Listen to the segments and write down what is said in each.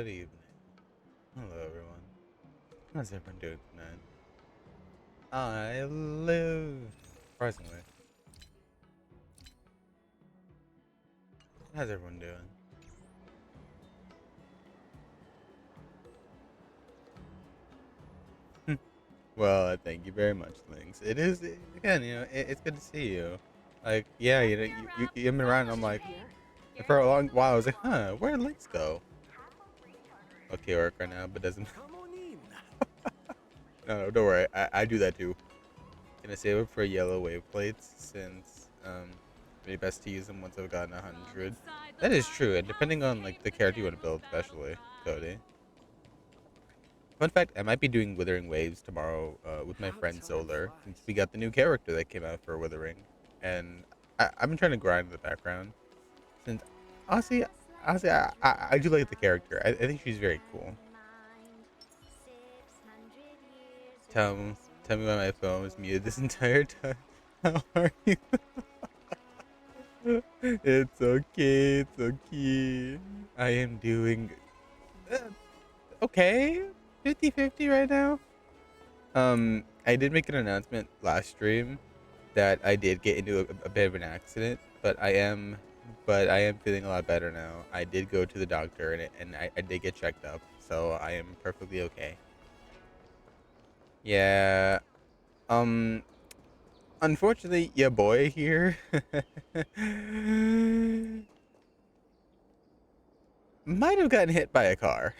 Good evening. Hello, everyone. How's everyone doing tonight? I live. Surprisingly. How's everyone doing? Well, thank you very much, Lynx. It is, again, it's good to see you. Like, yeah, you've been around. I'm like, for a long while, I was like, huh, where'd Lynx go? Okay, work right now, but doesn't. No, don't worry. I do that too. Gonna save up for yellow wave plates since it'd be best to use them once I've gotten 100. That is true, and depending on like the character you want to build, especially Cody. Fun fact: I might be doing Withering Waves tomorrow with my friend Solar, since we got the new character that came out for Withering, and I've been trying to grind in the background. Since honestly, I do like the character. I think she's very cool. Tell tell me why my phone was muted this entire time. How are you? It's okay. It's okay. I am doing uh, okay. 50-50 right now. I did make an announcement last stream that I did get into a bit of an accident, but I am feeling a lot better now. I did go to the doctor and I did get checked up, so I am perfectly okay. Yeah. Um. Unfortunately, your boy here might have gotten hit by a car.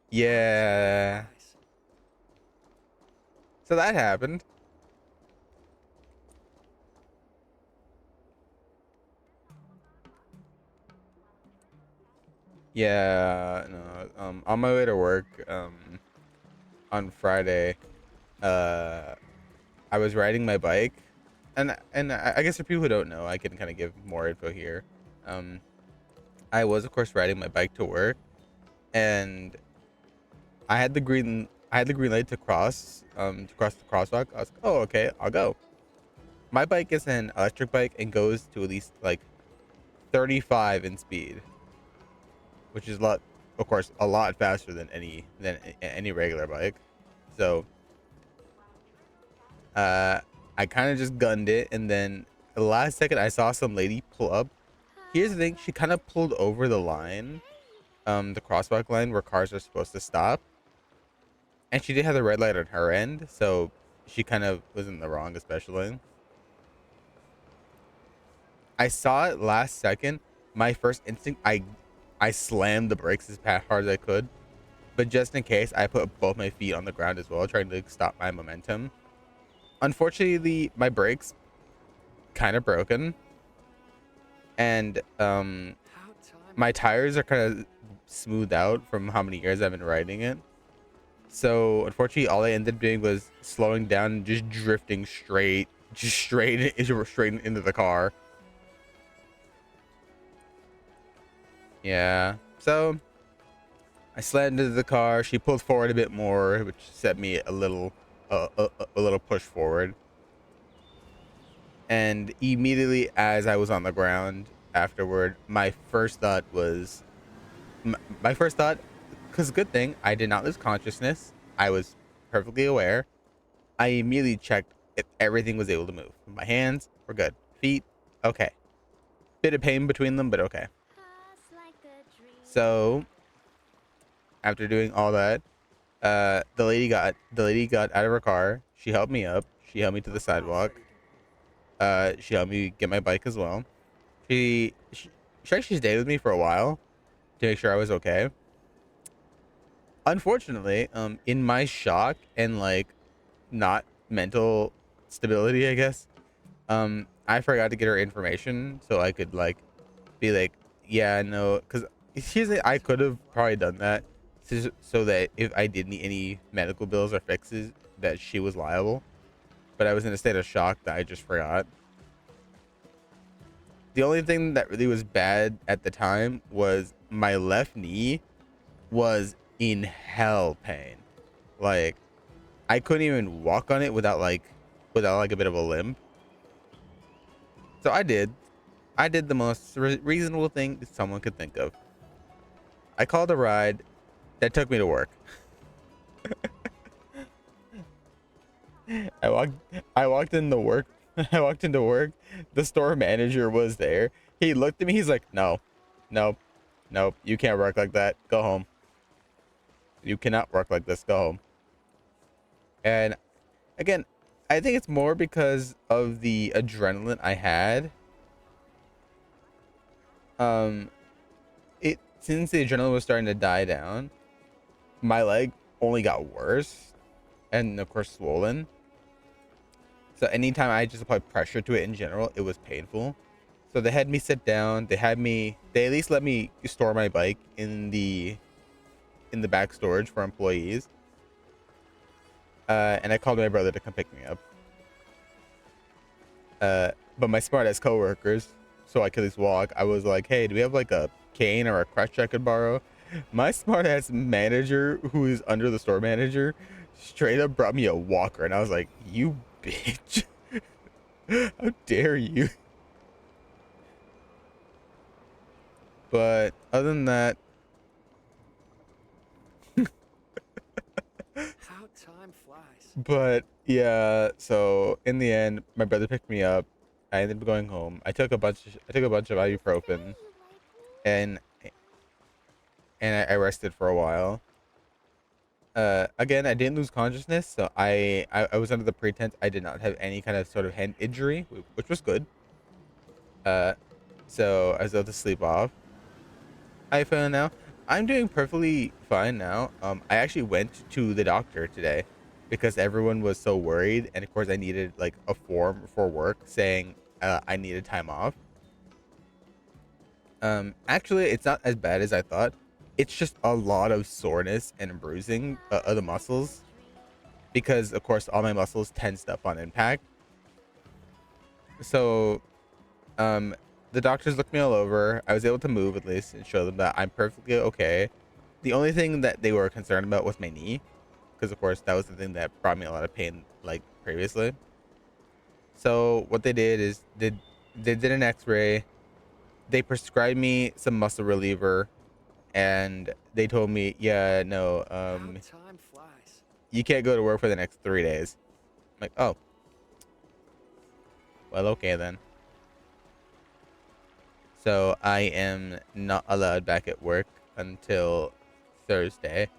Yeah. So that happened. Yeah, no. On my way to work, on Friday, uh, I was riding my bike, and I guess for people who don't know, I can kind of give more info here. Um, I was of course riding my bike to work, and I had the green light to cross the crosswalk. I was like, oh, okay, I'll go. My bike is an electric bike and goes to at least like 35 in speed, which is a lot, of course, a lot faster than any regular bike. So, uh, I kind of just gunned it, and then the last second I saw some lady pull up. Here's the thing: she kind of pulled over the line, the crosswalk line where cars are supposed to stop, and she did have the red light on her end, so she kind of was in the wrong, especially. I saw it last second. My first instinct, I slammed the brakes as hard as I could, but just in case, I put both my feet on the ground as well, trying to stop my momentum. Unfortunately, my brakes kind of broken, and my tires are kind of smoothed out from how many years I've been riding it. So unfortunately, all I ended up doing was slowing down and just drifting straight into the car. Yeah. So I slammed into the car. She pulled forward a bit more, which set me a little push forward. And immediately as I was on the ground afterward, my first thought, because good thing I did not lose consciousness. I was perfectly aware. I immediately checked if everything was able to move. My hands were good. Feet, okay. Bit of pain between them, but okay. So after doing all that, the lady got out of her car. She helped me up. She helped me to the sidewalk. She helped me get my bike as well. She she, she actually stayed with me for a while to make sure I was okay. Unfortunately, in my shock and like not mental stability, I guess, I forgot to get her information so I could like be like, yeah, no, because here's the, I could have probably done that so that if I did need any medical bills or fixes, that she was liable. But I was in a state of shock that I just forgot. The only thing that really was bad at the time was my left knee was in hell pain. Like I couldn't even walk on it without like a bit of a limp. So I did. I did the most reasonable thing someone could think of. I called a ride that took me to work. I walked I walked into work. I walked into work. The store manager was there. He looked at me. He's like, "No. Nope. Nope. You can't work like that. Go home. You cannot work like this. Go home." And again, I think it's more because of the adrenaline I had. Um it Since the adrenaline was starting to die down, my leg only got worse and of course swollen. So anytime I just applied pressure to it in general, it was painful. So they had me sit down. They at least let me store my bike in the back storage for employees. And I called my brother to come pick me up. But my smart ass coworkers, so I could at least walk, I was like, "Hey, do we have like a cane or a crutch I could borrow?" My smart ass manager, who is under the store manager, straight up brought me a walker, and I was like, "You bitch! How dare you?" But other than that, How time flies. but yeah. So in the end, my brother picked me up. I ended up going home. I took a bunch of ibuprofen, and I rested for a while. Again, I didn't lose consciousness, so I was under the pretense I did not have any kind of sort of hand injury, which was good. Uh, so I was able to sleep off. I feel now I'm doing perfectly fine now. I actually went to the doctor today because everyone was so worried, and of course I needed like a form for work saying I needed time off. Actually, it's not as bad as I thought. It's just a lot of soreness and bruising of the muscles because of course all my muscles tensed up on impact. So um the doctors looked me all over. I was able to move at least and show them that I'm perfectly okay. The only thing that they were concerned about was my knee, because of course that was the thing that brought me a lot of pain like previously. So what they did is they did an x-ray. They prescribed me some muscle reliever, and they told me, yeah, no, How time flies. you can't go to work for the next 3 days. I'm like, oh, well, okay then. So I am not allowed back at work until Thursday.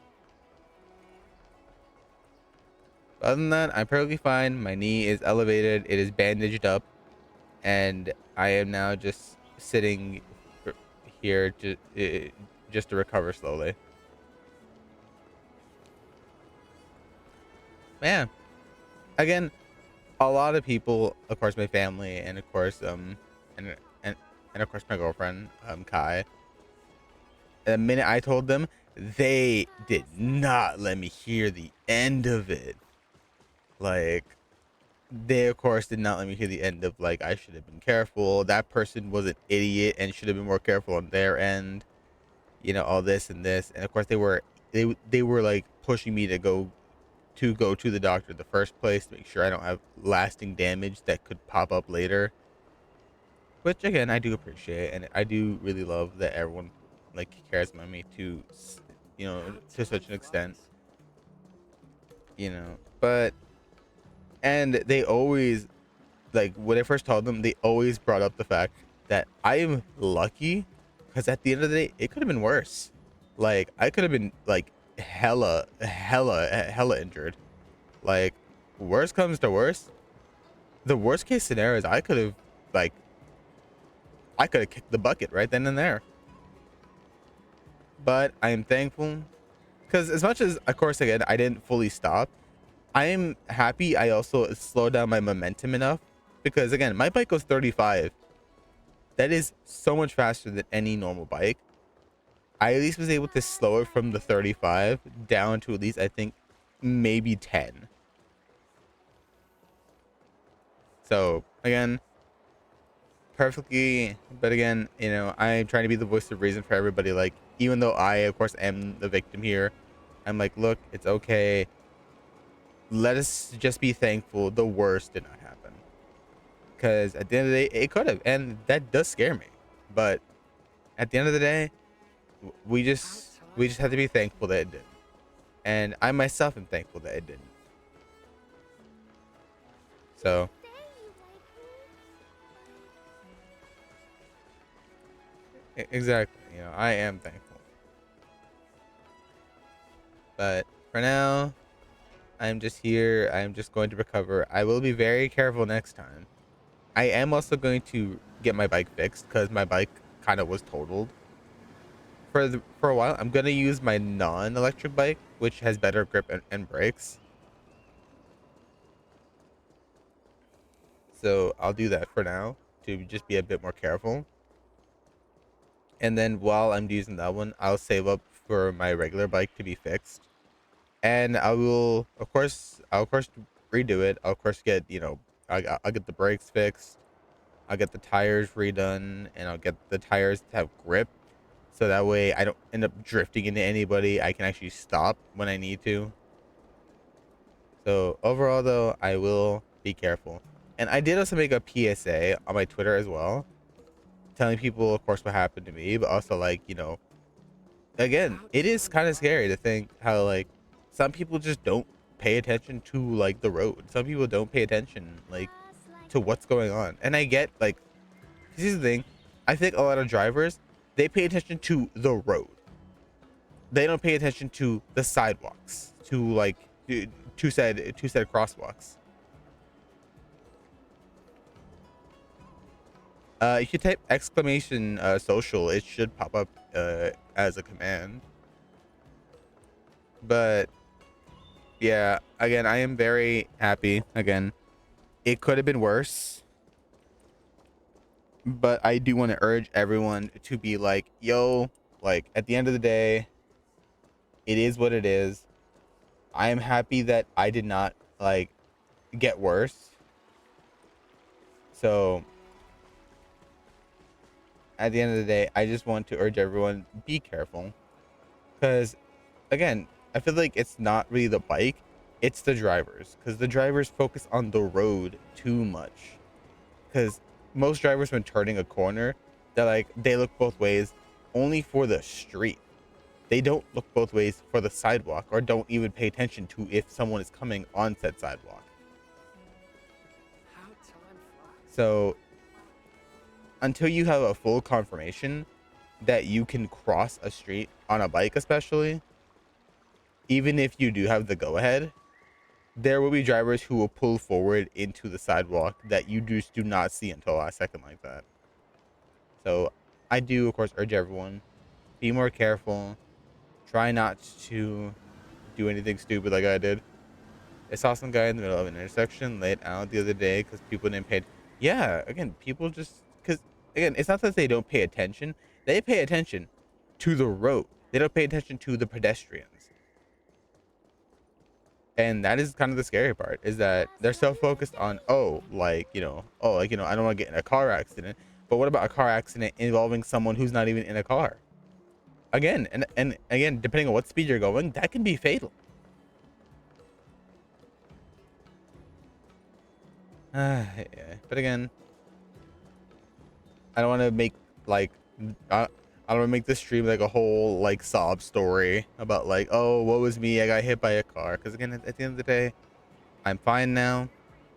Other than that, I'm perfectly fine. My knee is elevated. It is bandaged up, and I am now just sitting here just to recover slowly. Man, again, a lot of people, of course, my family, and of course, and and and of course, my girlfriend, Kai. The minute I told them, they did not let me hear the end of it. Like, they of course did not let me hear the end of like I should have been careful. That person was an idiot and should have been more careful on their end. You know, all this and this, and of course they were like pushing me to go to the doctor in the first place to make sure I don't have lasting damage that could pop up later. Which again, I do appreciate, and I do really love that everyone like cares about me you know, How to time such an extent, flies. you know. But and they always like when I first told them, they always brought up the fact that I am lucky because at the end of the day, it could have been worse. Like I could have been like hella injured. Like worst comes to worst, the worst case scenario is like I could have kicked the bucket right then and there. But I am thankful because as much as of course again I didn't fully stop, I am happy I also slowed down my momentum enough because again my bike goes 35. That is so much faster than any normal bike. I at least was able to slow it from the 35 down to at least I think maybe 10. So again, perfectly, but again, you know, I'm trying to be the voice of reason for everybody. Like, even though I of course am the victim here, I'm like, look, it's okay. Let us just be thankful the worst did not happen. because at the end of the day, it could have, and that does scare me. But at the end of the day, we just have to be thankful that it did, and I myself am thankful that it didn't. So exactly, I am thankful. But for now, I'm just here. I'm just going to recover. I will be very careful next time. I am also going to get my bike fixed because my bike kind of was totaled for a while. I'm gonna use my non-electric bike, which has better grip and brakes. So I'll do that for now to just be a bit more careful. And then while I'm using that one, I'll save up for my regular bike to be fixed. And I'll of course redo it. I'll of course get, I'll get the brakes fixed. I'll get the tires redone, and I'll get the tires to have grip. So that way I don't end up drifting into anybody. I can actually stop when I need to. So overall though, I will be careful. And I did also make a PSA on my Twitter as well, telling people, of course, what happened to me, but also like, again, it is kind of scary to think how like some people just don't pay attention to like the road. Some people don't pay attention like to what's going on. And I get like, this is the thing. I think a lot of drivers, they pay attention to the road. They don't pay attention to the sidewalks, to like two-sided crosswalks. If you type exclamation social, it should pop up as a command. But yeah, again, I am very happy. Again, it could have been worse, but I do want to urge everyone to be like, yo, like at the end of the day, it is what it is. I am happy that I did not like get worse. So at the end of the day, I just want to urge everyone, be careful. Because again, I feel like it's not really the bike, it's the drivers. Because the drivers focus on the road too much. Because most drivers, when turning a corner, they look both ways only for the street. They don't look both ways for the sidewalk, or don't even pay attention to if someone is coming on said sidewalk. How time flies. So until you have a full confirmation that you can cross a street on a bike, especially, even if you do have the go ahead, there will be drivers who will pull forward into the sidewalk that you just do not see until last second like that. So I do, of course, urge everyone, be more careful. Try not to do anything stupid like I did. I saw some guy in the middle of an intersection late out the other day because people didn't pay. Yeah, again, people just, because again, it's not that they don't pay attention. They pay attention to the road. They don't pay attention to the pedestrians. And that is kind of the scary part, is that they're so focused on, I don't want to get in a car accident. But what about a car accident involving someone who's not even in a car? Again, and again, depending on what speed you're going, that can be fatal. Yeah. But again, I don't want to make like I don't want to make this stream like a whole like sob story about like, oh, what was me? I got hit by a car. Because again, at the end of the day, I'm fine now.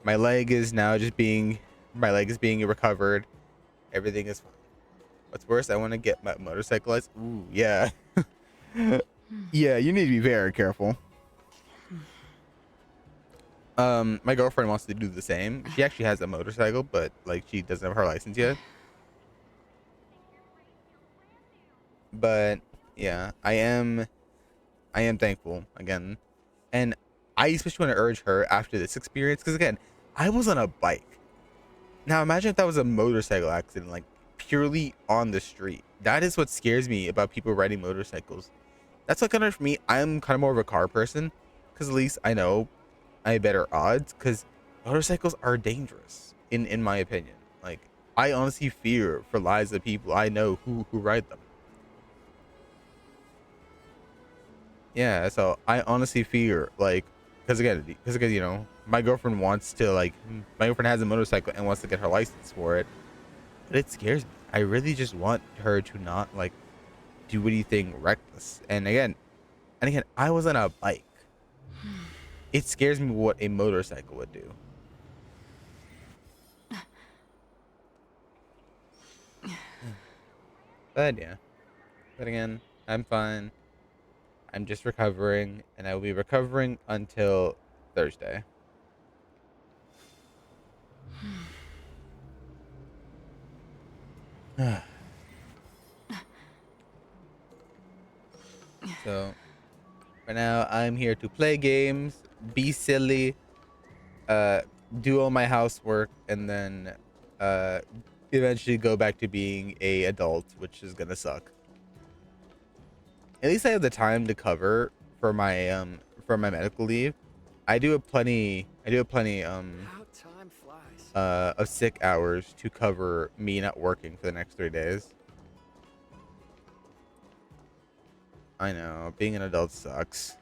My leg is being recovered. Everything is fine. What's worse, I want to get my motorcycle license. Ooh, yeah. Yeah, you need to be very careful. My girlfriend wants to do the same. She actually has a motorcycle, but like she doesn't have her license yet. But yeah, I am thankful again. And I especially want to urge her after this experience, because again, I was on a bike. Now imagine if that was a motorcycle accident, like purely on the street. That is what scares me about people riding motorcycles. That's what kind of, for me, I'm kind of more of a car person, because at least I know I have better odds, because motorcycles are dangerous in my opinion. Like, I honestly fear for lives of people I know who ride them. Yeah, so I honestly fear, like, because again, my girlfriend wants to like my girlfriend has a motorcycle and wants to get her license for it, but it scares me. I really just want her to not like do anything reckless. And again, I was on a bike. It scares me what a motorcycle would do. But yeah. But again, I'm fine. I'm just recovering, and I will be recovering until Thursday. So for now, I'm here to play games, be silly, uh, do all my housework, and then uh, eventually go back to being a adult, which is gonna suck. At least I have the time to cover for my medical leave. I do have plenty How time flies. of sick hours to cover me not working for the next 3 days. I know, being an adult sucks.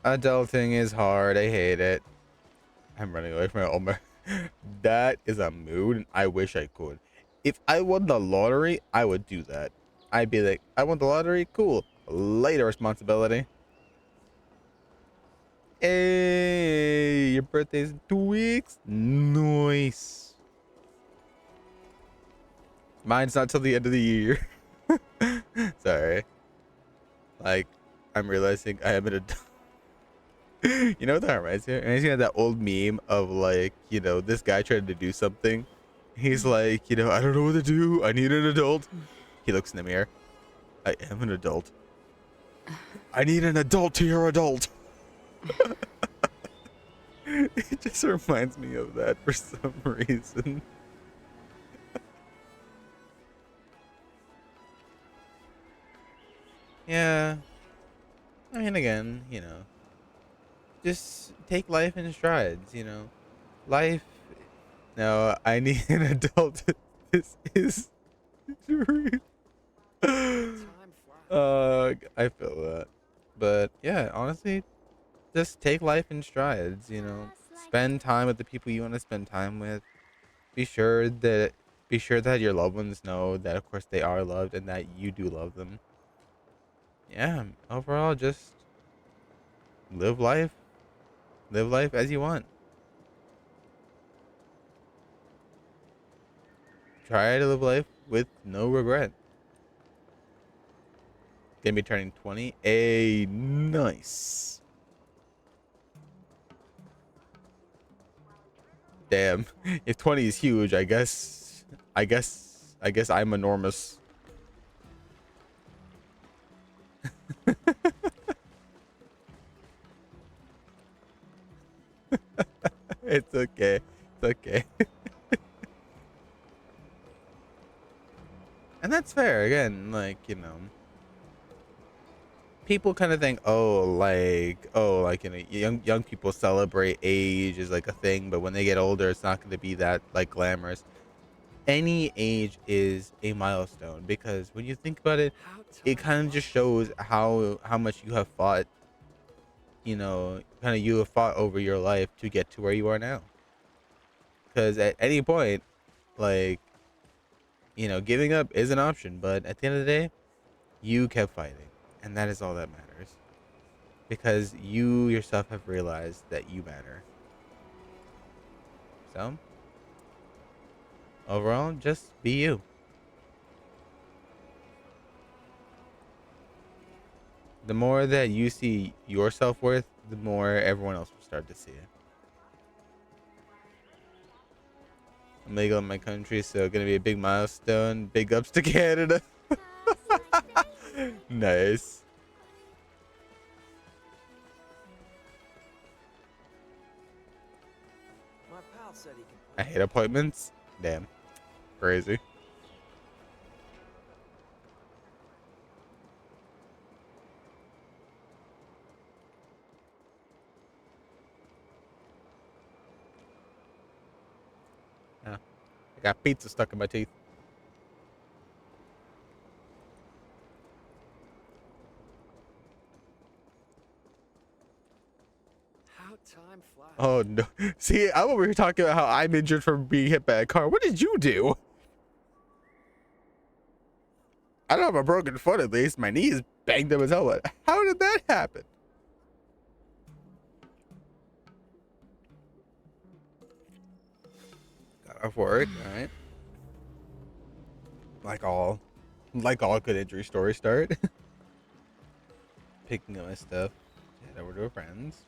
Adulting is hard. I hate it. I'm running away from it. Oh my, that is a mood, and I wish I could. If I won the lottery, I would do that. I'd be like, I won the lottery. Cool. Later responsibility. Hey, your birthday's in 2 weeks. Nice. Mine's not till the end of the year. Sorry. Like, I'm realizing I am an adult. You know what that reminds me of? It reminds me of that old meme of like, this guy trying to do something. He's like, I don't know what to do. I need an adult. He looks in the mirror. I am an adult. I need an adult to your adult. It just reminds me of that for some reason. Yeah. I mean, again, just take life in strides. Life. No, I need an adult. This is true. Time flies. I feel that. But yeah, honestly, just take life in strides. Spend time with the people you want to spend time with. Be sure that be sure that your loved ones know that of course they are loved and that you do love them. Yeah, overall just live life. Live life as you want. Try to live life with no regret. Gonna be turning 20. Nice. Damn. If 20 is huge, I guess I'm enormous. It's okay. It's okay. And that's fair. Again, like, people kind of think, young people celebrate age is like a thing, but when they get older, it's not going to be that like glamorous. Any age is a milestone because when you think about it, How it time kind of just flies. shows how much you have fought, kind of you have fought over your life to get to where you are now. Because at any point, like, giving up is an option, but at the end of the day, you kept fighting, and that is all that matters. Because you yourself have realized that you matter. So, overall, just be you. The more that you see your self-worth, the more everyone else will start to see it. I'm legal in my country, so gonna be a big milestone. Big ups to Canada. Nice. My pal said he can I play. hate appointments. Damn. Crazy. Yeah. I got pizza stuck in my teeth. How time flies. Oh no. See, I'm over here talking about how I'm injured from being hit by a car. What did you do? I don't have a broken foot at least. My knee is banged up as hell. But how did that happen? Got off work, alright. Like all good injury stories start. Picking up my stuff. Head over to a friend's.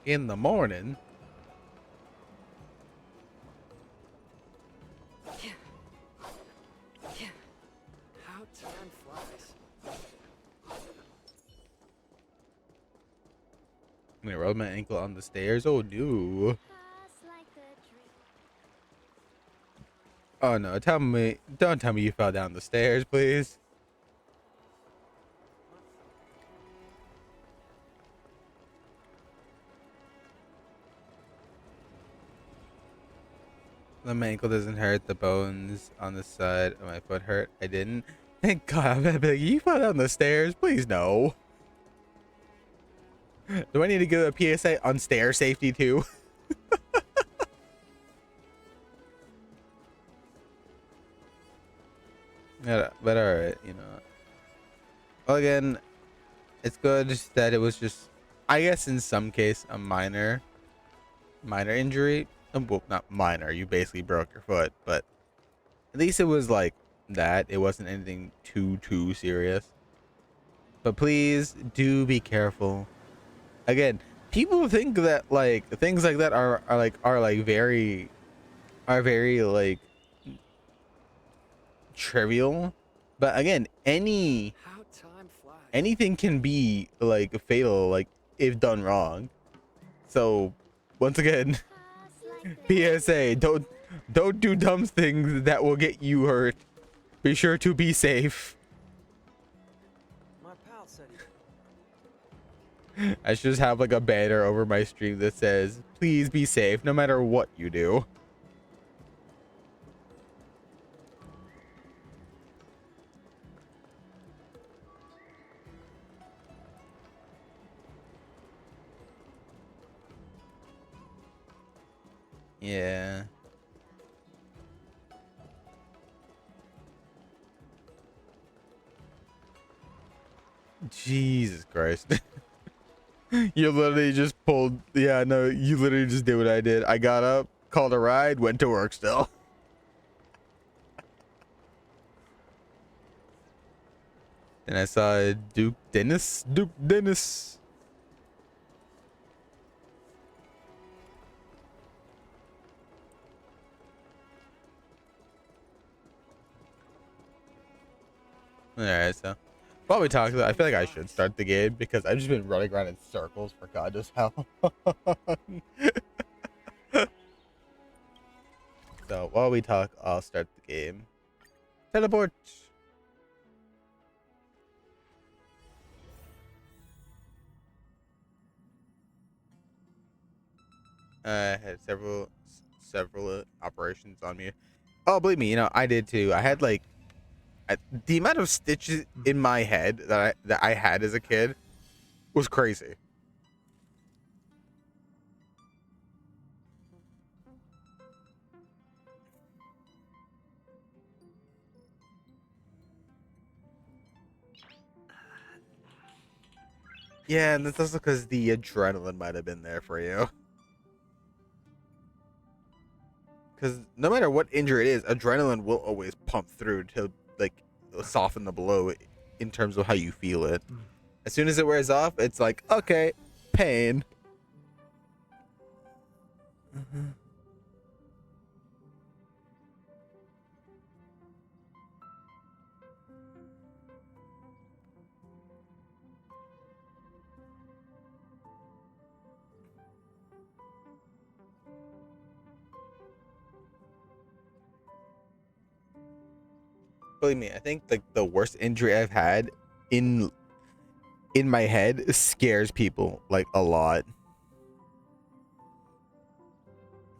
In the morning. How time flies. I'm gonna rub my ankle on the stairs. Oh no. Oh no, don't tell me you fell down the stairs, please. My ankle doesn't hurt. The bones on the side of my foot hurt. I didn't. Thank God. I'm like, you fell down the stairs? Please no. Do I need to give a PSA on stair safety too? Yeah, but alright, you know. Well, again, it's good that it was just, I guess in some case, a minor injury. Well, not minor. You basically broke your foot, but at least it was like that. It wasn't anything too serious. But please do be careful. Again, people think that like things like that are very like trivial. But again, How time flies. anything can be like fatal, like if done wrong. So once again, PSA, don't do dumb things that will get you hurt. Be sure to be safe. My pal said I should just have like a banner over my stream that says, please be safe no matter what you do. Yeah. Jesus Christ. You literally just pulled. Yeah, no, you literally just did what I did. I got up, called a ride, went to work still. And I saw Duke Dennis. Alright, so while we talk, I feel like I should start the game because I've just been running around in circles for God knows how long. So while we talk, I'll start the game. Teleport. I had several operations on me. Oh, believe me, you know I did too. I had like the amount of stitches in my head that I had as a kid was crazy. Yeah, and that's also because the adrenaline might have been there for you. Because no matter what injury it is, adrenaline will always pump through to like soften the blow in terms of how you feel it. As soon as it wears off, it's like, okay, pain. Believe me, I think like the worst injury I've had in in my head scares people like a lot.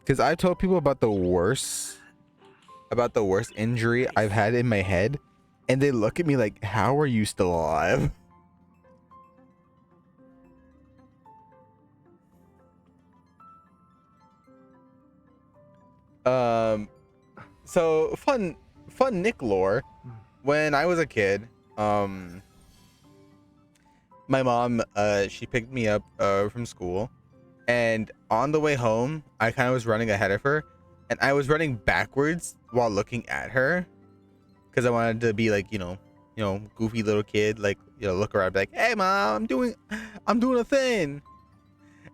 Because I've told people about the worst injury I've had in my head, and they look at me like, how are you still alive? So fun Nick lore. When I was a kid, my mom, she picked me up from school, and on the way home, I kind of was running ahead of her, and I was running backwards while looking at her, because I wanted to be like, goofy little kid, like, look around, be like, hey mom, I'm doing a thing.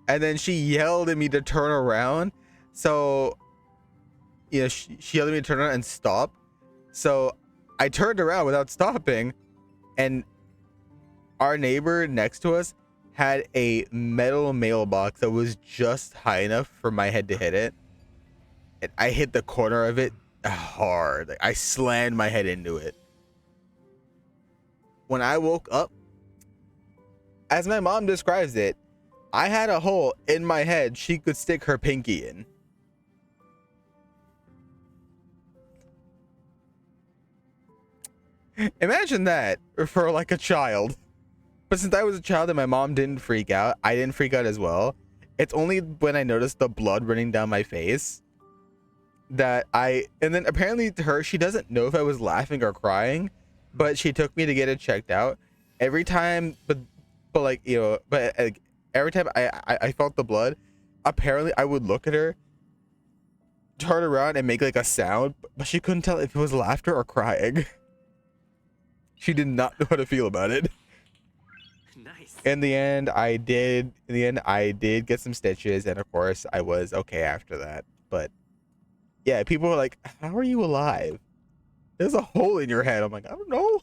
And then she yelled at me to turn around. So, she yelled at me to turn around and stop. So I turned around without stopping, and our neighbor next to us had a metal mailbox that was just high enough for my head to hit it. And I hit the corner of it hard. Like, I slammed my head into it. When I woke up, as my mom describes it, I had a hole in my head she could stick her pinky in. Imagine that for like a child. But since I was a child and my mom didn't freak out, I didn't freak out as well. It's only when I noticed the blood running down my face that and then apparently to her, she doesn't know if I was laughing or crying, but she took me to get it checked out. Every time, but every time I felt the blood, apparently I would look at her, turn around and make like a sound, but she couldn't tell if it was laughter or crying. She did not know how to feel about it. Nice. In the end, I did get some stitches, and of course, I was okay after that. But yeah, people were like, "How are you alive? There's a hole in your head." I'm like, I don't know.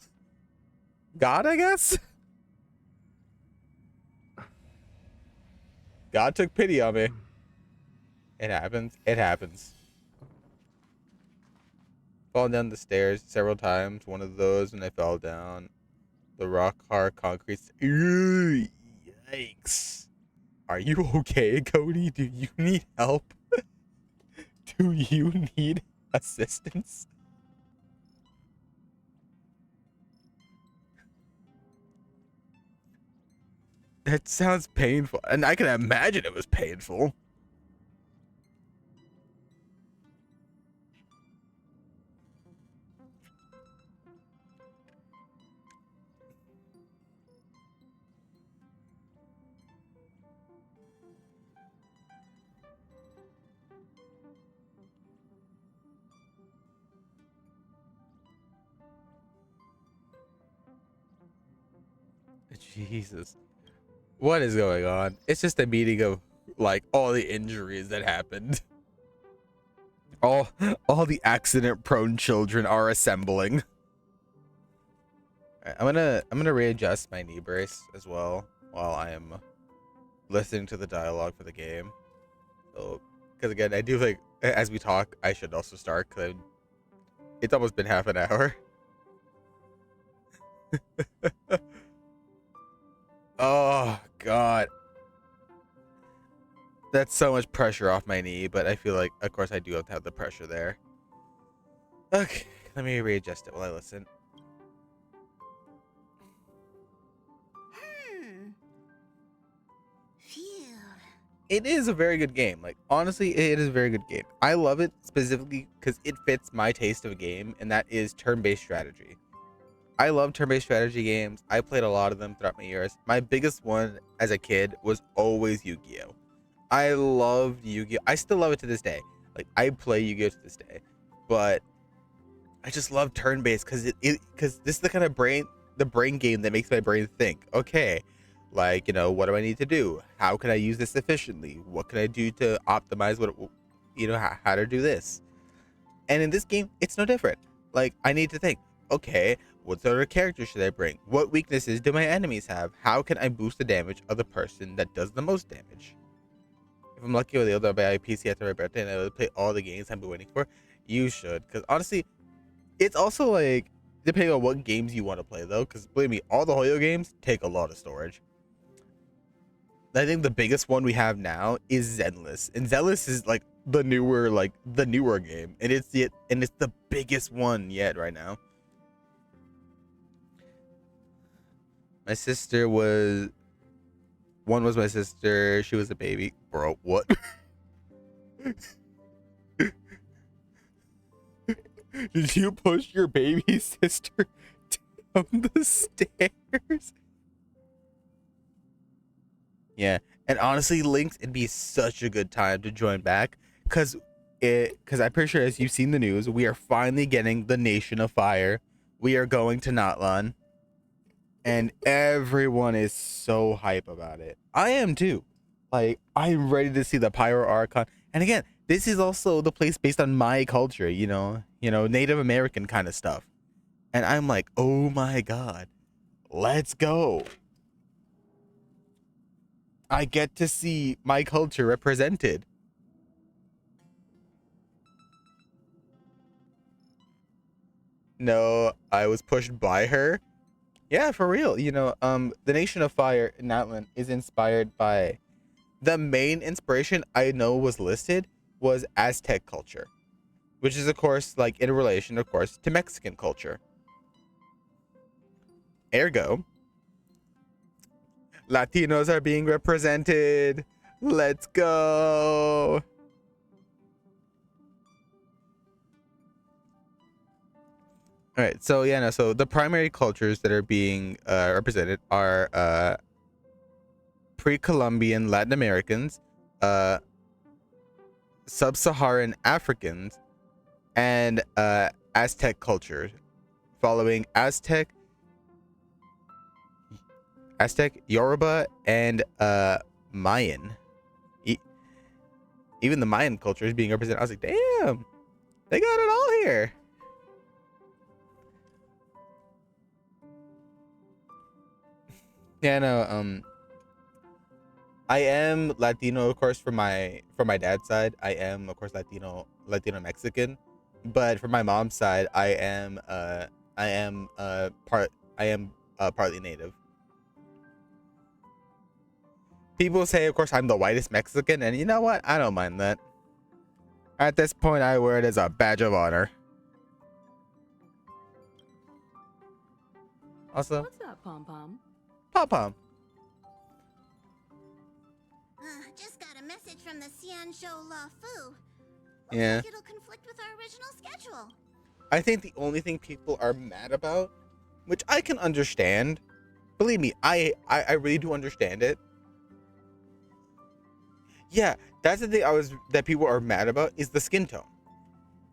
God, I guess. God took pity on me. It happens. It happens. Fallen down the stairs several times. One of those when I fell down the rock hard concrete. Ew, yikes. Are you okay, Cody? Do you need help? Do you need assistance? That sounds painful, and I can imagine it was painful. Jesus. What is going on? It's just a meeting of like all the injuries that happened. All the accident prone children are assembling. Right, I'm gonna readjust my knee brace as well while I am listening to the dialogue for the game. So, because again, I do like as we talk, I should also start because it's almost been half an hour. Oh God, that's so much pressure off my knee, but I feel like, of course, I do have to have the pressure there. Okay, let me readjust it while I listen. It is a very good game. Like, honestly, it is a very good game. I love it specifically because it fits my taste of a game, and that is turn-based strategy. I love turn-based strategy games. I played a lot of them throughout my years. My biggest one as a kid was always Yu-Gi-Oh! I loved Yu-Gi-Oh! I still love it to this day. Like, I play Yu-Gi-Oh! To this day. But I just love turn-based because because this is the kind of brain game that makes my brain think. Okay, like, what do I need to do? How can I use this efficiently? What can I do to optimize how to do this? And in this game, it's no different. Like, I need to think, okay, what sort of character should I bring? What weaknesses do my enemies have? How can I boost the damage of the person that does the most damage? If I'm lucky, I'll buy a PC after my birthday and I'll play all the games I've been waiting for. You should, because honestly, it's also like depending on what games you want to play though, because believe me, all the Hoyo games take a lot of storage. I think the biggest one we have now is Zenless, and Zenless is like the newer game, and it's the biggest one yet right now. My sister was one was my sister. She was a baby, bro. What? Did you push your baby sister down the stairs? Yeah, and honestly, Lynx, it'd be such a good time to join back, because I'm pretty sure, as you've seen the news, we are finally getting the Nation of Fire. We are going to Notlan, and everyone is so hype about it. I am too. Like, I'm ready to see the Pyro Archon. And again, this is also the place based on my culture, Native American kind of stuff. And I'm like, oh my god, let's go. I get to see my culture represented. No, I was pushed by her. Yeah, for real. The Nation of Fire in Outland is inspired by, the main inspiration I know was listed was Aztec culture, which is of course like in relation, of course, to Mexican culture. Ergo, Latinos are being represented. Let's go. All right, so yeah, no, so the primary cultures that are being represented are pre-Columbian Latin Americans, uh, sub-Saharan Africans, and Aztec culture, following Aztec, Yoruba, and Mayan. E- Even the Mayan culture is being represented. I was like, damn, they got it all here. Yeah, no, I am Latino, of course, from my dad's side. I am, of course, Latino Mexican, but from my mom's side, I am partly native. People say, of course, I'm the whitest Mexican, and you know what? I don't mind that. At this point, I wear it as a badge of honor. Also, What's up, Pom Pom? Pom Pom. Just got a message from the Xianzhou La Fu. Looks Yeah. like it'll conflict with our original schedule. I think the only thing people are mad about, which I can understand, believe me, I really do understand it. Yeah, that's the thing that people are mad about, is the skin tone.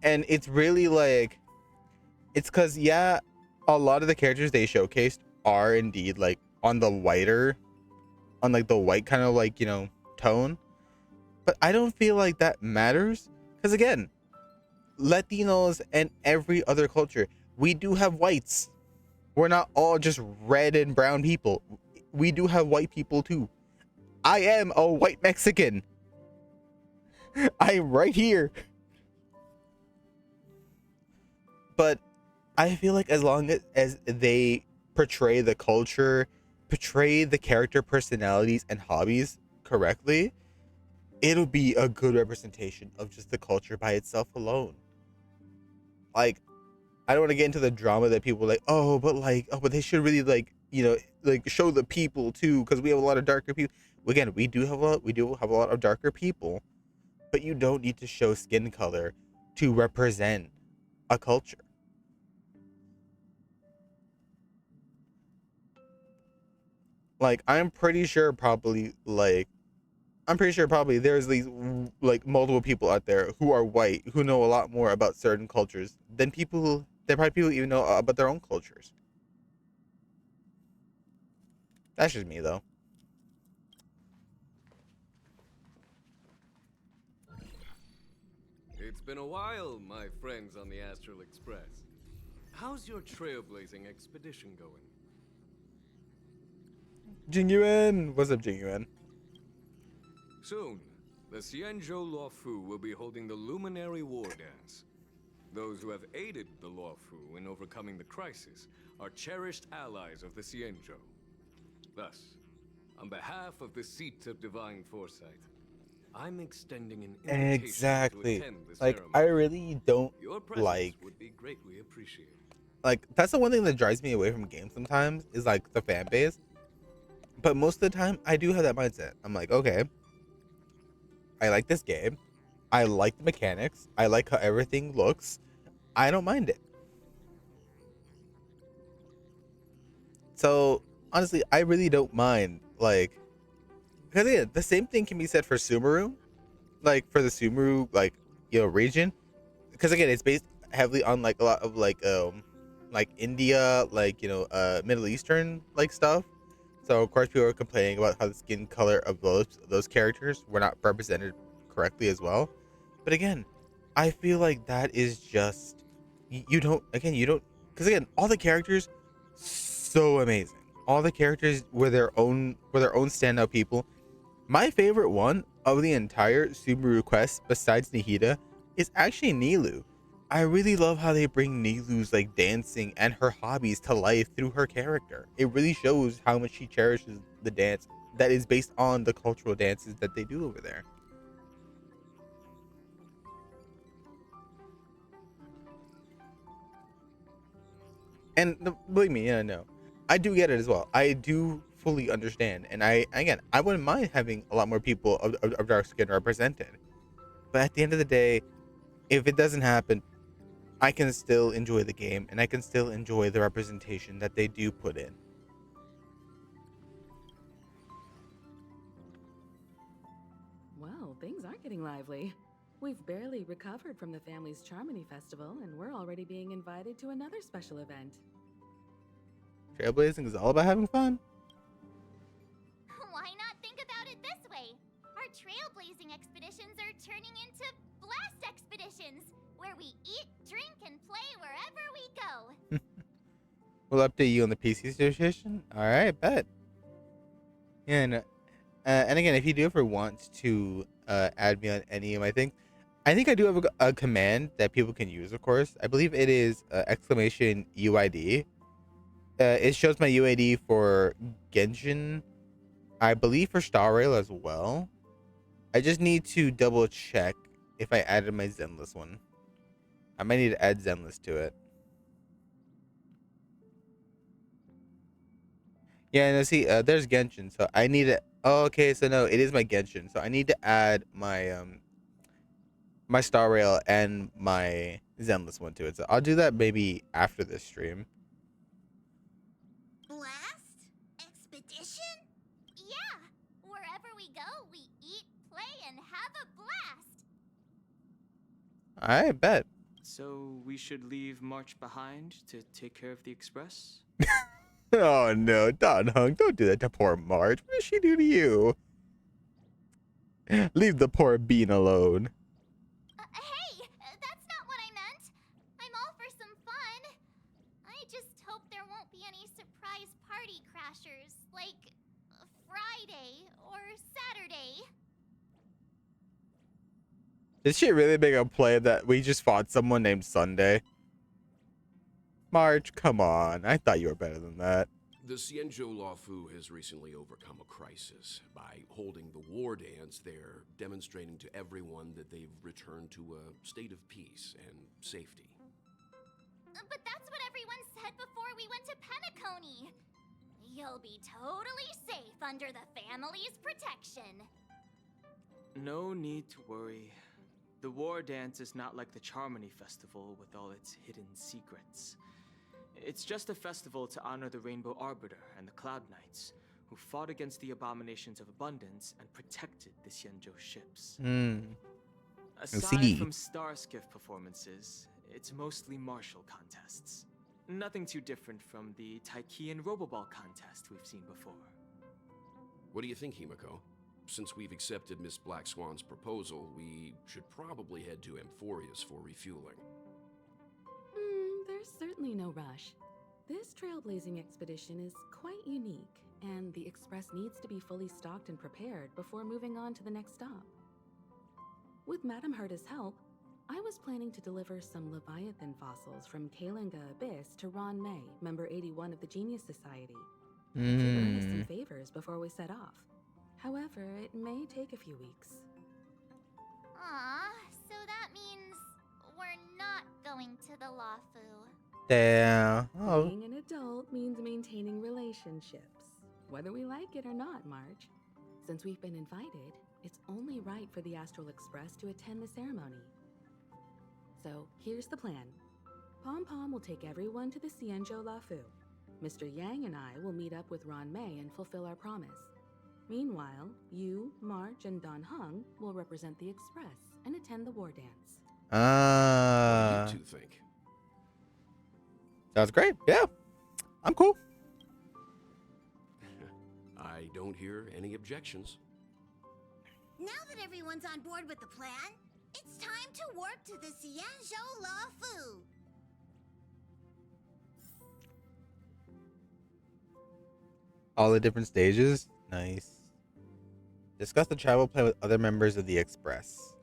And it's really like, it's because, yeah, a lot of the characters they showcased are indeed like on the whiter, on like the white kind of like, tone. But I don't feel like that matters, because again, Latinos and every other culture, we do have whites. We're not all just red and brown people. We do have white people too. I am a white Mexican. I'm right here. But I feel like as long as they portray the culture, portray the character personalities and hobbies correctly, it'll be a good representation of just the culture by itself alone. Like, I don't want to get into the drama that people are like, but they should really like show the people too, because we have a lot of darker people. Again, we do have a lot of darker people, but you don't need to show skin color to represent a culture. Like, I'm pretty sure probably there's these like multiple people out there who are white who know a lot more about certain cultures than probably people even know about their own cultures. That's just me though. It's been a while, my friends on the Astral Express. How's your trailblazing expedition going? Jingyuan, what's up, Jingyuan? Soon, the Xianzhou Luofu will be holding the Luminary War Dance. Those who have aided the Lawfu in overcoming the crisis are cherished allies of the Xianzhou. Thus, on behalf of the seat of divine foresight, I'm extending an invitation Exactly. to attend the Like, ceremony. I really don't Your presence like would be greatly appreciated. like that's the one thing that drives me away from games sometimes is like the fan base. But most of the time I do have that mindset. I'm like, okay, I like this game. I like the mechanics. I like how everything looks. I don't mind it. So honestly, I really don't mind. Like, because again, the same thing can be said for Sumeru. Like for the Sumeru, like region. Because again, it's based heavily on like a lot of like India, like Middle Eastern like stuff. So of course people are complaining about how the skin color of those characters were not represented correctly as well. But again, I feel like that is just you don't you don't, because again all the characters so amazing. All the characters were their own standout people. My favorite one of the entire Subaru quest, besides Nihida, is actually Nilu. I really love how they bring Nilu's like dancing and her hobbies to life through her character. It really shows how much she cherishes the dance that is based on the cultural dances that they do over there. And believe me, yeah, no, I do get it as well. I do fully understand, and I wouldn't mind having a lot more people of dark skin represented. But at the end of the day, if it doesn't happen, I can still enjoy the game and I can still enjoy the representation that they do put in. Well, things are getting lively. We've barely recovered from the family's Charmony Festival, and we're already being invited to another special event. Trailblazing is all about having fun. Why not think about it this way? Our trailblazing expeditions are turning into blast expeditions, where we eat, drink, and play wherever we go. We'll update you on the PC Association. All right, bet. Yeah, and again, if you do ever want to add me on any of my things, I think I do have a command that people can use. Of course, I believe it is exclamation UID. It shows my UID for Genshin. I believe for Star Rail as well. I just need to double check if I added my Zenless one. I might need to add Zenless to it. Yeah, no, see, there's Genshin, so I need to. Oh, okay, so no, it is my Genshin, so I need to add my Star Rail and my Zenless one to it. So I'll do that maybe after this stream. Blast? Expedition? Yeah! Wherever we go, we eat, play, and have a blast! I bet. So we should leave March behind to take care of the express? Oh no, Don Hung, don't do that to poor Marge. What did she do to you? Leave the poor bean alone. Hey! That's not what I meant! I'm all for some fun! I just hope there won't be any surprise party crashers, like Friday or Saturday. Did she really make a play that we just fought someone named Sunday? Marge, come on. I thought you were better than that. The Xianzhou Lawfu has recently overcome a crisis. By holding the war dance, they're demonstrating to everyone that they've returned to a state of peace and safety. But that's what everyone said before we went to Penacony. You'll be totally safe under the family's protection. No need to worry. The war dance is not like the Charmony Festival with all its hidden secrets. It's just a festival to honor the Rainbow Arbiter and the Cloud Knights, who fought against the abominations of abundance and protected the Xianzhou ships. Aside from Starskiff performances, it's mostly martial contests. Nothing too different from the Taiki and Roboball contest we've seen before. What do you think, Himiko? Since we've accepted Miss Black Swan's proposal, we should probably head to Amphorius for refueling. There's certainly no rush. This trailblazing expedition is quite unique, and the Express needs to be fully stocked and prepared before moving on to the next stop. With Madame Herta's help, I was planning to deliver some Leviathan fossils from Kalinga Abyss to Ron May, member 81 of the Genius Society. He owed us some favors before we set off. However, it may take a few weeks. Aw, so that means we're not going to the Lafu. Damn. Oh. Being an adult means maintaining relationships, whether we like it or not, March. Since we've been invited, it's only right for the Astral Express to attend the ceremony. So, here's the plan. Pom Pom will take everyone to the Xianzhou Lafu. Mr. Yang and I will meet up with Ron May and fulfill our promise. Meanwhile, you, March, and Don Hung will represent the Express and attend the war dance. What do you two think? Sounds great. Yeah, I'm cool. I don't hear any objections. Now that everyone's on board with the plan, it's time to warp to the Xianzhou Lafu. All the different stages. Nice. Discuss the travel plan with other members of the Express.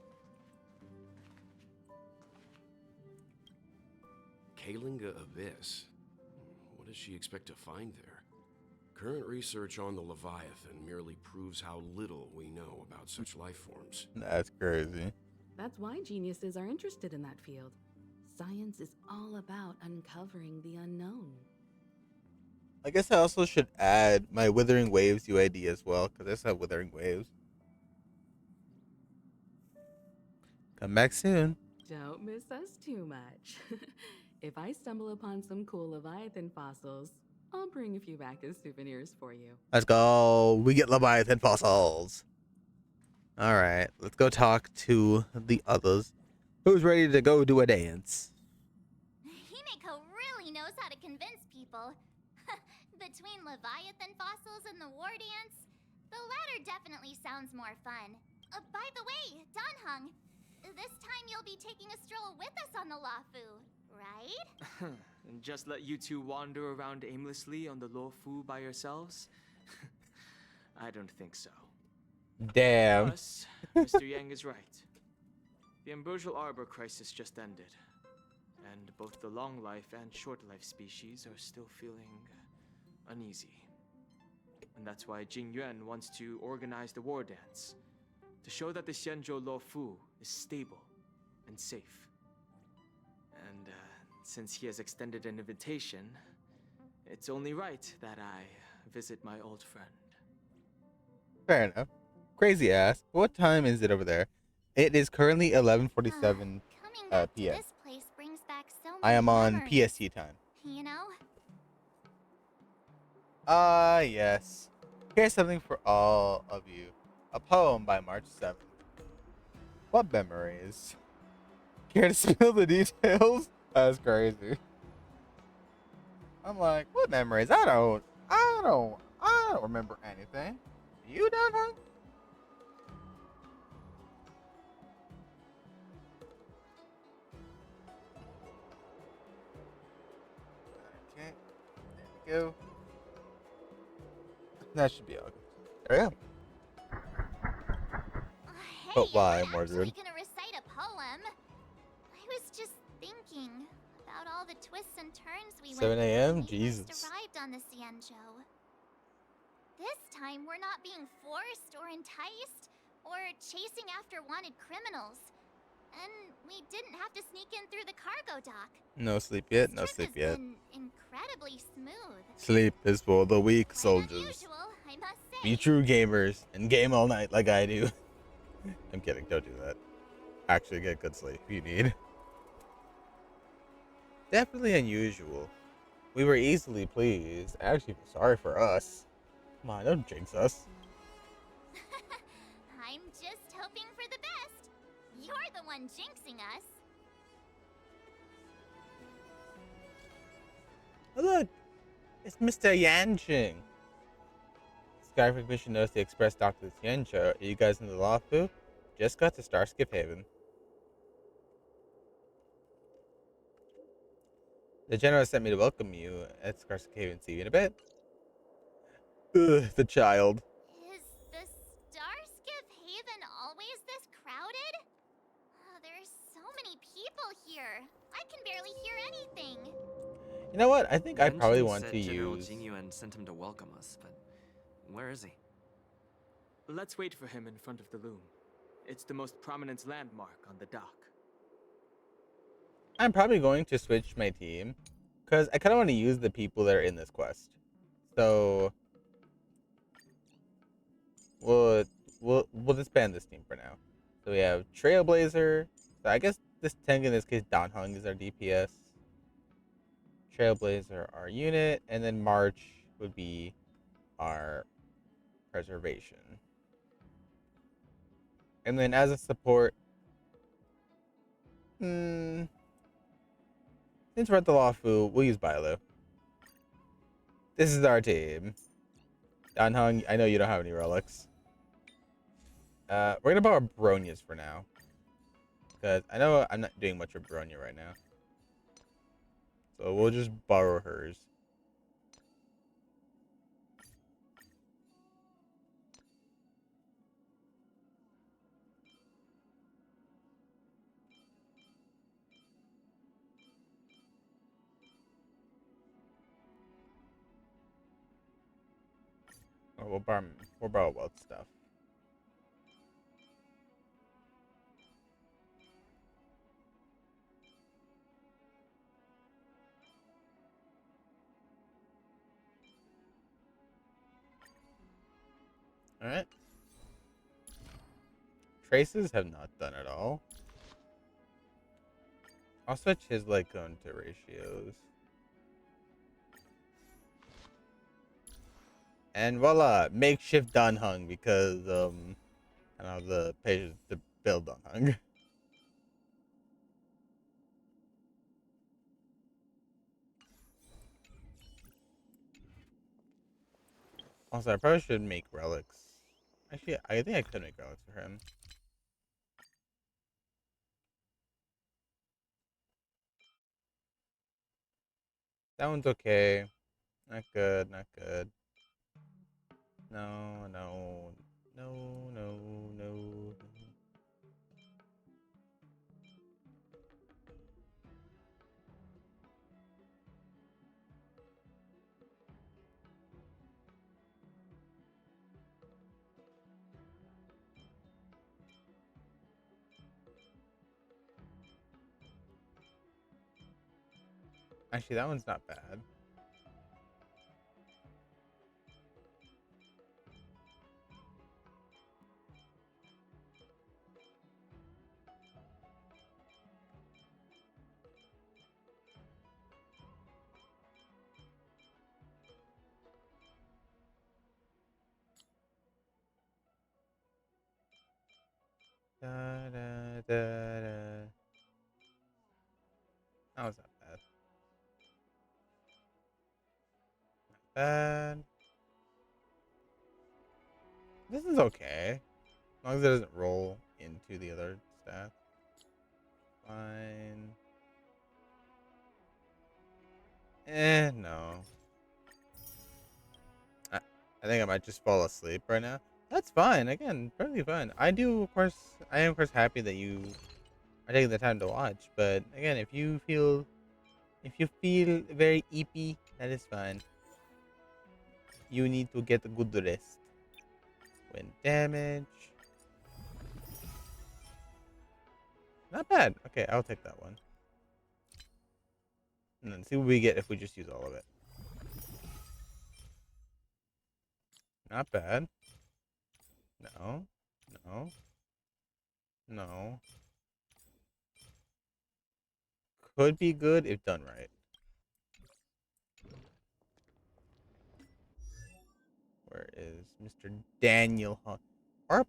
Kalinga Abyss. What does she expect to find there? Current research on the Leviathan merely proves how little we know about such life forms. That's crazy. That's why geniuses are interested in that field. Science is all about uncovering the unknown. I guess I also should add my Withering Waves UID as well, because I just have Withering Waves. Come back soon. Don't miss us too much. If I stumble upon some cool Leviathan fossils, I'll bring a few back as souvenirs for you. Let's go. We get Leviathan fossils. All right, let's go talk to the others. Who's ready to go do a dance? Himeko really knows how to convince people. Between Leviathan fossils and the war dance, the latter definitely sounds more fun. By the way, Danhung, this time you'll be taking a stroll with us on the Lafu, right? And just let you two wander around aimlessly on the Luofu by yourselves? I don't think so. Damn. Plus, Mr. Yang is right. The Ambrosial Arbor crisis just ended, and both the long life and short life species are still feeling uneasy. And that's why Jing Yuan wants to organize the war dance, to show that the Xianzhou Luofu is stable and safe. And since he has extended an invitation, it's only right that I visit my old friend. Fair enough. Crazy ass. What time is it over there? It is currently 11:47 Coming back to p.m. this place brings back so many I am on memories, PST time. You know? Yes. Here's something for all of you. A poem by March 7th. What memories? Care to spill the details? That's crazy. I'm like, what memories? I don't remember anything. You don't, huh? Okay. There we go. That should be all good. There we go. Hey, But why, I'm actually Mordred? gonna recite a poem. I was just thinking about all the twists and turns we 7 went a.m.? through when we Jesus. first arrived on the Xianzhou. This time, we're not being forced or enticed or chasing after wanted criminals. And we didn't have to sneak in through the cargo dock. No sleep yet? No This trip sleep has yet. been incredibly smooth. Sleep is for the weak Quite soldiers. unusual, I must say. Be true gamers and game all night like I do. I'm kidding. Don't do that. Actually get good sleep if you need. Definitely unusual. We were easily pleased. Actually, sorry for us. Come on, don't jinx us. I'm just hoping for the best. You're the one jinxing us. Oh, look, it's Mr. Yanjing. Skyfreak mission knows the express docked to the Xianzhou. Are you guys in the Luofu? Just got to Starskip Haven. The general sent me to welcome you at Starskip Haven. See you in a bit. Ugh, the child. Is the Starskip Haven always this crowded? Oh, there's so many You know what? I think I probably Benjamin want said to General use. Jingyuan sent him to welcome us, but where is he? Let's wait for him in front of the loom. It's the most prominent landmark on the dock. I'm probably going to switch my team because I kind of want to use the people that are in this quest. So we'll we'll disband this team for now. So we have Trailblazer. So I guess this tank in this case, Don Hung is our DPS. Trailblazer our unit, and then March would be our preservation. And then as a support, since we're at the Lawfu, we'll use Bilo. This is our team. Don Hung, I know you don't have any relics. We're gonna borrow Bronia's for now. Because I know I'm not doing much with Bronya right now. So we'll just borrow hers. Or we'll borrow wealth stuff. Alright. Traces have not done at all. I'll switch his like on to ratios. And voila, makeshift Don Hung because I don't have the patience to build Don Hung. Also, I probably should make relics. Actually, I think I could make relics for him. That one's okay. Not good, not good. No, no, no, no, no. Actually, that one's not bad. Da, da, da, da. That was not bad. Not bad. This is okay. As long as it doesn't roll into the other stats. Fine. No. I think I might just fall asleep right now. That's fine. Again, perfectly fine. I am of course happy that you are taking the time to watch. But again, if you feel very eepy, that is fine. You need to get a good rest. When damage. Not bad. Okay, I'll take that one. And then see what we get if we just use all of it. Not bad. No. No. No. Could be good if done right. Where is Mr. Daniel Harp?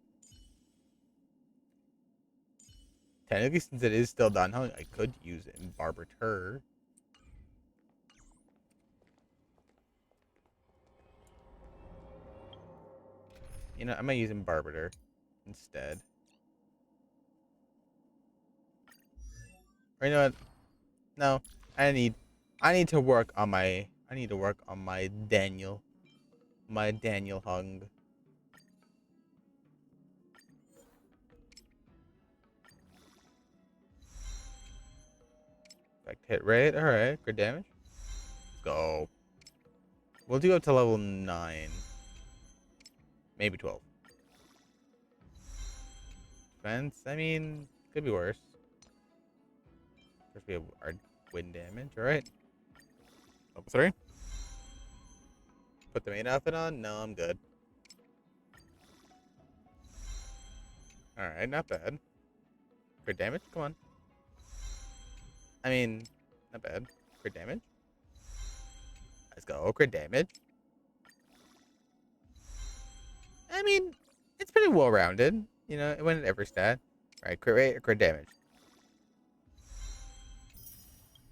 Technically, since it is still done, I could use it in Barbatur. You know, I might use in Barbatur instead. Or you know what? No, I need to work on my Daniel, Hung. Effect hit rate. All right, good damage. go. We'll do up to level 9. Maybe 12. Defense, I mean, could be worse. First we have our wind damage, alright. Level 3. Put the main outfit on? No, I'm good. Alright, not bad. Crit damage? Come on. I mean, not bad. Crit damage. Let's go. Crit damage. I mean, it's pretty well rounded. You know, it went at every stat. Right, crit rate or crit damage.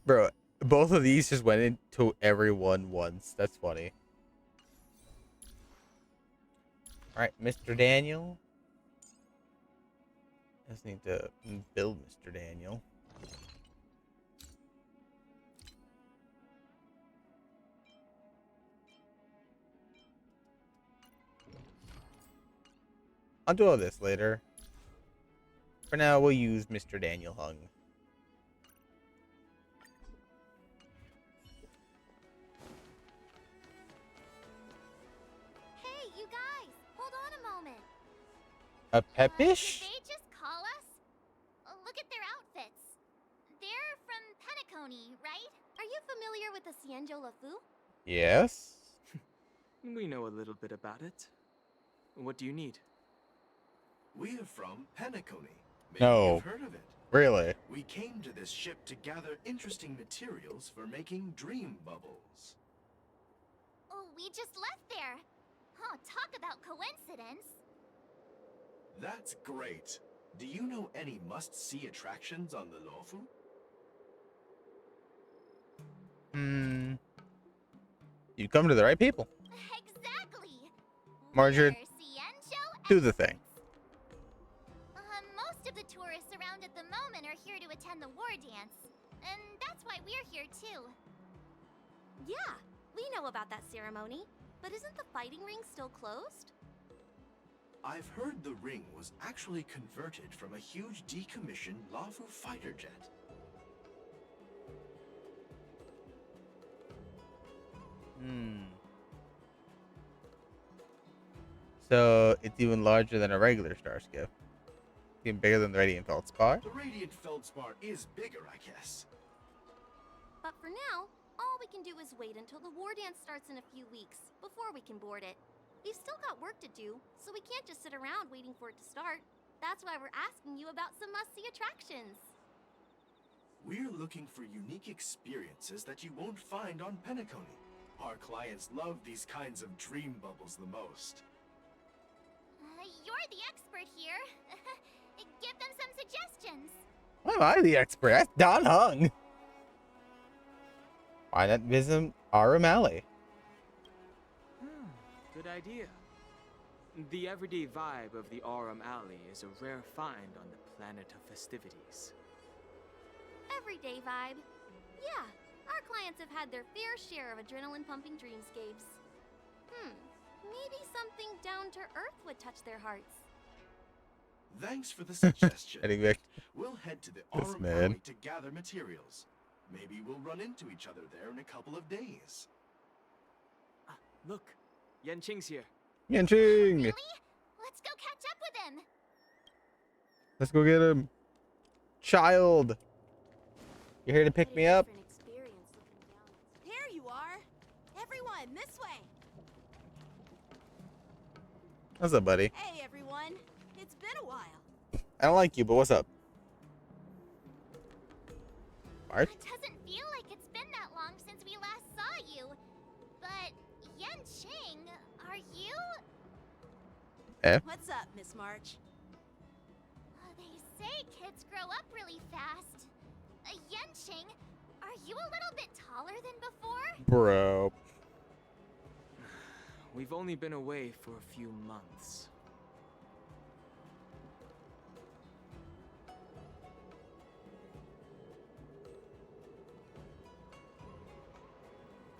Bro, both of these just went into everyone once. That's funny. Alright, Mr. Daniel. Just need to build Mr. Daniel. I'll do all this later. For now, we'll use Mr. Daniel Hung. Hey, you guys, hold on a moment. A Did Pepish? they just call us? Look at their outfits. They're from Penacony, right? Are you familiar with the Cienjo Lafu? Yes. We know a little bit about it. What do you need? We are from Penacony. Maybe No. you've heard of it. Really? We came to this ship to gather interesting materials for making dream bubbles. Oh, we just left there. Oh, talk about coincidence. That's great. Do you know any must-see attractions on the Lofu? You come to the right people. Exactly. Marjorie, We're Cienjo do the thing. Most of the tourists around at the moment are here to attend the war dance. And that's why we're here too. Yeah, we know about that ceremony. But isn't the fighting ring still closed? I've heard the ring was actually converted from a huge decommissioned Lofu fighter jet. So it's even larger than a regular star skiff. Even bigger than the Radiant Feldspar. The Radiant Feldspar is bigger, I guess. But for now, all we can do is wait until the war dance starts in a few weeks before we can board it. We've still got work to do, so we can't just sit around waiting for it to start. That's why we're asking you about some must-see attractions. We're looking for unique experiences that you won't find on Penacony. Our clients love these kinds of dream bubbles the most. You're the expert here. Give them some suggestions. Why am I the expert? That's Don Hung. Why not visit our O'Malley? Good idea. The everyday vibe of the Aurum Alley is a rare find on the planet of festivities. Everyday vibe. Yeah, our clients have had their fair share of adrenaline-pumping dreamscapes. Maybe something down to earth would touch their hearts. Thanks for the suggestion. Heading back. We'll head to the This Aurum man. Alley to gather materials. Maybe we'll run into each other there in a couple of days. Look, Yanqing's here. Yanqing! Really? Let's go catch up with him. Let's go get him. Child! You here to pick me up? Here you are. Everyone, this way. What's up, buddy? Hey, everyone. It's been a while. I don't like you, but what's up? March? It doesn't feel like it's been that long since we last saw you. But Yanqing, are you? Eh? What's up, Miss March? They say kids grow up really fast. Yanqing, are you a little bit taller than before? Bro. We've only been away for a few months.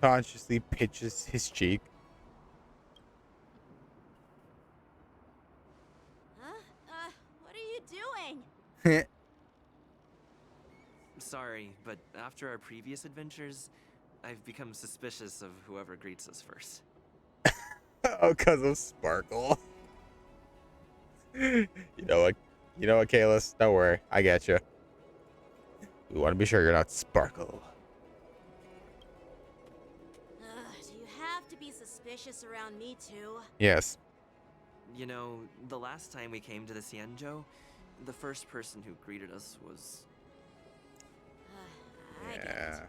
Consciously pitches his cheek. What are you doing? Sorry, but after our previous adventures, I've become suspicious of whoever greets us first. Oh, because of Sparkle. You know what? You know what, Kalis? Don't worry. I get you. We want to be sure you're not Sparkle. Do you have to be suspicious around me too? Yes. You know, the last time we came to the Cienjo, the first person who greeted us was... I get Yeah.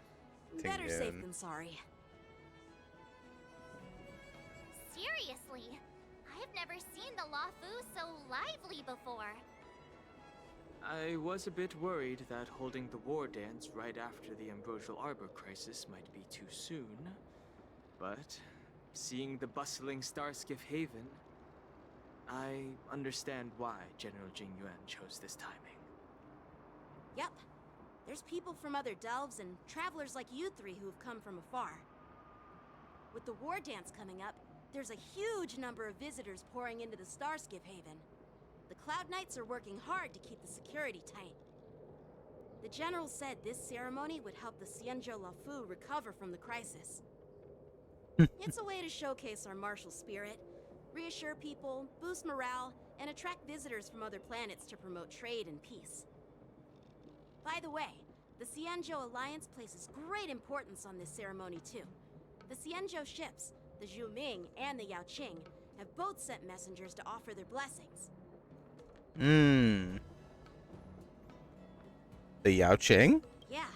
it. Better safe Tingyun. than sorry. Seriously, I've never seen the Lafu so lively before. I was a bit worried that holding the war dance right after the Ambrosial Arbor crisis might be too soon. But seeing the bustling Starskiff Haven, I understand why General Jing Yuan chose this timing. Yep. There's people from other delves and travelers like you three who have come from afar. With the war dance coming up, there's a huge number of visitors pouring into the Starskiff Haven. The Cloud Knights are working hard to keep the security tight. The General said this ceremony would help the Cienjo Lafu recover from the crisis. It's a way to showcase our martial spirit, reassure people, boost morale, and attract visitors from other planets to promote trade and peace. By the way, the Cienjo Alliance places great importance on this ceremony too. The Cienjo ships, the Zhu Ming and the Yao Qing, have both sent messengers to offer their blessings. The Yao Qing? Yeah,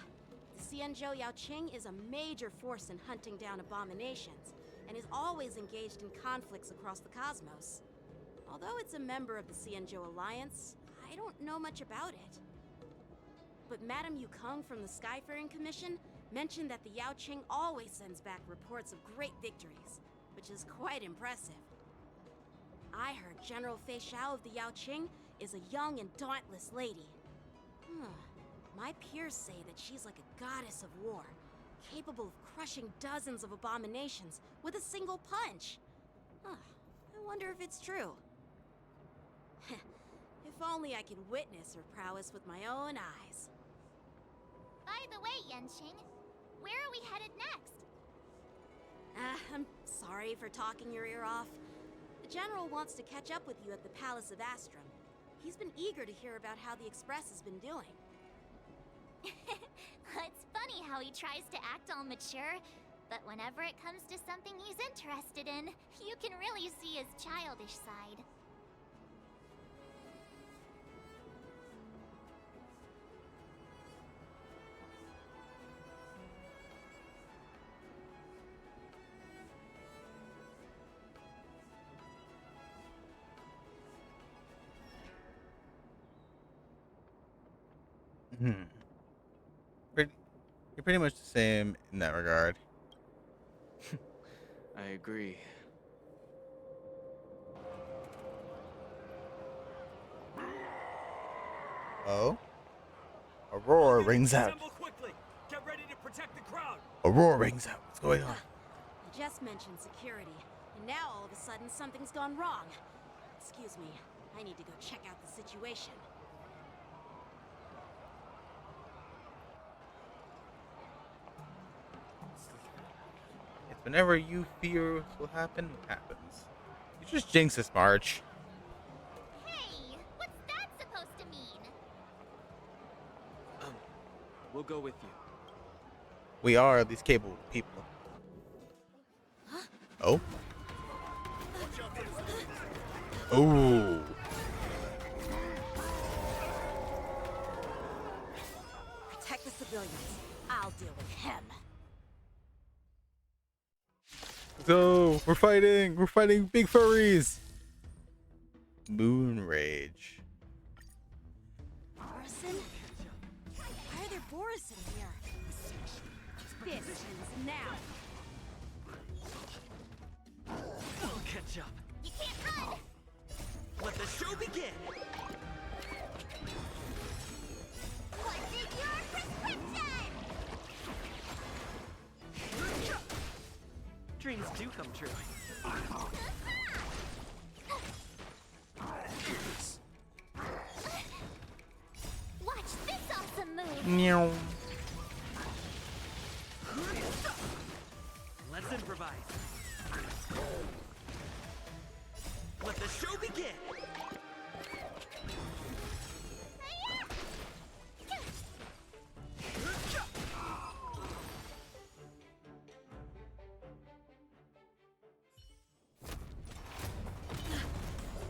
the Cienjo Yao Qing is a major force in hunting down abominations, and is always engaged in conflicts across the cosmos. Although it's a member of the Cienjo Alliance, I don't know much about it. But Madame Yukong from the Skyfaring Commission mentioned that the Yao Qing always sends back reports of great victories, which is quite impressive. I heard General FEIXIAO of the Yao Qing is a young and dauntless lady. My peers say that she's like a goddess of war, capable of crushing dozens of abominations with a single punch. I wonder if it's true. If only I could witness her prowess with my own eyes. By the way, Yanqing, where are we headed next? I'm sorry for talking your ear off. The General wants to catch up with you at the Palace of Astrum. He's been eager to hear about how the Express has been doing. It's funny how he tries to act all mature, but whenever it comes to something he's interested in, you can really see his childish side. You're pretty much the same in that regard. I agree. Oh? A roar rings out. Quickly. Get ready to protect the crowd. A roar rings out. What's going on? I just mentioned security, and now all of a sudden something's gone wrong. Excuse me, I need to go check out the situation. It's whenever you fear what will happen, it happens. You just jinx this, March. Hey, what's that supposed to mean? We'll go with you. We are these capable people. Oh? Oh. Protect the civilians. I'll deal with him. So, we're fighting! We're fighting big furries! Moon Rage. Borison? Why are there Borison here? This ends now. I'll catch up. You can't run! Let the show begin. What's in your prescription? Dreams do come true. Watch this awesome move! Meow. sacrifice. Let the show begin.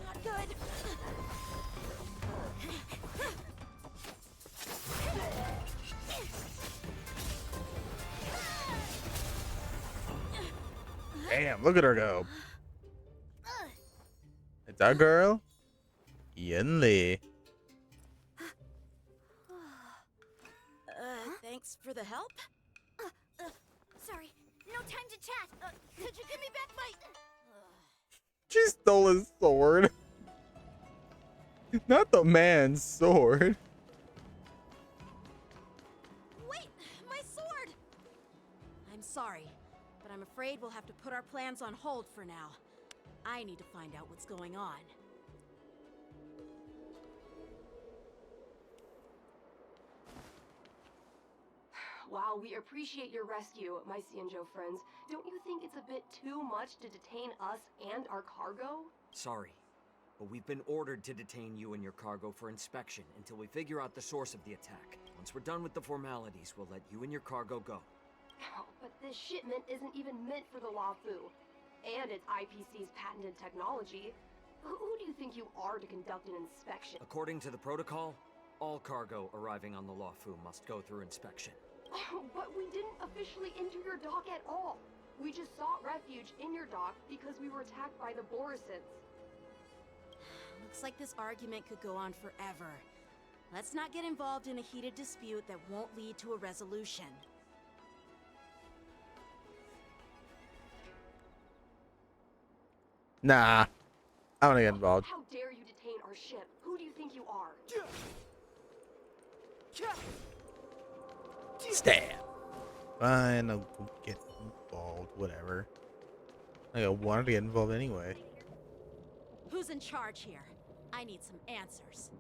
Not good. Damn, look at her go. It's our girl, Yen Lee. Thanks for the help. Sorry, no time to chat. Could you give me back my... She stole his sword. Not the man's sword. Wait, my sword! I'm sorry, but I'm afraid we'll have to put our plans on hold for now. I need to find out what's going on. While we appreciate your rescue, my Xianzhou friends, don't you think it's a bit too much to detain us and our cargo? Sorry, but we've been ordered to detain you and your cargo for inspection until we figure out the source of the attack. Once we're done with the formalities, we'll let you and your cargo go. Oh, but this shipment isn't even meant for the Luofu. And it's IPC's patented technology. Who do you think you are to conduct an inspection? According to the protocol, all cargo arriving on the Luofu must go through inspection. But we didn't officially enter your dock at all. We just sought refuge in your dock because we were attacked by the Borisons. Looks like this argument could go on forever. Let's not get involved in a heated dispute that won't lead to a resolution. Nah, I want to get involved. How dare you detain our ship? Who do you think you are? Stab. Fine, I'll go get involved. Whatever. I wanted to get involved anyway. Who's in charge here? I need some answers.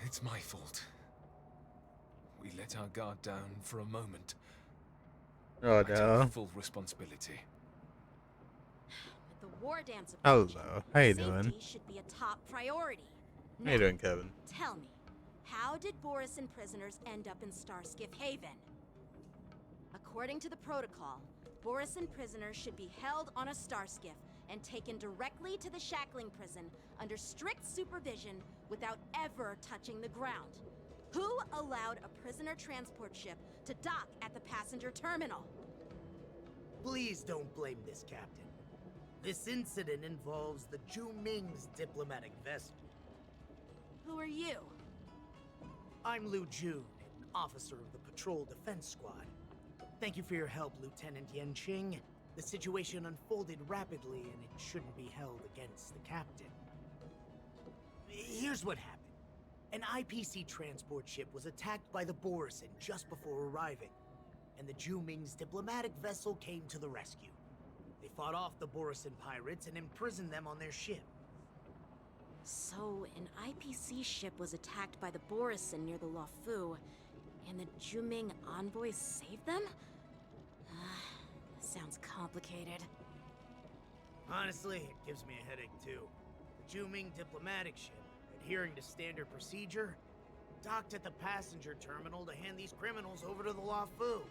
It's my fault. We let our guard down for a moment. Oh I no. take full responsibility. With the war dance Hello. approaching, How you safety doing? should be a top priority. How you Now, doing, Kevin? tell me, how did Borisin prisoners end up in Starskiff Haven? According to the protocol, Borisin prisoners should be held on a starskiff and taken directly to the shackling prison under strict supervision without ever touching the ground. Who allowed a prisoner transport ship to dock at the passenger terminal? Please don't blame this, Captain. This incident involves the Zhu Ming's diplomatic vessel. Who are you? I'm Liu Jun, an officer of the Patrol Defense Squad. Thank you for your help, Lieutenant Yanqing. The situation unfolded rapidly, and it shouldn't be held against the captain. Here's what happened. An IPC transport ship was attacked by the Borisin just before arriving, and the Zhu Ming's diplomatic vessel came to the rescue. They fought off the Borisin pirates and imprisoned them on their ship. So, an IPC ship was attacked by the Borisin near the Luofu, and the Zhu Ming envoys saved them? Sounds complicated. Honestly, it gives me a headache too. The Zhu Ming diplomatic ship, adhering to standard procedure, docked at the passenger terminal to hand these criminals over to the Luofu.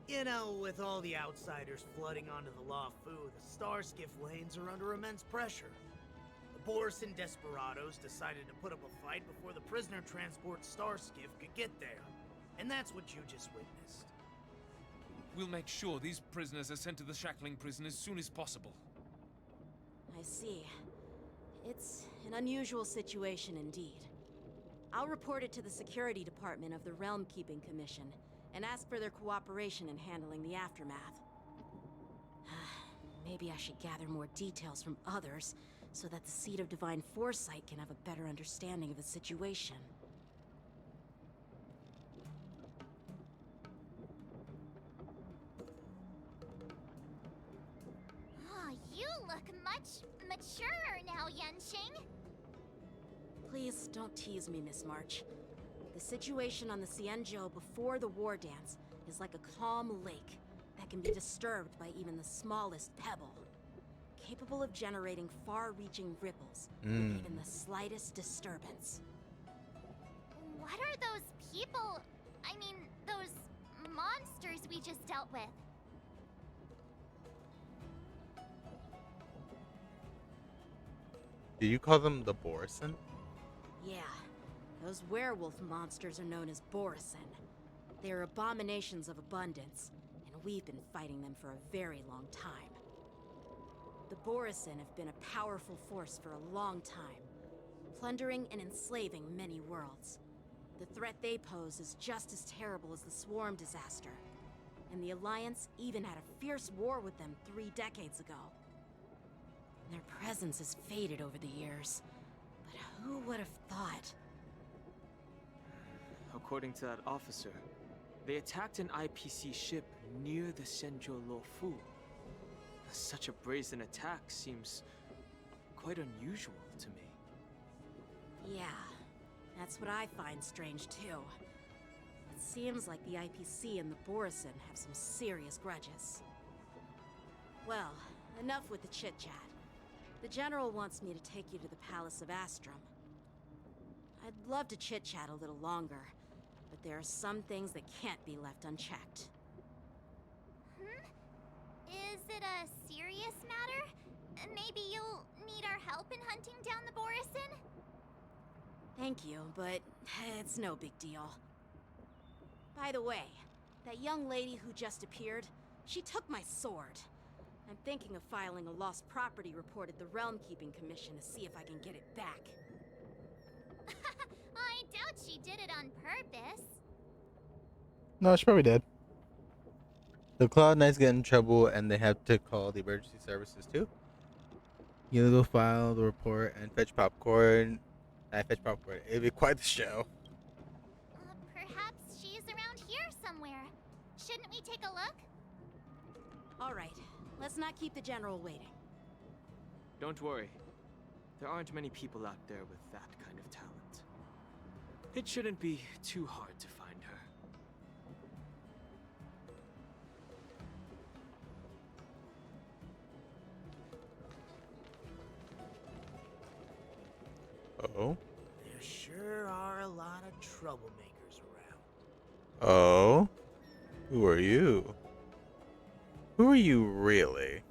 You know, with all the outsiders flooding onto the Luofu, the Starskiff lanes are under immense pressure. The Borisin desperados decided to put up a fight before the prisoner transport Starskiff could get there. And that's what you just witnessed. We'll make sure these prisoners are sent to the shackling prison as soon as possible. I see. It's an unusual situation indeed. I'll report it to the security department of the Realm Keeping Commission and ask for their cooperation in handling the aftermath. Maybe I should gather more details from others so that the Seat of Divine Foresight can have a better understanding of the situation. Oh, you look much maturer now, Yanqing. Please don't tease me, Miss March. The situation on the Xianzhou before the war dance is like a calm lake. The that can be disturbed by even the smallest pebble. Capable of generating far-reaching ripples with even the slightest disturbance. What are those people? I mean, those monsters we just dealt with? Do you call them the Borison? Yeah, those werewolf monsters are known as Borison. They are abominations of abundance, and we've been fighting them for a very long time. The Borison have been a powerful force for a long time, plundering and enslaving many worlds. The threat they pose is just as terrible as the Swarm disaster, and the Alliance even had a fierce war with them 3 decades ago. Their presence has faded over the years, but who would have thought? According to that officer, they attacked an IPC ship near the Xianzhou Luofu. Such a brazen attack seems quite unusual to me. Yeah, that's what I find strange too. It seems like the IPC and the Borison have some serious grudges. Well, enough with the chit-chat. The General wants me to take you to the Palace of Astrum. I'd love to chit-chat a little longer, but there are some things that can't be left unchecked. Is it a serious matter? Maybe you'll need our help in hunting down the Borison? Thank you, but it's no big deal. By the way, that young lady who just appeared, she took my sword. I'm thinking of filing a lost property report at the Realm Keeping Commission to see if I can get it back. I doubt she did it on purpose. No, she probably did. The Cloud Knights get in trouble and they have to call the emergency services too. You go file the report and fetch popcorn. I fetch popcorn. It'd be quite the show. Perhaps she's around here somewhere. Shouldn't we take a look? All right, let's not keep the General waiting. Don't worry. There aren't many people out there with that kind of talent. It shouldn't be too hard to find her. Oh? There sure are a lot of troublemakers around. Oh? Who are you? Who are you really?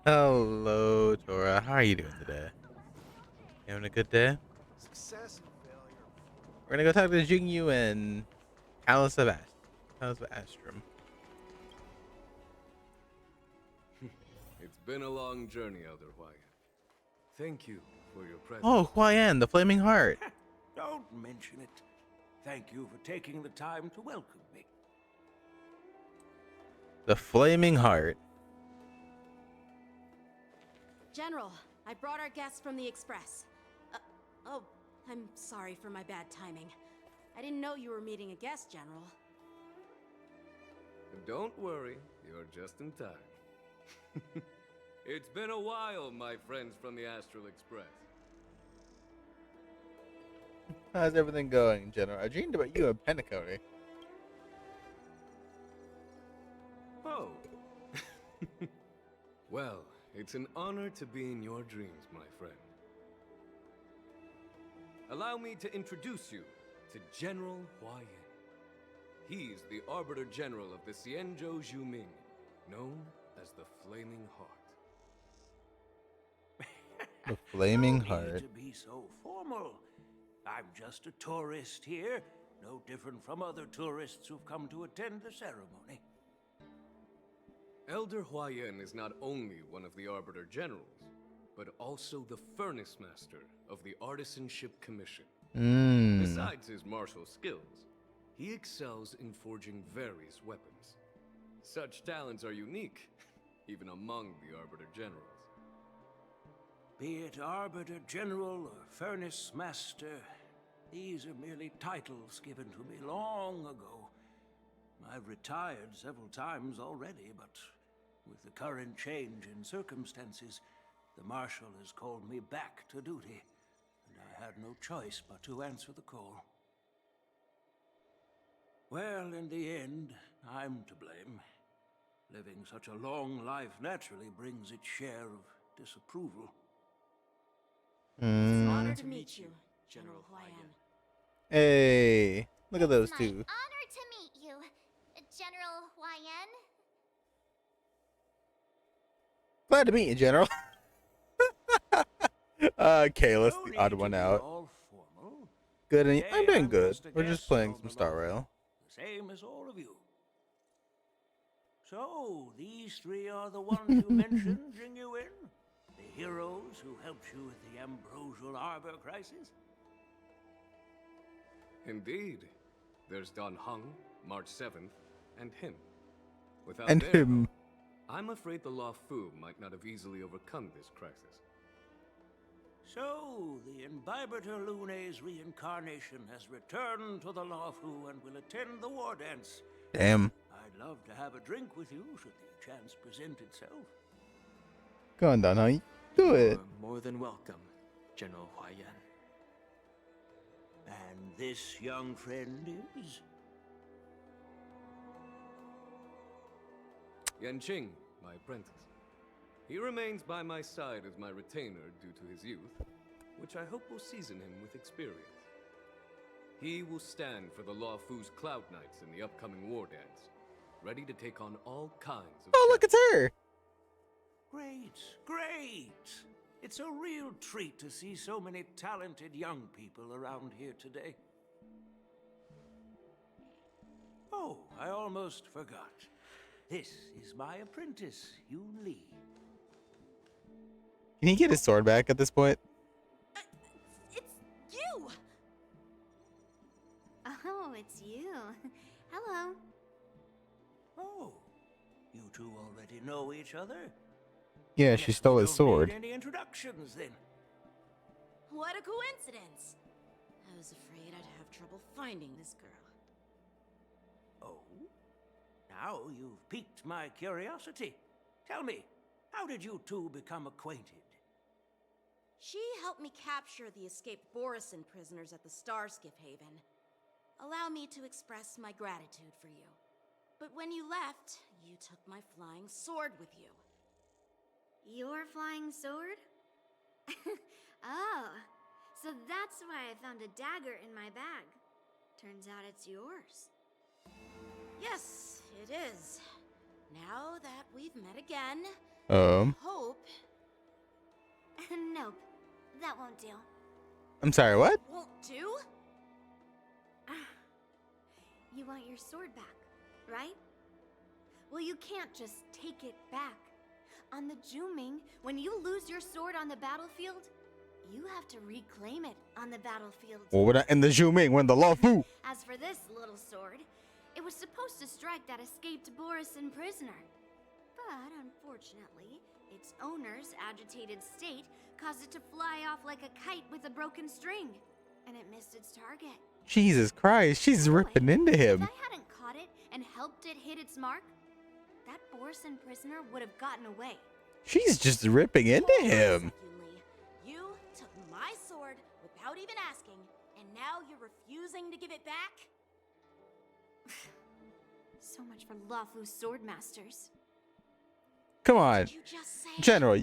Hello, Tora. How are you doing today? You having a good day? Success and failure. We're gonna go talk to Jingyu and Palace of Astrum. It's been a long journey, Elder Huayan. Thank you for your presence. Oh, Huayan, the Flaming Heart. Don't mention it. Thank you for taking the time to welcome me. The Flaming Heart. General, I brought our guests from the Express. Oh, I'm sorry for my bad timing. I didn't know you were meeting a guest, General. Don't worry, you're just in time. It's been a while, my friends from the Astral Express. How's everything going, General? I dreamed about you and Penacony. Oh. Well, it's an honor to be in your dreams, my friend. Allow me to introduce you to General Huayan. He's the Arbiter General of the Xianzhou Zhuming, known as the Flaming Heart. The Flaming No need Heart. to be so formal. I'm just a tourist here, no different from other tourists who've come to attend the ceremony. Elder Huayan is not only one of the Arbiter Generals, but also the Furnace Master of the Artisanship Commission. Besides his martial skills, he excels in forging various weapons. Such talents are unique, even among the Arbiter Generals. Be it Arbiter General or Furnace Master, these are merely titles given to me long ago. I've retired several times already, but with the current change in circumstances, The Marshal has called me back to duty, and I had no choice but to answer the call. Well, in the end, I'm to blame. Living such a long life naturally brings its share of disapproval. It's an honor Mm. to meet you, General Huayan. Hey, look at those My two. honor to meet you, General Huayan. Glad to meet you, General. Kayla's No the need odd to one be out. all formal. Good, and Today I'm doing I'm good. just a We're just guest playing on some the Star Law Rail. Foo, the same as all of you. So, these three are the ones you mentioned, Jingyuin? The heroes who helped you with the Ambrosial Arbor crisis? Indeed. There's Don Hung, March 7th, and him. Without And their him. help, I'm afraid the Law Fu might not have easily overcome this crisis. So, the Imbibitor Lune's reincarnation has returned to the Law Fu and will attend the war dance. Damn. I'd love to have a drink with you should the chance present itself. Go on, Don. How you do it? You're more than welcome, General Huayan. And this young friend is? Yanqing, my apprentice. He remains by my side as my retainer due to his youth, which I hope will season him with experience. He will stand for the Law Fu's Cloud Knights in the upcoming war dance, ready to take on all kinds of Oh, look, it's her. Great, great! It's a real treat to see so many talented young people around here today. Oh, I almost forgot. This is my apprentice, Yoon Lee. Can he get his sword back at this point? It's you! Oh, it's you. Hello. Oh, you two already know each other? Yeah, she stole his sword. Don't need any introductions then. What a coincidence! I was afraid I'd have trouble finding this girl. Oh? Now you've piqued my curiosity. Tell me, how did you two become acquainted? She helped me capture the escaped Borison prisoners at the Starskiff Haven. Allow me to express my gratitude for you. But when you left, you took my flying sword with you. Your flying sword? Oh, so that's why I found a dagger in my bag. Turns out it's yours. Yes, it is. Now that we've met again, Um. I hope... Nope, that won't do. I'm sorry, what? Won't do? You want your sword back, right? Well, you can't just take it back. On the Juming, when you lose your sword on the battlefield, you have to reclaim it on the battlefield. Well, we're not in the Zhuming, we're in the Law Fu. As for this little sword, it was supposed to strike that escaped Borison prisoner. But unfortunately, its owner's agitated state caused it to fly off like a kite with a broken string, and it missed its target. Jesus Christ, she's ripping into him. If I hadn't caught it and helped it hit its mark, that Borison prisoner would have gotten away. She's just ripping into him. You took my sword without even asking, and now you're refusing to give it back? So much for Lafu sword masters. Come on, Did you just say? General.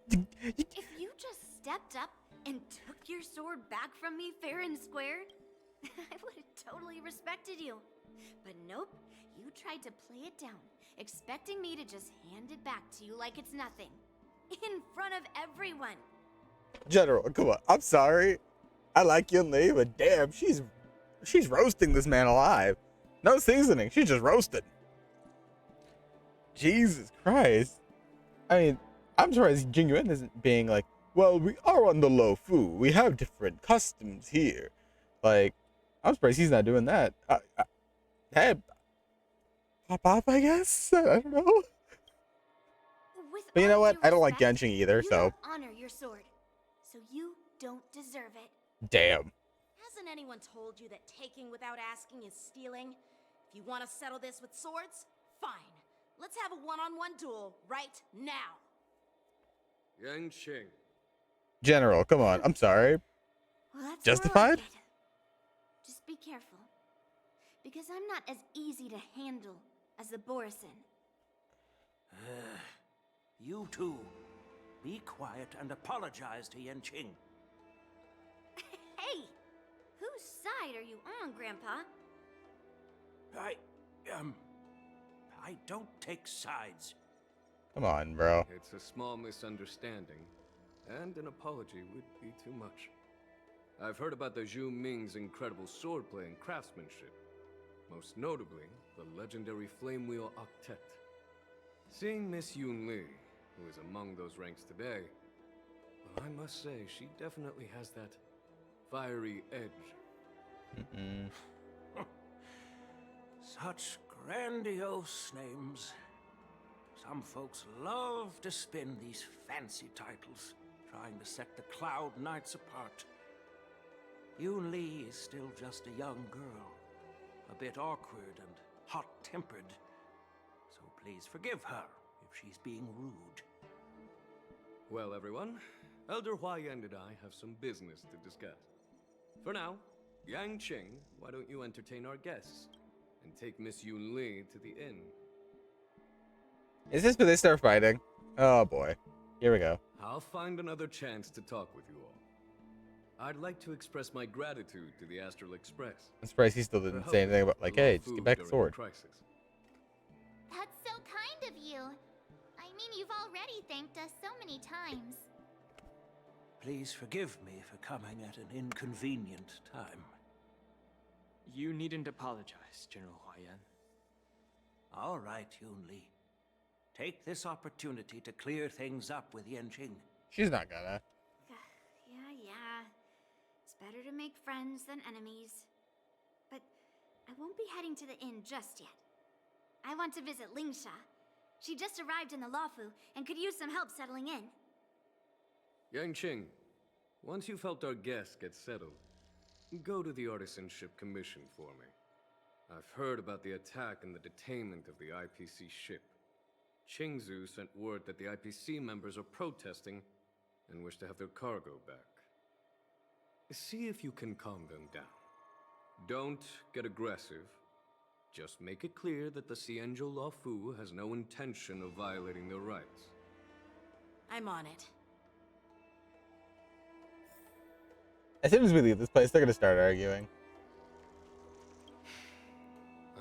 If you just stepped up and took your sword back from me fair and square, I would have totally respected you. But nope, you tried to play it down, expecting me to just hand it back to you like it's nothing. In front of everyone. General, come on. I'm sorry. I like Yun Li, but damn, she's roasting this man alive. No seasoning. She's just roasted. Jesus Christ. I mean, I'm surprised Jingyuan isn't being like, well, we are on the Lo Fu. We have different customs here. Like, I'm surprised he's not doing that. Hey, pop off, I guess? I don't know. But you know what? I don't like Genshin either, so. You don't honor your sword, so you don't deserve it. Damn. Hasn't anyone told you that taking without asking is stealing? If you want to settle this with swords, fine. Let's have a one-on-one duel right now. Yang Qing. General, come on. I'm sorry. Well, that's Justified? more like it. Just be careful. Because I'm not as easy to handle as the Borisin. You two, be quiet and apologize to Yan Qing. Hey! Whose side are you on, Grandpa? I don't take sides. Come on, bro. It's a small misunderstanding, and an apology would be too much. I've heard about the Zhu Ming's incredible swordplay and craftsmanship. Most notably, the legendary Flame Wheel Octet. Seeing Miss Yun Li, who is among those ranks today, well, I must say, she definitely has that fiery edge. Such grandiose names. Some folks love to spin these fancy titles, trying to set the Cloud Knights apart. Yun Li is still just a young girl, a bit awkward and hot-tempered. So please forgive her if she's being rude. Well, everyone, Elder Huayan and I have some business to discuss. For now, Yang Qing, why don't you entertain our guests and take Miss Yun Li to the inn? Is this where they start fighting? Oh boy. Here we go. I'll find another chance to talk with you all. I'd like to express my gratitude to the Astral Express. I'm surprised he still didn't say anything about, like, hey, just get back the sword. That's so kind of you. I mean, you've already thanked us so many times. Please forgive me for coming at an inconvenient time. You needn't apologize, General Huayan. All right, Yun Li. Take this opportunity to clear things up with Yan Qing. She's not gonna. Yeah. It's better to make friends than enemies. But I won't be heading to the inn just yet. I want to visit Lingsha. She just arrived in the Luofu and could use some help settling in. Yang Qing, once you've helped our guests get settled, go to the Artisanship Commission for me. I've heard about the attack and the detainment of the IPC ship. Qingzu sent word that the IPC members are protesting and wish to have their cargo back. See if you can calm them down. Don't get aggressive. Just make it clear that the Xianzhou Luofu has no intention of violating their rights. I'm on it. As soon as we leave this place, they're gonna start arguing.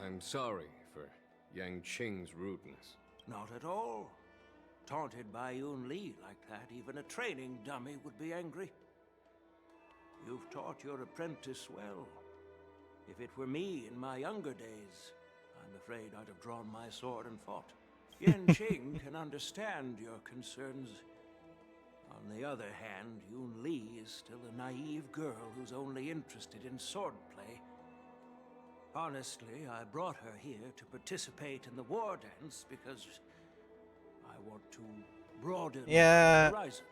I'm sorry for Yang Qing's rudeness. Not at all. Taunted by Yun Li like that, even a training dummy would be angry. You've taught your apprentice well. If it were me in my younger days, I'm afraid I'd have drawn my sword and fought. Yan Qing can understand your concerns. On the other hand, Yun Li is still a naive girl who's only interested in swordplay. Honestly, I brought her here to participate in the war dance because I want to broaden Yeah. horizons.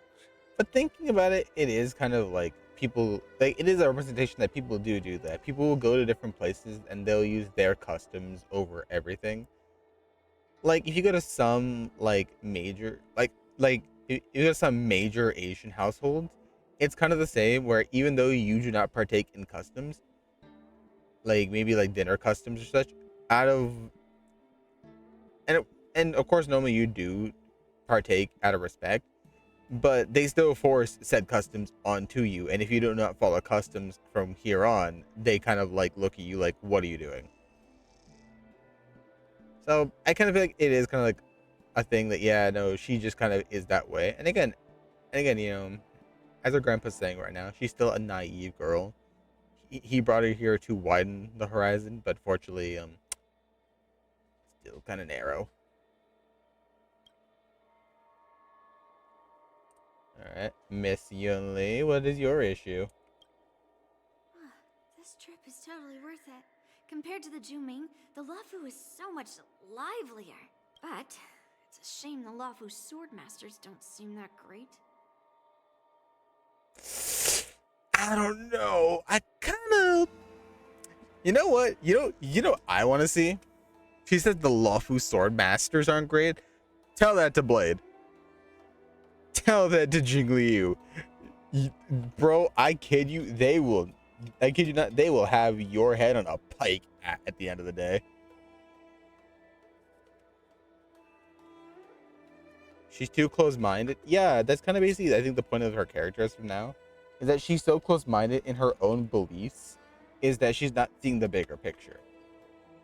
But thinking about it, it is kind of like people, like, it is a representation that people do that. People will go to different places and they'll use their customs over everything. Like, if you go to some, like, major, like, if you go to some major Asian households, it's kind of the same, where even though you do not partake in customs, like, maybe, like, dinner customs or such, and of course, normally you do partake out of respect, but they still force said customs onto you, and if you do not follow customs from here on, they kind of, like, look at you like, what are you doing? So I kind of feel like it is kind of like a thing that, yeah, no, she just kind of is that way. And again, you know, as her grandpa's saying right now, she's still a naive girl. He brought her here to widen the horizon, but fortunately, still kind of narrow. All right, Miss Yun Li, what is your issue? This trip is totally worth it. Compared to the Juming, the Luofu is so much livelier. But it's a shame the Luofu swordmasters don't seem that great. I don't know. I kind of... You know what? You know what I want to see? She said the Luofu swordmasters aren't great. Tell that to Blade. Tell that to Jingliu. Bro, I kid you, I kid you not, they will have your head on a pike at the end of the day. She's too close-minded. Yeah, that's kind of basically, I think, the point of her character as from now, is that she's so close-minded in her own beliefs, is that she's not seeing the bigger picture.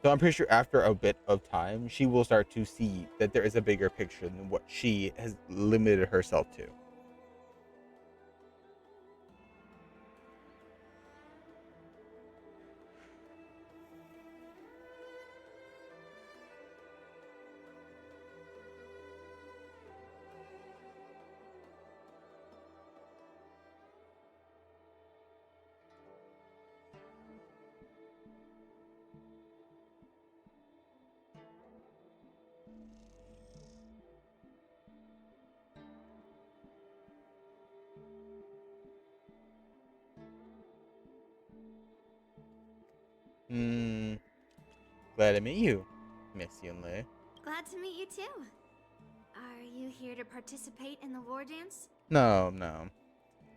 So I'm pretty sure after a bit of time, she will start to see that there is a bigger picture than what she has limited herself to. Glad to meet you, Miss Yunlei. Glad to meet you too. Are you here to participate in the war dance? No.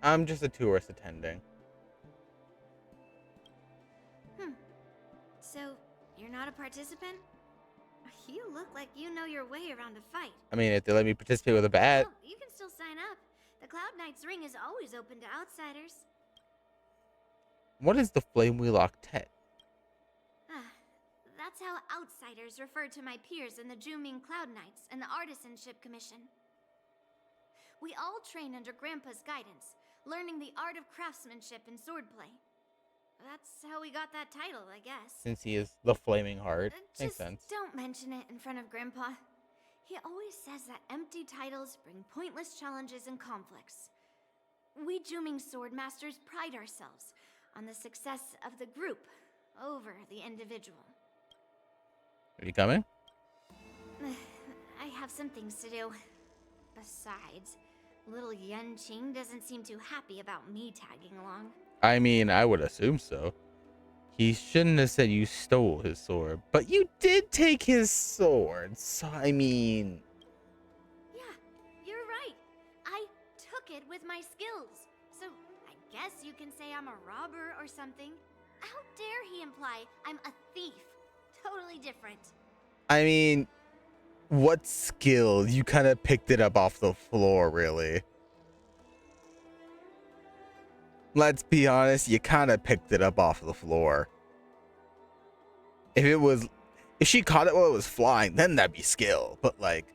I'm just a tourist attending. So, you're not a participant? You look like you know your way around a fight. I mean, if they let me participate with a bat. Well, you can still sign up. The Cloud Knight's ring is always open to outsiders. What is the Flame Wheel Octet? That's how outsiders refer to my peers in the Juming Cloud Knights and the Artisanship Commission. We all train under Grandpa's guidance, learning the art of craftsmanship and swordplay. That's how we got that title, I guess. Since he is the Flaming Heart. Makes Just sense. don't mention it in front of Grandpa. He always says that empty titles bring pointless challenges and conflicts. We Juming Sword Masters pride ourselves on the success of the group over the individual. Are you coming? I have some things to do. Besides, little Yanqing doesn't seem too happy about me tagging along. I mean, I would assume so. He shouldn't have said you stole his sword, but you did take his sword, so I mean... Yeah, you're right. I took it with my skills, so I guess you can say I'm a robber or something. How dare he imply I'm a thief? Totally different. I mean, what skill? You kind of picked it up off the floor, really. Let's be honest, you kind of picked it up off the floor. If she caught it while it was flying, then that'd be skill. But like,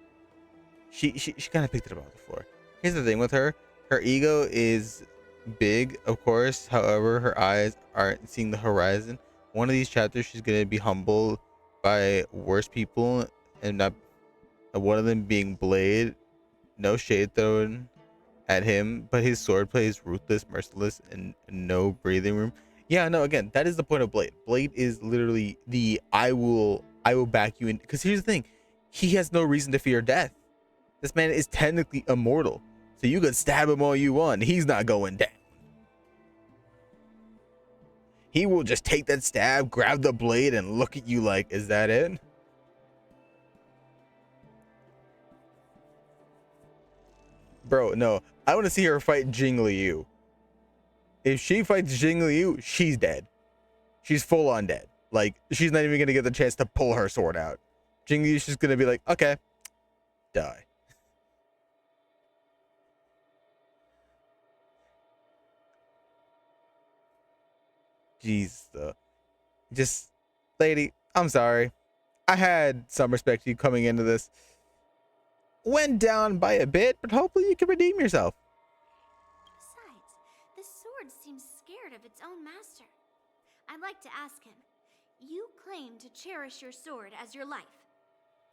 she kind of picked it up off the floor. Here's the thing with her. Her ego is big, of course. However, her eyes aren't seeing the horizon. One of these chapters, she's going to be humbled by worse people, and not one of them being Blade. No shade thrown at him, but his swordplay is ruthless, merciless, and no breathing room. Yeah, no, again, that is the point of Blade. Blade is literally the I will back you in, because here's the thing, he has no reason to fear death. This man is technically immortal, so you could stab him all you want, he's not going down. He will just take that stab, grab the blade, and look at you like, is that it? Bro, no. I want to see her fight Jingliu. If she fights Jingliu, she's dead. She's full on dead. Like, she's not even going to get the chance to pull her sword out. Jingliu's just going to be like, okay, die. Jeez, though. Just, lady, I'm sorry. I had some respect for you coming into this. Went down by a bit, but hopefully you can redeem yourself. Besides, the sword seems scared of its own master. I'd like to ask him, you claim to cherish your sword as your life,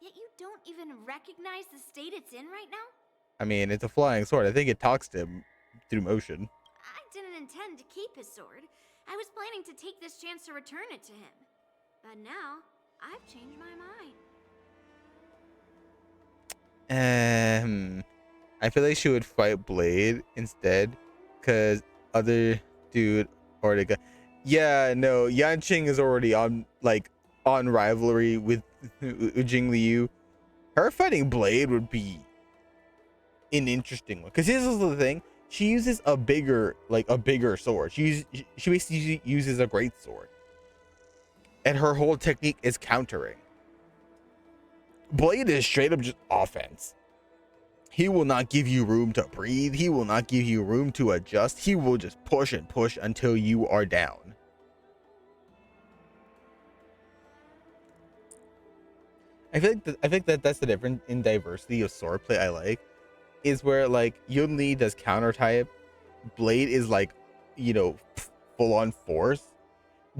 yet you don't even recognize the state it's in right now? I mean, it's a flying sword. I think it talks to him through motion. I didn't intend to keep his sword. I was planning to take this chance to return it to him. But now, I've changed my mind. I feel like she would fight Blade instead, because other dude already got... Yeah, no, Yanqing is already on rivalry with Jingliu. Her fighting Blade would be an interesting one. Because this is the thing. She uses a bigger sword. She basically uses a great sword. And her whole technique is countering. Blade is straight up just offense. He will not give you room to breathe. He will not give you room to adjust. He will just push and push until you are down. I think that that's the difference in diversity of swordplay I like, is where like Yunli does counter type, Blade is like, you know, full on force.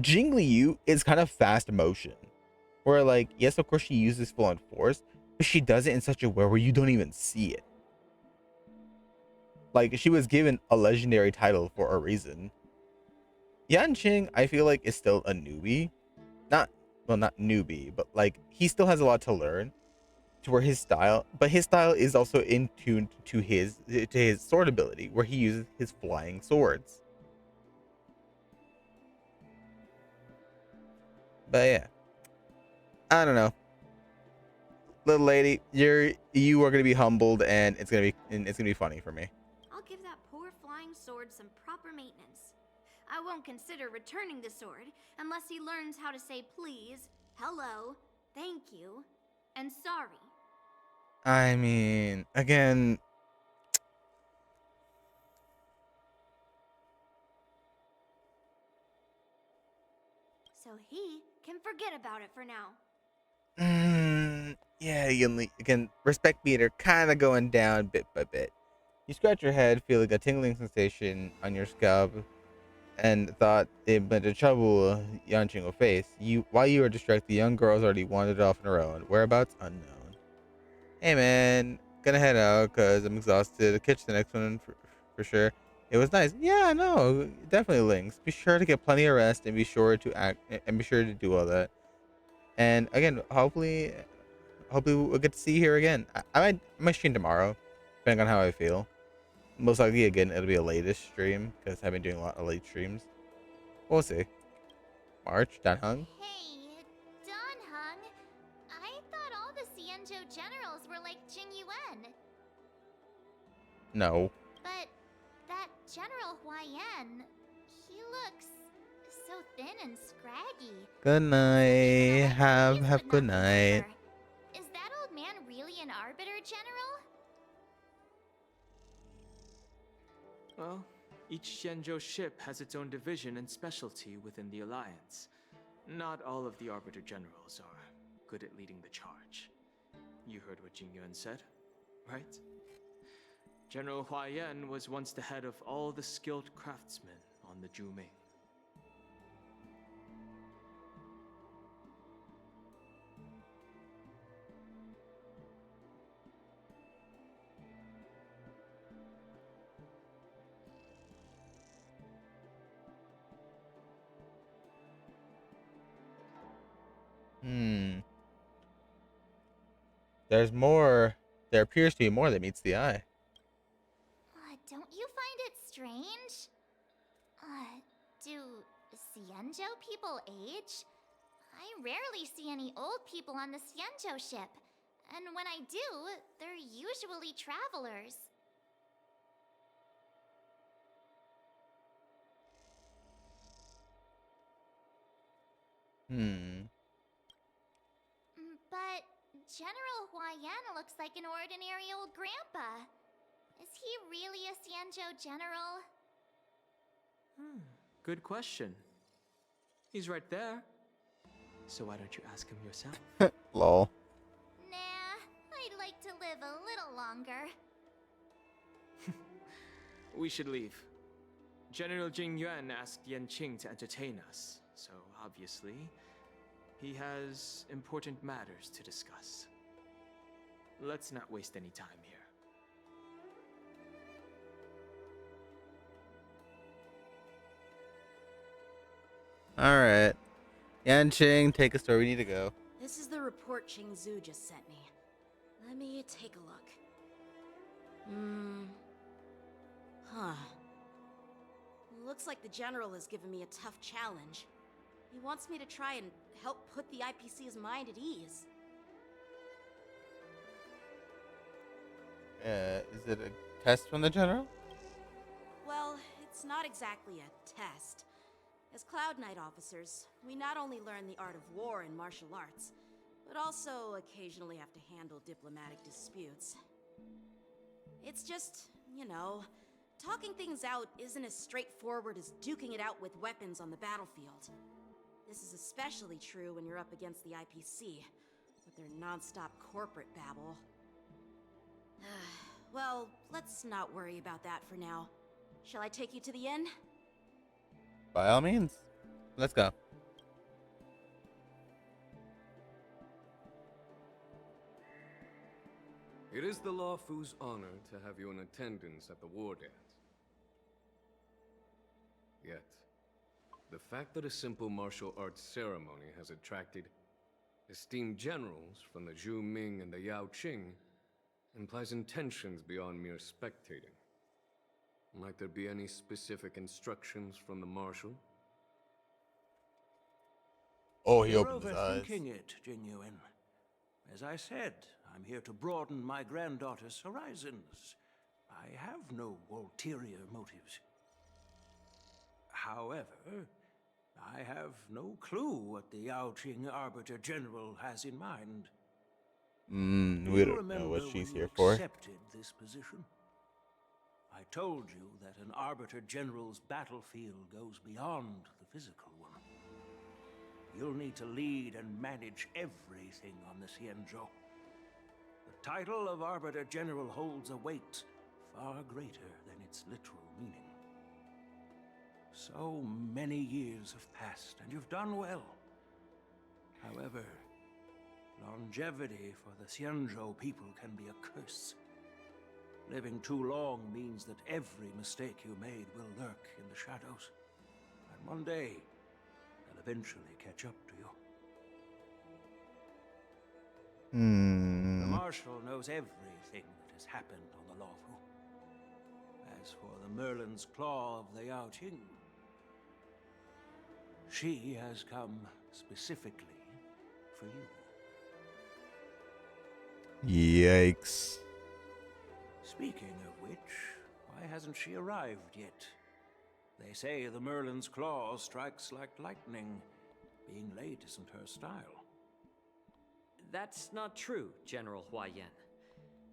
Jing Liu is kind of fast motion, where like yes, of course she uses full on force, but she does it in such a way where you don't even see it. Like she was given a legendary title for a reason. Yanqing, I feel like, is still a newbie. Not newbie, but like he still has a lot to learn to where his style, but his style is also in tune to his sword ability, where he uses his flying swords. But yeah, I don't know, little lady, you are gonna be humbled, and it's gonna be funny for me. I'll give that poor flying sword some proper maintenance. I won't consider returning the sword unless he learns how to say please, hello, thank you, and sorry. I mean, again, So he can forget about it for now. yeah, again, respect meter kind of going down bit by bit. You scratch your head, feeling a tingling sensation on your scalp, and thought it meant a trouble Yanqing will face. While you were distracted, the young girl's already wandered off on her own, whereabouts unknown. Hey man, gonna head out because I'm exhausted. Catch the next one for sure. It was nice. Yeah, no, definitely links. Be sure to get plenty of rest and be sure to do all that. And again, hopefully we'll get to see you here again. I might stream tomorrow, depending on how I feel. Most likely, again, it'll be a latest stream because I've been doing a lot of late streams. We'll see. March, Danhung. Hey, Donhung. I thought all the Xianzhou generals were like Jing Yuan. No. But that General Huayan, he looks so thin and scraggy. Good night. Have good night. Is that old man really an Arbiter General? Well, each Xianzhou ship has its own division and specialty within the Alliance. Not all of the Arbiter Generals are good at leading the charge. You heard what Jing Yuan said, right? General Huayan was once the head of all the skilled craftsmen on the Zhuming. There's more. There appears to be more that meets the eye. Don't you find it strange? Do Xianzhou people age? I rarely see any old people on the Xianzhou ship. And when I do, they're usually travelers. But General Huayan looks like an ordinary old grandpa. Is he really a Xianzhou general? Good question. He's right there. So why don't you ask him yourself? Lol. Nah, I'd like to live a little longer. We should leave. General Jing Yuan asked Yanqing to entertain us, so obviously, he has important matters to discuss. Let's not waste any time here. Alright. Yanqing, take us to where we need to go. This is the report Qingzu just sent me. Let me take a look. Looks like the general has given me a tough challenge. He wants me to try and help put the IPC's mind at ease. Is it a test from the general? Well, it's not exactly a test. As Cloud Knight officers, we not only learn the art of war and martial arts, but also occasionally have to handle diplomatic disputes. It's just, you know, talking things out isn't as straightforward as duking it out with weapons on the battlefield. This is especially true when you're up against the IPC, with their non-stop corporate babble. Well, let's not worry about that for now. Shall I take you to the inn? By all means. Let's go. It is the Lawfu's honor to have you in attendance at the war dance. Yet, the fact that a simple martial arts ceremony has attracted esteemed generals from the Zhu Ming and the Yao Qing implies intentions beyond mere spectating. Might there be any specific instructions from the marshal? Oh, he You're opened his eyes. overthinking it, Jingyuan. As I said, I'm here to broaden my granddaughter's horizons. I have no ulterior motives. However, I have no clue what the Yao Qing Arbiter General has in mind. We don't know what she's here for. Accepted this position? I told you that an Arbiter General's battlefield goes beyond the physical one. You'll need to lead and manage everything on the Xianzhou. The title of Arbiter General holds a weight far greater than its literal meaning. So many years have passed, and you've done well. However, longevity for the Xianzhou people can be a curse. Living too long means that every mistake you made will lurk in the shadows. And one day, they'll eventually catch up to you. The Marshal knows everything that has happened on the Lawfu. As for the Merlin's Claw of the Yao Qing, she has come specifically for you. Yikes. Speaking of which, why hasn't she arrived yet? They say the Merlin's Claw strikes like lightning. Being late isn't her style. That's not true, General Huaiyan.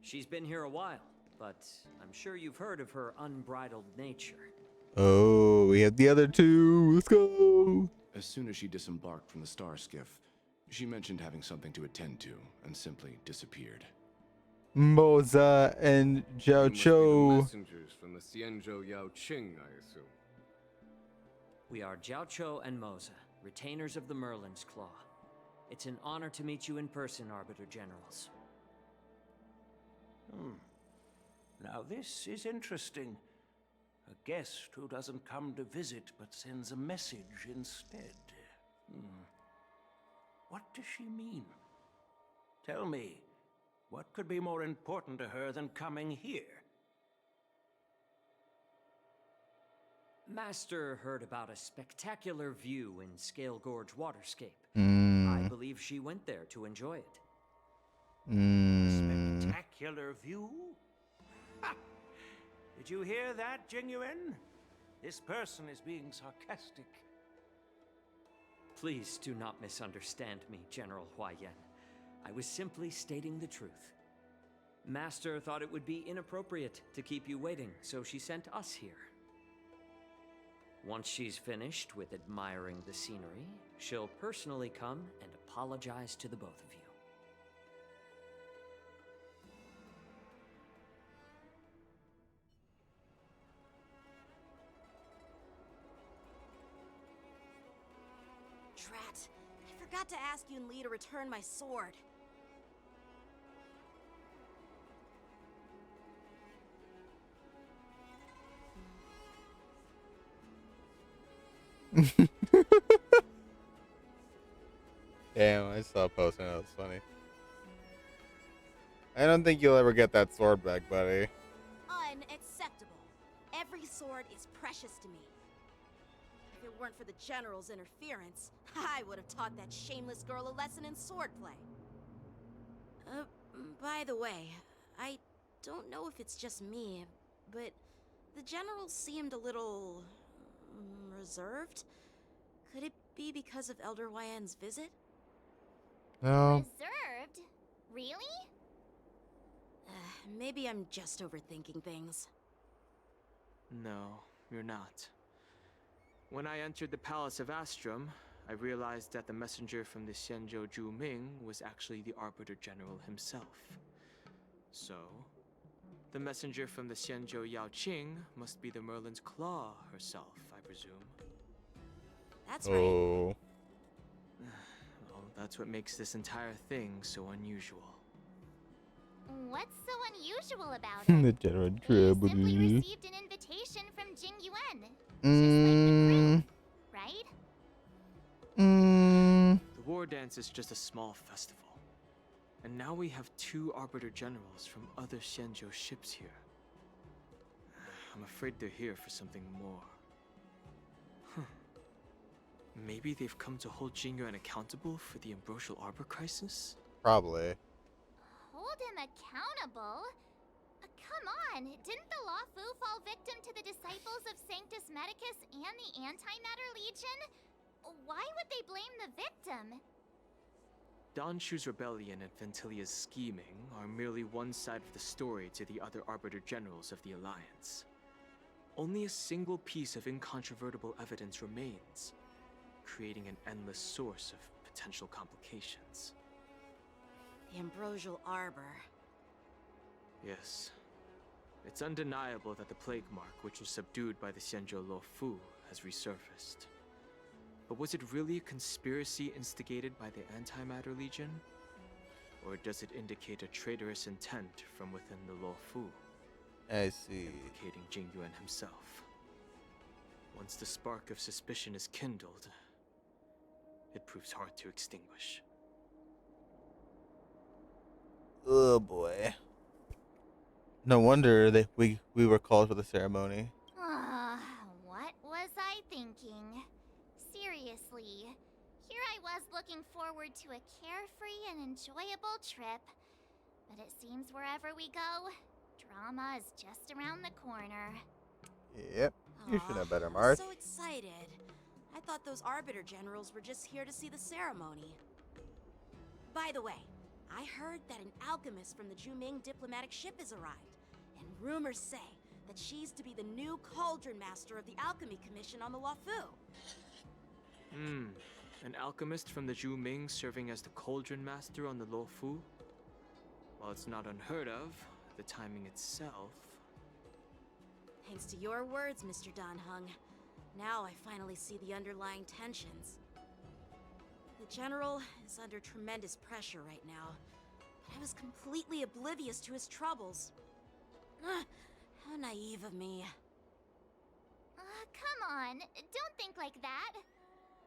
She's been here a while, but I'm sure you've heard of her unbridled nature. Oh, we have the other two. Let's go. As soon as she disembarked from the star skiff, she mentioned having something to attend to and simply disappeared. Moza and Jiao Cho. Messengers from the Xianzhou Yao Qing, I assume. We are Jiao Cho and Moza, retainers of the Merlin's Claw. It's an honor to meet you in person, Arbiter Generals. Now this is interesting. A guest who doesn't come to visit but sends a message instead. What does she mean? Tell me, what could be more important to her than coming here? Master heard about a spectacular view in Scale Gorge Waterscape. I believe she went there to enjoy it. Spectacular view? Ha! Did you hear that, Jingyuan? This person is being sarcastic. Please do not misunderstand me, General Huaiyan. I was simply stating the truth. Master thought it would be inappropriate to keep you waiting, so she sent us here. Once she's finished with admiring the scenery, she'll personally come and apologize to the both of you. Drat, I forgot to ask Yun Li to return my sword. Damn, I saw a post and that was funny. I don't think you'll ever get that sword back, buddy. Unacceptable. Every sword is precious to me. If it weren't for the General's interference, I would have taught that shameless girl a lesson in swordplay. By the way, I don't know if it's just me, but the general seemed a little reserved. Could it be because of Elder Yan's visit? No. Reserved? Really? Maybe I'm just overthinking things. No, you're not. When I entered the Palace of Astrum, I realized that the messenger from the Xianzhou Zhu Ming was actually the Arbiter General himself. So, the messenger from the Xianzhou Yao Qing must be the Merlin's Claw herself, I presume. That's right. Oh. Well, that's what makes this entire thing so unusual. What's so unusual about it? The general You trouble. simply received an invitation from Jing Yuan. Just like the crew, right? The war dance is just a small festival. And now we have 2 Arbiter Generals from other Xianzhou ships here. I'm afraid they're here for something more. Maybe they've come to hold Jing Yuan accountable for the Ambrosial Arbor crisis? Probably. Hold him accountable? Come on, didn't the Luofu fall victim to the disciples of Sanctus Medicus and the Antimatter Legion? Why would they blame the victim? Danshu's rebellion and Ventilia's scheming are merely one side of the story to the other Arbiter Generals of the Alliance. Only a single piece of incontrovertible evidence remains, creating an endless source of potential complications. The Ambrosial Arbor. Yes. It's undeniable that the plague mark, which was subdued by the Xianzhou Luofu, has resurfaced. But was it really a conspiracy instigated by the Antimatter Legion? Or does it indicate a traitorous intent from within the Luofu? I see. Implicating Jing Yuan himself. Once the spark of suspicion is kindled, it proves hard to extinguish. Oh boy. No wonder we were called for the ceremony. What was I thinking? Seriously, here I was looking forward to a carefree and enjoyable trip. But it seems wherever we go, drama is just around the corner. Yep. You should know better, I was March. so excited. I thought those Arbiter Generals were just here to see the ceremony. By the way, I heard that an alchemist from the Zhuming diplomatic ship has arrived, and rumors say that she's to be the new Cauldron Master of the Alchemy Commission on the Luofu. An alchemist from the Zhuming serving as the Cauldron Master on the Luofu? While it's not unheard of, the timing itself... Thanks to your words, Mr. Dan Heng. Now I finally see the underlying tensions. The General is under tremendous pressure right now, but I was completely oblivious to his troubles. How naive of me. Come on, don't think like that.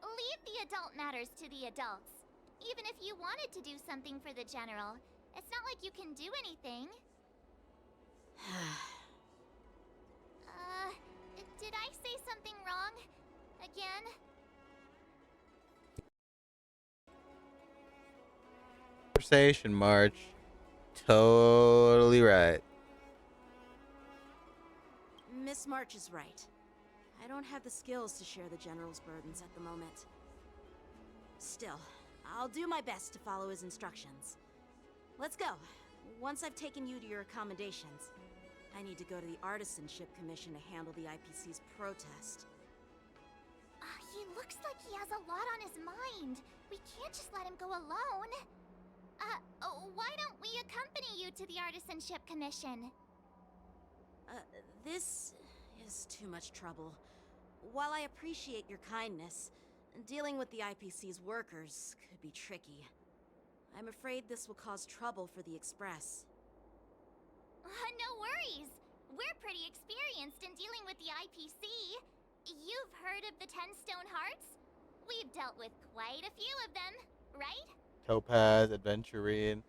Leave the adult matters to the adults. Even if you wanted to do something for the General, it's not like you can do anything. Did I say something wrong? Again? Conversation, March. Totally right. Miss March is right. I don't have the skills to share the General's burdens at the moment. Still, I'll do my best to follow his instructions. Let's go. Once I've taken you to your accommodations, I need to go to the Artisanship Commission to handle the IPC's protest. He looks like he has a lot on his mind. We can't just let him go alone. Why don't we accompany you to the Artisanship Commission? This is too much trouble. While I appreciate your kindness, dealing with the IPC's workers could be tricky. I'm afraid this will cause trouble for the Express. No worries. We're pretty experienced in dealing with the IPC. You've heard of the 10 Stone Hearts? We've dealt with quite a few of them, right? Topaz, Adventurine.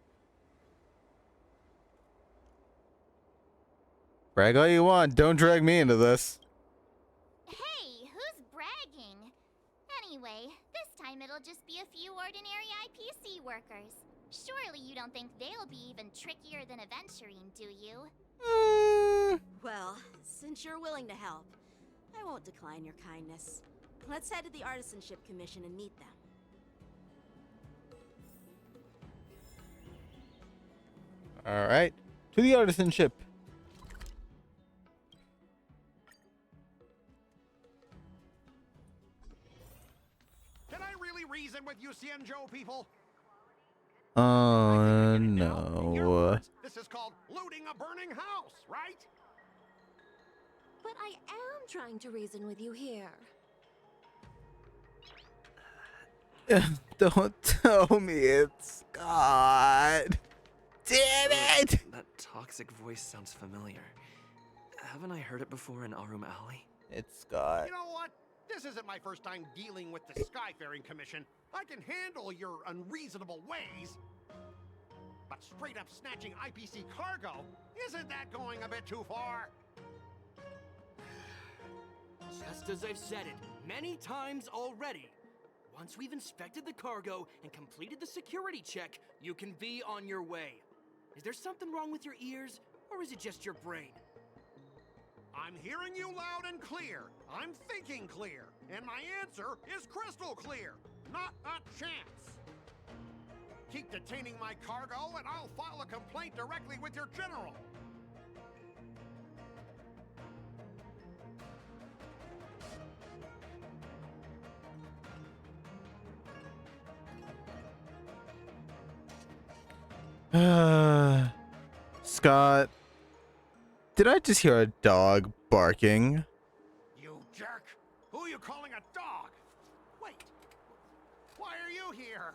Brag all you want. Don't drag me into this. Hey, who's bragging? Anyway, this time it'll just be a few ordinary IPC workers. Surely you don't think they'll be even trickier than adventuring, do you? Well, since you're willing to help, I won't decline your kindness. Let's head to the Artisanship Commission and meet them. All right, to the artisanship. Can I really reason with you, Xianzhou people? Oh In your no. words, this is called looting a burning house, right? But I am trying to reason with you here. Don't tell me it's God. Damn it! That toxic voice sounds familiar. Haven't I heard it before in Arum Alley? It's Scott. You know what? This isn't my first time dealing with the Skyfaring Commission. I can handle your unreasonable ways. But straight up snatching IPC cargo, isn't that going a bit too far? Just as I've said it many times already. Once we've inspected the cargo and completed the security check, you can be on your way. Is there something wrong with your ears, or is it just your brain? I'm hearing you loud and clear. I'm thinking clear. And my answer is crystal clear. Not a chance. Keep detaining my cargo, and I'll file a complaint directly with your general. Scott, did I just hear a dog barking? You jerk! Who are you calling a dog? Wait, why are you here?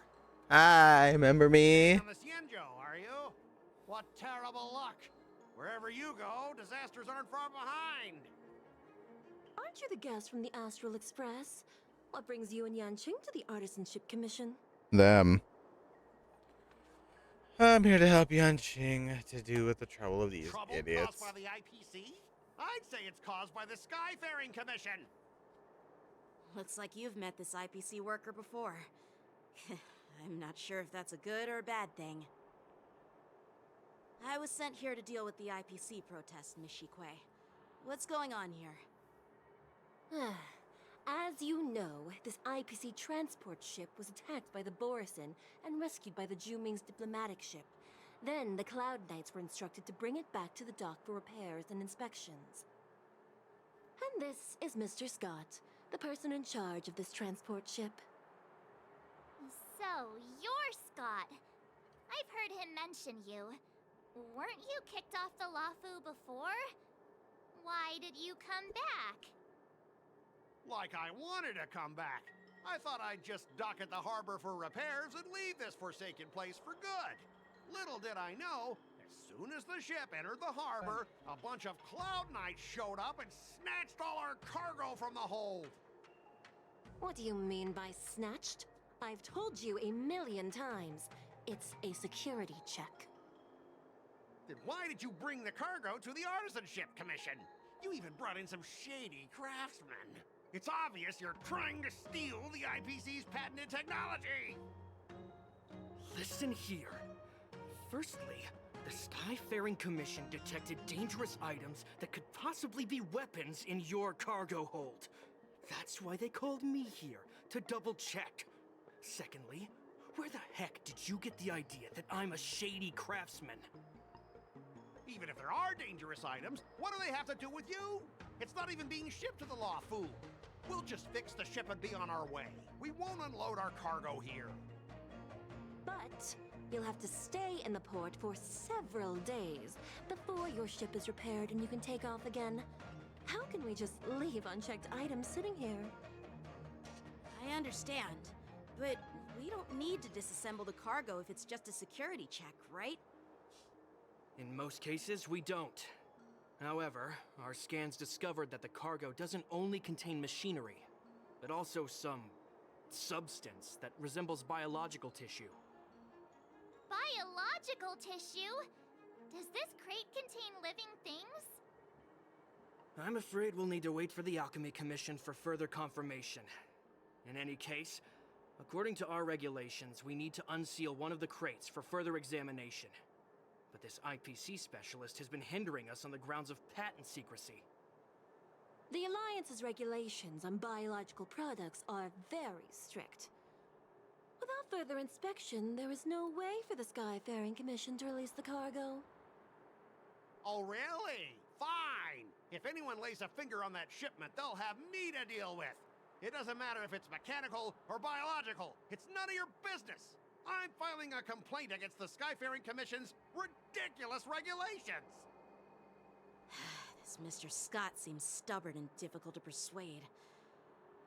Hi, remember me? On the Xianzhou, are you? What terrible luck! Wherever you go, disasters aren't far behind. Aren't you the guest from the Astral Express? What brings you and Yanqing to the Artisanship Commission? Them. I'm here to help Yanqing to do with the trouble of these Trouble idiots. caused by the IPC? I'd say it's caused by the Skyfaring Commission. Looks like you've met this IPC worker before. I'm not sure if that's a good or a bad thing. I was sent here to deal with the IPC protest, Miss Shikue. What's going on here? As you know, this IPC transport ship was attacked by the Borisin and rescued by the Juming's diplomatic ship. Then the Cloud Knights were instructed to bring it back to the dock for repairs and inspections. And this is Mr. Scott, the person in charge of this transport ship. So, you're Scott. I've heard him mention you. Weren't you kicked off the Lafu before? Why did you come back? Like I wanted to come back. I thought I'd just dock at the harbor for repairs and leave this forsaken place for good. Little did I know, as soon as the ship entered the harbor, a bunch of Cloud Knights showed up and snatched all our cargo from the hold. What do you mean by snatched? I've told you 1,000,000 times. It's a security check. Then why did you bring the cargo to the Artisanship Commission? You even brought in some shady craftsmen. It's obvious you're trying to steal the IPC's patented technology! Listen here. Firstly, the Skyfaring Commission detected dangerous items that could possibly be weapons in your cargo hold. That's why they called me here, to double check. Secondly, where the heck did you get the idea that I'm a shady craftsman? Even if there are dangerous items, what do they have to do with you? It's not even being shipped to the Lafu. We'll just fix the ship and be on our way. We won't unload our cargo here. But you'll have to stay in the port for several days before your ship is repaired and you can take off again. How can we just leave unchecked items sitting here? I understand, but we don't need to disassemble the cargo if it's just a security check, right? In most cases, we don't. However, our scans discovered that the cargo doesn't only contain machinery, but also some substance that resembles biological tissue. Biological tissue? Does this crate contain living things? I'm afraid we'll need to wait for the Alchemy Commission for further confirmation. In any case, According to our regulations, we need to unseal one of the crates for further examination. But this IPC specialist has been hindering us on the grounds of patent secrecy. The Alliance's regulations on biological products are very strict. Without further inspection, there is no way for the Skyfaring Commission to release the cargo. Oh, really? Fine! If anyone lays a finger on that shipment, they'll have me to deal with. It doesn't matter if it's mechanical or biological. It's none of your business. I'm filing a complaint against the Skyfaring Commission's ridiculous regulations. This Mr. Scott seems stubborn and difficult to persuade.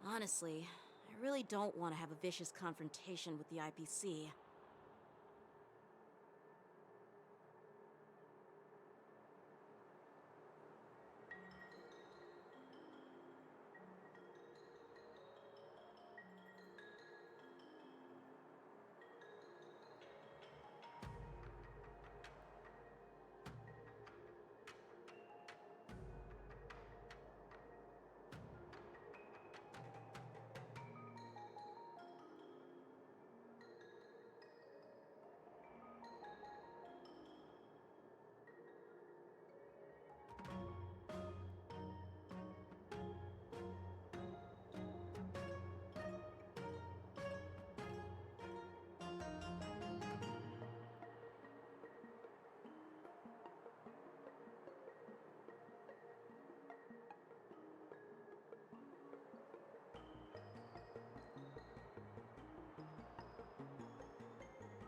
Honestly, I really don't want to have a vicious confrontation with the IPC.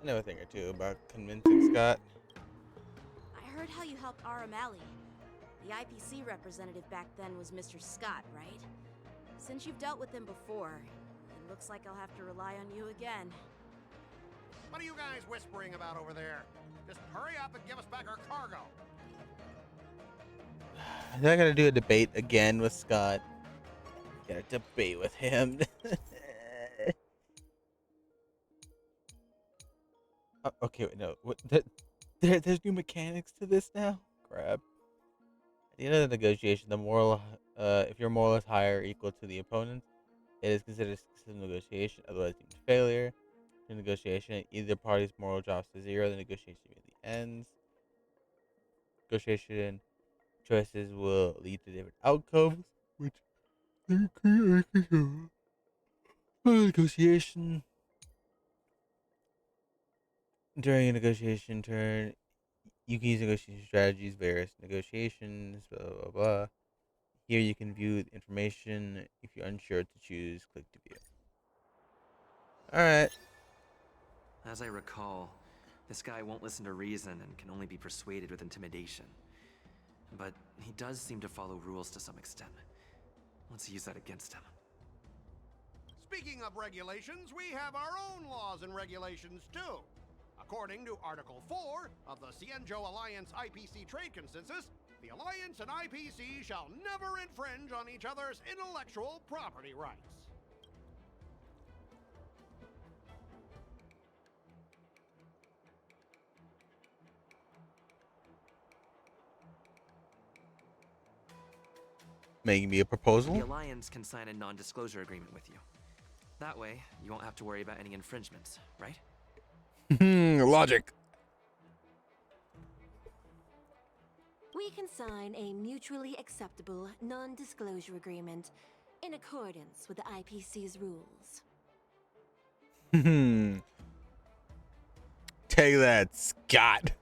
I know a thing or two about convincing Scott. I heard how you helped Aramali. The IPC representative back then was Mr. Scott, right? Since you've dealt with him before, it looks like I'll have to rely on you again. What are you guys whispering about over there? Just hurry up and give us back our cargo. I'm not gonna do a debate again with Scott. Gotta debate with him. Okay, wait, no. What? There's new mechanics to this now. Crap. At the end of the negotiation, the moral, if your moral is higher or equal to the opponent, it is considered a successful negotiation. Otherwise, deemed failure. In negotiation, either party's moral drops to 0. The negotiation immediately ends. Negotiation choices will lead to different outcomes, which negotiation. During a negotiation turn, you can use negotiation strategies, various negotiations, blah, blah, blah. Here you can view the information. If you're unsure to choose, click to view. Alright. As I recall, this guy won't listen to reason and can only be persuaded with intimidation. But he does seem to follow rules to some extent. Let's use that against him. Speaking of regulations, we have our own laws and regulations too. According to Article 4 of the Cienjo Alliance IPC Trade Consensus, the Alliance and IPC shall never infringe on each other's intellectual property rights. Making me a proposal? The Alliance can sign a non-disclosure agreement with you. That way, you won't have to worry about any infringements, right? Logic. We can sign a mutually acceptable non-disclosure agreement in accordance with the IPC's rules. Take that, Scott.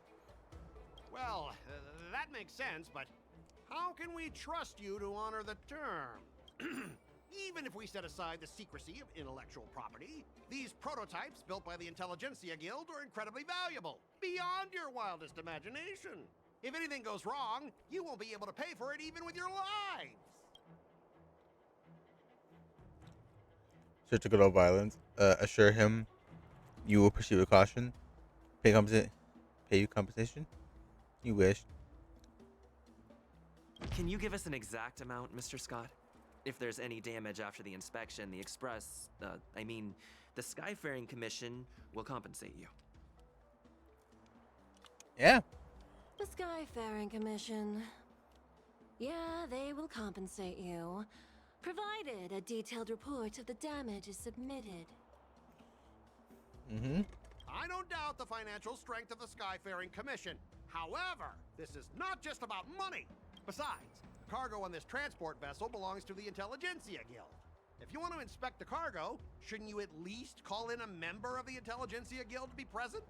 Well, that makes sense, but how can we trust you to honor the term? Even if we set aside the secrecy of intellectual property, these prototypes built by the Intelligentsia Guild are incredibly valuable, beyond your wildest imagination. If anything goes wrong, you won't be able to pay for it even with your lives. Search to good old violence. Assure him you will proceed with caution. Pay you compensation. You wish. Can you give us an exact amount, Mr. Scott? If there's any damage after the inspection, the the Skyfaring Commission will compensate you. Yeah. The Skyfaring Commission. Yeah, they will compensate you, provided a detailed report of the damage is submitted. Mm-hmm. I don't doubt the financial strength of the Skyfaring Commission. However, this is not just about money. Besides, the cargo on this transport vessel belongs to the Intelligentsia Guild. If you want to inspect the cargo, shouldn't you at least call in a member of the Intelligentsia Guild to be present?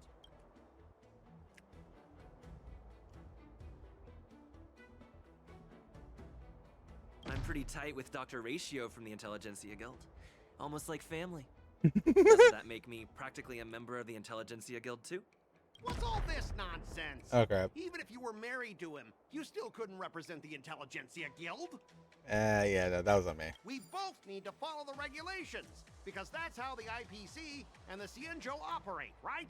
I'm pretty tight with Dr. Ratio from the Intelligentsia Guild. Almost like family. Doesn't that make me practically a member of the Intelligentsia Guild too? What's all this nonsense? Okay. Even if you were married to him, you still couldn't represent the Intelligentsia Guild. Yeah, that was on me. We both need to follow the regulations, because that's how the IPC and the Cienjo operate, right?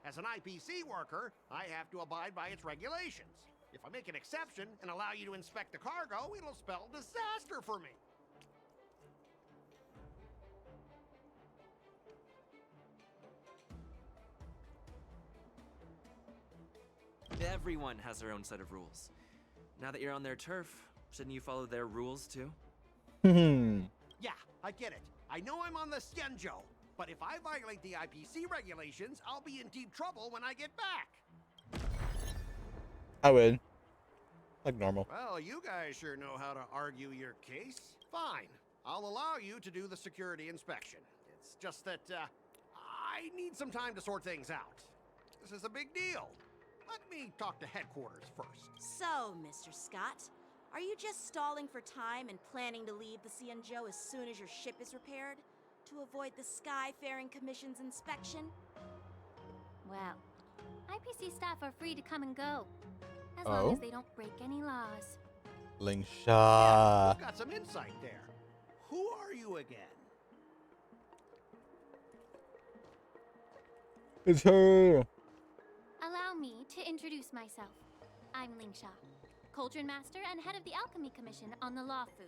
As an IPC worker, I have to abide by its regulations. If I make an exception and allow you to inspect the cargo, it'll spell disaster for me. Everyone has their own set of rules. Now that you're on their turf, shouldn't you follow their rules too? Yeah, I get it. I know I'm on the Cienjo, but if I violate the IPC regulations, I'll be in deep trouble when I get back. I would. Like normal. Well, you guys sure know how to argue your case. Fine. I'll allow you to do the security inspection. It's just that, I need some time to sort things out. This is a big deal. Let me talk to headquarters first. So, Mr. Scott, are you just stalling for time and planning to leave the Cienjo as soon as your ship is repaired? To avoid the Skyfaring Commission's inspection? Well, IPC staff are free to come and go, as long as they don't break any laws. Lingsha. Yeah, got some insight there. Who are you again? It's her. Allow me to introduce myself. I'm Lingsha, Cauldron Master and head of the Alchemy Commission on the Lawfu.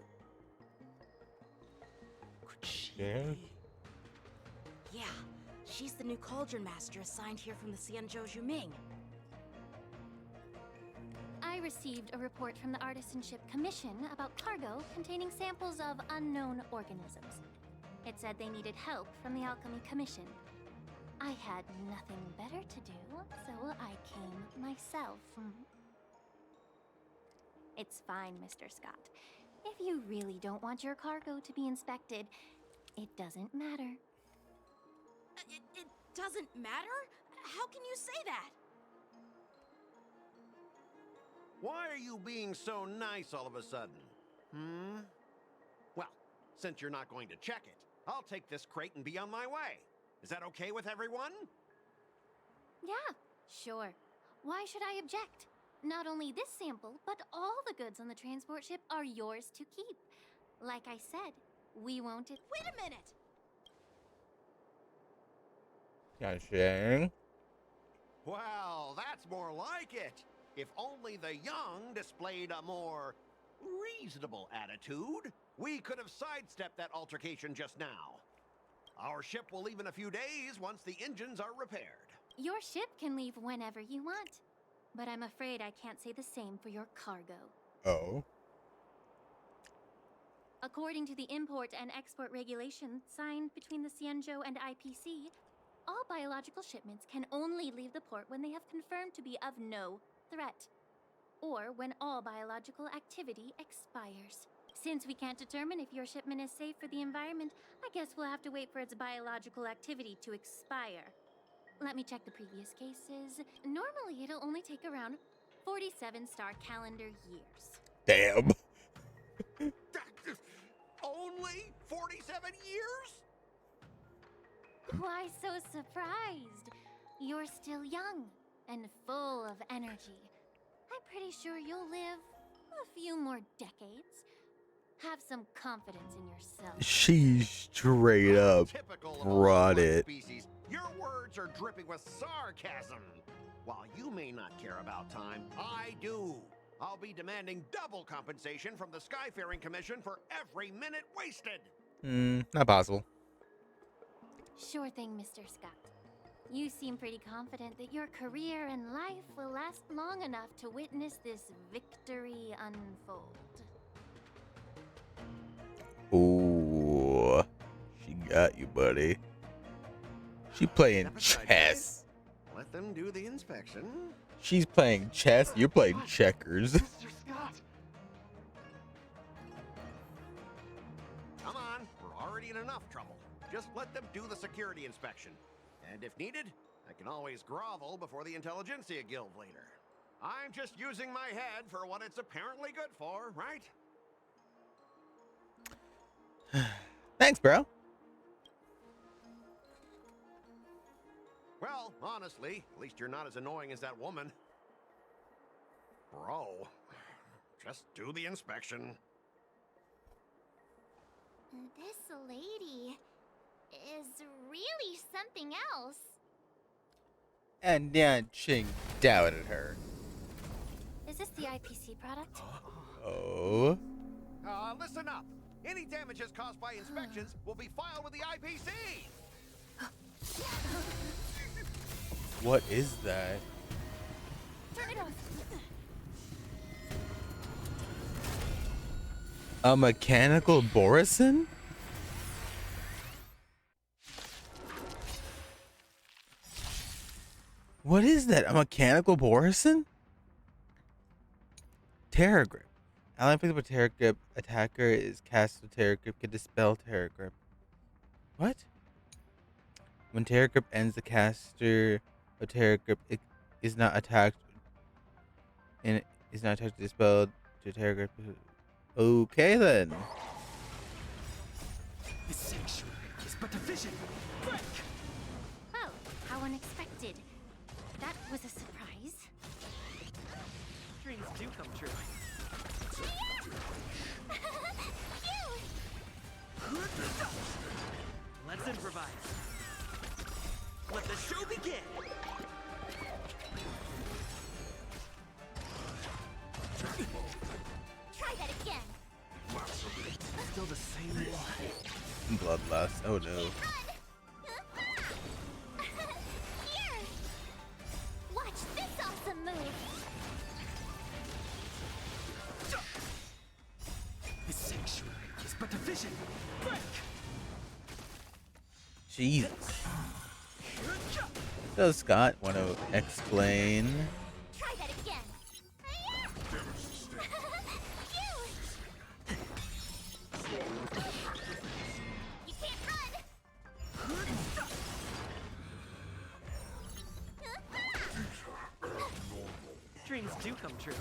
Yeah. Yeah, she's the new Cauldron Master assigned here from the Cienjo Juming. I received a report from the Artisanship Commission about cargo containing samples of unknown organisms. It said they needed help from the Alchemy Commission. I had nothing better to do, so I came myself. It's fine, Mr. Scott. If you really don't want your cargo to be inspected, it doesn't matter. It doesn't matter? How can you say that? Why are you being so nice all of a sudden? Well, since you're not going to check it, I'll take this crate and be on my way. Is that okay with everyone? Yeah, sure. Why should I object? Not only this sample, but all the goods on the transport ship are yours to keep. Like I said, we won't... Wait a minute! Sharing. Well, that's more like it. If only the young displayed a more reasonable attitude, we could have sidestepped that altercation just now. Our ship will leave in a few days once the engines are repaired. Your ship can leave whenever you want. But I'm afraid I can't say the same for your cargo. Oh. According to the import and export regulations signed between the Cienjo and IPC, all biological shipments can only leave the port when they have confirmed to be of no threat, or when all biological activity expires. Since we can't determine if your shipment is safe for the environment, I guess we'll have to wait for its biological activity to expire. Let me check the previous cases. Normally, it'll only take around 47 star calendar years. Damn. Only 47 years? Why so surprised? You're still young and full of energy. I'm pretty sure you'll live a few more decades. Have some confidence in yourself. She straight up brought it. Species. Your words are dripping with sarcasm. While you may not care about time, I do. I'll be demanding double compensation from the Skyfaring Commission for every minute wasted. Not possible. Sure thing, Mr. Scott. You seem pretty confident that your career and life will last long enough to witness this victory unfold. Ooh, she got you, buddy. She playing Step aside, chess. guys. Let them do the inspection. She's playing chess. You're playing checkers. Mr. Scott. Come on, we're already in enough trouble. Just let them do the security inspection. And if needed, I can always grovel before the Intelligentsia Guild later. I'm just using my head for what it's apparently good for, right? Thanks, bro. Well, honestly, at least you're not as annoying as that woman. Bro, just do the inspection. This lady is really something else. And then Ching doubted her. Is this the IPC product? Oh. Listen up. Any damages caused by inspections will be filed with the IPC. What is that? Turn it off. A mechanical Borison? What is that? A mechanical Borison? Terror Grip. Ally picks up a Terror Grip. Attacker is cast with Terror Grip can dispel Terror Grip. What? When Terror Grip ends, the caster of Terror Grip is not attacked and is not attacked dispelled to Terror Grip. Okay then. This sanctuary is but a vision. Break! Oh, how unexpected. That was a surprise. Dreams do come true. Let's improvise. Let the show begin. Try that again. Still the same one. Bloodlust. Oh no. Here! Watch this awesome move! This sanctuary is but a vision. Break! Jesus. Does Scott want to explain? Try that again. You can't run. Dreams do come true.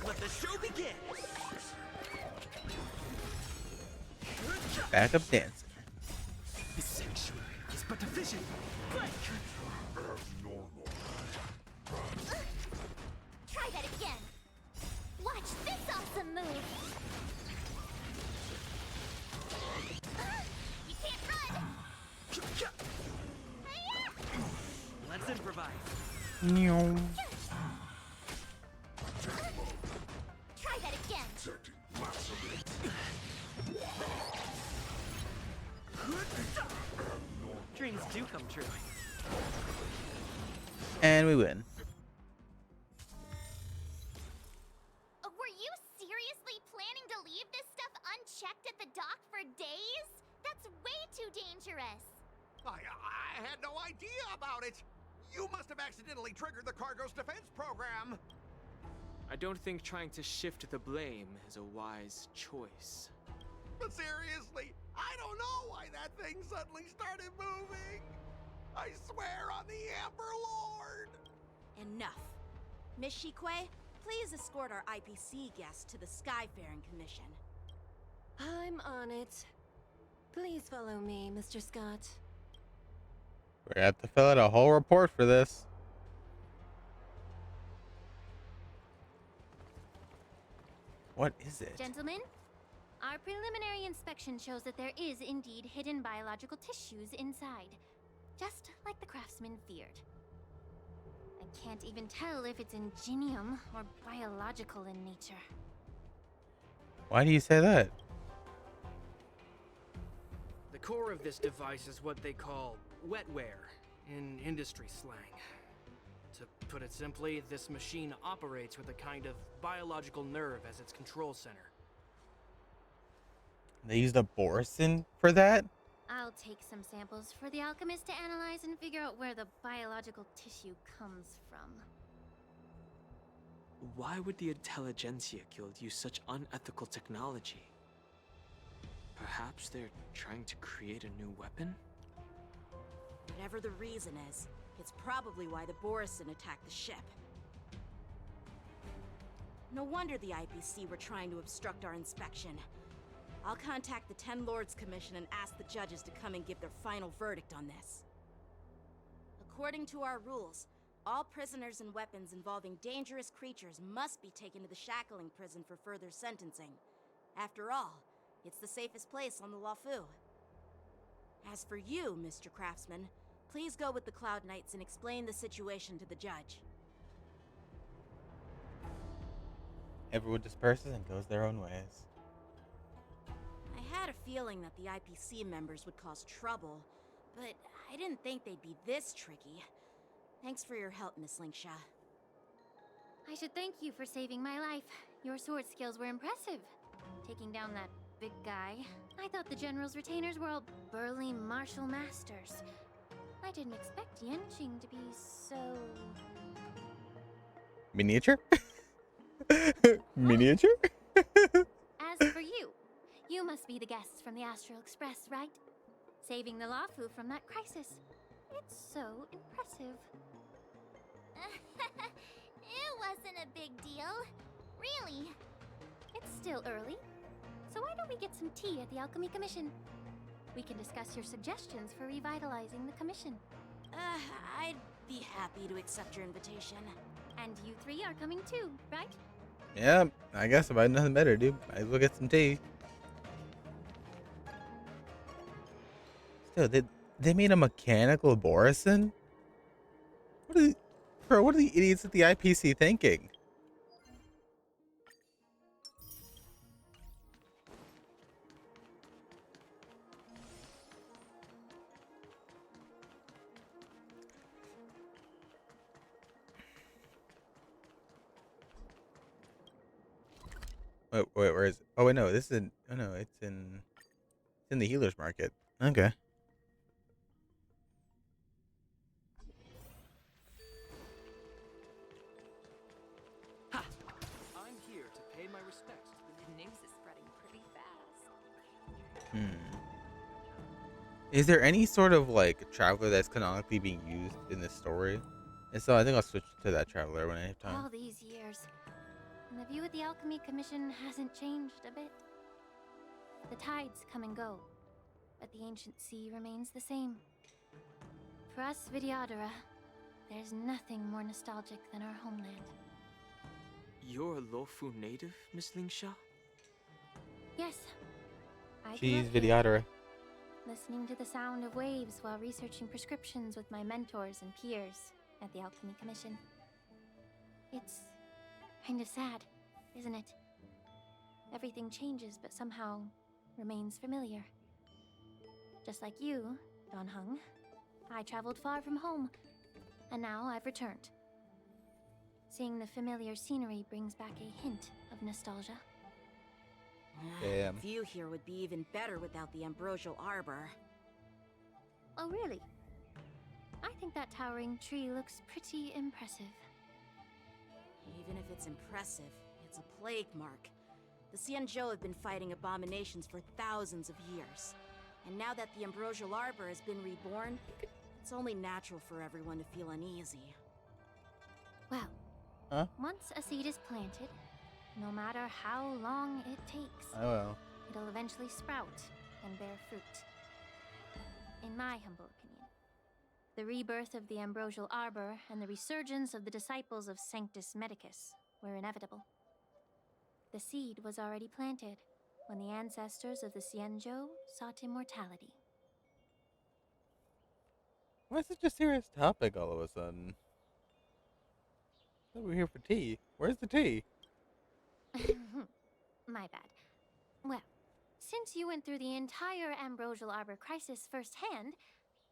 Let the show begin. Back up dancing. This sanctuary is but a vision. Break! Try that again. Watch this awesome move. You can't run. Let's improvise. No. Try that again. Dreams do come true. And we win. Were you seriously planning to leave this stuff unchecked at the dock for days? That's way too dangerous. I had no idea about it. You must have accidentally triggered the cargo's defense program. I don't think trying to shift the blame is a wise choice. But seriously, I don't know why that thing suddenly started moving. I swear on the Amber Lord. Enough. Miss Shikwe, please escort our IPC guests to the Skyfaring Commission. I'm on it. Please follow me, Mr. Scott. We're gonna have to fill out a whole report for this. What is it? Gentlemen, our preliminary inspection shows that there is indeed hidden biological tissues inside, just like the craftsman feared. I can't even tell if it's ingenium or biological in nature. Why do you say that? The core of this device is what they call wetware in industry slang. To put it simply, this machine operates with a kind of biological nerve as its control center. They used a Borison for that? I'll I'll take some samples for the alchemist to analyze and figure out where the biological tissue comes from. Why would the Intelligentsia Guild use such unethical technology? Perhaps they're trying to create a new weapon? Whatever the reason is, it's probably why the Borisin attacked the ship. No wonder the IPC were trying to obstruct our inspection. I'll contact the Ten Lords Commission and ask the judges to come and give their final verdict on this. According to our rules, all prisoners and weapons involving dangerous creatures must be taken to the shackling prison for further sentencing. After all, it's the safest place on the Luofu. As for you, Mr. Craftsman, please go with the Cloud Knights and explain the situation to the judge. Everyone disperses and goes their own ways. I had a feeling that the IPC members would cause trouble, but I didn't think they'd be this tricky. Thanks for your help, Miss Linksha. I should thank you for saving my life. Your sword skills were impressive. Taking down that big guy. I thought the General's retainers were all burly martial masters. I didn't expect Yanqing to be so... Miniature? Miniature? As for you, you must be the guests from the Astral Express, right? Saving the Luofu from that crisis. It's so impressive. It wasn't a big deal. Really. It's still early, so why don't we get some tea at the Alchemy Commission? We can discuss your suggestions for revitalizing the commission. I'd be happy to accept your invitation. And you three are coming too, right? Yeah, I guess if I had nothing better to do, might as well get some tea. Still, they made a mechanical Borisin? What are the idiots at the IPC thinking? Wait, where is it? Oh, wait, no, this is in... Oh, no, it's in the healer's market. Okay. Ha! I'm here to pay my respects. The news is spreading pretty fast. Is there any sort of, like, traveler that's canonically being used in this story? And so I think I'll switch to that traveler when I have time. All these years, and the view at the Alchemy Commission hasn't changed a bit. The tides come and go, but the ancient sea remains the same. For us Vidyadhara, there's nothing more nostalgic than our homeland. You're a Luofu native, Miss Lingsha? Yes. I grew She's up here, Vidyadhara. listening to the sound of waves while researching prescriptions with my mentors and peers at the Alchemy Commission. It's kind of sad, isn't it? Everything changes, but somehow remains familiar. Just like you, Don Hung, I traveled far from home, and now I've returned. Seeing the familiar scenery brings back a hint of nostalgia. Damn. The view here would be even better without the Ambrosial Arbor. Oh, really? I think that towering tree looks pretty impressive. Even if it's impressive, it's a plague mark. The Xianzhou have been fighting abominations for thousands of years. And now that the Ambrosial Arbor has been reborn, it's only natural for everyone to feel uneasy. Well, once a seed is planted, no matter how long it takes, it'll eventually sprout and bear fruit. In my humble opinion, the rebirth of the Ambrosial Arbor and the resurgence of the disciples of Sanctus Medicus were inevitable. The seed was already planted when the ancestors of the Xianzhou sought immortality. Why such a serious topic all of a sudden? I thought we were here for tea. Where's the tea? My bad. Well, since you went through the entire Ambrosial Arbor crisis firsthand,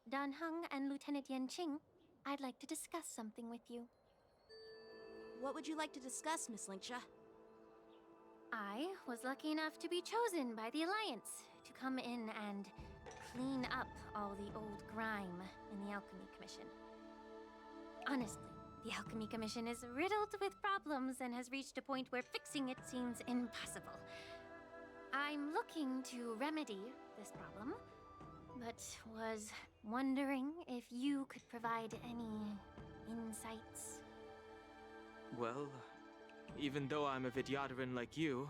Dan Heng and Lieutenant Yanqing, I'd like to discuss something with you. What would you like to discuss, Miss Linksha? I was lucky enough to be chosen by the Alliance to come in and clean up all the old grime in the Alchemy Commission. Honestly, the Alchemy Commission is riddled with problems and has reached a point where fixing it seems impossible. I'm looking to remedy this problem, but was wondering if you could provide any insights. Well, even though I'm a Vidyadharan like you,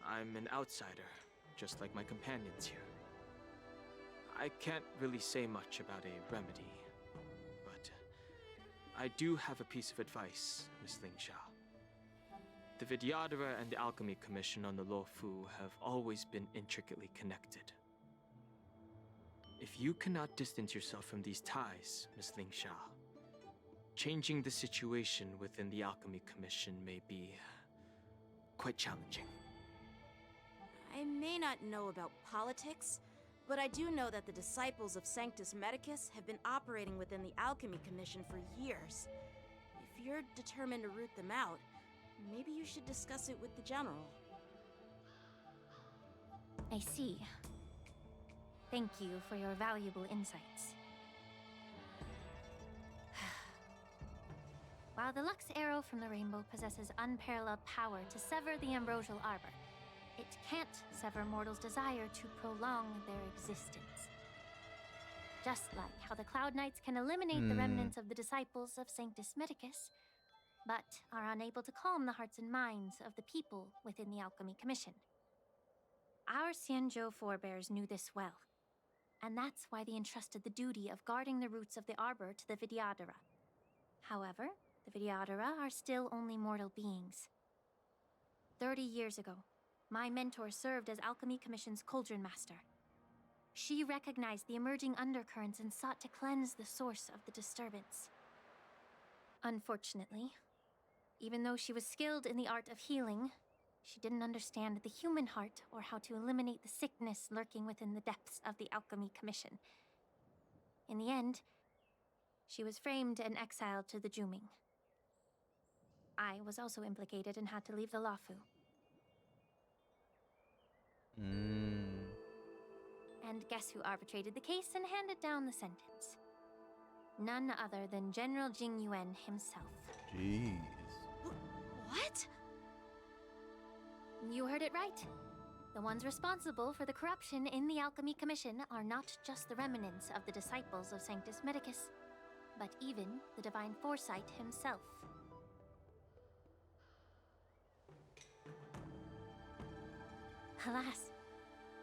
I'm an outsider, just like my companions here. I can't really say much about a remedy, but I do have a piece of advice, Miss Lingsha. The Vidyadhara and the Alchemy Commission on the Luofu have always been intricately connected. If you cannot distance yourself from these ties, Miss Lingsha, changing the situation within the Alchemy Commission may be quite challenging. I may not know about politics, but I do know that the disciples of Sanctus Medicus have been operating within the Alchemy Commission for years. If you're determined to root them out, maybe you should discuss it with the General. I see. Thank you for your valuable insights. While the Lux Arrow from the Rainbow possesses unparalleled power to sever the Ambrosial Arbor, it can't sever mortals' desire to prolong their existence. Just like how the Cloud Knights can eliminate the remnants of the disciples of Sanctus Medicus, but are unable to calm the hearts and minds of the people within the Alchemy Commission. Our Xianzhou forebears knew this well, and that's why they entrusted the duty of guarding the roots of the Arbor to the Vidyadhara. However, the Vidyadhara are still only mortal beings. 30 years ago, my mentor served as Alchemy Commission's Cauldron Master. She recognized the emerging undercurrents and sought to cleanse the source of the disturbance. Unfortunately, even though she was skilled in the art of healing, she didn't understand the human heart or how to eliminate the sickness lurking within the depths of the Alchemy Commission. In the end, she was framed and exiled to the Juming. I was also implicated and had to leave the Luofu. And guess who arbitrated the case and handed down the sentence? None other than General Jing Yuan himself. Jeez. What? You heard it right. The ones responsible for the corruption in the Alchemy Commission are not just the remnants of the disciples of Sanctus Medicus, but even the Divine Foresight himself. Alas,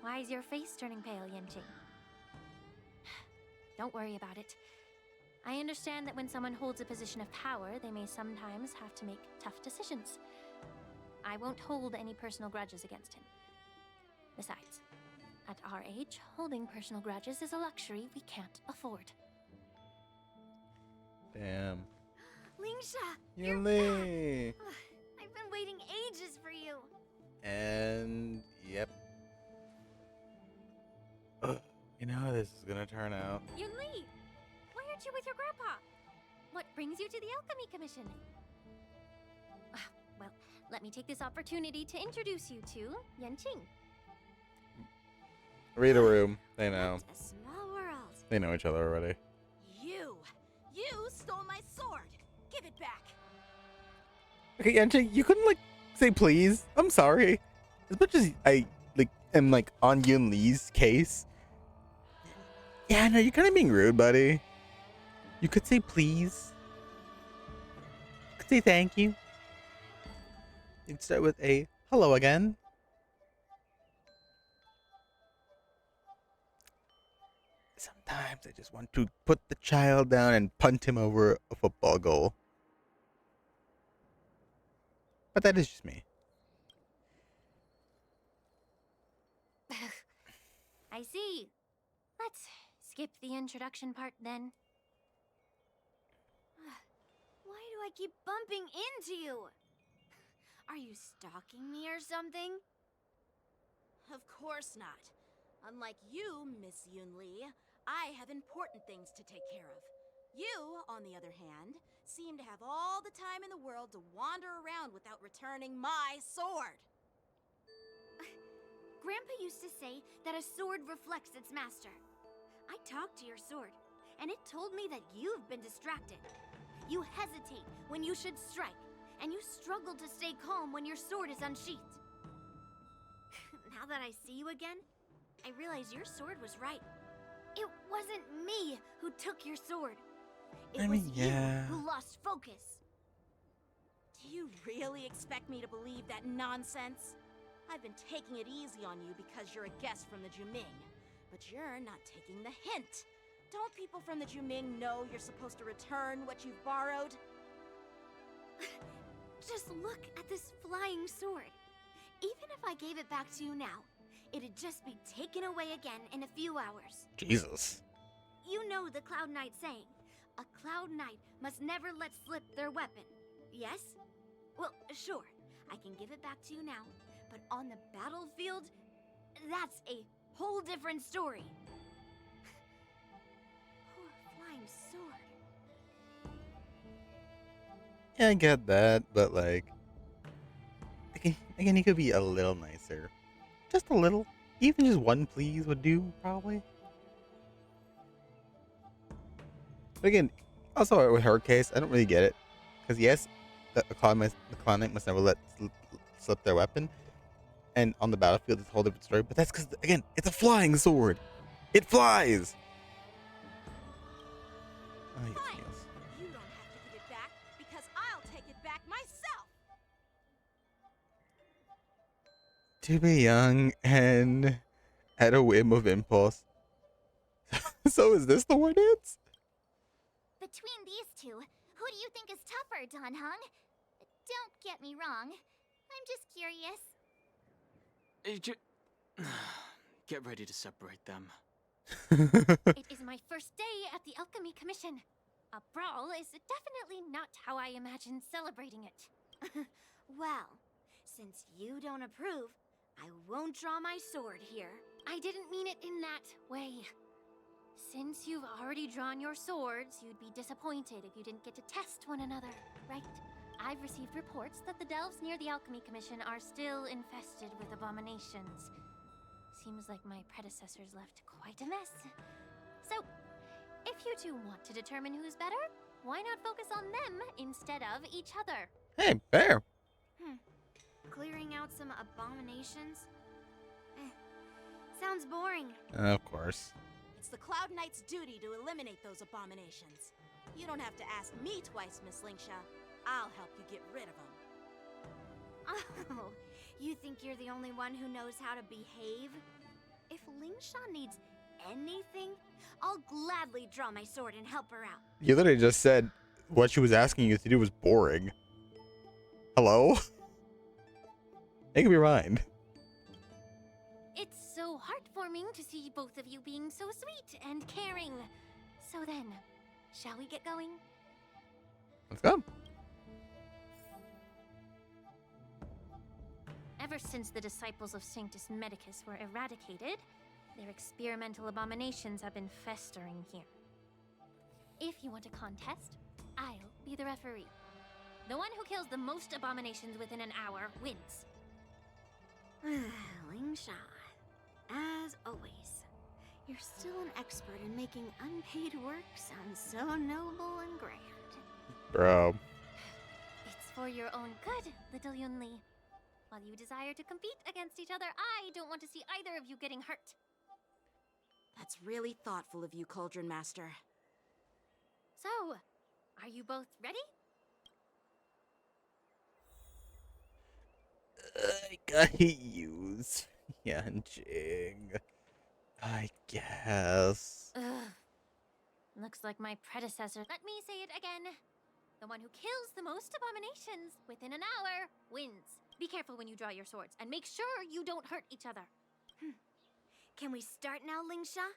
why is your face turning pale, Yanqing? Don't worry about it. I understand that when someone holds a position of power, they may sometimes have to make tough decisions. I won't hold any personal grudges against him. Besides, at our age, holding personal grudges is a luxury we can't afford. Damn. Lingsha! Yuli! I've been waiting ages for you! And yep. You know how this is gonna turn out. Yunli! Why aren't you with your grandpa? What brings you to the Alchemy Commission? Well, let me take this opportunity to introduce you to Yanqing. Read a room. They know. A small world. They know each other already. You stole my sword. Give it back. Okay, Yanqing, you couldn't say please. I'm sorry. As much as I am on Yun Li's case. Yeah, no, you're kind of being rude, buddy. You could say please. You could say thank you. You'd start with a hello again. Sometimes I just want to put the child down and punt him over a football goal. But that is just me. I see. Let's skip the introduction part then. Why do I keep bumping into you? Are you stalking me or something? Of course not. Unlike you, Miss Yunli, I have important things to take care of. You, on the other hand, seem to have all the time in the world to wander around without returning my sword. Grandpa used to say that a sword reflects its master. I talked to your sword, and it told me that you've been distracted. You hesitate when you should strike, and you struggle to stay calm when your sword is unsheathed. Now that I see you again, I realize your sword was right. It wasn't me who took your sword. It was you who lost focus. Do you really expect me to believe that nonsense? I've been taking it easy on you because you're a guest from the Juming, but you're not taking the hint. Don't people from the Juming know you're supposed to return what you've borrowed? Just look at this flying sword. Even if I gave it back to you now, it'd just be taken away again in a few hours. Jesus. You know the Cloud Knight saying, a Cloud Knight must never let slip their weapon. Yes? Well, sure, I can give it back to you now, but on the battlefield, that's a whole different story. Poor flying sword. Yeah, I get that, but like, again, he could be a little nicer. Just a little. Even just one please would do, probably. But again, also with her case, I don't really get it. Because yes, the Cloud Knight must never let slip their weapon. And on the battlefield, it's a whole different story. But that's because, again, it's a flying sword. It flies! Fine. You don't have to give it back, because I'll take it back myself! To be young and at a whim of impulse. So is this the war dance? Between these two, who do you think is tougher, Dan Heng? Don't get me wrong. I'm just curious. Get ready to separate them. It is my first day at the Alchemy Commission. A brawl is definitely not how I imagined celebrating it. Well, since you don't approve, I won't draw my sword here. I didn't mean it in that way. Since you've already drawn your swords, you'd be disappointed if you didn't get to test one another, right? I've received reports that the delves near the Alchemy Commission are still infested with abominations. Seems like my predecessors left quite a mess. So, if you two want to determine who's better, why not focus on them instead of each other? Hey, fair. Clearing out some abominations? Sounds boring. Of course. It's the Cloud Knight's duty to eliminate those abominations. You don't have to ask me twice, Miss Lingsha. I'll help you get rid of them. Oh, you think you're the only one who knows how to behave? If Lingsha needs anything, I'll gladly draw my sword and help her out. You literally just said what she was asking you to do was boring. Hello? Make up your mind. It's so heartwarming to see both of you being so sweet and caring. So then, shall we get going? Let's go. Ever since the disciples of Sanctus Medicus were eradicated, their experimental abominations have been festering here. If you want a contest, I'll be the referee. The one who kills the most abominations within an hour wins. Lingsha, as always, you're still an expert in making unpaid work sound so noble and grand. Bro. It's for your own good, little Yunli. While you desire to compete against each other, I don't want to see either of you getting hurt. That's really thoughtful of you, Cauldron Master. So, are you both ready? I gotta use Yanjing. I guess. Ugh. Looks like my predecessor. Let me say it again. The one who kills the most abominations within an hour wins. Be careful when you draw your swords, and make sure you don't hurt each other. Can we start now, Lingsha?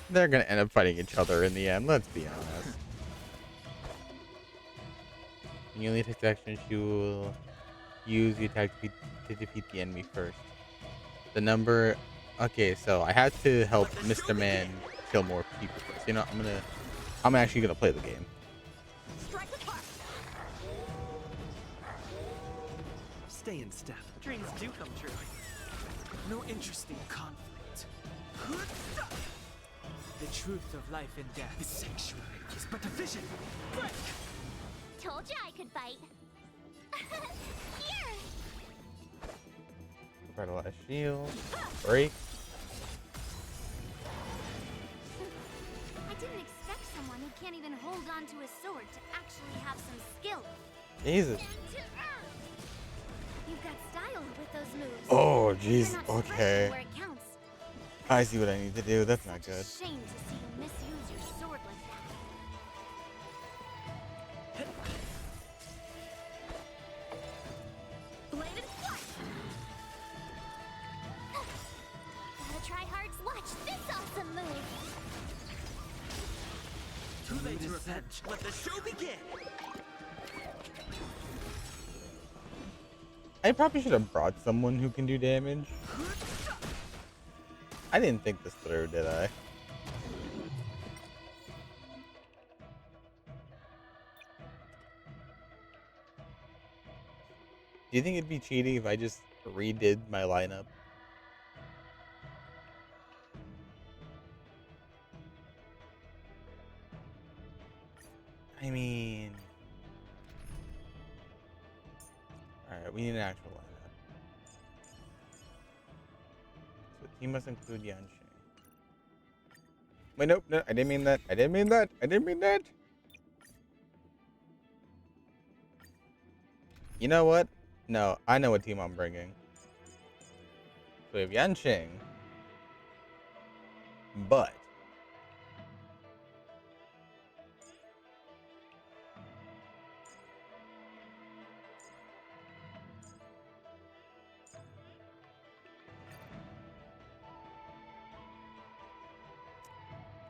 They're gonna end up fighting each other in the end, let's be honest. When you only take action, she will use the attack to defeat the enemy first. The number... Okay, so I had to help Mr. Man kill more people first. You know, I'm actually gonna play the game. Stay in step. Dreams do come true. no interest in conflict. The truth of life and death. The sanctuary is but a vision. Break! Told you I could fight. Here! Revitalize shield. Break. I didn't expect someone who can't even hold on to a sword to actually have some skill. Jesus. You've got style with those moves. Oh, You're jeez. not Okay. striking where it counts. I see what I need to do. That's not good. Shame to see you misuse your sword like that. Bladed flight. Gotta try hard. Watch this awesome move. Too late to repent. Let the show begin. I probably should have brought someone who can do damage. I didn't think this through, did I? Do you think it'd be cheating if I just redid my lineup? I mean... Alright, we need an actual lineup. So the team must include Yanxing. Wait, nope, no, I didn't mean that. I didn't mean that. I didn't mean that. You know what? No, I know what team I'm bringing. So we have Yanxing. But...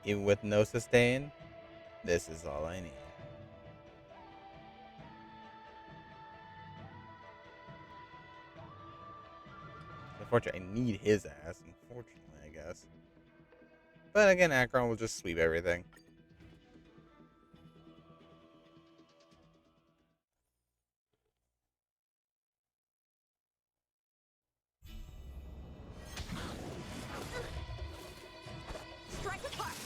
even with no sustain, this is all I need. Unfortunately, I need his ass, unfortunately, I guess. But again, Akron will just sweep everything. Strike apart.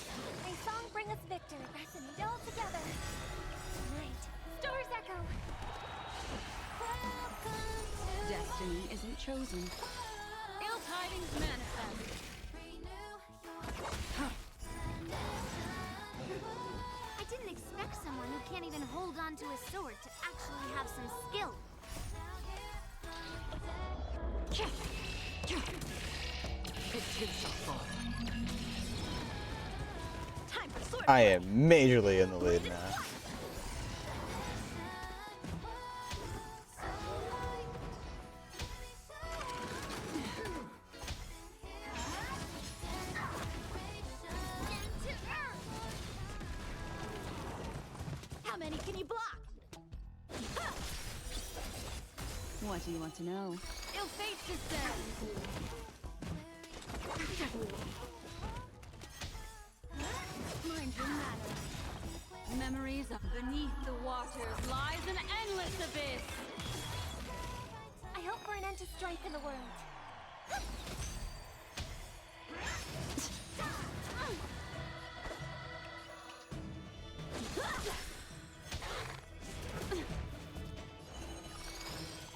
May song bring us victor. Resonate all together. Right. Stars echo. Destiny isn't chosen. Ill tidings manifest. I didn't expect someone who can't even hold on to a sword to actually have some skill. It too shall fall. Time for sword. I am majorly in the lead now. How many can you block? What do you want to know? Ill fate descends. Mind your manners. Memories of beneath the waters lies an endless abyss. I hope for an end to strife in the world.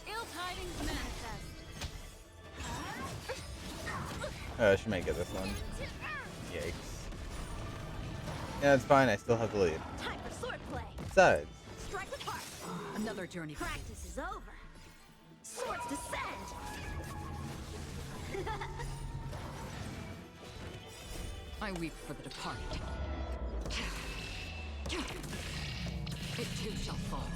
Ill tidings manifest. She might get this one. Yikes. Yeah, it's fine. I still have the lead. Time for swordplay. Besides, Strike apart. Another journey. Practice is over. Swords descend. I weep for the departed. It too shall fall.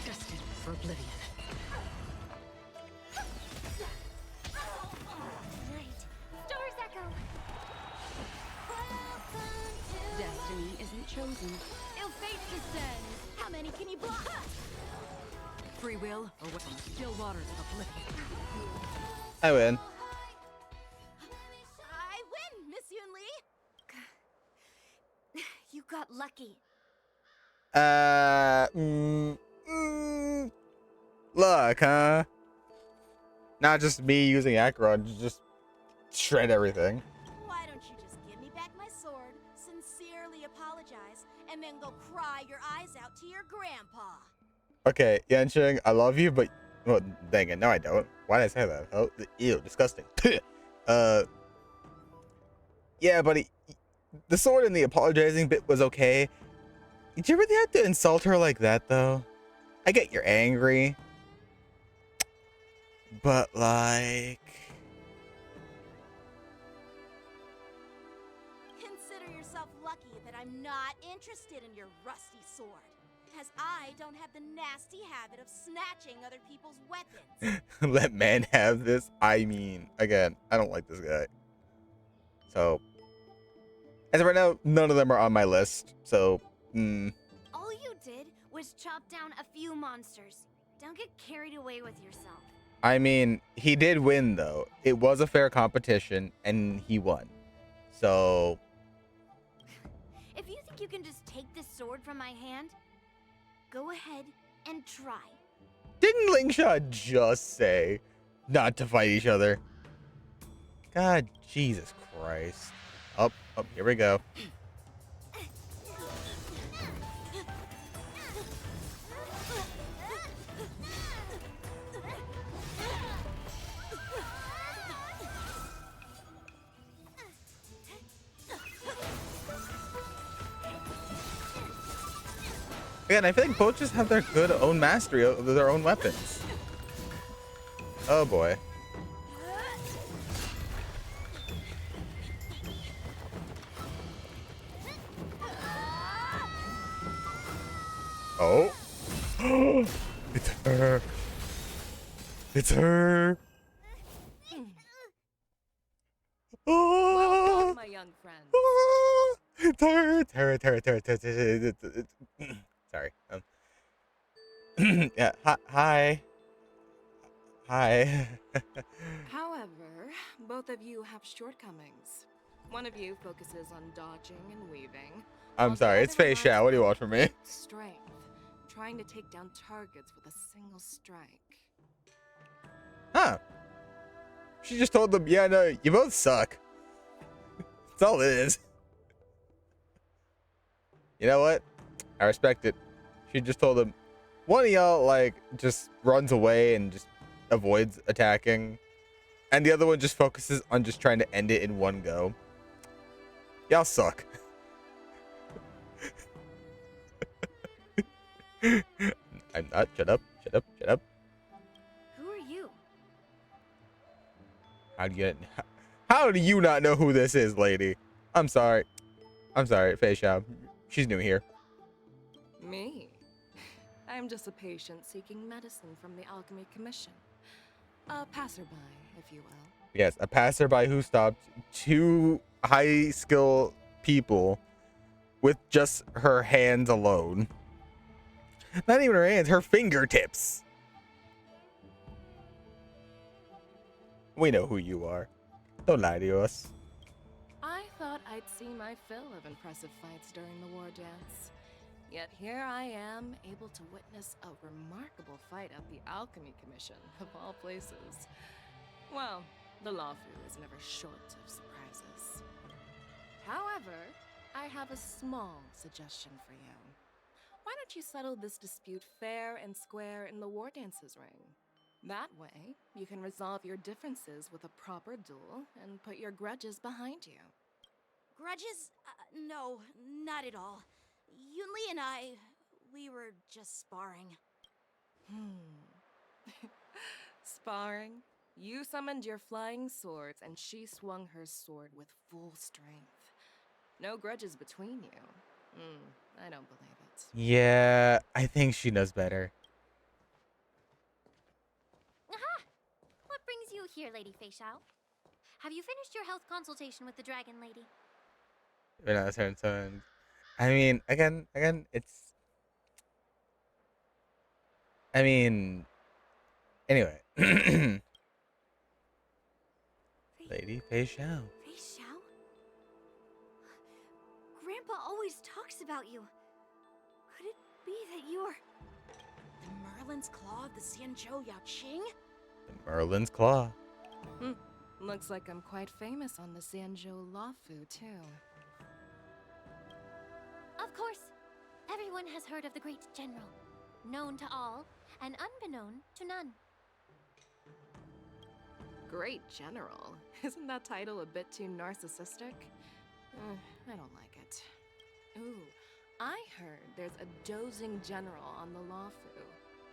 Destined for oblivion. Right. Stars echo. Destiny isn't chosen. Ill fate descends. How many can you block? Free will or what from the still waters of oblivion. I win. I win, Miss Yunli. You got lucky. Look, suck, huh? Not just me using Acheron to just shred everything. Why don't you just give me back my sword, sincerely apologize, and then go cry your eyes out to your grandpa? Okay, Yancheng, I love you, but well, dang it, no, I don't. Why did I say that? Oh, ew, disgusting. Yeah, buddy, the sword and the apologizing bit was okay. Did you really have to insult her like that, though? I get you're angry, but like, Consider yourself lucky that I'm not interested in your rusty sword, as I don't have the nasty habit of snatching other people's weapons. let man have this. I mean, again, I don't like this guy. So, as of right now, none of them are on my list. So, All you did was chop down a few monsters. Don't get carried away with yourself. I mean, he did win, though. It was a fair competition, and he won. So, If you think you can just take this sword from my hand, go ahead and try. didn't Lingshaw just say not to fight each other? God, Jesus Christ. Oh, here we go. Again, I feel like both just have their good own mastery of their own weapons. Oh boy. Oh. It's her. It's her. Welcome, my young friend. It's her. It's her. It's her. It's her. It's her. Sorry. Yeah. Hi. Hi. However, both of you have shortcomings. One of you focuses on dodging and weaving. I'm sorry. It's FEIXIAO. What do you want from me? Strength, trying to take down targets with a single strike. Huh. She just told them, yeah, no, you both suck. That's all it is. You know what? I respect it. She just told them, one of y'all, like, just runs away and just avoids attacking. And the other one just focuses on just trying to end it in one go. Y'all suck. I'm not. Shut up. Shut up. Shut up. Who are you? How do you not know who this is, lady? I'm sorry. I'm sorry, FEIXIAO. She's new here. Me? I'm just a patient seeking medicine from the Alchemy Commission. A passerby, if you will. Yes, a passerby who stopped two high-skill people with just her hands alone. Not even her hands, her fingertips. We know who you are. Don't lie to us. I thought I'd seen my fill of impressive fights during the war dance. Yet here I am, able to witness a remarkable fight at the Alchemy Commission, of all places. Well, the Lawfu is never short of surprises. However, I have a small suggestion for you. Why don't you settle this dispute fair and square in the war dances ring? That way, you can resolve your differences with a proper duel and put your grudges behind you. Grudges? No, not at all. Yunli and I, we were just sparring. Sparring? You summoned your flying swords and she swung her sword with full strength. No grudges between you. I don't believe it. Yeah, I think she knows better. Aha! What brings you here, Lady FEIXIAO? Have you finished your health consultation with the Dragon Lady? We're not certain times. I mean, again, it's. I mean, anyway. Lady FEIXIAO. FEIXIAO? Grandpa always talks about you. Could it be that you're... The Merlin's Claw of the Xianzhou Yaoqing? The Merlin's Claw. Looks like I'm quite famous on the Xianzhou Luofu, too. Of course, everyone has heard of the Great General, known to all and unbeknown to none. Great General? Isn't that title a bit too narcissistic? I don't like it. Ooh, I heard there's a dozing general on the Luofu,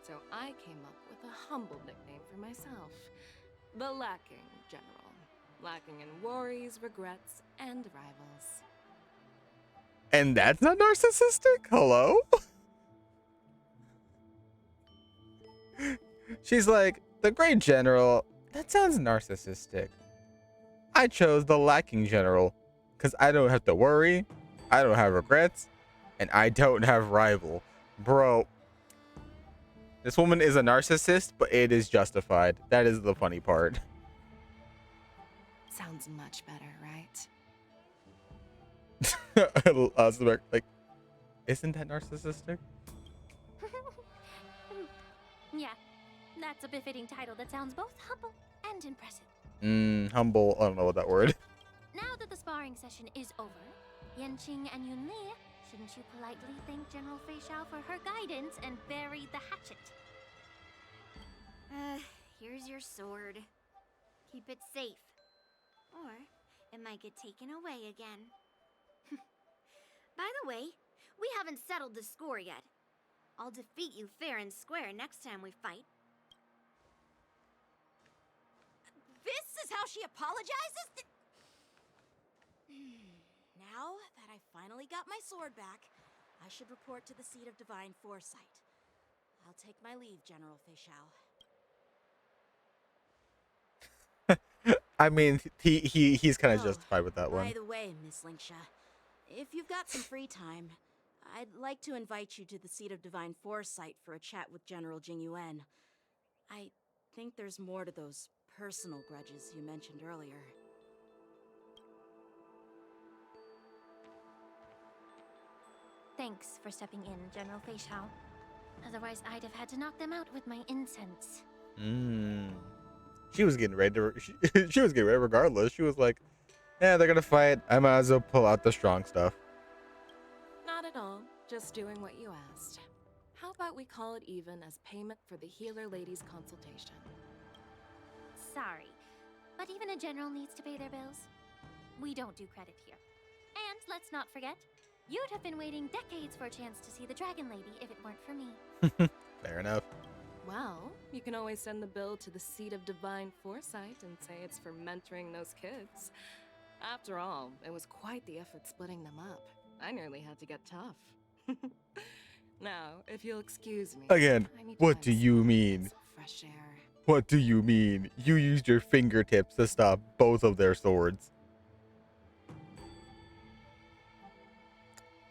so I came up with a humble nickname for myself. The Lacking General. Lacking in worries, regrets, and rivals. And that's not narcissistic? Hello? She's like, the Great General, that sounds narcissistic. I chose the Lacking General because I don't have to worry, I don't have regrets, and I don't have rival. Bro, this woman is a narcissist, but it is justified. That is the funny part. Sounds much better, right? Like, isn't that narcissistic? Yeah, that's a befitting title that sounds both humble and impressive. Humble. I don't know what that word. Now that the sparring session is over, Yanqing and Yunli, shouldn't you politely thank General FEIXIAO for her guidance and bury the hatchet? Here's your sword. Keep it safe. Or it might get taken away again. By the way, we haven't settled the score yet. I'll defeat you fair and square next time we fight. This is how she apologizes? Now that I finally got my sword back, I should report to the seat of divine foresight. I'll take my leave, General FEIXIAO. I mean, he's kind of justified with that one. By the way, Miss Linksha, if you've got some free time, I'd like to invite you to the seat of divine foresight for a chat with General Jingyuan. I think there's more to those personal grudges you mentioned earlier. Thanks for stepping in, General FEIXIAO. Otherwise, I'd have had to knock them out with my incense. She was getting ready to. She was getting ready regardless. She was like, "Yeah, they're gonna fight. I might as well pull out the strong stuff." Not at all. Just doing what you asked. How about we call it even as payment for the healer lady's consultation? Sorry, but even a general needs to pay their bills. We don't do credit here. And let's not forget, you'd have been waiting decades for a chance to see the Dragon Lady if it weren't for me. Fair enough. Well, you can always send the bill to the seat of divine foresight and say it's for mentoring those kids. After all, it was quite the effort splitting them up. I nearly had to get tough. Now, if you'll excuse me. Again, I need to what find do you mean? some fresh air. What do you mean? You used your fingertips to stop both of their swords.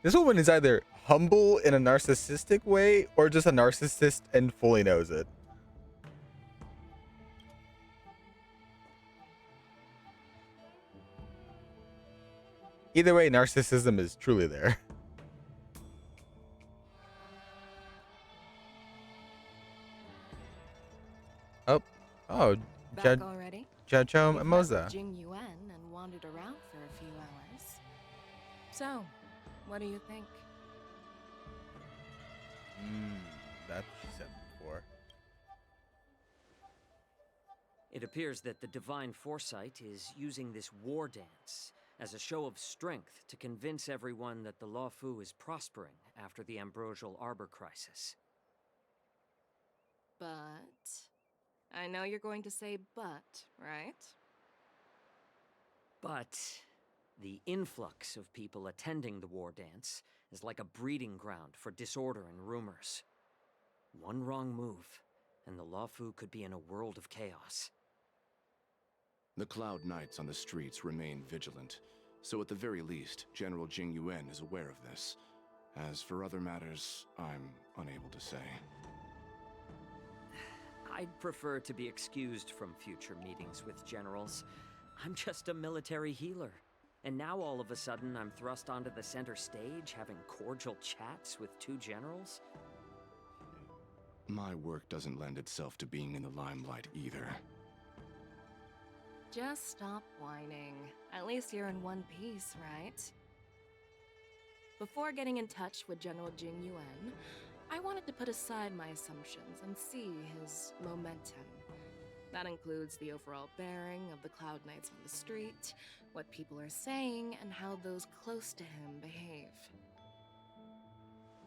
This woman is either humble in a narcissistic way or just a narcissist and fully knows it. Either way, narcissism is truly there. Oh, Back already? Judge We've met Moza. with Jingyuan and wandered around for a few hours. So, what do you think? That she said before. It appears that the Divine Foresight is using this war dance as a show of strength to convince everyone that the Luofu is prospering after the Ambrosial Arbor crisis. But... I know you're going to say but, right? But the influx of people attending the war dance is like a breeding ground for disorder and rumors. One wrong move, and the Luofu could be in a world of chaos. The Cloud Knights on the streets remain vigilant, so at the very least, General Jingyuan is aware of this. As for other matters, I'm unable to say. I'd prefer to be excused from future meetings with generals. I'm just a military healer. And now all of a sudden I'm thrust onto the center stage having cordial chats with two generals? my work doesn't lend itself to being in the limelight either. Just stop whining. At least you're in one piece, right? Before getting in touch with General Jing Yuan, I wanted to put aside my assumptions and see his momentum. That includes the overall bearing of the Cloud Knights on the street, what people are saying, and how those close to him behave.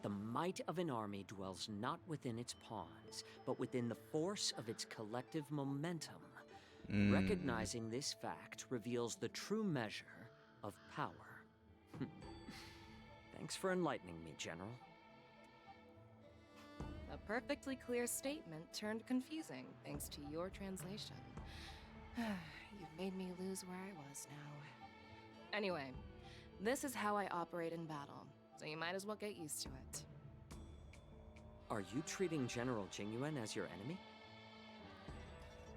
The might of an army dwells not within its pawns, but within the force of its collective momentum. Recognizing this fact reveals the true measure of power. Thanks for enlightening me, General. A perfectly clear statement turned confusing thanks to your translation. You've made me lose where I was now. Anyway, this is how I operate in battle, so you might as well get used to it. Are you treating General Jingyuan as your enemy?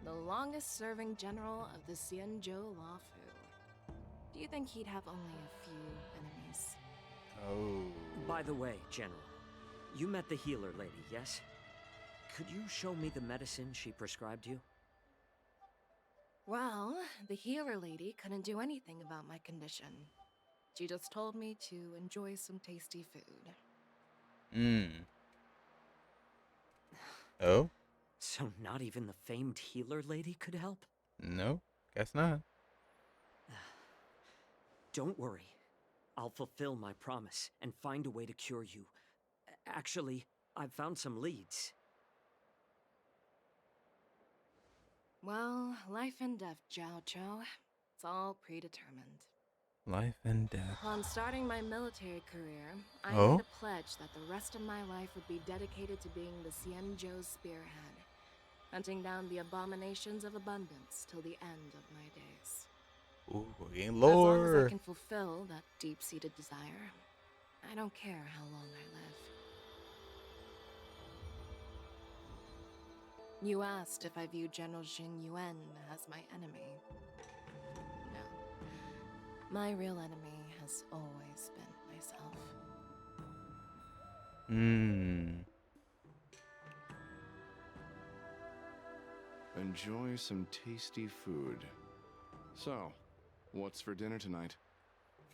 The longest-serving general of the Xianzhou Luofu. Do you think he'd have only a few enemies? Oh. By the way, General, you met the healer lady, yes? Could you show me the medicine she prescribed you? Well, the healer lady couldn't do anything about my condition. She just told me to enjoy some tasty food. Oh? So not even the famed healer lady could help? No, guess not. Don't worry. I'll fulfill my promise and find a way to cure you. Actually, I've found some leads. Well, life and death, Jiao Chou. It's all predetermined. Life and death. Upon starting my military career, I Oh? made a pledge that the rest of my life would be dedicated to being the Xianzhou spearhead, hunting down the abominations of abundance till the end of my days. Ooh, we're getting As long as I lore. can fulfill that deep-seated desire, I don't care how long I live. You asked if I view General Jing Yuan as my enemy. No. My real enemy has always been myself. Enjoy some tasty food. So, what's for dinner tonight?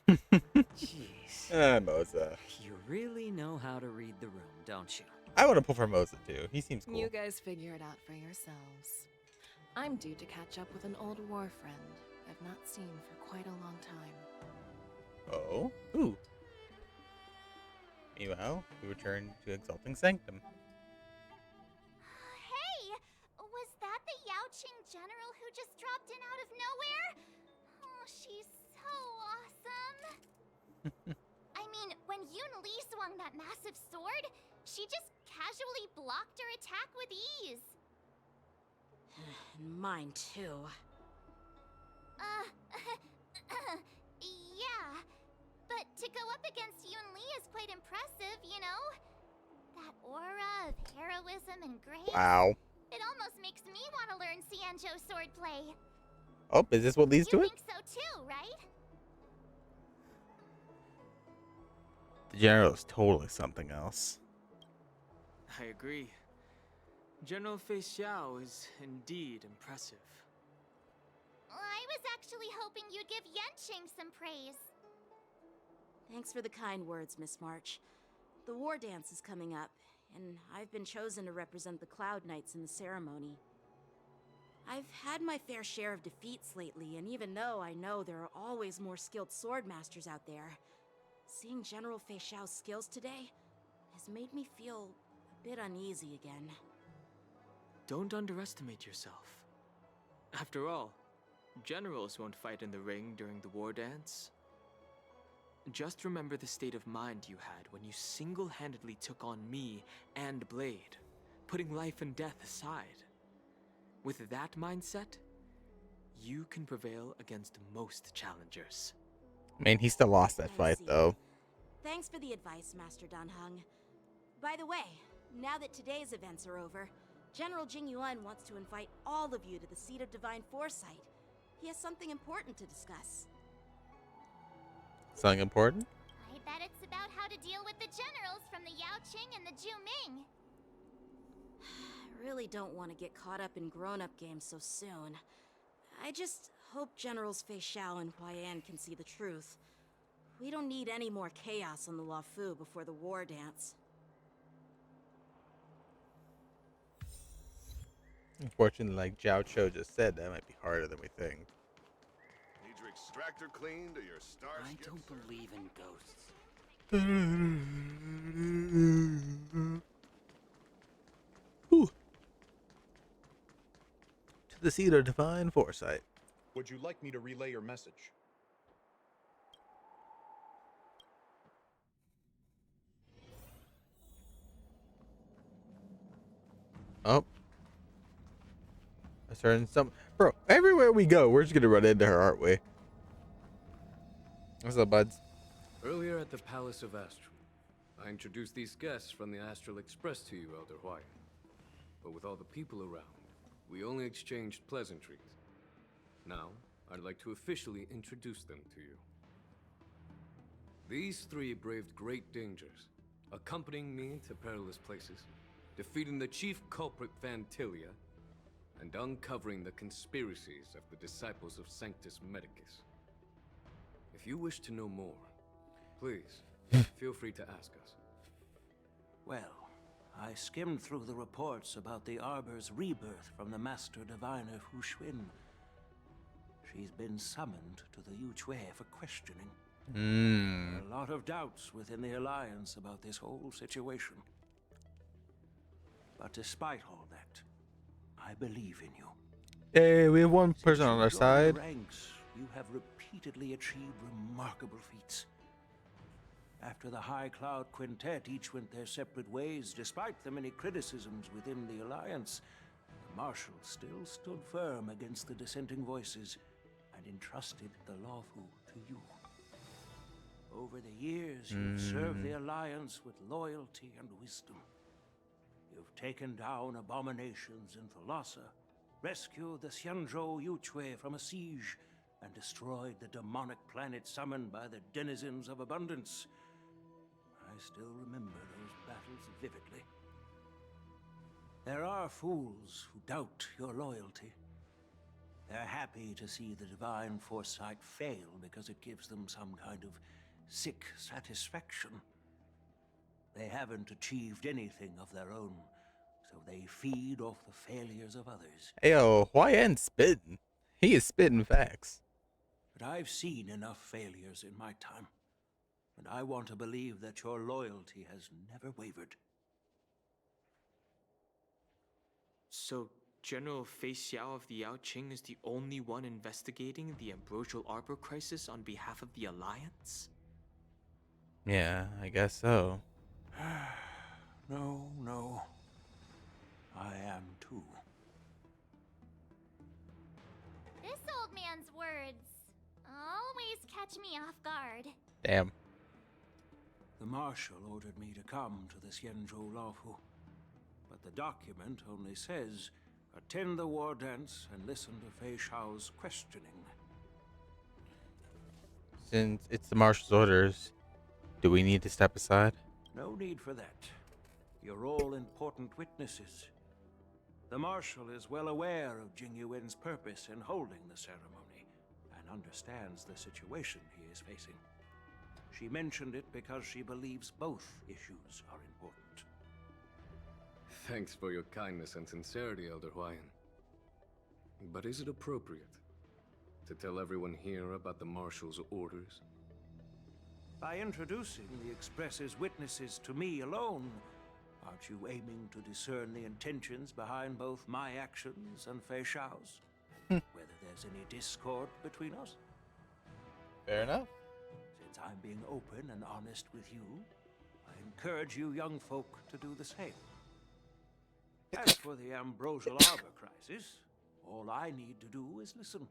Jeez. Moza. You really know how to read the room, don't you? I want to pull for Moza too. He seems cool. You guys figure it out for yourselves. I'm due to catch up with an old war friend I've not seen for quite a long time. Oh? Ooh. Meanwhile, we return to Exalting Sanctum. Hey! Was that the Yaoqing general who just dropped in out of nowhere? Oh, she's so awesome! I mean, when Yun Li swung that massive sword, she just casually blocked her attack with ease. Mine too. Yeah. But to go up against Yun Li is quite impressive, you know? That aura of heroism and grace. Wow. It almost makes me want to learn Xianzhou swordplay. Oh, is this what leads to You it? think so too, right? The general is totally something else. I agree. General FEIXIAO is indeed impressive. I was actually hoping you'd give Yanqing some praise. Thanks for the kind words, Miss March. The war dance is coming up, and I've been chosen to represent the Cloud Knights in the ceremony. I've had my fair share of defeats lately, and even though I know there are always more skilled sword masters out there, seeing General FEIXIAO's skills today has made me feel a bit uneasy again. Don't underestimate yourself. After all, generals won't fight in the ring during the war dance. Just remember the state of mind you had when you single-handedly took on me and Blade, putting life and death aside. With that mindset, you can prevail against most challengers. I mean, he still lost that fight, though. Thanks for the advice, Master Danheng. By the way, now that today's events are over, General Jing Yuan wants to invite all of you to the Seat of Divine Foresight. He has something important to discuss. Something important? I bet it's about how to deal with the generals from the Yaoqing and the Juming. I really don't want to get caught up in grown-up games so soon. I just hope Generals FEIXIAO and Huaiyan can see the truth. We don't need any more chaos on the Luofu before the war dance. Unfortunately, like Zhao Cho just said, that might be harder than we think. Need your extractor cleaned or your star? I don't believe in ghosts. Whew. To the seat of divine foresight. Would you like me to relay your message? Oh. I started some. Bro, everywhere we go, we're just gonna run into her, aren't we? What's up, buds? Earlier at the Palace of Astral, I introduced these guests from the Astral Express to you, Elder Huaiyan. But with all the people around, we only exchanged pleasantries. Now, I'd like to officially introduce them to you. These three braved great dangers, accompanying me to perilous places, defeating the chief culprit Vantilia, and uncovering the conspiracies of the disciples of Sanctus Medicus. If you wish to know more, please, feel free to ask us. Well, I skimmed through the reports about the Arbor's rebirth from the Master Diviner Hu Xuan. She's been summoned to the Yu Chui for questioning. There are a lot of doubts within the Alliance about this whole situation. But despite all that, I believe in you. Hey, we have one person on our Since you joined side. the ranks, you have repeatedly achieved remarkable feats. After the High Cloud Quintet each went their separate ways, despite the many criticisms within the Alliance, the Marshal still stood firm against the dissenting voices and entrusted the Luofu to you. Over the years, you've served the Alliance with loyalty and wisdom. You've taken down abominations in Thalassa, rescued the Xianzhou Yu Chui from a siege, and destroyed the demonic planet summoned by the denizens of abundance. I still remember those battles vividly. There are fools who doubt your loyalty. They're happy to see the divine foresight fail because it gives them some kind of sick satisfaction. They haven't achieved anything of their own, so they feed off the failures of others. Ayo, Huaiyan spitting. He is spitting facts. But I've seen enough failures in my time, and I want to believe that your loyalty has never wavered. So, General FEIXIAO of the Yaoqing is the only one investigating the Ambrosial Arbor crisis on behalf of the Alliance? Yeah, I guess so. No. I am too. This old man's words always catch me off guard. Damn. The Marshal ordered me to come to the Xianzhou Luofu, but the document only says, attend the war dance and listen to FEIXIAO's questioning. Since it's the Marshal's orders, do we need to step aside? No need for that. You're all important witnesses. The Marshal is well aware of Jing Yuan's purpose in holding the ceremony, and understands the situation he is facing. She mentioned it because she believes both issues are important. Thanks for your kindness and sincerity, Elder Huaiyan. But is it appropriate to tell everyone here about the Marshal's orders? By introducing the Express's witnesses to me alone, aren't you aiming to discern the intentions behind both my actions and FEIXIAO's? Whether there's any discord between us? Fair enough. Since I'm being open and honest with you, I encourage you young folk to do the same. As for the Ambrosial Arbor crisis, all I need to do is listen.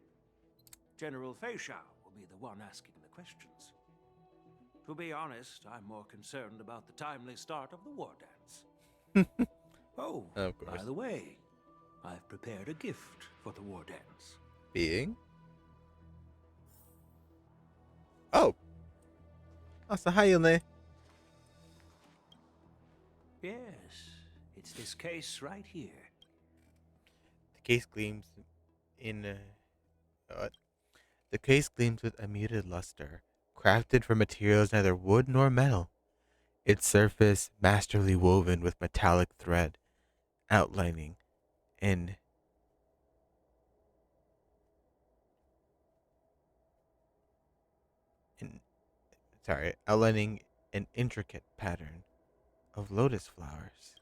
General FEIXIAO will be the one asking the questions. To be honest, I'm more concerned about the timely start of the war dance. Oh, of course. by the way, I've prepared a gift for the war dance. Being? Oh. So hi, Yune. Yes, it's this this case right here. The case gleams in the case gleams with a muted luster, crafted from materials neither wood nor metal. Its surface masterly woven with metallic thread, outlining an in, outlining an intricate pattern of lotus flowers.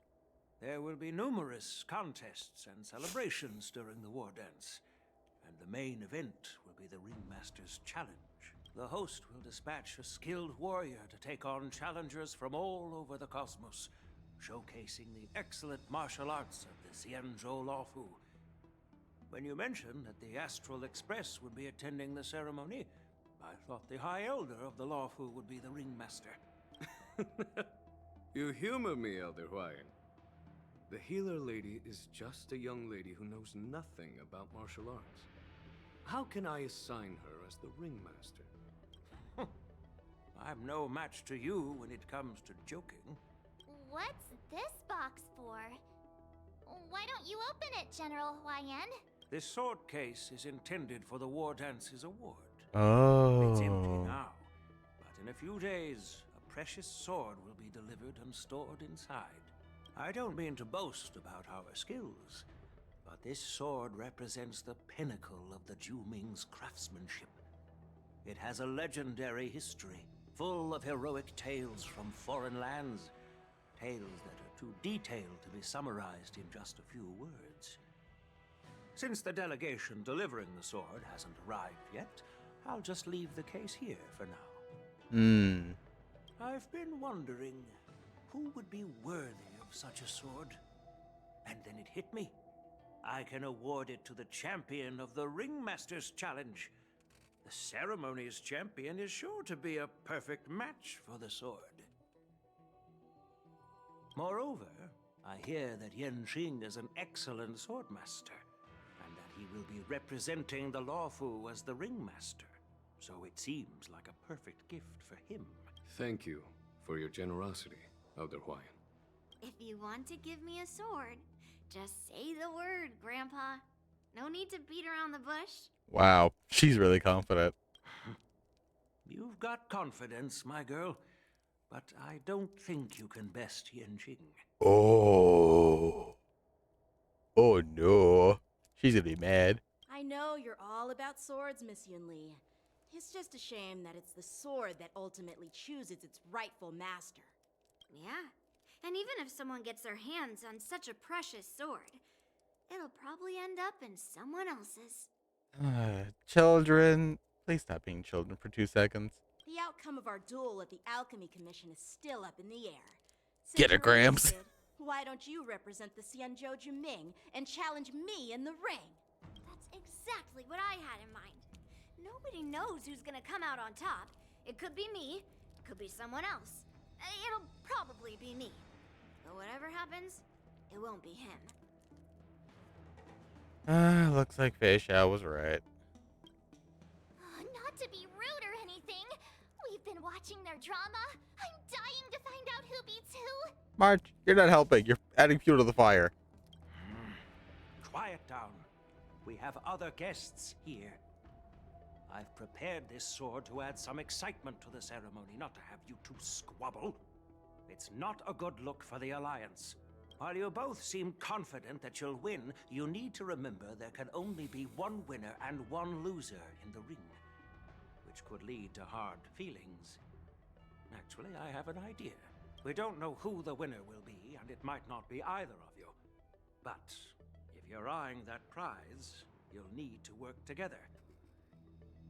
There will be numerous contests and celebrations during the war dance, and the main event will be the Ringmaster's Challenge. The host will dispatch a skilled warrior to take on challengers from all over the cosmos, showcasing the excellent martial arts of the Xianzhou Luofu. When you mentioned that the Astral Express would be attending the ceremony, I thought the High Elder of the Luofu would be the Ringmaster. You humor me, Elder Huayan. The healer lady is just a young lady who knows nothing about martial arts. How can I assign her as the ringmaster? I'm no match to you when it comes to joking. What's this box for? Why don't you open it, General Huayan? This sword case is intended for the War Dance's award. It's empty Oh. now, but in a few days, a precious sword will be delivered and stored inside. I don't mean to boast about our skills, but this sword represents the pinnacle of the Juming's craftsmanship. It has a legendary history, full of heroic tales from foreign lands, tales that are too detailed to be summarized in just a few words. Since the delegation delivering the sword hasn't arrived yet, I'll just leave the case here for now. I've been wondering who would be worthy of such a sword. And then it hit me. I can award it to the champion of the Ringmaster's Challenge. The ceremony's champion is sure to be a perfect match for the sword. Moreover, I hear that Yanqing is an excellent swordmaster, and that he will be representing the Luofu as the Ringmaster. So it seems like a perfect gift for him. Thank you for your generosity, Elder Huayan. If you want to give me a sword, just say the word, Grandpa. No need to beat around the bush. Wow, she's really confident. You've got confidence, my girl, but I don't think you can best Yanqing. Oh. Oh no. She's gonna be mad. I know you're all about swords, Miss Yunli. It's just a shame that it's the sword that ultimately chooses its rightful master. Yeah, and even if someone gets their hands on such a precious sword, it'll probably end up in someone else's. Children. Please stop being children for 2 seconds. The outcome of our duel at the Alchemy Commission is still up in the air. Since Get it, you're Gramps. interested, why don't you represent the Xianzhou Juming and challenge me in the ring? That's exactly what I had in mind. Nobody knows who's gonna come out on top. It could be me, could be someone else. It'll probably be me. But whatever happens, it won't be him. Looks like FEIXIAO was right. Not to be rude or anything, we've been watching their drama. I'm dying to find out who beats who. March, you're not helping. You're adding fuel to the fire. Quiet down. We have other guests here. I've prepared this sword to add some excitement to the ceremony, not to have you two squabble. It's not a good look for the Alliance. While you both seem confident that you'll win, you need to remember there can only be one winner and one loser in the ring, which could lead to hard feelings. Actually, I have an idea. We don't know who the winner will be, and it might not be either of you. But if you're eyeing that prize, you'll need to work together.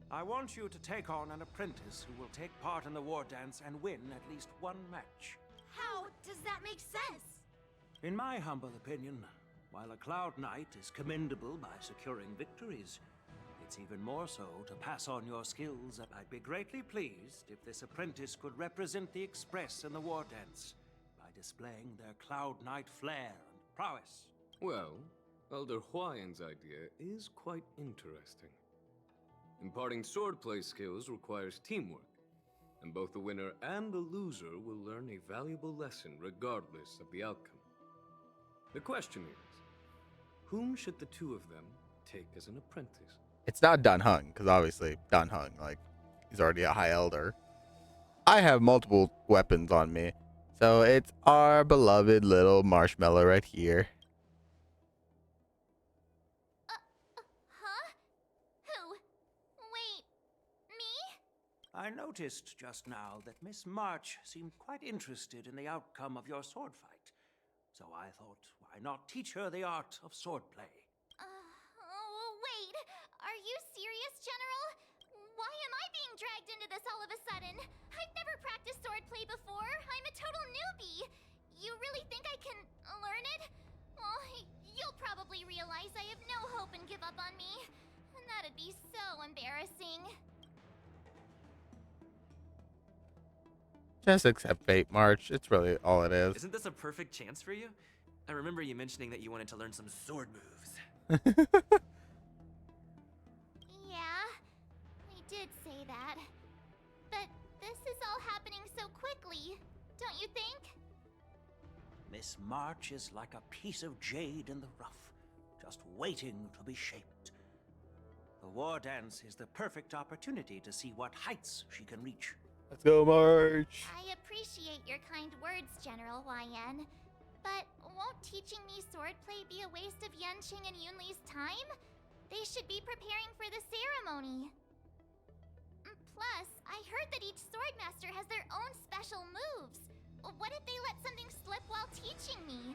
I want you to take on an apprentice who will take part in the war dance and win at least one match. How does that make sense? In my humble opinion, while a Cloud Knight is commendable by securing victories, it's even more so to pass on your skills. I'd be greatly pleased if this apprentice could represent the Express in the war dance by displaying their Cloud Knight flair and prowess. Well, Elder Huayan's idea is quite interesting. Imparting swordplay skills requires teamwork, and both the winner and the loser will learn a valuable lesson regardless of the outcome. The question is, whom should the two of them take as an apprentice? It's not Dan Hung, because obviously Dan Hung, like, he's already a high elder. I have multiple weapons on me, so it's our beloved little marshmallow right here. Huh? Who? Wait, me? I noticed just now that Miss March seemed quite interested in the outcome of your sword fight. So I thought, why not teach her the art of swordplay? Wait. Are you serious, General? Why am I being dragged into this all of a sudden? I've never practiced swordplay before. I'm a total newbie. You really think I can learn it? Well, you'll probably realize I have no hope and give up on me. And that'd be so embarrassing. Just accept fate, March. It's really all it is. Isn't this a perfect chance for you? I remember you mentioning that you wanted to learn some sword moves. Yeah, I did say that. But this is all happening so quickly, don't you think? Miss March is like a piece of jade in the rough, just waiting to be shaped. The war dance is the perfect opportunity to see what heights she can reach. Let's go, March. I appreciate your kind words, General YN. But won't teaching me swordplay be a waste of Yanqing and Yunli's time? They should be preparing for the ceremony. Plus, I heard that each swordmaster has their own special moves. What if they let something slip while teaching me?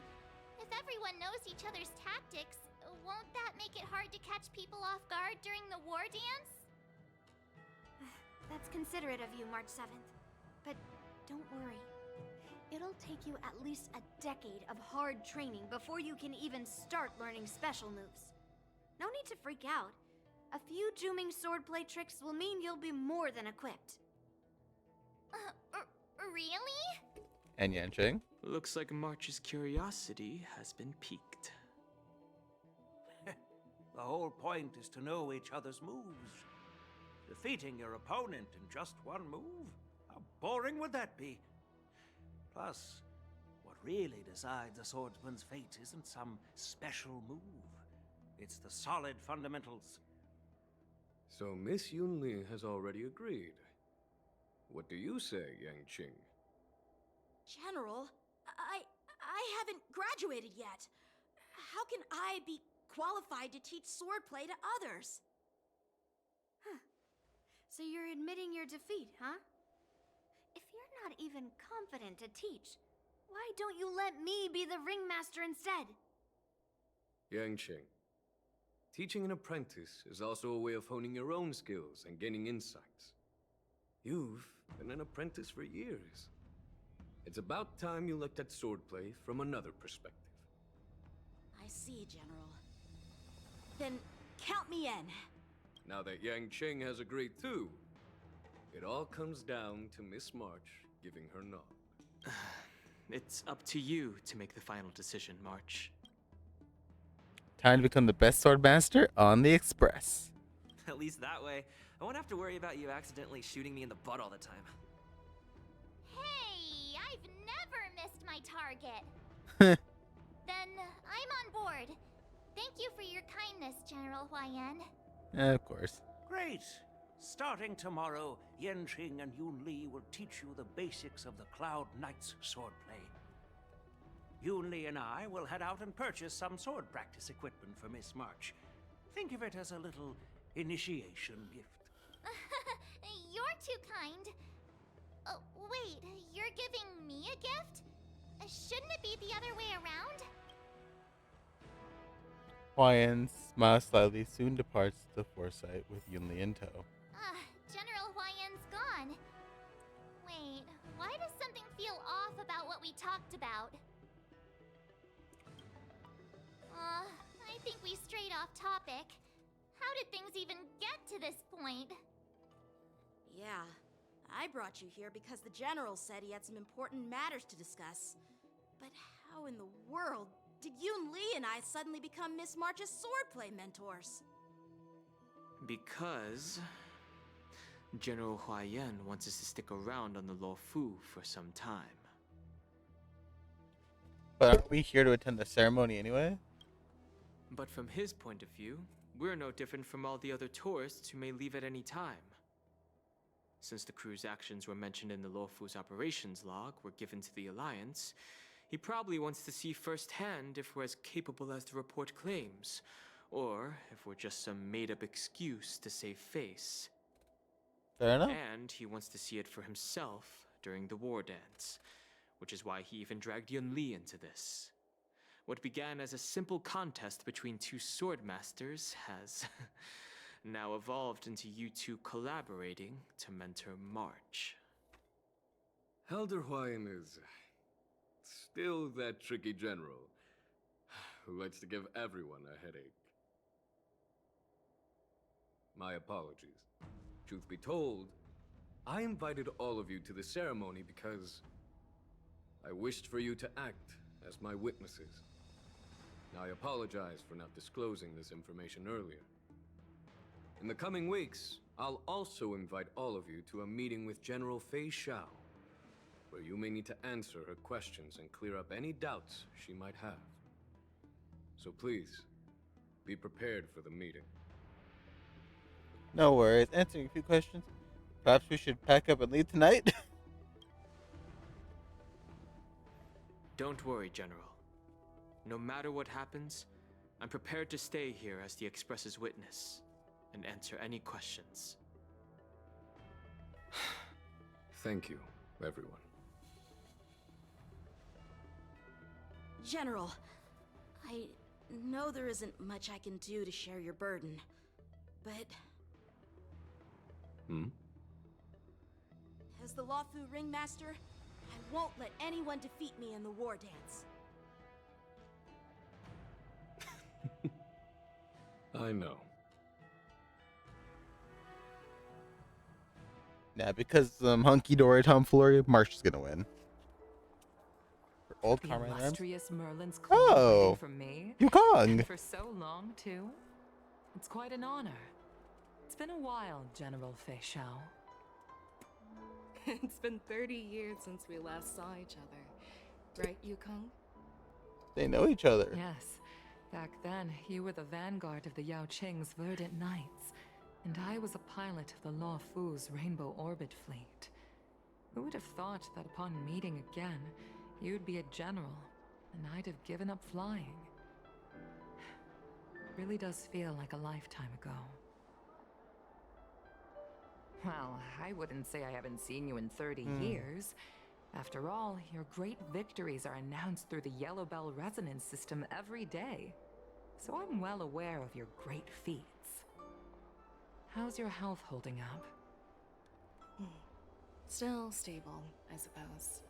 If everyone knows each other's tactics, won't that make it hard to catch people off guard during the war dance? That's considerate of you, March 7th. But don't worry. It'll take you at least a decade of hard training before you can even start learning special moves. No need to freak out. A few Juming swordplay tricks will mean you'll be more than equipped. Really? And Yanqing? Looks like March's curiosity has been piqued. The whole point is to know each other's moves. Defeating your opponent in just one move? How boring would that be? Plus, what really decides a swordsman's fate isn't some special move. It's the solid fundamentals. So Miss Yunli has already agreed. What do you say, Yanqing? General, I haven't graduated yet. How can I be qualified to teach swordplay to others? So you're admitting your defeat, huh? If you're not even confident to teach, why don't you let me be the ringmaster instead? Yanqing, teaching an apprentice is also a way of honing your own skills and gaining insights. You've been an apprentice for years. It's about time you looked at swordplay from another perspective. I see, General. Then count me in. Now that Yanqing has agreed too, it all comes down to Miss March giving her nod. It's up to you to make the final decision, March. Time to become the best swordmaster on the Express. At least that way, I won't have to worry about you accidentally shooting me in the butt all the time. Hey, I've never missed my target. Then I'm on board. Thank you for your kindness, General YN. Of course. Great! Starting tomorrow, Yanqing and Yunli will teach you the basics of the Cloud Knight's swordplay. Yunli and I will head out and purchase some sword practice equipment for Miss March. Think of it as a little initiation gift. You're too kind. Wait, you're giving me a gift? Shouldn't it be the other way around? YN smiles slightly, soon departs to Foresight with Yunli in tow. General YN's gone. Wait, why does something feel off about what we talked about? I think we strayed off topic. How did things even get to this point? Yeah, I brought you here because the General said he had some important matters to discuss. But how in the world did Yunli and I suddenly become Miss March's swordplay mentors? Because General Huayan wants us to stick around on the Luofu for some time. But aren't we here to attend the ceremony anyway? But from his point of view, we're no different from all the other tourists who may leave at any time. Since the crew's actions were mentioned in the Luofu's operations log were given to the Alliance, he probably wants to see firsthand if we're as capable as the report claims, or if we're just some made-up excuse to save face. Fair enough. And he wants to see it for himself during the war dance, which is why he even dragged Yun Li into this. What began as a simple contest between two sword masters has now evolved into you two collaborating to mentor March. Elder Huayan is still that tricky general who likes to give everyone a headache. My apologies. Truth be told, I invited all of you to the ceremony because I wished for you to act as my witnesses. I apologize for not disclosing this information earlier. In the coming weeks, I'll also invite all of you to a meeting with General FEIXIAO, where you may need to answer her questions and clear up any doubts she might have. So please, be prepared for the meeting. No worries. Answering a few questions. Perhaps we should pack up and leave tonight? Don't worry, General. No matter what happens, I'm prepared to stay here as the Express's witness and answer any questions. Thank you, everyone. General, I know there isn't much I can do to share your burden, but... As the Luofu Ringmaster, I won't let anyone defeat me in the war dance. I know. Nah, because hunky-dory tomfoolery, March is gonna win. For old The Carmine Arms. illustrious Merlin's collaborating for me. Yukong. And for so long, too. It's quite an honor. It's been a while, General FEIXIAO. It's been 30 years since we last saw each other. Right, Yukong? They know each other. Yes. Back then, you were the vanguard of the Yao Qing's Verdant Knights, and I was a pilot of the Luofu's Rainbow Orbit fleet. Who would have thought that upon meeting again, you'd be a general, and I'd have given up flying? It really does feel like a lifetime ago. Well, I wouldn't say I haven't seen you in 30 years. After all, your great victories are announced through the Yellow Bell resonance system every day. So I'm well aware of your great feats. How's your health holding up? Still stable, I suppose.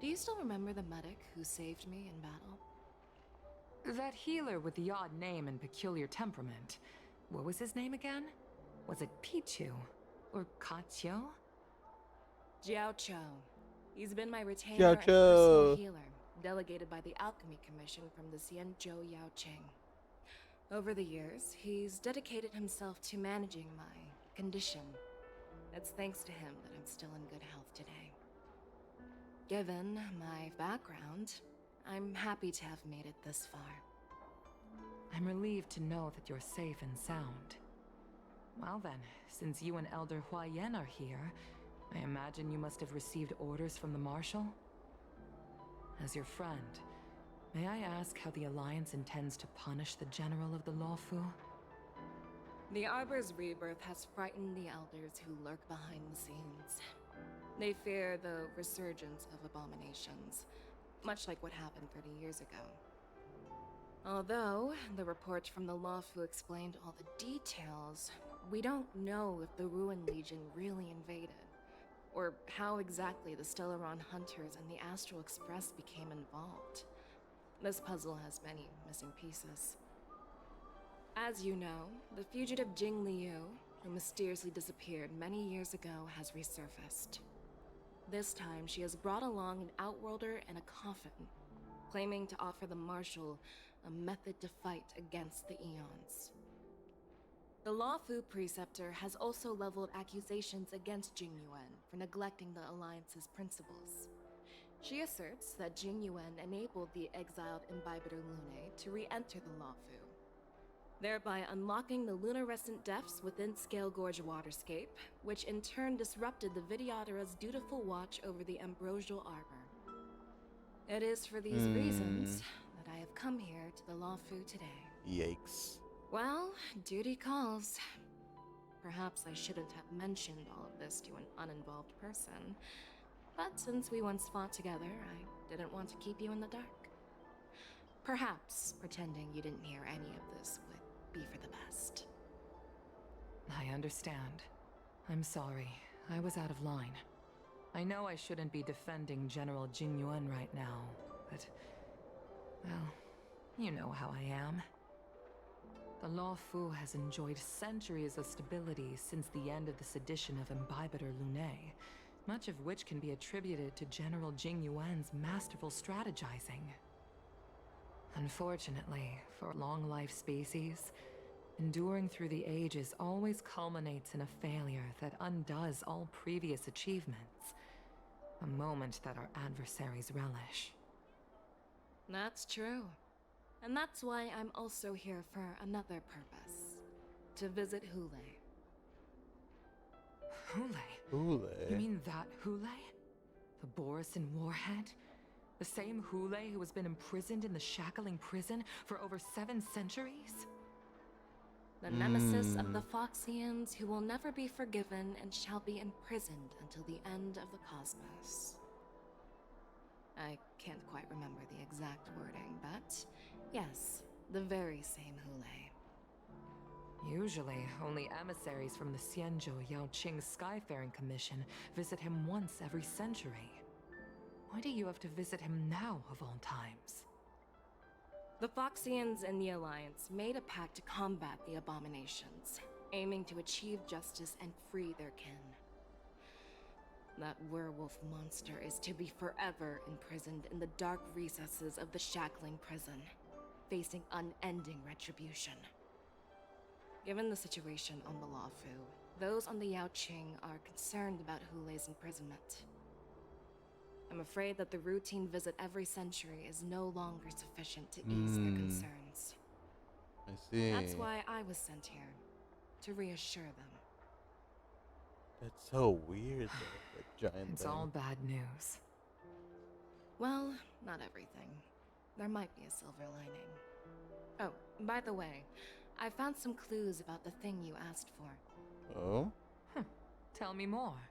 Do you still remember the medic who saved me in battle? That healer with the odd name and peculiar temperament. What was his name again? Was it Pichu? Or Kachio? Jiao Cho. He's been my retainer Jiao and Cho. personal healer, delegated by the Alchemy Commission from the Xianzhou Yao Qing. Over the years, he's dedicated himself to managing my condition. It's thanks to him that I'm still in good health today. Given my background, I'm happy to have made it this far. I'm relieved to know that you're safe and sound. Well then, since you and Elder Huayan are here, I imagine you must have received orders from the Marshal? As your friend, may I ask how the Alliance intends to punish the General of the Luofu? The Arbor's rebirth has frightened the elders who lurk behind the scenes. They fear the resurgence of abominations, much like what happened 30 years ago. Although the report from the Luofu explained all the details, we don't know if the Ruin Legion really invaded, or how exactly the Stellaron Hunters and the Astral Express became involved. This puzzle has many missing pieces. As you know, the fugitive Jing Liu, who mysteriously disappeared many years ago, has resurfaced. This time, she has brought along an Outworlder and a coffin, claiming to offer the Marshal a method to fight against the Eons. The Luofu Preceptor has also leveled accusations against Jing Yuan for neglecting the Alliance's principles. She asserts that Jing Yuan enabled the exiled Imbibitor Lunae to re-enter the Luofu, thereby unlocking the lunarescent depths within Scale Gorge waterscape, which in turn disrupted the Vidyadhara's dutiful watch over the Ambrosial Arbor. It is for these reasons that I have come here to the Luofu today. Yikes. Well, duty calls. Perhaps I shouldn't have mentioned all of this to an uninvolved person, but since we once fought together, I didn't want to keep you in the dark. Perhaps pretending you didn't hear any of this would be for the best. I understand. I'm sorry. I was out of line. I know I shouldn't be defending General Jing Yuan right now, but... well, you know how I am. The Luofu has enjoyed centuries of stability since the end of the sedition of Imbibitor Lunae, much of which can be attributed to General Jing Yuan's masterful strategizing. Unfortunately, for long-life species, enduring through the ages always culminates in a failure that undoes all previous achievements, a moment that our adversaries relish. That's true. And that's why I'm also here for another purpose. To visit Hule. Hule? Hule? You mean that Hule? The Borisin warhead? The same Hule who has been imprisoned in the Shackling prison for over 7 centuries? The nemesis of the Foxians who will never be forgiven and shall be imprisoned until the end of the cosmos. I can't quite remember the exact wording, but yes, the very same Hule. Usually, only emissaries from the Xianzhou Yaoqing Skyfaring Commission visit him once every century. Why do you have to visit him now, of all times? The Foxians and the Alliance made a pact to combat the abominations, aiming to achieve justice and free their kin. That werewolf monster is to be forever imprisoned in the dark recesses of the Shackling prison, facing unending retribution. Given the situation on the Luofu, those on the Yaoqing are concerned about Hule's imprisonment. I'm afraid that the routine visit every century is no longer sufficient to ease their concerns. I see. That's why I was sent here, to reassure them. That's so weird, though. That giant It's thing. all bad news. Well, not everything. There might be a silver lining. Oh, by the way, I found some clues about the thing you asked for. Oh? Tell me more.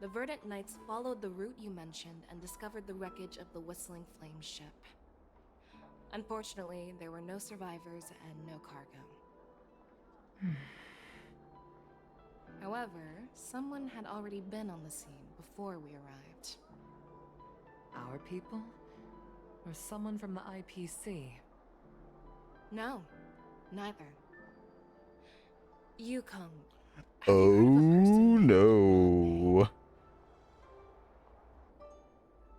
The Verdant Knights followed the route you mentioned and discovered the wreckage of the Whistling Flame ship. Unfortunately, there were no survivors and no cargo. However, someone had already been on the scene before we arrived. Our people? Or someone from the IPC? No, neither. Yukong. Oh no.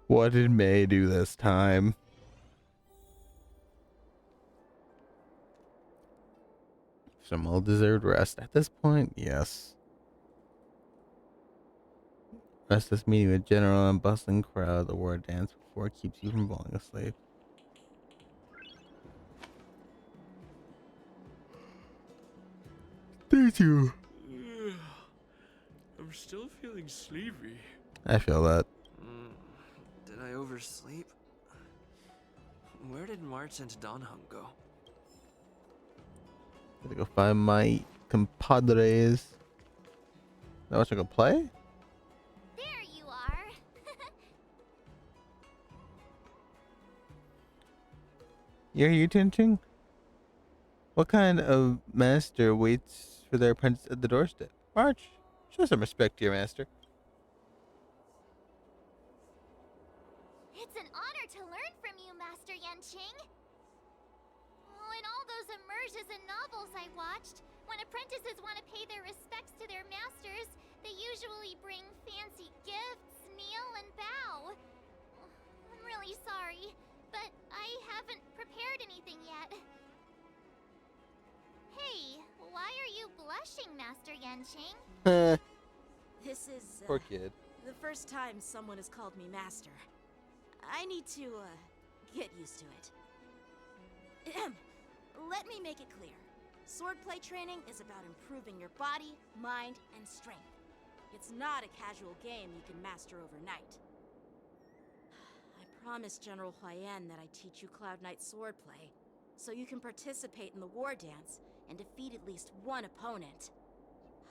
What did May do this time? Some well-deserved rest at this point, yes. Restless meeting with general and bustling crowd. The war dance before it keeps you from falling asleep. Thank you. I'm still feeling sleepy. I feel that. Did I oversleep? Where did March and Donhung go? Gotta go find my compadres. Now watch I go play? There you are. You're here, Tinching? What kind of master waits for their apprentice at the doorstep? March, show some respect to your master. It's an honor to learn from you, Master Yanqing. Oh, in all those immersions and novels I watched, when apprentices want to pay their respects to their masters, they usually bring fancy gifts, kneel, and bow. I'm really sorry, but I haven't prepared anything yet. Hey, why are you blushing, Master Yanqing? This is, Poor kid. the first time someone has called me master. I need to, get used to it. Let me make it clear. Swordplay training is about improving your body, mind, and strength. It's not a casual game you can master overnight. I promised General Huayan that I'd teach you Cloud Knight swordplay, so you can participate in the war dance and defeat at least one opponent.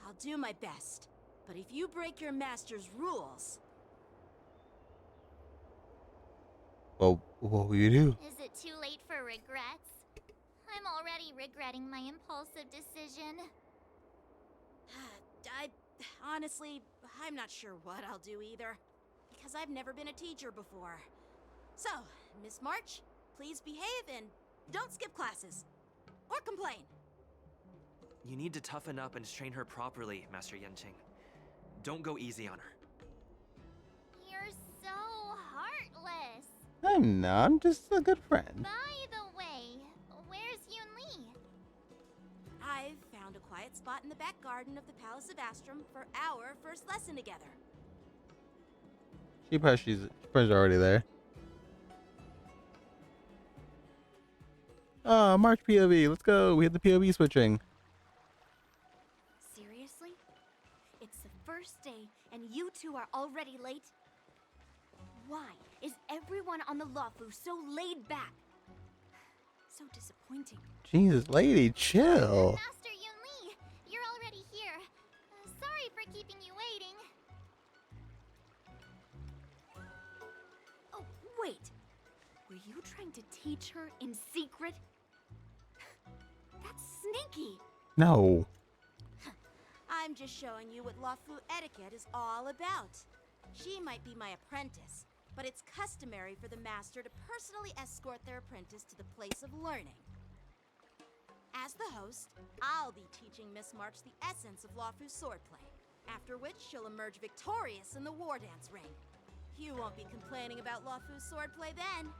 I'll do my best, but if you break your master's rules... Well, what will you do? Is it too late for regrets? I'm already regretting my impulsive decision. Honestly, I'm not sure what I'll do either, because I've never been a teacher before. So, Miss March, please behave and don't skip classes. Or complain. You need to toughen up and train her properly, Master Yanqing. Don't go easy on her. You're so heartless. I'm not. I'm just a good friend. By the way, where's Yunli? I've found a quiet spot in the back garden of the Palace of Astrum for our first lesson together. She's already there. Oh, March POV. Let's go. We hit the POV switching. Seriously? It's the first day and you two are already late? Why is everyone on the Luofu so laid back? So disappointing. Jesus, lady, chill. Master Yunli, you're already here. Sorry for keeping you waiting. Oh, wait. Were you trying to teach her in secret? That's sneaky. No. I'm just showing you what Luofu etiquette is all about. She might be my apprentice, but it's customary for the master to personally escort their apprentice to the place of learning. As the host, I'll be teaching Miss March the essence of Luofu swordplay, after which she'll emerge victorious in the war dance ring. You won't be complaining about Luofu swordplay then.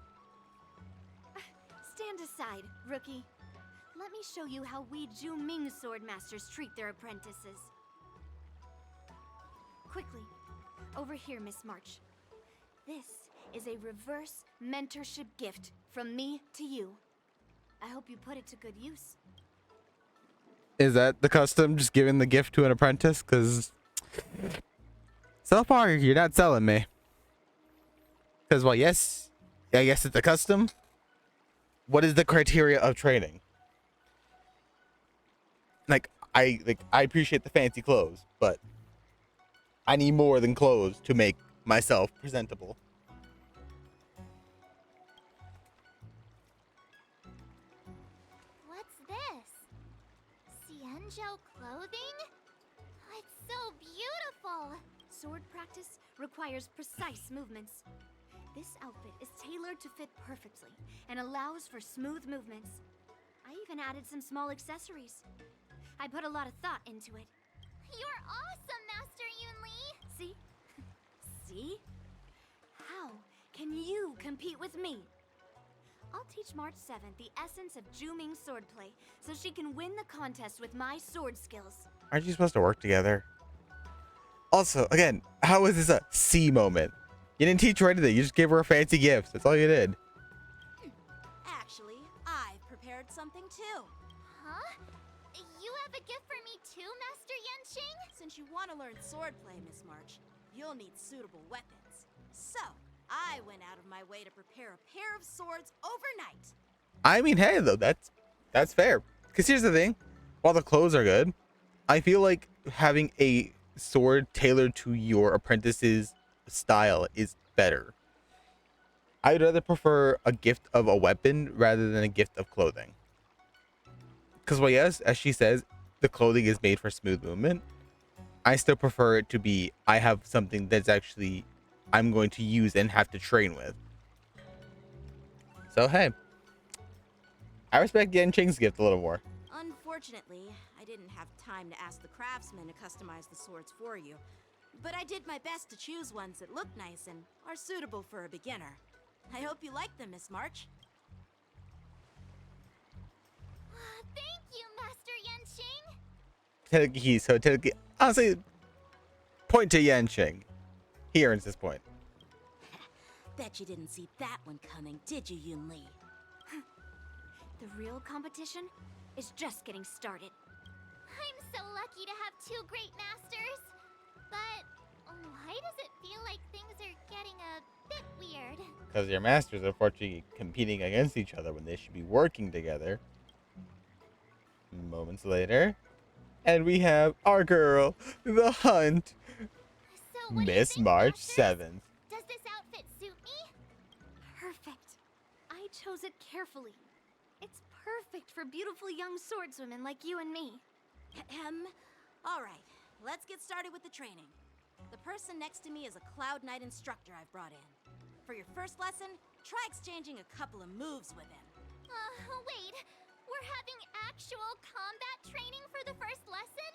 Stand aside, rookie. Let me show you how we Zhu-Ming sword masters treat their apprentices. Quickly, over here, Miss March. This is a reverse mentorship gift from me to you. I hope you put it to good use. Is that the custom? Just giving the gift to an apprentice? Because so far, you're not selling me. Because, well, yes, I guess it's a custom. What is the criteria of training? I appreciate the fancy clothes, but I need more than clothes to make myself presentable. What's this? Xianzhou clothing? It's so beautiful! Sword practice requires precise movements. This outfit is tailored to fit perfectly and allows for smooth movements. I even added some small accessories. I put a lot of thought into it. You're awesome, Master Yunli! See? See? How can you compete with me? I'll teach March 7th the essence of Zhu-Ming swordplay so she can win the contest with my sword skills. Aren't you supposed to work together? Also, again, how is this a C moment? You didn't teach her anything. You just gave her a fancy gift. That's all you did. Actually, I've prepared something too. Huh? You have a gift for me too, Master Yanqing? Since you want to learn swordplay, Miss March, you'll need suitable weapons. So, I went out of my way to prepare a pair of swords overnight. I mean, hey, though, that's fair. Because here's the thing. While the clothes are good, I feel like having a sword tailored to your apprentice's style is better. I'd rather prefer a gift of a weapon rather than a gift of clothing. Because, well, yes, as she says, the clothing is made for smooth movement. I still prefer it to be, I have something that's actually I'm going to use and have to train with. So, hey. I respect Yanqing's gift a little more. Unfortunately, I didn't have time to ask the craftsman to customize the swords for you. But I did my best to choose ones that look nice and are suitable for a beginner. I hope you like them, Miss March. Thank you, Master Yanqing! Technically, honestly, point to Yanqing. He earns this point. Bet you didn't see that one coming, did you, Yun Li? The real competition is just getting started. I'm so lucky to have two great masters. But why does it feel like things are getting a bit weird? Because your masters are unfortunately competing against each other when they should be working together. Moments later, and we have our girl, the Hunt, So Miss March 7th. Does this outfit suit me? Perfect. I chose it carefully. It's perfect for beautiful young swordswomen like you and me. All right, let's get started with the training. The person next to me is a Cloud Knight instructor I've brought in. For your first lesson, try exchanging a couple of moves with him. Wait. We're having actual combat training for the first lesson?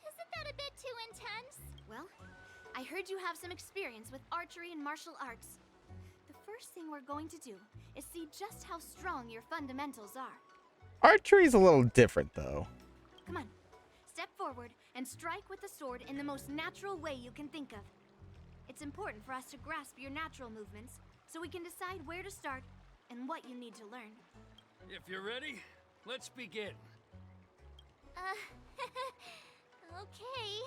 Isn't that a bit too intense? Well, I heard you have some experience with archery and martial arts. The first thing we're going to do is see just how strong your fundamentals are. Archery's a little different, though. Come on, step forward and strike with the sword in the most natural way you can think of. It's important for us to grasp your natural movements so we can decide where to start and what you need to learn. If you're ready, let's begin. Okay.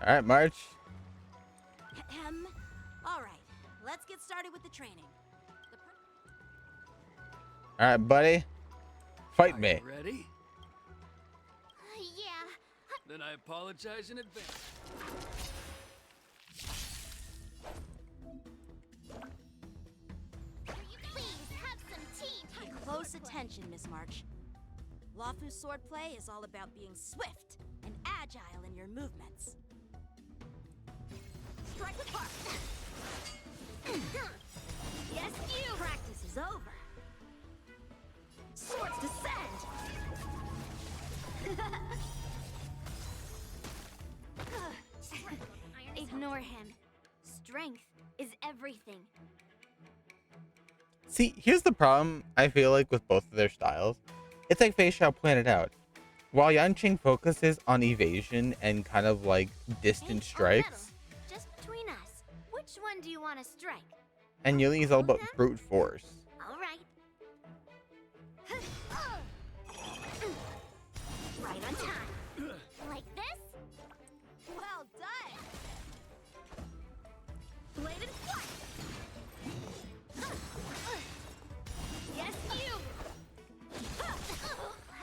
All right, March. All right, let's get started with the training. All right, buddy. Fight me. Ready? Yeah. Then I apologize in advance. Please have some tea. Pay close attention, Miss March. Lawfu's swordplay is all about being swift and agile in your movements. Strike apart. Yes, you! Practice is over. Swords descend! Ignore him. Strength is everything. See, here's the problem I feel like with both of their styles. It's like FEIXIAO pointed out. While Yanqing focuses on evasion and kind of like distant strikes, Just between us, which one do you want to strike? and Yuli is all about brute force. All right. Right on time. Like this? Well done! Bladed flight. Yes, you.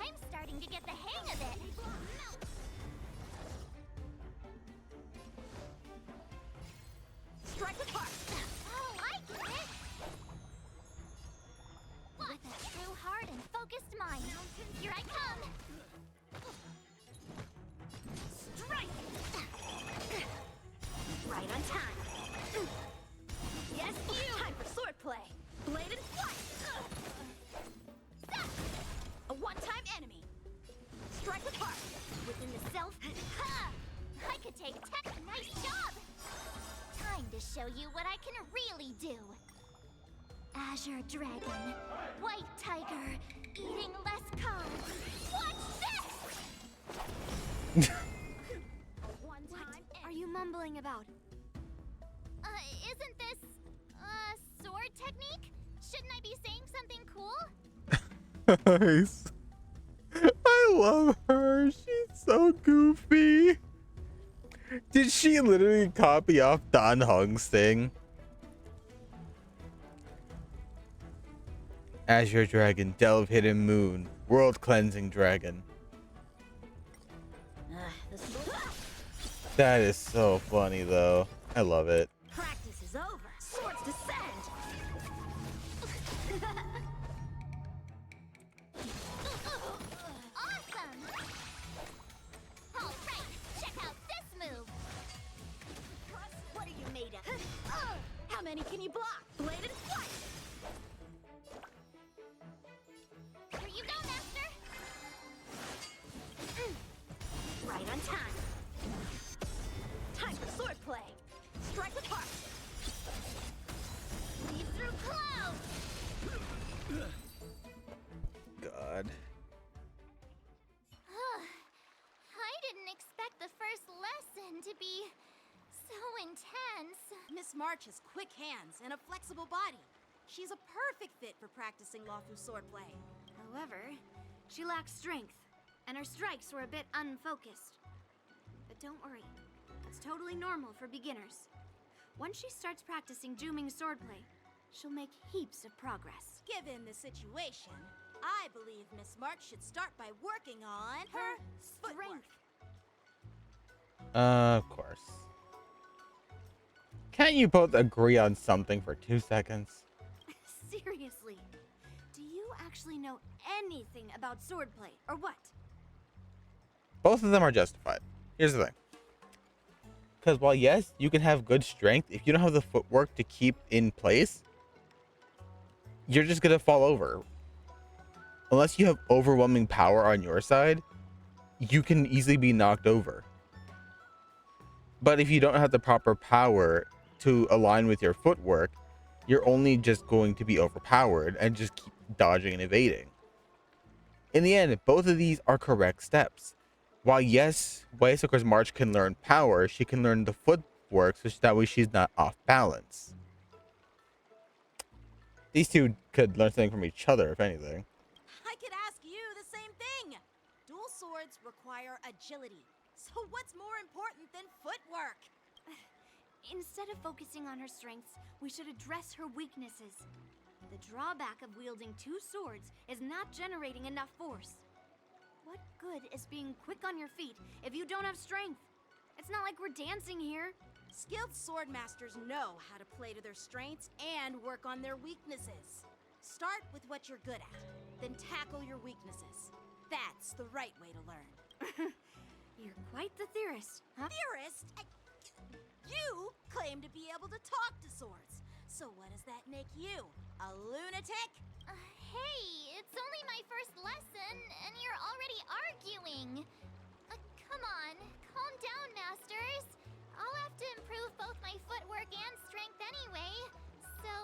I'm starting to get the hang of it. Strike apart! Oh, I get it. With a true heart and focused mind. Here I come. Strike. Right on time. Yes, you. Time for swordplay! Bladed flight. A one-time enemy! Strike apart! Within the self. Ha! I could take tech. Nice job. Time to show you what I can really do. Azure Dragon, White Tiger, eating less carbs. Watch this! What are you mumbling about? Isn't this, sword technique? Shouldn't I be saying something cool? Nice. I love her. She's so goofy. Did she literally copy off Dan Hong's thing? Azure Dragon, Delve Hidden Moon, World Cleansing Dragon. That is so funny though. I love it. Practice is over. Swords descend! Awesome! Alright, check out this move! What are you made of? How many can you block? Bladed flight! Here you go, Master! Right on time. Time for swordplay. Strike apart. Leave through clouds! God. I didn't expect the first Miss March has quick hands and a flexible body. She's a perfect fit for practicing Lawfu swordplay. However, she lacks strength, and her strikes were a bit unfocused. But don't worry, that's totally normal for beginners. Once she starts practicing Juming swordplay, she'll make heaps of progress. Given the situation, I believe Miss March should start by working on her strength. Of course. Can't you both agree on something for 2 seconds? Seriously, do you actually know anything about swordplay, or what? Both of them are justified. Here's the thing. Because while yes, you can have good strength, if you don't have the footwork to keep in place, you're just going to fall over. Unless you have overwhelming power on your side, you can easily be knocked over. But if you don't have the proper power to align with your footwork, you're only just going to be overpowered and just keep dodging and evading. In the end, both of these are correct steps. While yes, Weisaku's March can learn power, she can learn the footwork so that way she's not off balance. These two could learn something from each other, if anything. I could ask you the same thing. Dual swords require agility. So what's more important than footwork? Instead of focusing on her strengths, we should address her weaknesses. The drawback of wielding two swords is not generating enough force. What good is being quick on your feet if you don't have strength? It's not like we're dancing here. Skilled sword masters know how to play to their strengths and work on their weaknesses. Start with what you're good at, then tackle your weaknesses. That's the right way to learn. You're quite the theorist, huh? Theorist? You claim to be able to talk to swords. So what does that make you? A lunatic? Hey, it's only my first lesson, and you're already arguing. Come on, calm down, masters. I'll have to improve both my footwork and strength anyway, so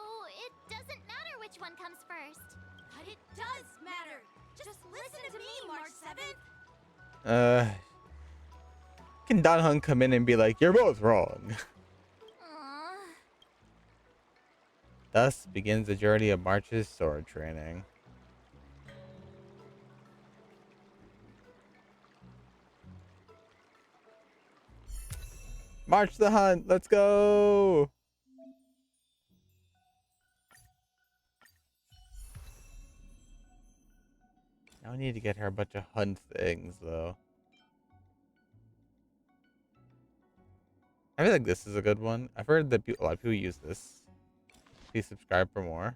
it doesn't matter which one comes first. But it does matter. Just listen to me, March 7th. Can Dan Hung come in and be like, you're both wrong? Thus begins the journey of March's sword training. March the hunt, let's go! Now we need to get her a bunch of hunt things, though. I feel like this is a good one. I've heard that a lot of people use this. Please subscribe for more.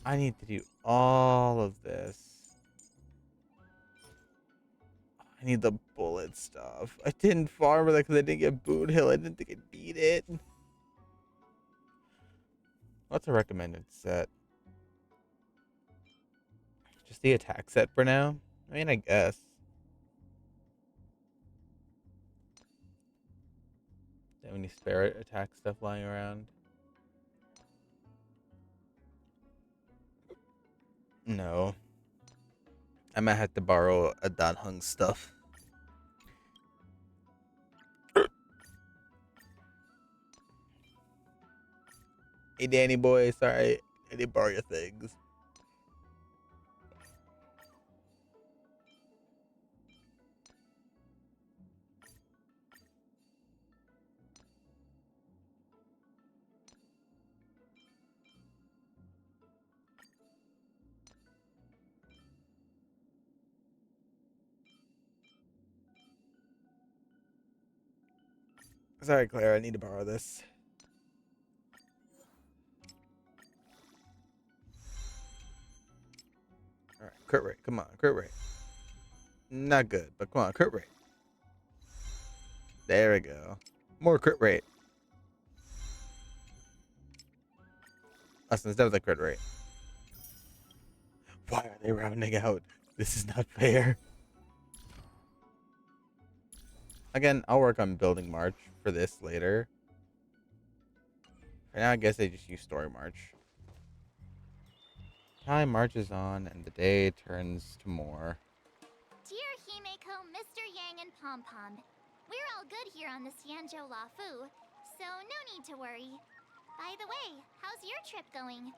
I need to do all of this. I need the bullet stuff. I didn't farm it because I didn't get Boot Hill. I didn't think I'd beat it. What's a recommended set? Just the attack set for now? I mean, I guess. Do you have any spare attack stuff lying around? No. I might have to borrow a Dan Hung stuff. Hey, Danny boy. Sorry. I didn't borrow your things. Sorry, Claire. I need to borrow this. Alright, crit rate. Come on, crit rate. Not good, but come on, crit rate. There we go. More crit rate. Listen, that was a crit rate. Why are they rounding out? This is not fair. Again, I'll work on building March for this later. For now, I guess I just use Story March. Time marches on, and the day turns to more. Dear Himeko, Mr. Yang, and Pom Pom, we're all good here on the Xianzhou Lafu, so no need to worry. By the way, how's your trip going?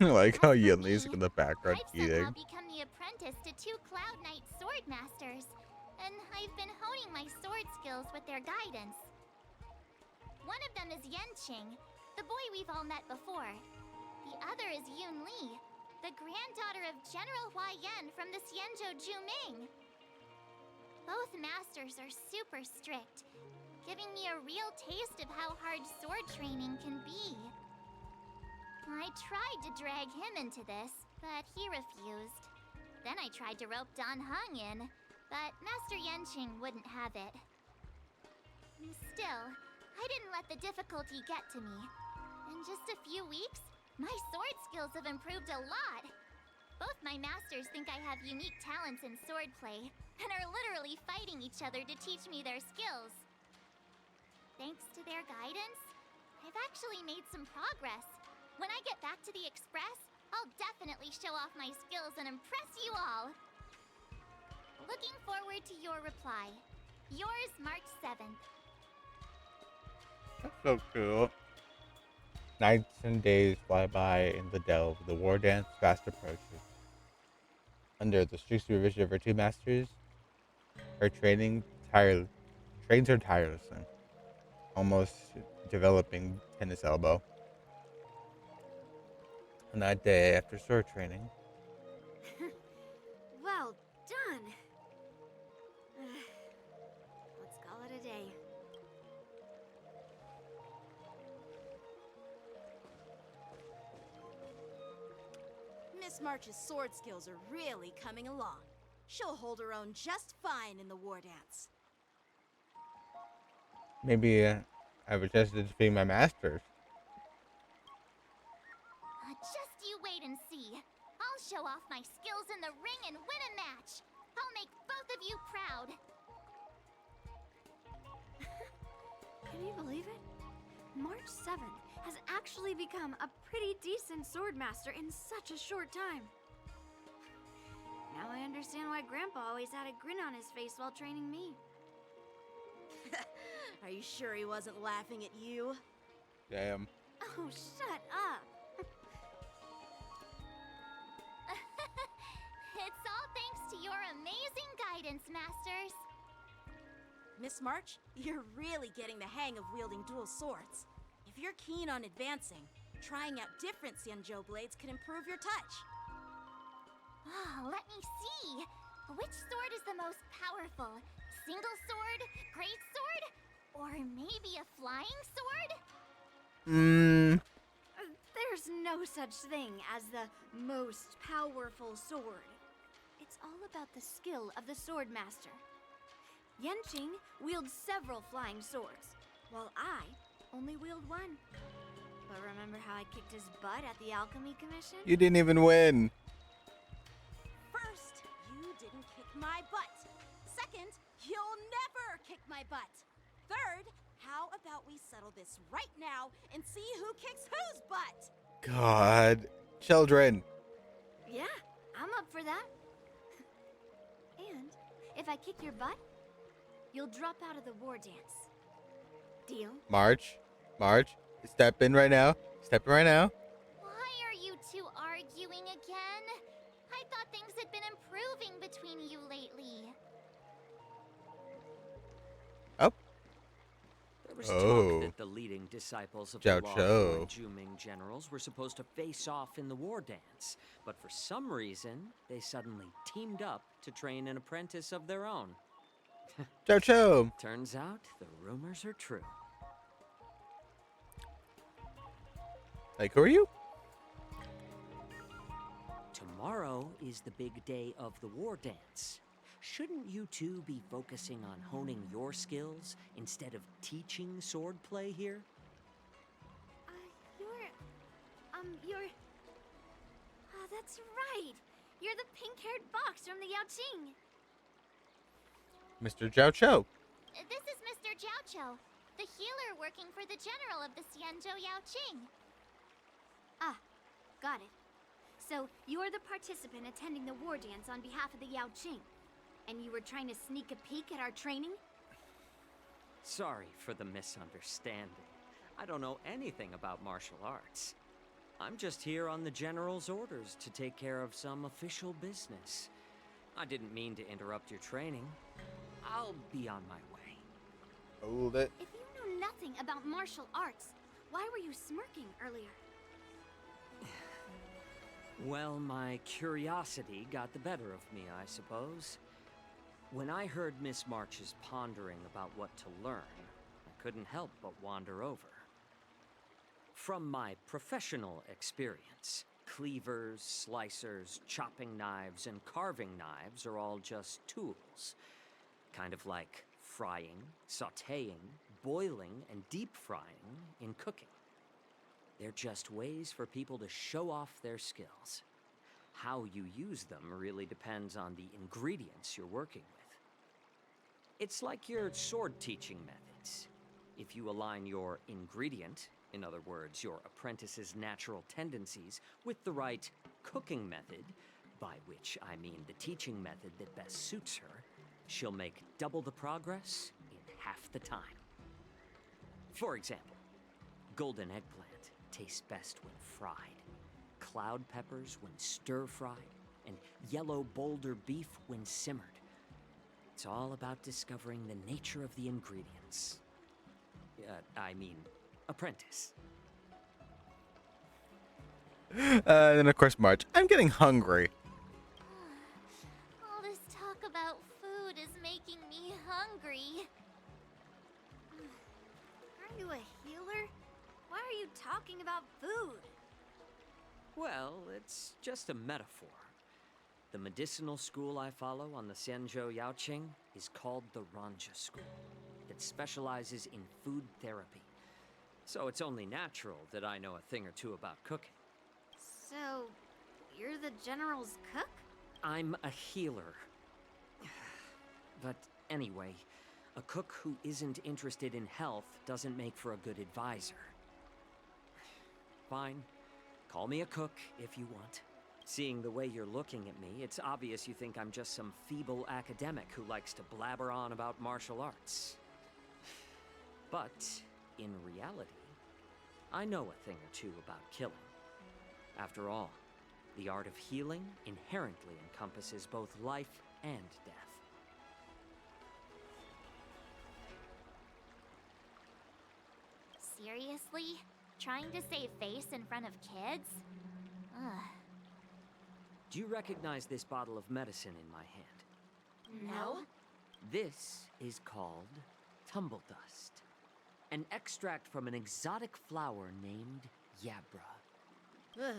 I like how As for Yinli's me, in the background I've somehow eating. become the apprentice to 2 Cloud Knight sword masters, and I've been honing my sword skills with their guidance. One of them is Yenqing, the boy we've all met before. The other is Yun Li, the granddaughter of General Huaiyan from the Xianzhou Juming. Both masters are super strict, giving me a real taste of how hard sword training can be. I tried to drag him into this, but he refused. Then I tried to rope Dan Heng in, but Master Yenqing wouldn't have it. Still, I didn't let the difficulty get to me. In just a few weeks, my sword skills have improved a lot. Both my masters think I have unique talents in swordplay, and are literally fighting each other to teach me their skills. Thanks to their guidance, I've actually made some progress. When I get back to the Express, I'll definitely show off my skills and impress you all. Looking forward to your reply. Yours, March 7th. That's so cool. Nights and days fly by in the delve. The war dance fast approaches. Under the strict supervision of her 2 masters, her trains her tirelessly, almost developing tennis elbow. On that day after sword training, Well done. Let's call it a day. Miss March's sword skills are really coming along. She'll hold her own just fine in the war dance. maybe I was just defeating my masters. Just you wait and see. I'll show off my skills in the ring and win a match. I'll make both of you proud. Can you believe it? March 7th has actually become a pretty decent swordmaster in such a short time. Now I understand why Grandpa always had a grin on his face while training me. Are you sure he wasn't laughing at you? Damn. Oh, shut up. It's all thanks to your amazing guidance, masters. Miss March, you're really getting the hang of wielding dual swords. If you're keen on advancing, trying out different Xianzhou blades can improve your touch. Oh, let me see. Which sword is the most powerful? Single sword? Great sword? Or maybe a flying sword? There's no such thing as the most powerful sword. It's all about the skill of the swordmaster. Yenqing wields several flying swords, while I only wield one. But remember how I kicked his butt at the Alchemy Commission? You didn't even win. First, you didn't kick my butt. Second, you'll never kick my butt. Third, how about we settle this right now and see who kicks whose butt? God. Children. Yeah, I'm up for that. And if I kick your butt, you'll drop out of the war dance. Deal? March. Step in right now. Step in right now. Why are you two arguing again? I thought things had been improving between you lately. Oh. There was talk that the leading disciples of Zhao the Law Chou. and Juming generals were supposed to face off in the war dance, but for some reason, they suddenly teamed up to train an apprentice of their own. Zhao Chou. Turns out the rumors are true. Like, who are you? Tomorrow is the big day of the war dance. Shouldn't you two be focusing on honing your skills instead of teaching swordplay here? You're... Oh, that's right. You're the pink-haired fox from the Yaoqing. Mr. Zhao Chou. This is Mr. Zhao Chou, the healer working for the general of the Xianzhou Yaoqing. Ah, got it. So, you're the participant attending the war dance on behalf of the Yaoqing. And you were trying to sneak a peek at our training? Sorry for the misunderstanding. I don't know anything about martial arts. I'm just here on the General's orders to take care of some official business. I didn't mean to interrupt your training. I'll be on my way. Hold it. If you know nothing about martial arts, why were you smirking earlier? Well, my curiosity got the better of me, I suppose. When I heard Miss March's pondering about what to learn, I couldn't help but wander over. From my professional experience, cleavers, slicers, chopping knives, and carving knives are all just tools. Kind of like frying, sautéing, boiling, and deep frying in cooking. They're just ways for people to show off their skills. How you use them really depends on the ingredients you're working with. It's like your sword teaching methods. If you align your ingredient, in other words, your apprentice's natural tendencies, with the right cooking method, by which I mean the teaching method that best suits her, she'll make double the progress in half the time. For example, golden eggplant tastes best when fried, cloud peppers when stir-fried, and yellow boulder beef when simmered. It's all about discovering the nature of the ingredients. Apprentice. And then of course March. I'm getting hungry. All this talk about food is making me hungry. Are you a healer? Why are you talking about food? Well, it's just a metaphor. The medicinal school I follow on the Xianzhou Yaoqing is called the Ranja School, that specializes in food therapy. So it's only natural that I know a thing or two about cooking. So, you're the General's cook? I'm a healer. But anyway, a cook who isn't interested in health doesn't make for a good advisor. Fine. Call me a cook if you want. Seeing the way you're looking at me, it's obvious you think I'm just some feeble academic who likes to blabber on about martial arts. But, in reality, I know a thing or two about killing. After all, the art of healing inherently encompasses both life and death. Seriously? Trying to save face in front of kids? Ugh. Do you recognize this bottle of medicine in my hand? No? This is called tumble dust, an extract from an exotic flower named Yabra.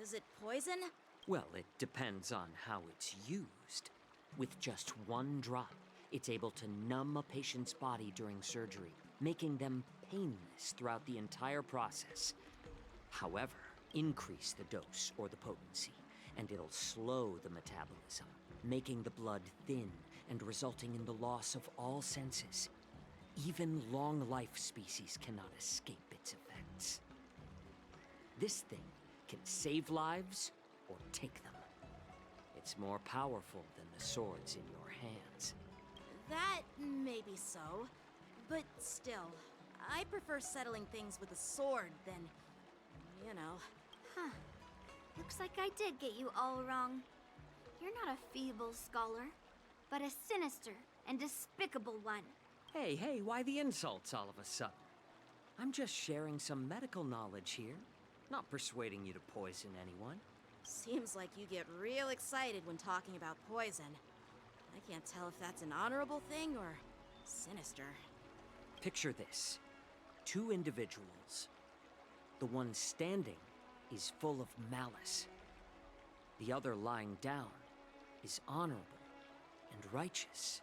Is it poison? Well, it depends on how it's used. With just one drop, it's able to numb a patient's body during surgery, making them painless throughout the entire process. However, increase the dose or the potency, and it'll slow the metabolism, making the blood thin and resulting in the loss of all senses. Even long-life species cannot escape its effects. This thing can save lives or take them. It's more powerful than the swords in your hands. That may be so, but still, I prefer settling things with a sword than, you know. Huh. Looks like I did get you all wrong. You're not a feeble scholar, but a sinister and despicable one. Hey, why the insults all of a sudden? I'm just sharing some medical knowledge here, not persuading you to poison anyone. Seems like you get real excited when talking about poison. I can't tell if that's an honorable thing or sinister. Picture this. Two individuals. The one standing is full of malice. The other lying down is honorable and righteous.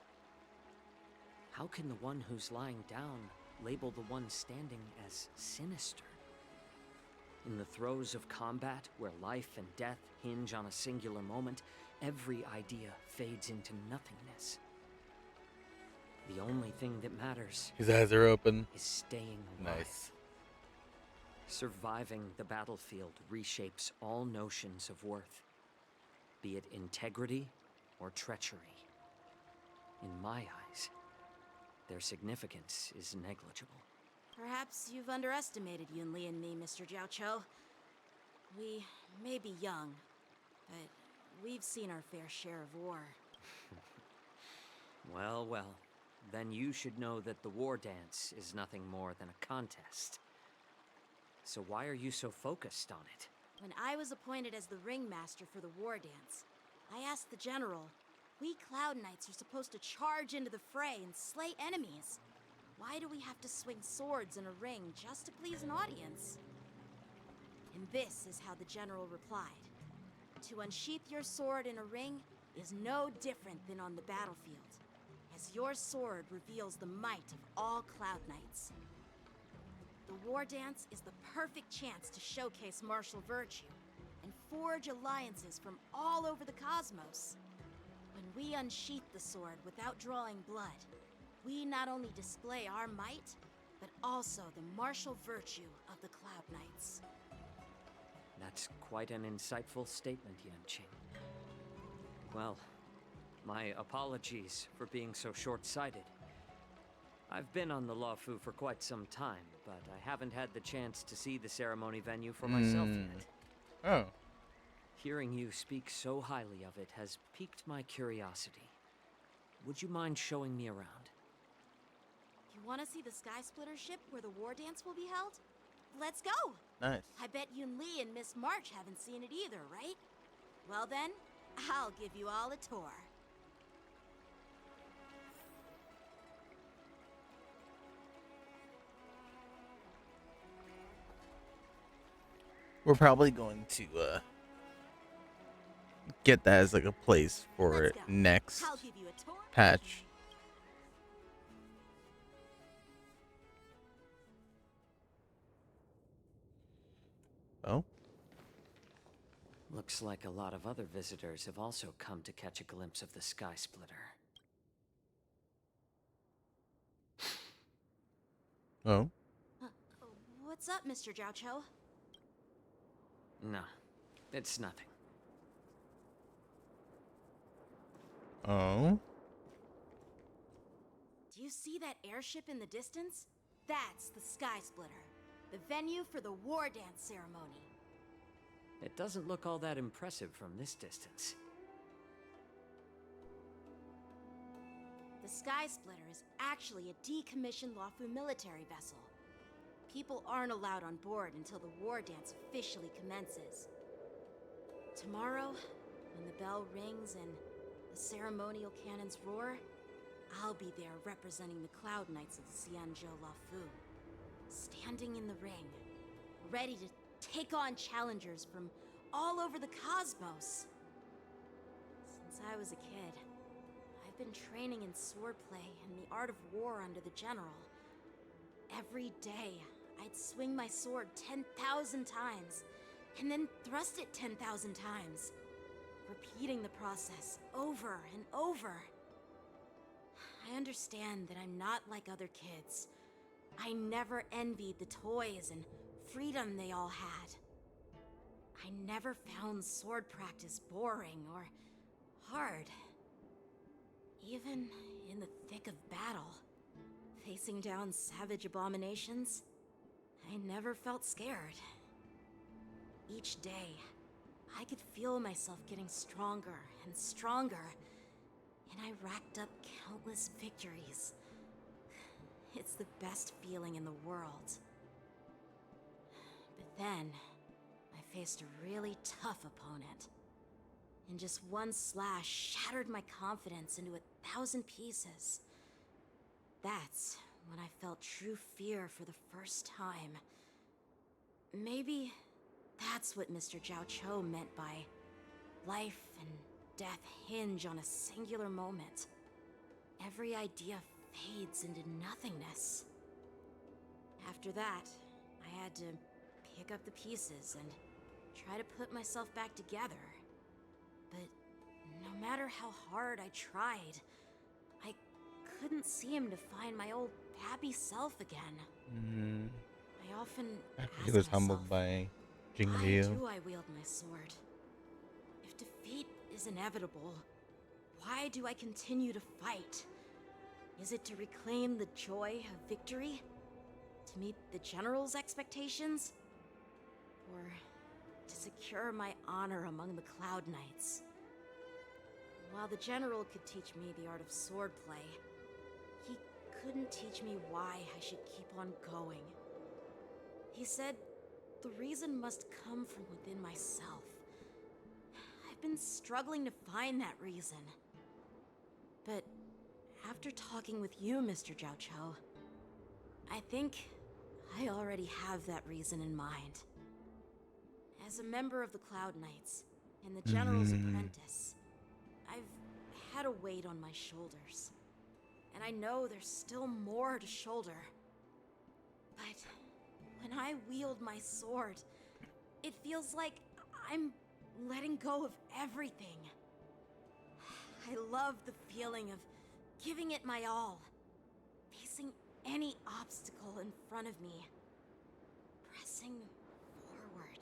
How can the one who's lying down label the one standing as sinister? In the throes of combat, where life and death hinge on a singular moment, every idea fades into nothingness. The only thing that matters His eyes are open. is staying alive. Nice. Surviving the battlefield reshapes all notions of worth, be it integrity or treachery. In my eyes, their significance is negligible. Perhaps you've underestimated Yunli and me, Mr. Jiaoqiu. We may be young, but we've seen our fair share of war. Well, well. Then you should know that the war dance is nothing more than a contest. So why are you so focused on it? When I was appointed as the ringmaster for the war dance, I asked the general, we Cloud Knights are supposed to charge into the fray and slay enemies. Why do we have to swing swords in a ring just to please an audience? And this is how the general replied. To unsheath your sword in a ring is no different than on the battlefield, as your sword reveals the might of all Cloud Knights. The war dance is the perfect chance to showcase martial virtue and forge alliances from all over the cosmos. When we unsheath the sword without drawing blood, we not only display our might, but also the martial virtue of the Cloud Knights. That's quite an insightful statement, Yanqing. Well, my apologies for being so short-sighted. I've been on the Luofu for quite some time, but I haven't had the chance to see the ceremony venue for myself yet. Oh. Hearing you speak so highly of it has piqued my curiosity. Would you mind showing me around? You want to see the Sky Splitter ship where the war dance will be held? Let's go! Nice. I bet Yunli and Miss March haven't seen it either, right? Well then, I'll give you all a tour. We're probably going to get that as like a place for it next I'll give you a tour. patch. Oh. Looks like a lot of other visitors have also come to catch a glimpse of the Sky Splitter. Oh. What's up, Mr. Jiaoqiu? No, it's nothing. Oh. Do you see that airship in the distance? That's the Sky Splitter, the venue for the war dance ceremony. It doesn't look all that impressive from this distance. The Sky Splitter is actually a decommissioned Luofu military vessel. People aren't allowed on board until the war dance officially commences. Tomorrow, when the bell rings and the ceremonial cannons roar, I'll be there representing the Cloud Knights of the Xianzhou Luofu, standing in the ring, ready to take on challengers from all over the cosmos. Since I was a kid, I've been training in swordplay and the art of war under the general. Every day, I'd swing my sword 10,000 times, and then thrust it 10,000 times, repeating the process over and over. I understand that I'm not like other kids. I never envied the toys and freedom they all had. I never found sword practice boring or hard. Even in the thick of battle, facing down savage abominations, I never felt scared. Each day, I could feel myself getting stronger and stronger, and I racked up countless victories. It's the best feeling in the world. But then, I faced a really tough opponent, and just one slash shattered my confidence into 1,000 pieces. That's when I felt true fear for the first time. Maybe that's what Mr. Jiaoqiu meant by life and death hinge on a singular moment. Every idea fades into nothingness. After that, I had to pick up the pieces and try to put myself back together. But no matter how hard I tried, I couldn't seem to find my old happy self again. I often ask He was myself, humbled by why Jingliu. do I wield my sword? If defeat is inevitable, why do I continue to fight? Is it to reclaim the joy of victory? To meet the General's expectations? Or to secure my honor among the Cloud Knights? While the General could teach me the art of swordplay, he couldn't teach me why I should keep on going. He said the reason must come from within myself. I've been struggling to find that reason. But after talking with you, Mr. Jiao Cho, I think I already have that reason in mind. As a member of the Cloud Knights and the General's apprentice, I've had a weight on my shoulders. And I know there's still more to shoulder. But when I wield my sword, it feels like I'm letting go of everything. I love the feeling of giving it my all, facing any obstacle in front of me, pressing forward.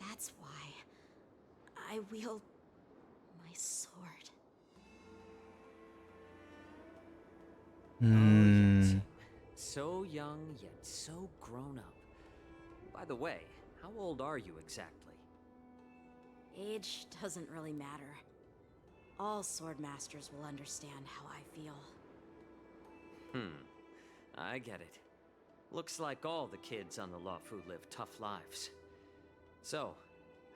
That's why I wield my sword. So young, yet so grown up. By the way, how old are you exactly? Age doesn't really matter. All sword masters will understand how I feel. I get it. Looks like all the kids on the Luofu live tough lives. So,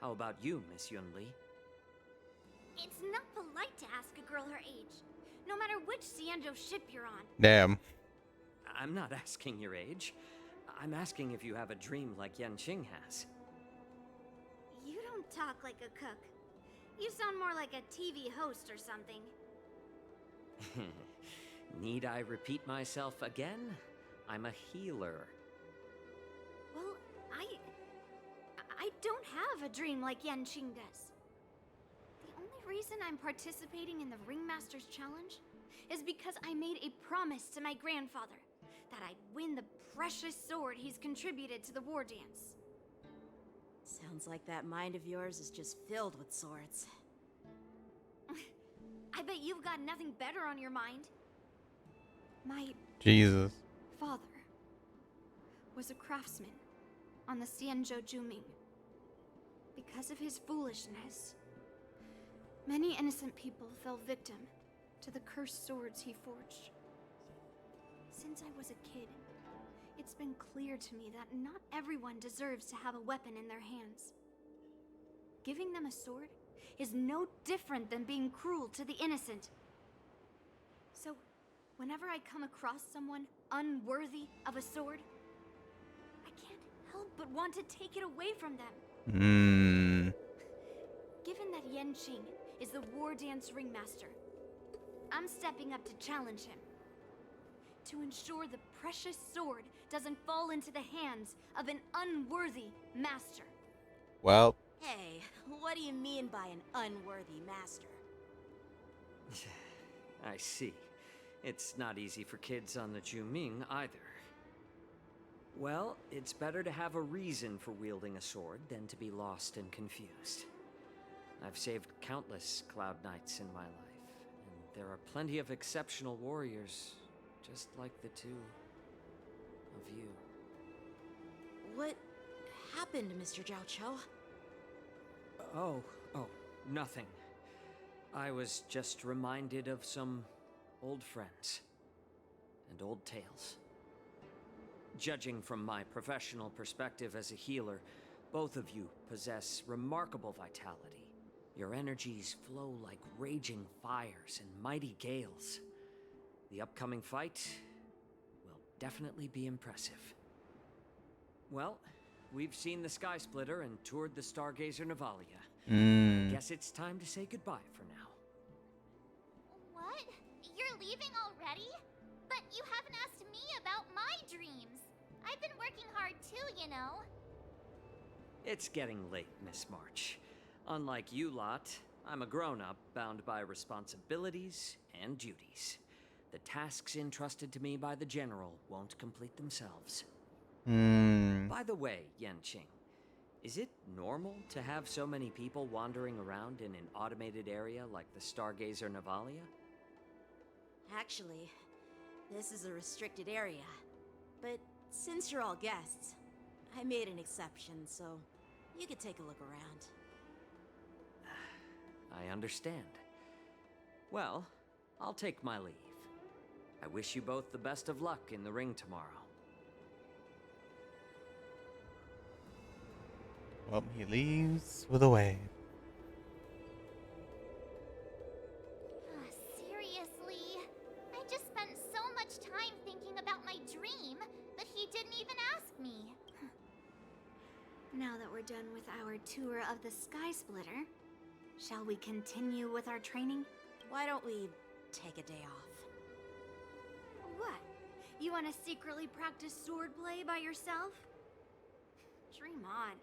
how about you, Miss Yunli? It's not polite to ask a girl her age, no matter which Xianzhou ship you're on. Damn. I'm not asking your age. I'm asking if you have a dream like Yanqing has. You don't talk like a cook. You sound more like a TV host or something. Need I repeat myself again? I'm a healer. Well, I don't have a dream like Yanqing does. The only reason I'm participating in the Ringmaster's Challenge is because I made a promise to my grandfather that I'd win the precious sword he's contributed to the war dance. Sounds like that mind of yours is just filled with swords. I bet you've got nothing better on your mind. My Jesus. father was a craftsman on the Xianzhou Juming. Because of his foolishness, many innocent people fell victim to the cursed swords he forged. Since I was a kid, it's been clear to me that not everyone deserves to have a weapon in their hands. Giving them a sword is no different than being cruel to the innocent. So, whenever I come across someone unworthy of a sword, I can't help but want to take it away from them. Given that Yanqing is the war dance ringmaster, I'm stepping up to challenge him. To ensure the precious sword doesn't fall into the hands of an unworthy master. Well. Hey, what do you mean by an unworthy master? I see. It's not easy for kids on the Juming either. Well, it's better to have a reason for wielding a sword than to be lost and confused. I've saved countless Cloud Knights in my life, and there are plenty of exceptional warriors, just like the two of you. What happened, Mr. Jiao Cho? Oh, nothing. I was just reminded of some old friends and old tales. Judging from my professional perspective as a healer, both of you possess remarkable vitality. Your energies flow like raging fires and mighty gales. The upcoming fight will definitely be impressive. Well, we've seen the Sky Splitter and toured the Stargazer Navalia. I guess it's time to say goodbye for now. What? You're leaving already? But you haven't asked me about my dreams. I've been working hard too, you know. It's getting late, Miss March. Unlike you lot, I'm a grown-up bound by responsibilities and duties. The tasks entrusted to me by the General won't complete themselves. By the way, Yanqing, is it normal to have so many people wandering around in an automated area like the Stargazer Navalia? Actually, this is a restricted area. But since you're all guests, I made an exception, so you could take a look around. I understand. Well, I'll take my leave. I wish you both the best of luck in the ring tomorrow. Well, he leaves with a wave. Seriously? I just spent so much time thinking about my dream, but he didn't even ask me. Now that we're done with our tour of the Sky Splitter, shall we continue with our training? Why don't we take a day off? What? You want to secretly practice swordplay by yourself? Dream on.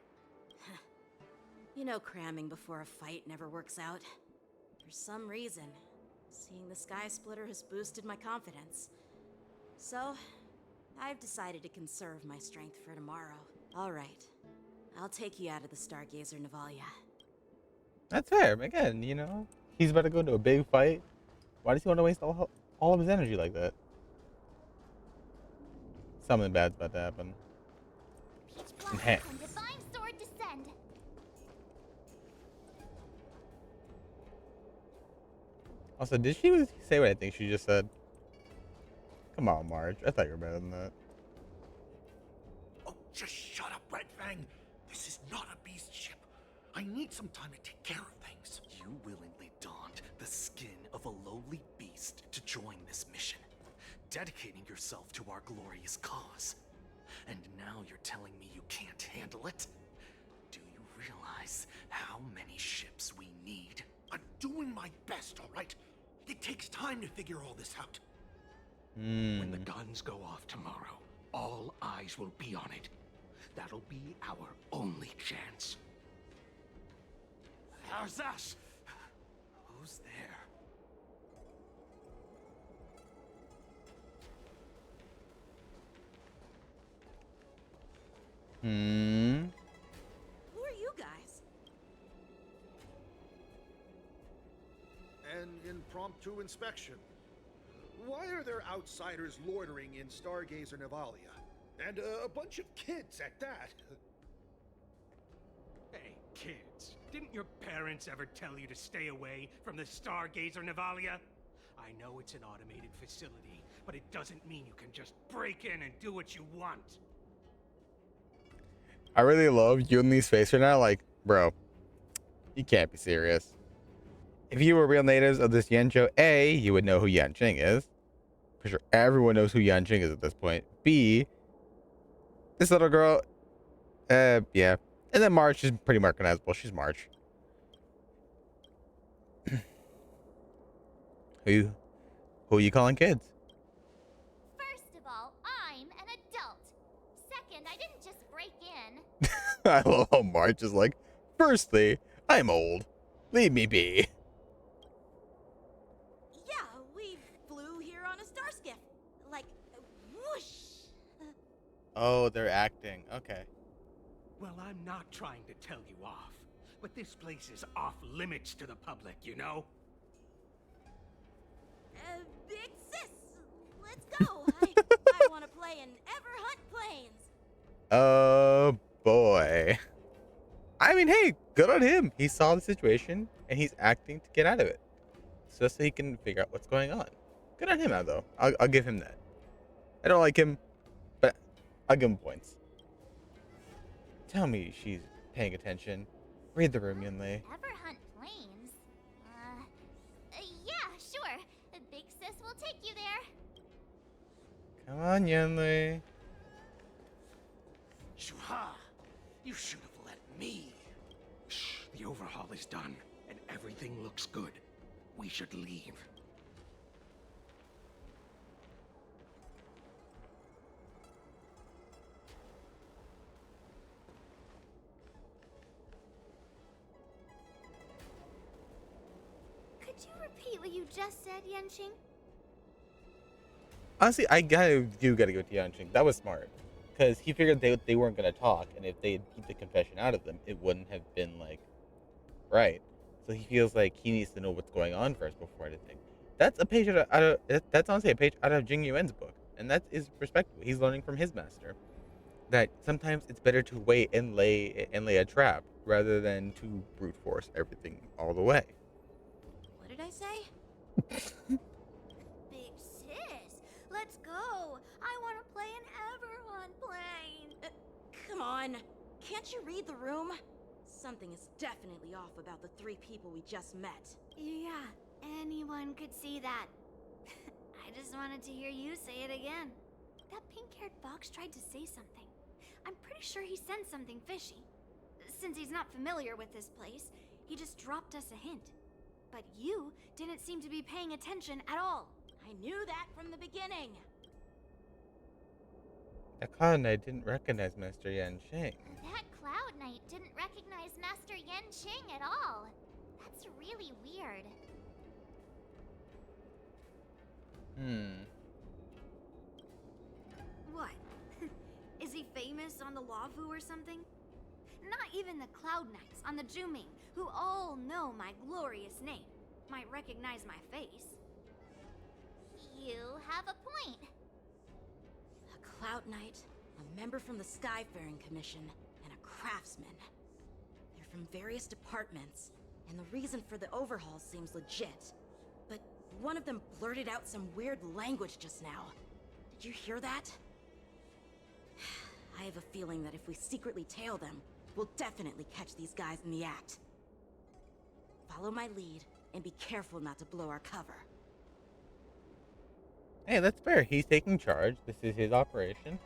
You know, cramming before a fight never works out. For some reason, seeing the Sky Splitter has boosted my confidence. So, I've decided to conserve my strength for tomorrow. Alright, I'll take you out of the Stargazer Navalia. That's fair. Again, you know, he's about to go into a big fight. Why does he want to waste all of his energy like that? Something bad's about to happen. Enhance. And divine sword descend. Also, did she say what I think she just said? Come on, Marge. I thought you were better than that. Oh, just shut up, Red Fang. This is not a beast ship. I need some time to take care of things. You willingly donned the skin of a lowly beast to join this mission, dedicating yourself to our glorious cause. And now you're telling me you can't handle it? Do you realize how many ships we need? I'm doing my best, all right? It takes time to figure all this out. When the guns go off tomorrow, all eyes will be on it. That'll be our only chance. How's that? Who's there? Who are you guys? An impromptu inspection. Why are there outsiders loitering in Stargazer Navalia? And a bunch of kids at that. Hey, kids, didn't your parents ever tell you to stay away from the Stargazer Navalia? I know it's an automated facility, but it doesn't mean you can just break in and do what you want. I really love Yunli's face right now. Like, bro, you can't be serious. If you were real natives of this Yanzhou, A, you would know who Yanqing is. For sure, everyone knows who Yanqing is at this point. B, this little girl, yeah. And then March is pretty recognizable. She's March. Who are you calling kids? First of all, I'm an adult. Second, I didn't just break in. I love how March is like, firstly, I'm old. Leave me be. Yeah, we flew here on a star skiff. Like, whoosh. Oh, they're acting. Okay. Well, I'm not trying to tell you off, but this place is off limits to the public, you know? Big sis, let's go. I want to play in Everhunt Plains. Oh, boy. I mean, hey, good on him. He saw the situation, and he's acting to get out of it. So he can figure out what's going on. Good on him, though. I'll give him that. I don't like him, but I'll give him points. Tell me she's paying attention. Read the room, Yunli. Everhunt Plains? Yeah, sure. Big sis will take you there. Come on, Yunli. Shuha! You should have let me. Shh, the overhaul is done, and everything looks good. We should leave. Could you repeat what you just said, Yanqing? Honestly, I do gotta go to Yanqing. That was smart. Because he figured they weren't gonna talk, and if they keep the confession out of them, it wouldn't have been, like, right. So he feels like he needs to know what's going on first before anything. That's a page that's honestly a page out of Jing Yuan's book, and that is respectable. He's learning from his master that sometimes it's better to wait and lay a trap rather than to brute force everything all the way. What did I say? Big sis, let's go. I want to play an Everon plane. Come on. Can't you read the room? Something is definitely off about the 3 people we just met. Yeah, anyone could see that. I just wanted to hear you say it again. That pink-haired fox tried to say something. I'm pretty sure he sensed something fishy. Since he's not familiar with this place, he just dropped us a hint. But you didn't seem to be paying attention at all. I knew that from the beginning. The Cloud Knight didn't recognize Master Yan Sheng. That Cloud Knight didn't recognize Master Yan Qing at all. That's really weird. What? Is he famous on the Lavu or something? Not even the Cloud Knights on the Juming, who all know my glorious name, might recognize my face. You have a point. A Cloud Knight, a member from the Skyfaring Commission, and a craftsman. They're from various departments, and the reason for the overhaul seems legit. But one of them blurted out some weird language just now. Did you hear that? I have a feeling that if we secretly tail them, we'll definitely catch these guys in the act. Follow my lead, and be careful not to blow our cover. Hey, that's fair. He's taking charge. This is his operation.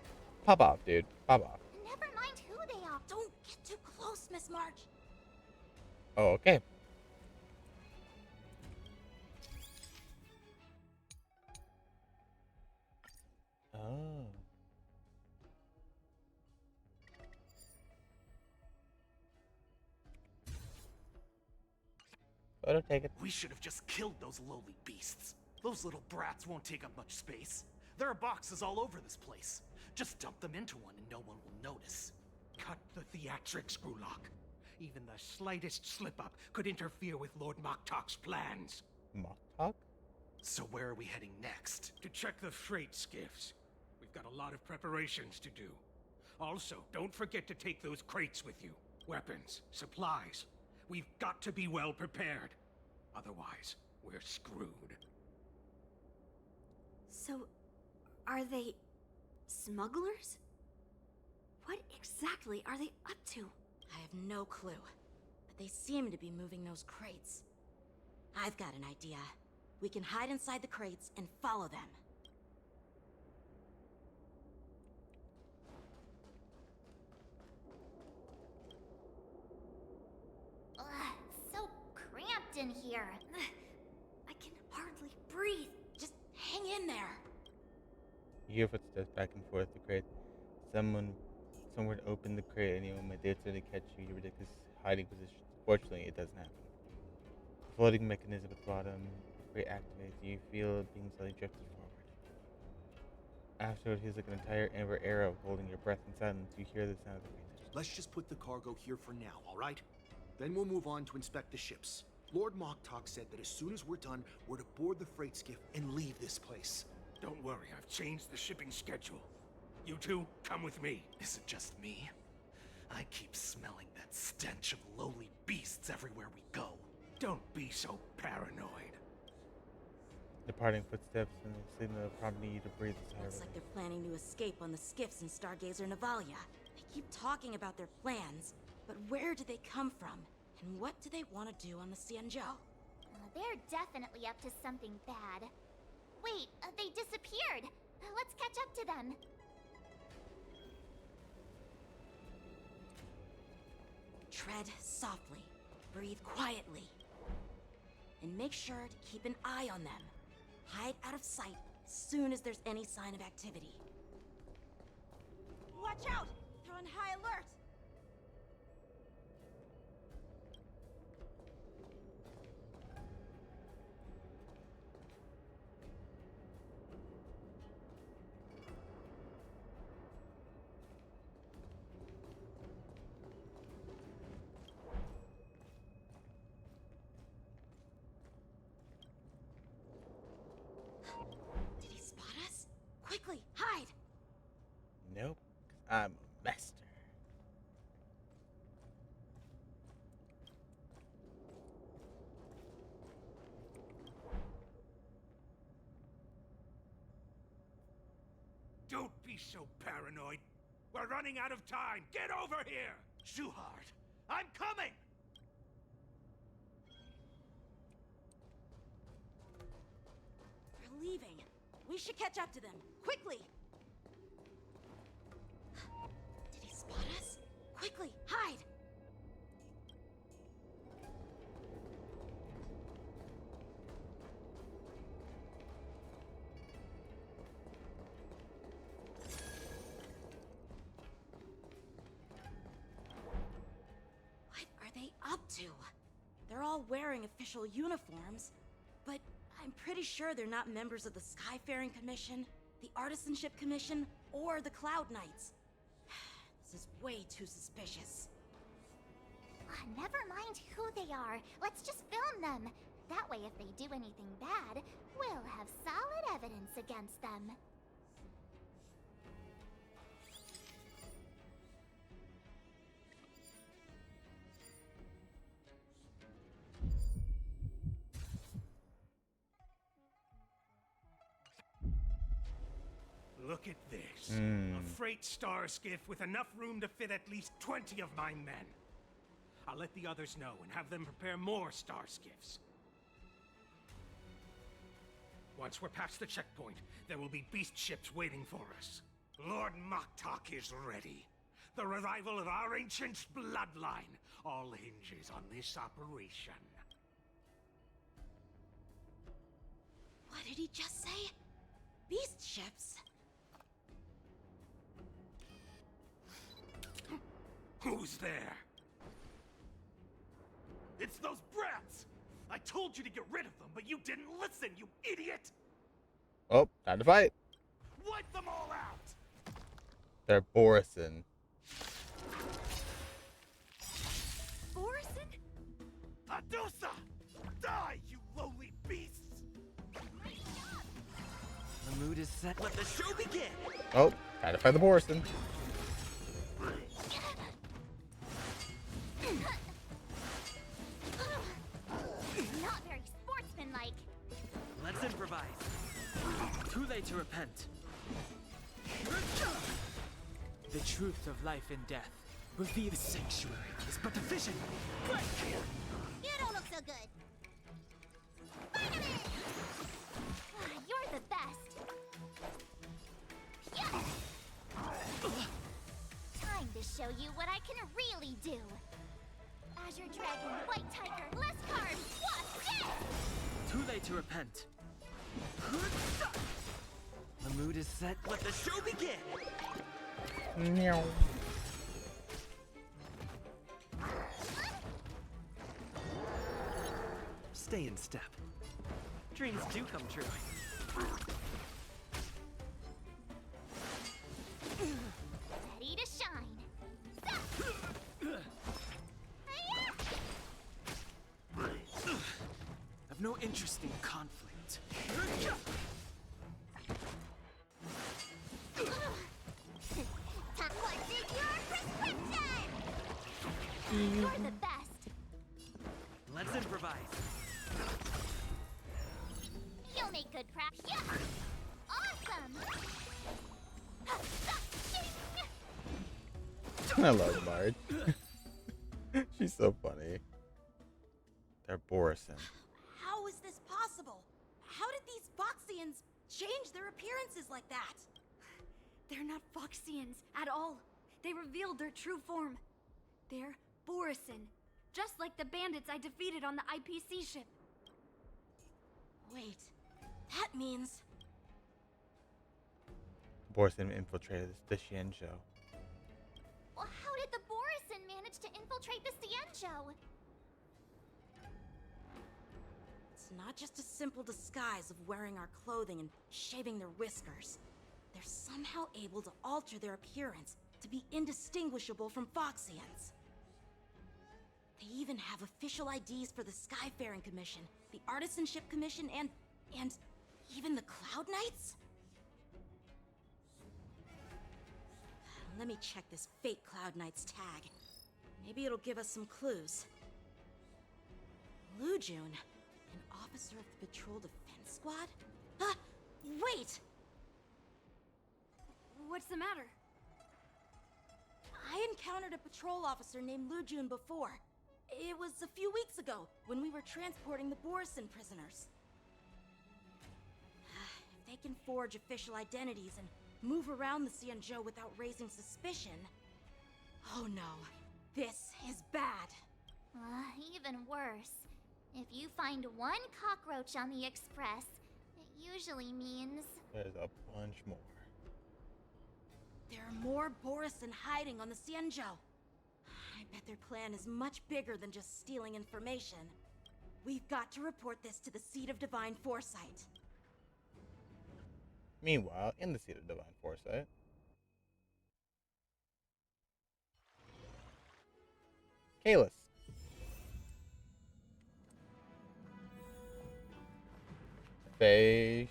Pop off, dude. Pop off. Never mind who they are. Don't get too close, Miss March. Oh, okay. Oh. Photo taken. We should have just killed those lowly beasts. Those little brats won't take up much space. There are boxes all over this place. Just dump them into one and no one will notice. Cut the theatrics, Grulok. Even the slightest slip-up could interfere with Lord Moktok's plans. Moktok? So where are we heading next? To check the freight skiffs. We've got a lot of preparations to do. Also, don't forget to take those crates with you. Weapons, supplies. We've got to be well prepared. Otherwise, we're screwed. So, are they smugglers? What exactly are they up to? I have no clue, but they seem to be moving those crates. I've got an idea. We can hide inside the crates and follow them. Ugh, so cramped in here. I can hardly breathe. Just hang in there. You hear footsteps back and forth the crate. Someone would open the crate any moment. They'd certainly catch you in your ridiculous hiding position. Fortunately, it doesn't happen. The floating mechanism at the bottom, the crate activates. You feel it being slowly drifted forward. After it feels like an entire amber arrow holding your breath in silence. You hear the sound of the crate. Let's just put the cargo here for now, all right? Then we'll move on to inspect the ships. Lord Moktok said that as soon as we're done, we're to board the freight skiff and leave this place. Don't worry, I've changed the shipping schedule. You two, come with me. Is it just me? I keep smelling that stench of lowly beasts everywhere we go. Don't be so paranoid. Departing footsteps and the signal prompting you to breathe a sigh of Looks like relief. they're planning to escape on the skiffs in Stargazer Navalia. They keep talking about their plans, but where do they come from? And what do they want to do on the Xianzhou? They're definitely up to something bad. Wait, they disappeared. Let's catch up to them. Tread softly, breathe quietly, and make sure to keep an eye on them. Hide out of sight as soon as there's any sign of activity. Watch out! They're on high alert! be so paranoid. We're running out of time. Get over here! Shuhard, I'm coming! They're leaving. We should catch up to them. Quickly! Did he spot us? Quickly, hide! What are they up to? They're all wearing official uniforms, but I'm pretty sure they're not members of the Skyfaring Commission, the Artisanship Commission, or the Cloud Knights. This is way too suspicious. Never mind who they are. Let's just film them. That way, if they do anything bad, we'll have solid evidence against them. Look at this. A freight star skiff with enough room to fit at least 20 of my men. I'll let the others know and have them prepare more star skiffs. Once we're past the checkpoint, there will be beast ships waiting for us. Lord Moktok is ready. The revival of our ancient bloodline all hinges on this operation. What did he just say? Beast ships? Who's there? It's those brats! I told you to get rid of them, but you didn't listen, you idiot! Oh, time to fight. Wipe them all out! They're Borison. Borison? Adusa! Die, you lowly beasts! The mood is set. Let the show begin! Oh, time to fight the Borison. Not very sportsmanlike. Let's improvise. Too late to repent. The truth of life and death. Reveal the sanctuary is but a vision. You don't look so good. Spider-Man! You're the best. Yeah. Time to show you what I can really do. Azure Dragon, White Tiger, less carbs, wasp, death! Too late to repent. The mood is set. Let the show begin! Meow. Stay in step. Dreams do come true. Ready to shine. I've no interest in conflict. What's in your prescription? You're the best. Let's improvise. You'll make good crap. Yeah. Awesome. I love Marge. She's so funny. They're Borison. How is this possible? How did these Foxians change their appearances like that? They're not Foxians at all. They revealed their true form. They're Borison, just like the bandits I defeated on the IPC ship. Wait, that means... Borison infiltrated the Xianzhou. Well, how did the Borison manage to infiltrate the Xianzhou? It's not just a simple disguise of wearing our clothing and shaving their whiskers. They're somehow able to alter their appearance to be indistinguishable from Foxians. They even have official IDs for the Skyfaring Commission, the Artisanship Commission, and even the Cloud Knights? Let me check this fake Cloud Knight's tag. Maybe it'll give us some clues. Lu Jun, an officer of the Patrol Defense Squad? Wait! What's the matter? I encountered a patrol officer named Lu Jun before. It was a few weeks ago when we were transporting the Borison prisoners. If they can forge official identities and move around the Xianzhou without raising suspicion... Oh no, this is bad. Even worse. If you find one cockroach on the Express, it usually means... There's a bunch more. There are more Borison hiding on the Xianzhou. I bet their plan is much bigger than just stealing information. We've got to report this to the Seat of Divine Foresight. Meanwhile, in the Seat of Divine Foresight, Kalis. FEIXIAO.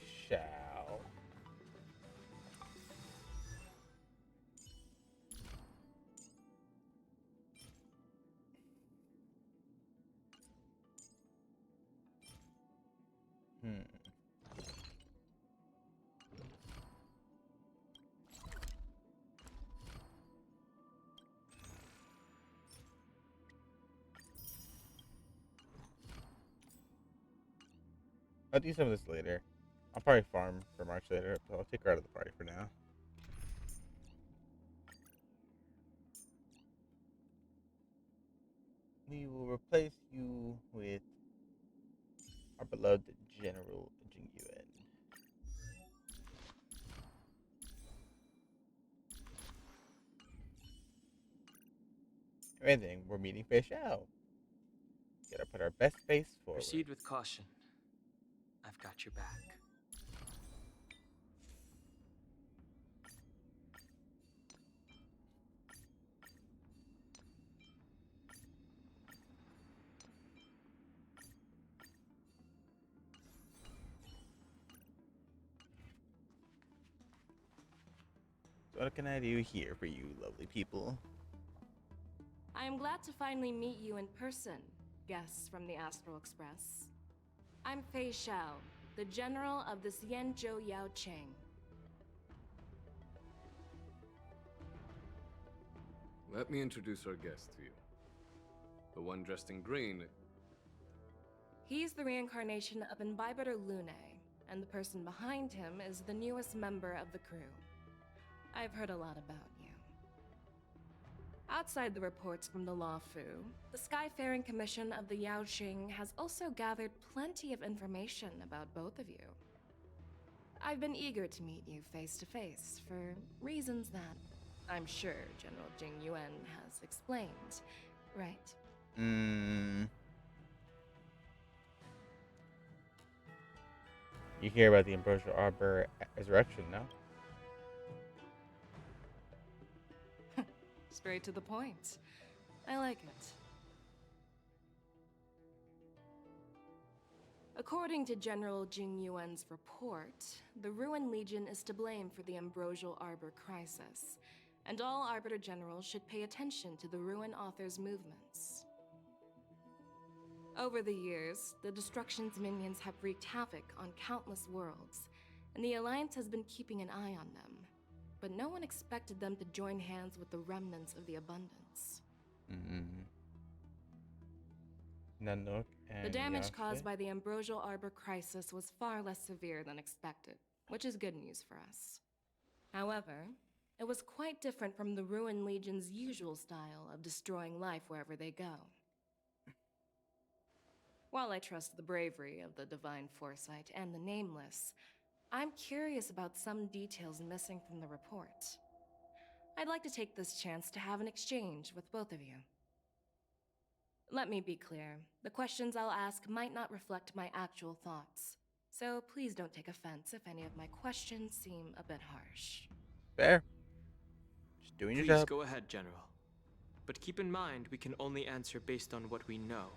I'll do some of this later. I'll probably farm for March later, so I'll take her out of the party for now. We will replace you with our beloved General Jing Yuan. If anything, we're meeting FEIXIAO. Gotta put our best face forward. Proceed with caution. I've got your back. So what can I do here for you, lovely people? I am glad to finally meet you in person, guests from the Astral Express. I'm FEIXIAO, the general of the Xianzhou Yaocheng. Let me introduce our guest to you. The one dressed in green. He's the reincarnation of Imbibitor Lune, and the person behind him is the newest member of the crew. I've heard a lot about you. Outside the reports from the Law Fu, the Skyfaring Commission of the Yaoqing has also gathered plenty of information about both of you. I've been eager to meet you face to face for reasons that I'm sure General Jing Yuan has explained, right? You hear about the Ambrosial Arbor resurrection now? Straight to the point. I like it. According to General Jing Yuan's report, the Ruin Legion is to blame for the Ambrosial Arbor crisis, and all Arbiter Generals should pay attention to the Ruin Author's movements. Over the years, the Destruction's minions have wreaked havoc on countless worlds, and the Alliance has been keeping an eye on them. But no one expected them to join hands with the remnants of the Abundance. Nanook and The damage Yashe? caused by the Ambrosial Arbor crisis was far less severe than expected, which is good news for us. However, it was quite different from the Ruin Legion's usual style of destroying life wherever they go. While I trust the bravery of the Divine Foresight and the Nameless, I'm curious about some details missing from the report. I'd like to take this chance to have an exchange with both of you. Let me be clear, the questions I'll ask might not reflect my actual thoughts, so please don't take offense if any of my questions seem a bit harsh. Fair. Just doing your job. Please go ahead, General. But keep in mind, we can only answer based on what we know.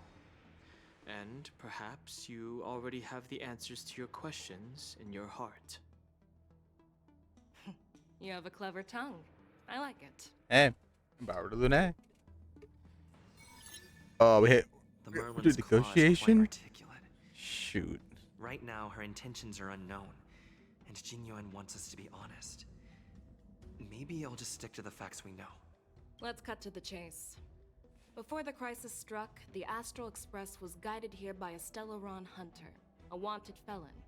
And perhaps you already have the answers to your questions in your heart. You have a clever tongue. I like it. Hey, Barbara Lune. Oh, we hit. The Do Merlin's claw is negotiation? quite articulate. Shoot. Right now, her intentions are unknown, and Jing Yuan wants us to be honest. maybe I'll just stick to the facts we know. Let's cut to the chase. Before the crisis struck, the Astral Express was guided here by a Stellaron hunter, a wanted felon,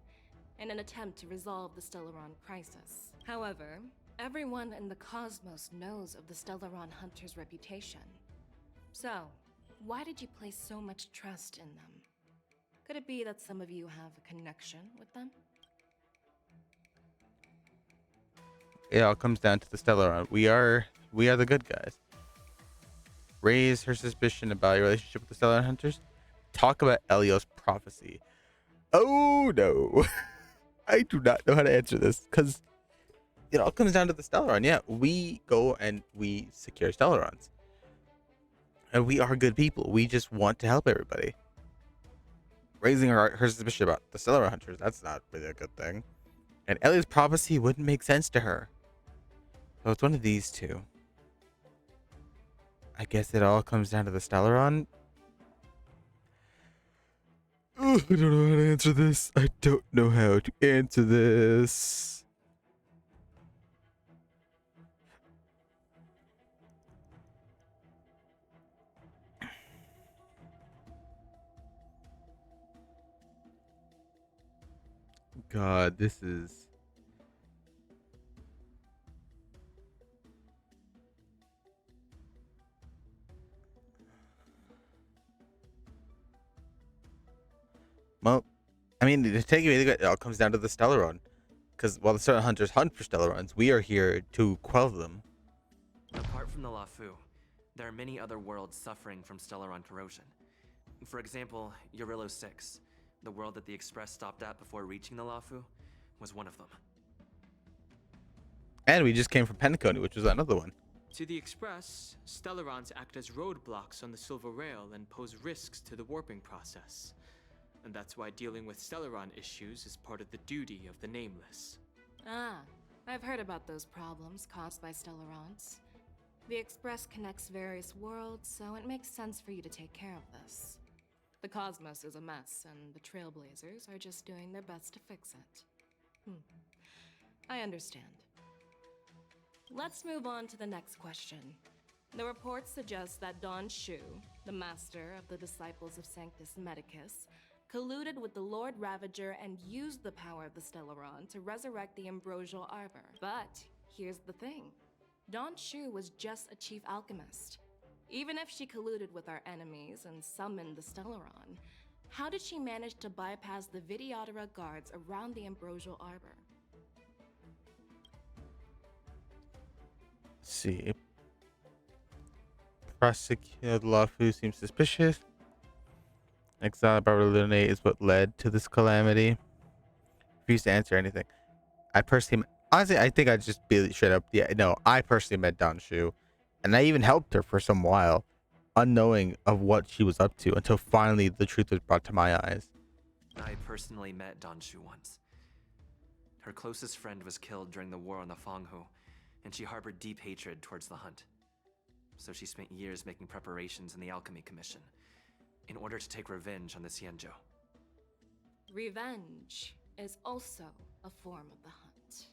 in an attempt to resolve the Stellaron crisis. However, everyone in the cosmos knows of the Stellaron hunter's reputation. So, why did you place so much trust in them? Could it be that some of you have a connection with them? It all comes down to the Stellaron. We are the good guys. Raise her suspicion about your relationship with the Stellaron hunters. Talk about Elio's prophecy. Oh no. I do not know how to answer this because it all comes down to the Stellaron. Yeah, we go and we secure Stellarons. And we are good people. We just want to help everybody. Raising her suspicion about the Stellaron hunters, that's not really a good thing. And Elio's prophecy wouldn't make sense to her. So it's one of these two. I guess it all comes down to the Stellaron. Oh, I don't know how to answer this. I don't know how to answer this. God, this is... Well, I mean, to take it all comes down to the Stellaron. Because while the Stellaron hunters hunt for Stellarons, we are here to quell them. Apart from the Lafu, there are many other worlds suffering from Stellaron corrosion. For example, Eurillo 6, the world that the Express stopped at before reaching the Lafu, was one of them. And we just came from Penacony, which was another one. To the Express, Stellarons act as roadblocks on the Silver Rail and pose risks to the warping process. And that's why dealing with Stellaron issues is part of the duty of the Nameless. Ah, I've heard about those problems caused by Stellarons. The Express connects various worlds, so it makes sense for you to take care of this. The cosmos is a mess, and the Trailblazers are just doing their best to fix it. I understand. Let's move on to the next question. The reports suggest that Don Shu, the master of the Disciples of Sanctus Medicus, colluded with the Lord Ravager and used the power of the Stellaron to resurrect the Ambrosial Arbor. But here's the thing. Don Shu was just a chief alchemist. Even if she colluded with our enemies and summoned the Stellaron, how did she manage to bypass the Videodara guards around the Ambrosial Arbor? Let's see. Prosecuted Lafu seems suspicious. Exile by Lune is what led to this calamity. Refuse to answer anything. I personally, honestly, I think I just be straight up. Yeah, no, I personally met Don Shu, and I even helped her for some while, unknowing of what she was up to, until finally the truth was brought to my eyes. I personally met Don Shu once. Her closest friend was killed during the war on the Fanghu, and she harbored deep hatred towards the Hunt. So she spent years making preparations in the Alchemy Commission, in order to take revenge on the Xianzhou. Revenge is also a form of the Hunt.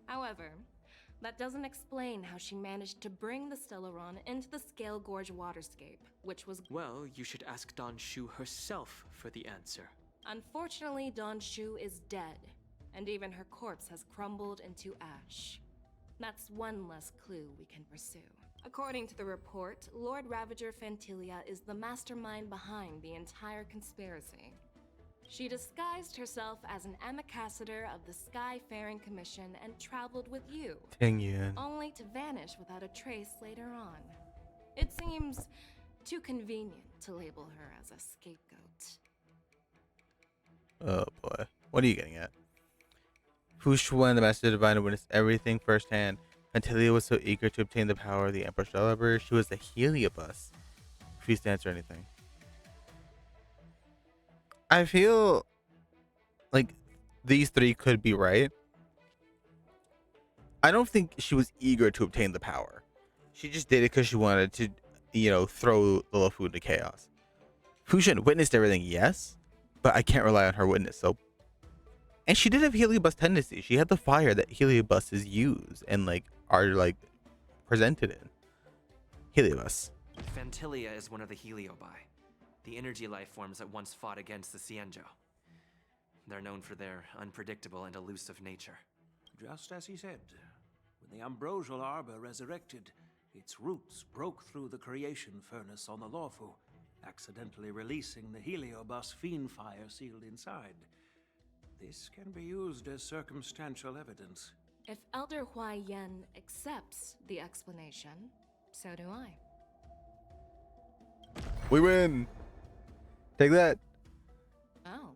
However, that doesn't explain how she managed to bring the Stellaron into the Scale Gorge waterscape, which was... Well, you should ask Don Shu herself for the answer. Unfortunately, Don Shu is dead, and even her corpse has crumbled into ash. That's one less clue we can pursue. According to the report, Lord Ravager Fantilia is the mastermind behind the entire conspiracy. She disguised herself as an ambassador of the Skyfaring Commission and traveled with you, only to vanish without a trace later on. It seems too convenient to label her as a scapegoat. Oh boy, what are you getting at? Fu Xuan, the Master Divine, witnessed everything firsthand. Fantilia was so eager to obtain the power of the Emperor Celeber, she was a Heliobus. Refused to answer anything. I feel like these three could be right. I don't think she was eager to obtain the power. She just did it because she wanted to, throw the Lafu into chaos. Fu Xuan witnessed everything, yes, but I can't rely on her witness, so. And she did have Heliobus tendencies. She had the fire that Heliobuses use and are like presented in. Helios. Fantilia is one of the Heliobi, the energy life forms that once fought against the Cienjo. They're known for their unpredictable and elusive nature. Just as he said, when the Ambrosial Arbor resurrected, its roots broke through the creation furnace on the Lawfu, accidentally releasing the Heliobus fiend fire sealed inside. This can be used as circumstantial evidence. If Elder Huai Yen accepts the explanation, so do I. We win. Take that. Oh.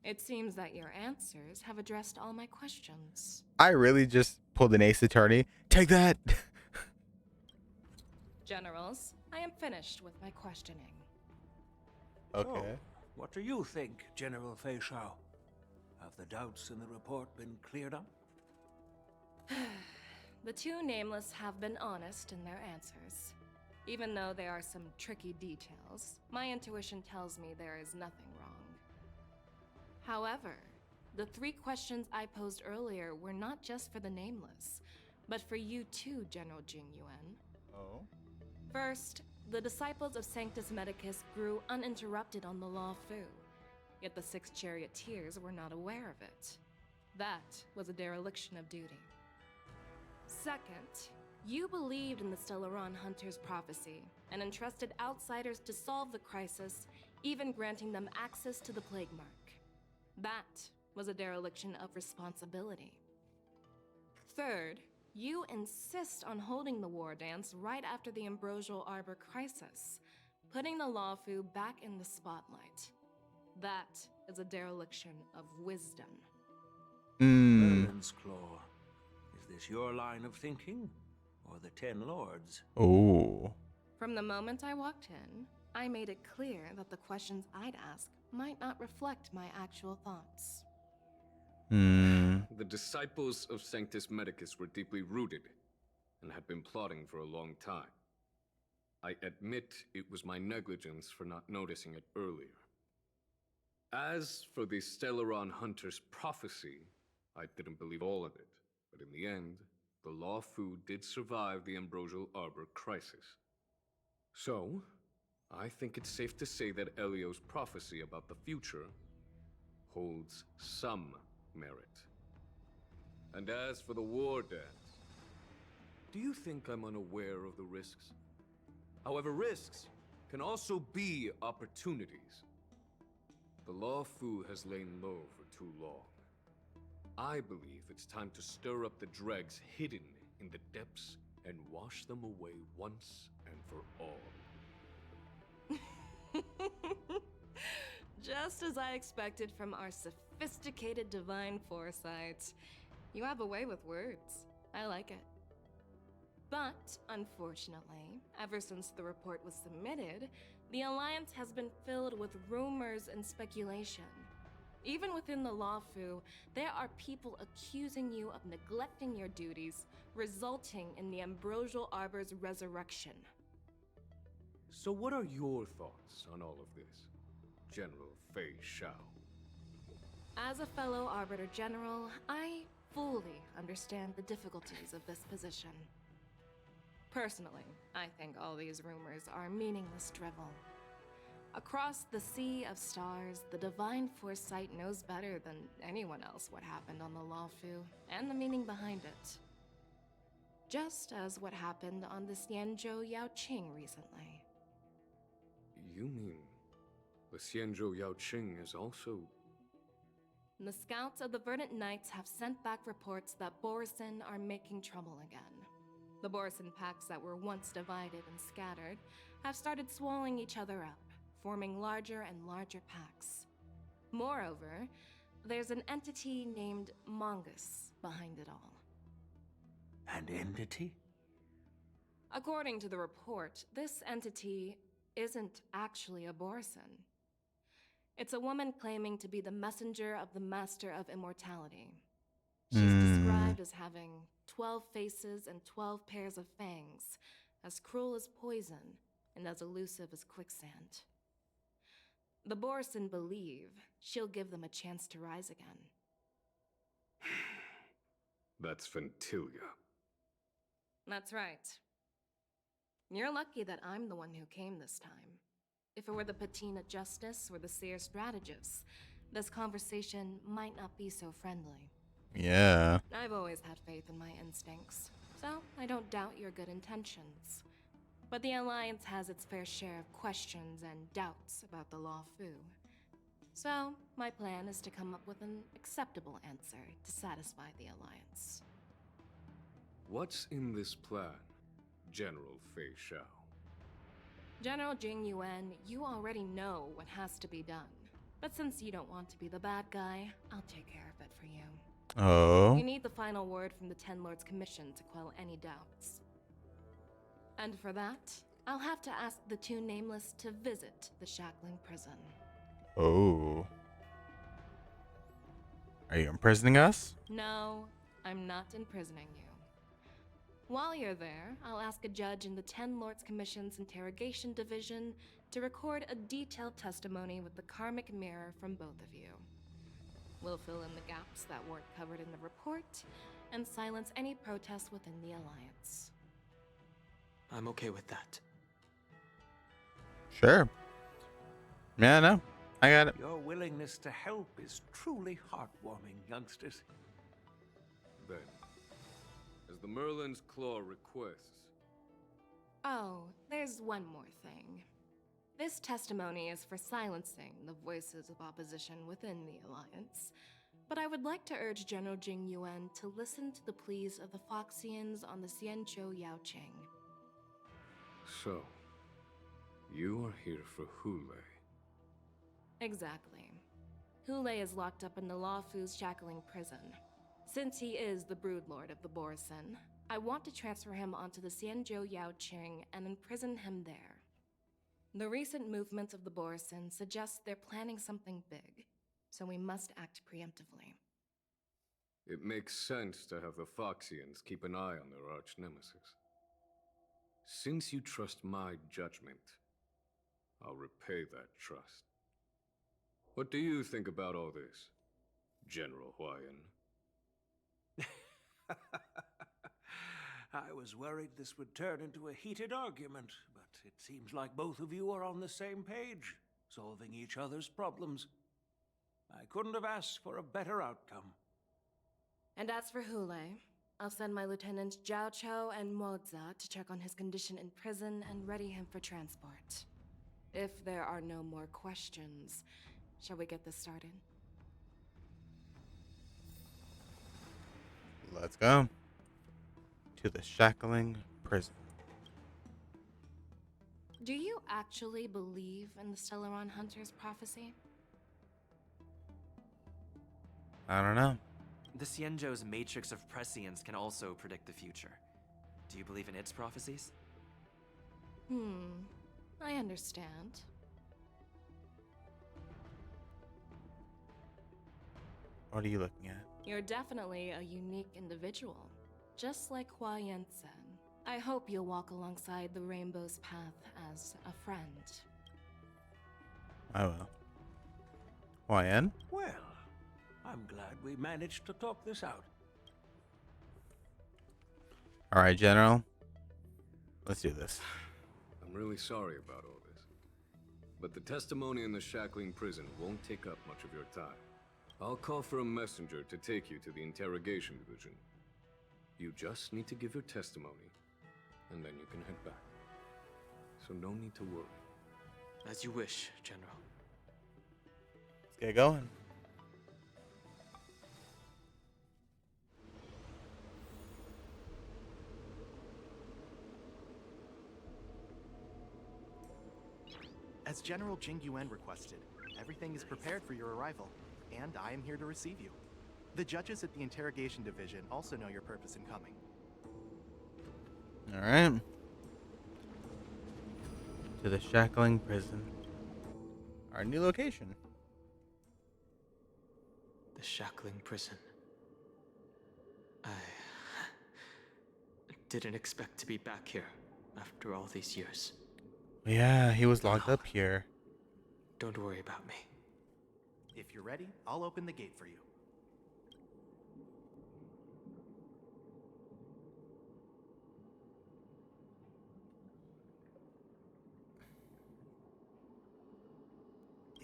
It seems that your answers have addressed all my questions. I really just pulled an Ace Attorney. Take that. Generals, I am finished with my questioning. Okay. So, what do you think, General FEIXIAO? Have the doubts in the report been cleared up? The two nameless have been honest in their answers. Even though there are some tricky details, my intuition tells me there is nothing wrong. However, the 3 questions I posed earlier were not just for the nameless, but for you too, General Jing Yuan. Oh? First, the disciples of Sanctus Medicus grew uninterrupted on the Law Fu, yet the 6 charioteers were not aware of it. That was a dereliction of duty. Second, you believed in the Stellaron Hunter's prophecy and entrusted outsiders to solve the crisis, even granting them access to the Plague Mark. That was a dereliction of responsibility. Third, you insist on holding the war dance right after the Ambrosial Arbor crisis, putting the Lawfu back in the spotlight. That is a dereliction of wisdom. Merlin's Claw. Is this your line of thinking? Or the 10 Lords? Oh. From the moment I walked in, I made it clear that the questions I'd ask might not reflect my actual thoughts. The disciples of Sanctus Medicus were deeply rooted and had been plotting for a long time. I admit it was my negligence for not noticing it earlier. As for the Stellaron Hunter's prophecy, I didn't believe all of it, but in the end, the Lawfu did survive the Ambrosial Arbor crisis. So, I think it's safe to say that Elio's prophecy about the future holds some merit. And as for the war dance, do you think I'm unaware of the risks? However, risks can also be opportunities. The Lawfu has lain low for too long. I believe it's time to stir up the dregs hidden in the depths and wash them away once and for all. Just as I expected from our sophisticated divine foresight. You have a way with words. I like it. But, unfortunately, ever since the report was submitted, the Alliance has been filled with rumors and speculation. Even within the Lawfu, there are people accusing you of neglecting your duties, resulting in the Ambrosial Arbor's resurrection. So what are your thoughts on all of this, General FEIXIAO? As a fellow Arbiter General, I fully understand the difficulties of this position. Personally, I think all these rumors are meaningless drivel. Across the sea of stars, the Divine Foresight knows better than anyone else what happened on the Lawfu and the meaning behind it. Just as what happened on the Xianzhou Yaoqing recently. You mean the Xianzhou Yaoqing is also... The scouts of the Verdant Knights have sent back reports that Borisin are making trouble again. The Borisin packs that were once divided and scattered have started swallowing each other up, forming larger and larger packs. Moreover, there's an entity named Mongus behind it all. An entity? According to the report, this entity isn't actually a Borisin. It's a woman claiming to be the messenger of the Master of Immortality. She's described as having 12 faces and 12 pairs of fangs, as cruel as poison, and as elusive as quicksand. The Borisin believe she'll give them a chance to rise again. That's Fantilia. That's right. You're lucky that I'm the one who came this time. If it were the Patina Justice or the Seer Strategist, this conversation might not be so friendly. Yeah. I've always had faith in my instincts, so I don't doubt your good intentions. But the Alliance has its fair share of questions and doubts about the Law Fu. So, my plan is to come up with an acceptable answer to satisfy the Alliance. What's in this plan, General FEIXIAO? General Jing Yuan, you already know what has to be done. But since you don't want to be the bad guy, I'll take care of it for you. Oh. You need the final word from the Ten Lords Commission to quell any doubts. And for that, I'll have to ask the two Nameless to visit the Shackling Prison. Oh. Are you imprisoning us? No, I'm not imprisoning you. While you're there, I'll ask a judge in the Ten Lords Commission's Interrogation Division to record a detailed testimony with the karmic mirror from both of you. We'll fill in the gaps that weren't covered in the report, and silence any protests within the Alliance. I'm okay with that. Sure. Yeah, no. I got it. Your willingness to help is truly heartwarming, youngsters. Then, as the Merlin's Claw requests... Oh, there's one more thing. This testimony is for silencing the voices of opposition within the Alliance, but I would like to urge General Jing Yuan to listen to the pleas of the FEIXIANs on the Xianzhou Yaoqing. So, you are here for Hule. Exactly. Hule is locked up in the Law Fu's Shackling Prison. Since he is the Broodlord of the Borisin, I want to transfer him onto the Xianzhou Yaoqing and imprison him there. The recent movements of the Borisin suggest they're planning something big, so we must act preemptively. It makes sense to have the FEIXIANs keep an eye on their arch-nemesis. Since you trust my judgment, I'll repay that trust. What do you think about all this, General Huayan? I was worried this would turn into a heated argument, but it seems like both of you are on the same page, solving each other's problems. I couldn't have asked for a better outcome. And as for Hule, I'll send my lieutenants Zhao Chou and Moza to check on his condition in prison and ready him for transport. If there are no more questions, shall we get this started? Let's go. To the Shackling Prison. Do you actually believe in the Stellaron Hunter's prophecy? I don't know. The Xianzhou's matrix of prescience can also predict the future. Do you believe in its prophecies? I understand. What are you looking at? You're definitely a unique individual, just like Huayan said. I hope you'll walk alongside the Rainbow's path as a friend. I will. Huayan? Well, I'm glad we managed to talk this out. Alright, General. Let's do this. I'm really sorry about all this. But the testimony in the Shackling Prison won't take up much of your time. I'll call for a messenger to take you to the Interrogation Division. You just need to give your testimony, and then you can head back. So no need to worry. As you wish, General. Let's get going. As General Jing Yuan requested, everything is prepared for your arrival, and I am here to receive you. The judges at the Interrogation Division also know your purpose in coming. Alright. To the Shackling Prison. Our new location. The Shackling Prison. I didn't expect to be back here after all these years. Yeah, he was locked up here. Don't worry about me. If you're ready, I'll open the gate for you.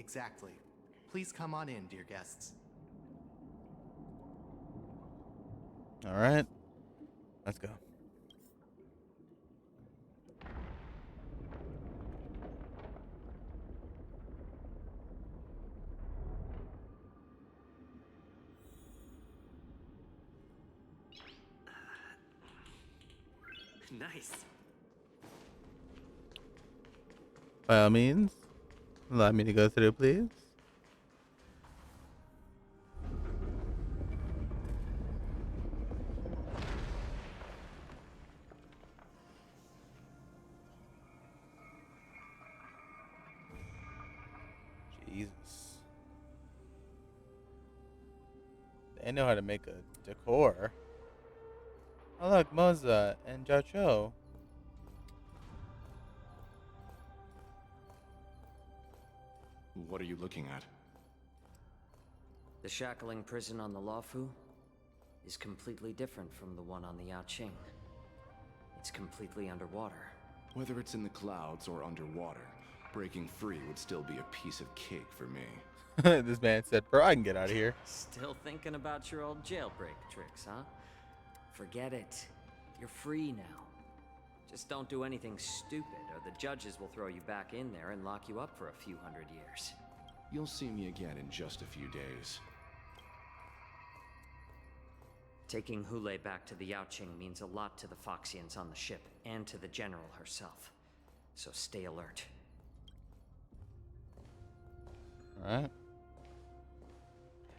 Exactly. Please come on in, dear guests. All right, let's go. Nice. By all means, allow me to go through, please. Jesus. They know how to make a decor. Oh look, Moza and Jiao Cho. What are you looking at? The shackling prison on the Luofu is completely different from the one on the Yaoqing. It's completely underwater. Whether it's in the clouds or underwater, breaking free would still be a piece of cake for me. This man said, bro, I can get out of here. Still thinking about your old jailbreak tricks, huh? Forget it. You're free now. Just don't do anything stupid, or the judges will throw you back in there and lock you up for a few hundred years. You'll see me again in just a few days. Taking Hule back to the Yaoqing means a lot to the Foxians on the ship, and to the General herself. So stay alert. Alright.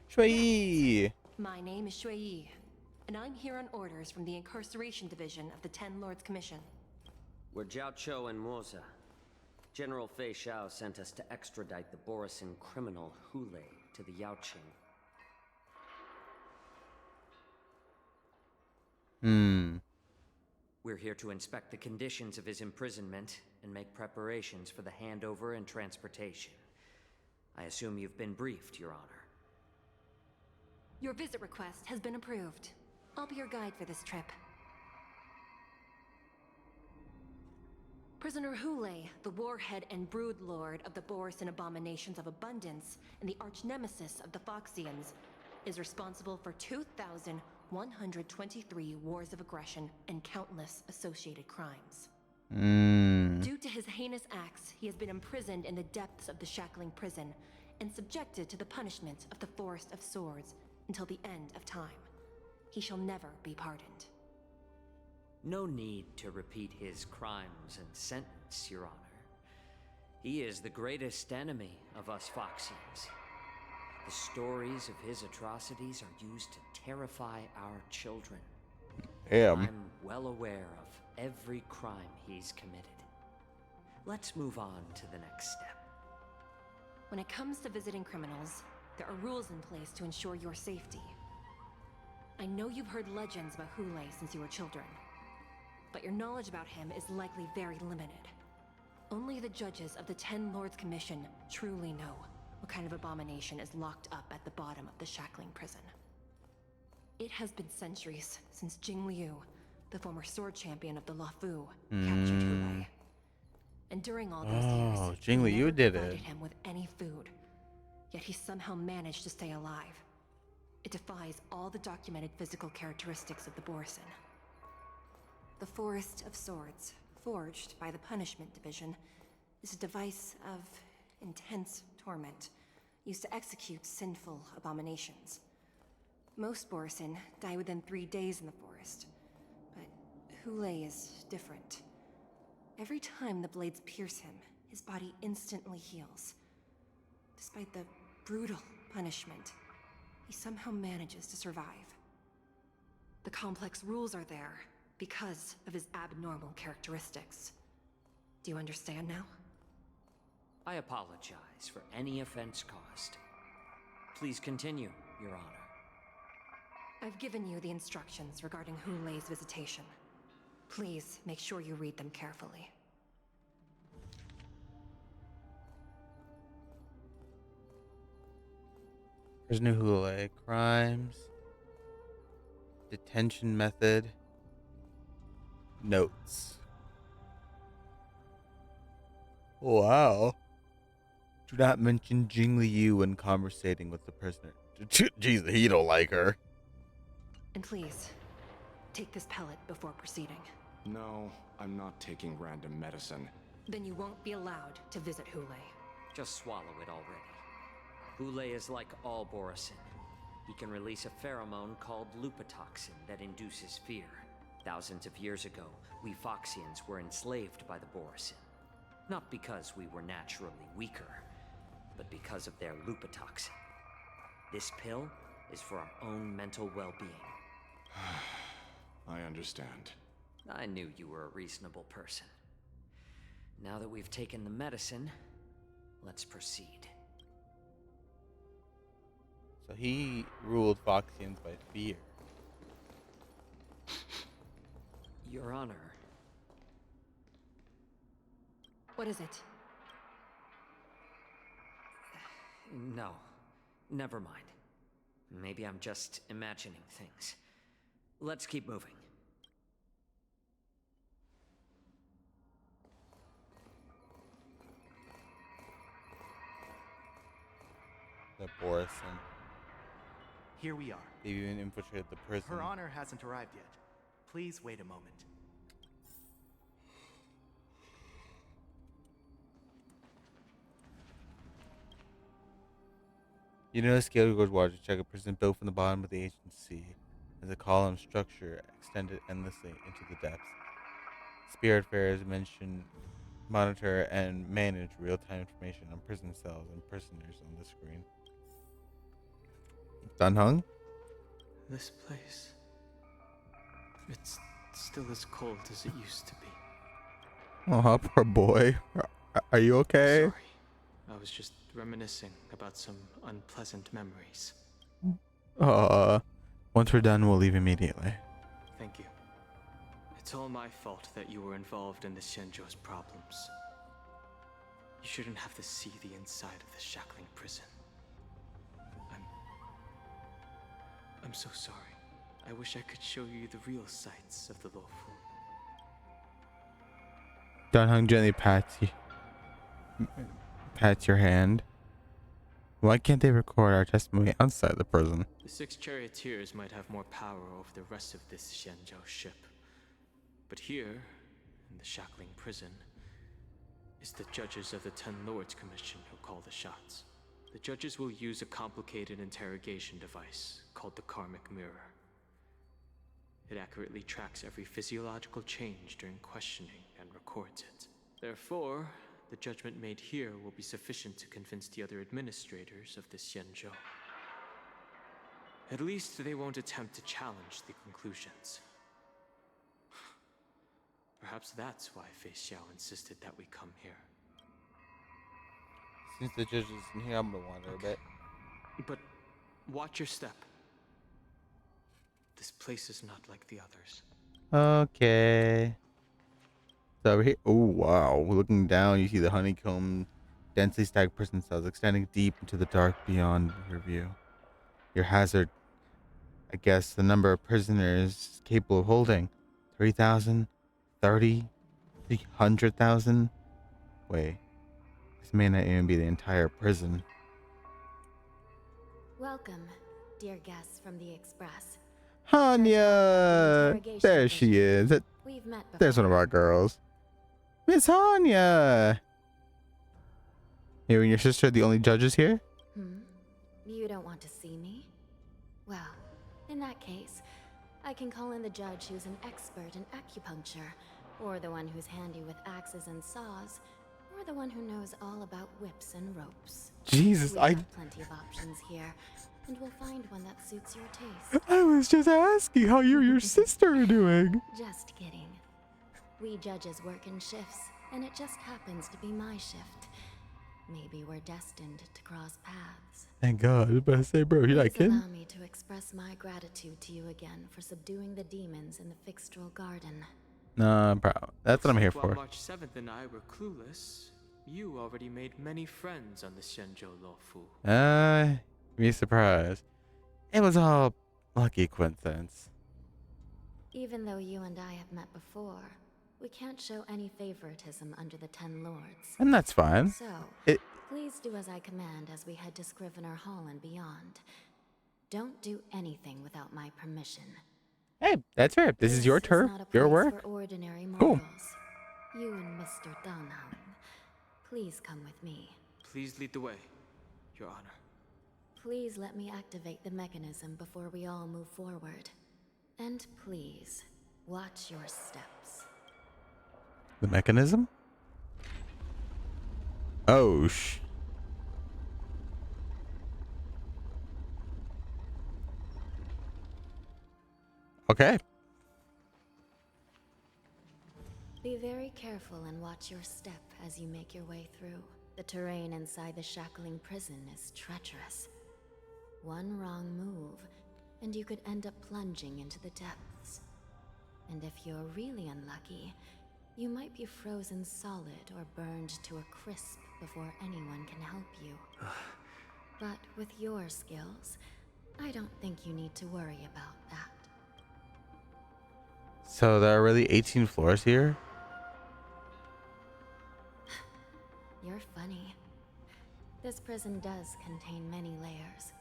Shui! My name is Shui Yi, and I'm here on orders from the Incarceration Division of the Ten Lords Commission. We're Jiao Cho and Moza. General FEIXIAO sent us to extradite the Borisin criminal Hule to the Yaoqing. We're here to inspect the conditions of his imprisonment and make preparations for the handover and transportation. I assume you've been briefed, Your Honor. Your visit request has been approved. I'll be your guide for this trip. Prisoner Hule, the warhead and brood lord of the Borisin abominations of abundance and the arch-nemesis of the Foxians, is responsible for 2,123 wars of aggression and countless associated crimes. Due to his heinous acts, he has been imprisoned in the depths of the shackling prison and subjected to the punishment of the Forest of Swords until the end of time. He shall never be pardoned. No need to repeat his crimes and sentence, Your Honor. He is the greatest enemy of us Foxians. The stories of his atrocities are used to terrify our children. Damn. I'm well aware of every crime he's committed. Let's move on to the next step. When it comes to visiting criminals, there are rules in place to ensure your safety. I know you've heard legends about Hule since you were children, but your knowledge about him is likely very limited. Only the judges of the Ten Lords Commission truly know what kind of abomination is locked up at the bottom of the shackling prison. It has been centuries since Jing Liu, the former sword champion of the Luofu, captured Hule. And during all those years, Jing we Liu never did provided it. him with any food. Yet he somehow managed to stay alive. It defies all the documented physical characteristics of the Borisin. The Forest of Swords, forged by the Punishment Division, is a device of intense torment, used to execute sinful abominations. Most Borisin die within 3 days in the forest, but Hule is different. Every time the blades pierce him, his body instantly heals. Despite the brutal punishment, he somehow manages to survive. The complex rules are there because of his abnormal characteristics. Do you understand now? I apologize for any offense caused. Please continue, Your Honor. I've given you the instructions regarding Hule's visitation. Please make sure you read them carefully. Prisoner Hule, crimes, detention method, notes. Wow. Do not mention Jingli Yu when conversating with the prisoner. Jeez, he don't like her. And please, take this pellet before proceeding. No, I'm not taking random medicine. Then you won't be allowed to visit Hule. Just swallow it already. Hule is like all Borisin. He can release a pheromone called lupatoxin that induces fear. Thousands of years ago, we FEIXIANs were enslaved by the Borisin. Not because we were naturally weaker, but because of their lupatoxin. This pill is for our own mental well-being. I understand. I knew you were a reasonable person. Now that we've taken the medicine, let's proceed. So he ruled Foxians by fear. Your Honor. What is it? No, never mind. Maybe I'm just imagining things. Let's keep moving. The Borisin. Here we are. They even infiltrated the prison. Her Honor hasn't arrived yet. Please wait a moment. You notice Gale goes water to check a prison built from the bottom of the agency as a column structure extended endlessly into the depths. Spiritfarers mention, monitor, and manage real-time information on prison cells and prisoners on the screen. Dunhung? This place. It's still as cold as it used to be. Oh, poor boy. Are you okay? Sorry. I was just reminiscing about some unpleasant memories. Once we're done, we'll leave immediately. Thank you. It's all my fault that you were involved in the Xianzhou's problems. You shouldn't have to see the inside of the shackling prison. I'm so sorry. I wish I could show you the real sights of the Luofu. Dunhung gently pats your hand. Why can't they record our testimony outside the prison? The 6 charioteers might have more power over the rest of this Xianzhou ship. But here, in the shackling prison, is the judges of the 10 Lords Commission who call the shots. The judges will use a complicated interrogation device called the Karmic Mirror. It accurately tracks every physiological change during questioning and records it. Therefore, the judgment made here will be sufficient to convince the other administrators of the Xianzhou. At least they won't attempt to challenge the conclusions. Perhaps that's why FEIXIAO insisted that we come here. Since the judge isn't here, I'm gonna wander a bit. But watch your step. This place is not like the others. Okay. So over here, oh wow, looking down, you see the honeycomb, densely stacked prison cells extending deep into the dark beyond your view. Your hazard, I guess, the number of prisoners capable of holding 3,000, 30, 300,000. Wait, this may not even be the entire prison. Welcome, dear guests from the Express. Hanya! There she is. We've met before. There's one of our girls. Miss Hanya! You and your sister are the only judges here? You don't want to see me? Well, in that case, I can call in the judge who's an expert in acupuncture, or the one who's handy with axes and saws, or the one who knows all about whips and ropes. Jesus, we have plenty of options here, and we'll find one that suits your taste. I was just asking how you and your sister are doing. Just kidding. We judges work in shifts, and it just happens to be my shift. Maybe we're destined to cross paths. Thank God. I was about to say, bro, you're not Please kidding? allow me to express my gratitude to you again for subduing the demons in the Fixtral Garden. Nah, bro. That's what I'm here While for. March 7th and I were clueless, you already made many friends on the Xianzhou Luofu. Be surprised. It was all lucky coincidence. Even though you and I have met before, we can't show any favoritism under the 10 Lords. And that's fine. So, Please do as I command as we head to Scrivener Hall and beyond. Don't do anything without my permission. Hey, that's fair. This is your turf, not a your place work. for ordinary Cool. mortals. You and Mr. Dunham, please come with me. Please lead the way, Your Honor. Please let me activate the mechanism before we all move forward. And please, watch your steps. The mechanism? Oh, okay. Be very careful and watch your step as you make your way through. The terrain inside the shackling prison is treacherous. One wrong move, and you could end up plunging into the depths. And if you're really unlucky, you might be frozen solid or burned to a crisp before anyone can help you. But with your skills, I don't think you need to worry about that. So there are really 18 floors here? You're funny. This prison does contain many layers.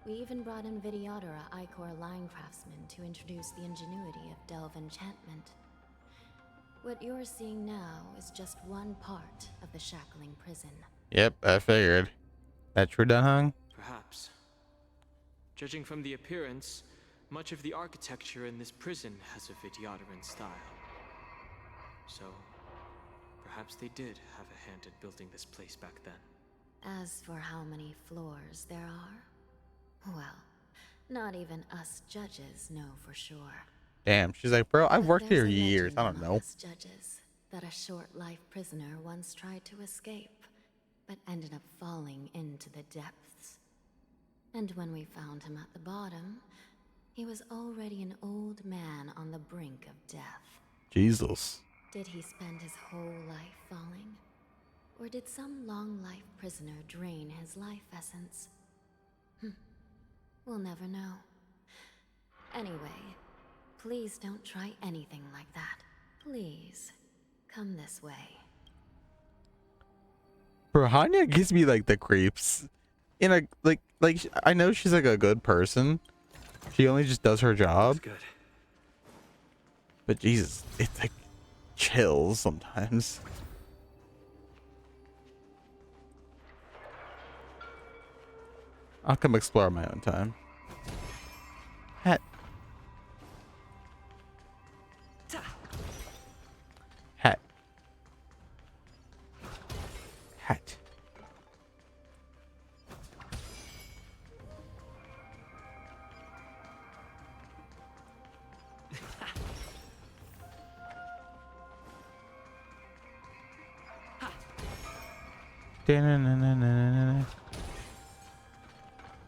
We even brought in Videodora Icor line craftsmen to introduce the ingenuity of delve enchantment. What you're seeing now is just one part of the shackling prison. Yep, I figured. That true, Dunhung? Perhaps. Judging from the appearance, much of the architecture in this prison has a Vidyadoran style. So, perhaps they did have a hand in building this place back then. As for how many floors there are, well, not even us judges know for sure. Damn, she's like, bro, I've worked There's here a years. legend I don't among know. us judges that a short-life prisoner once tried to escape, but ended up falling into the depths. And when we found him at the bottom, he was already an old man on the brink of death. Jesus. Did he spend his whole life falling? Or did some long-life prisoner drain his life essence? We'll never know. Anyway, please don't try anything like that. Please, come this way. Bro, Hanya gives me like the creeps. In a like I know she's like a good person. She only just does her job. Good. But Jesus, it's like chills sometimes. I'll come explore on my own time. Hat. Hat. Hat.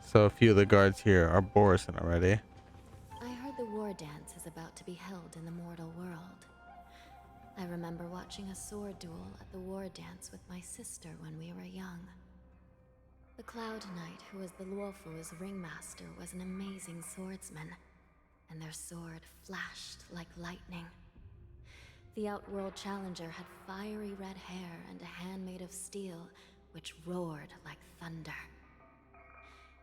So a few of the guards here are Borison already. I heard the war dance is about to be held in the mortal world. I remember watching a sword duel at the war dance with my sister when we were young. The Cloud Knight, who was the Luofu's ringmaster, was an amazing swordsman, and their sword flashed like lightning. The Outworld Challenger had fiery red hair and a hand made of steel, which roared like thunder.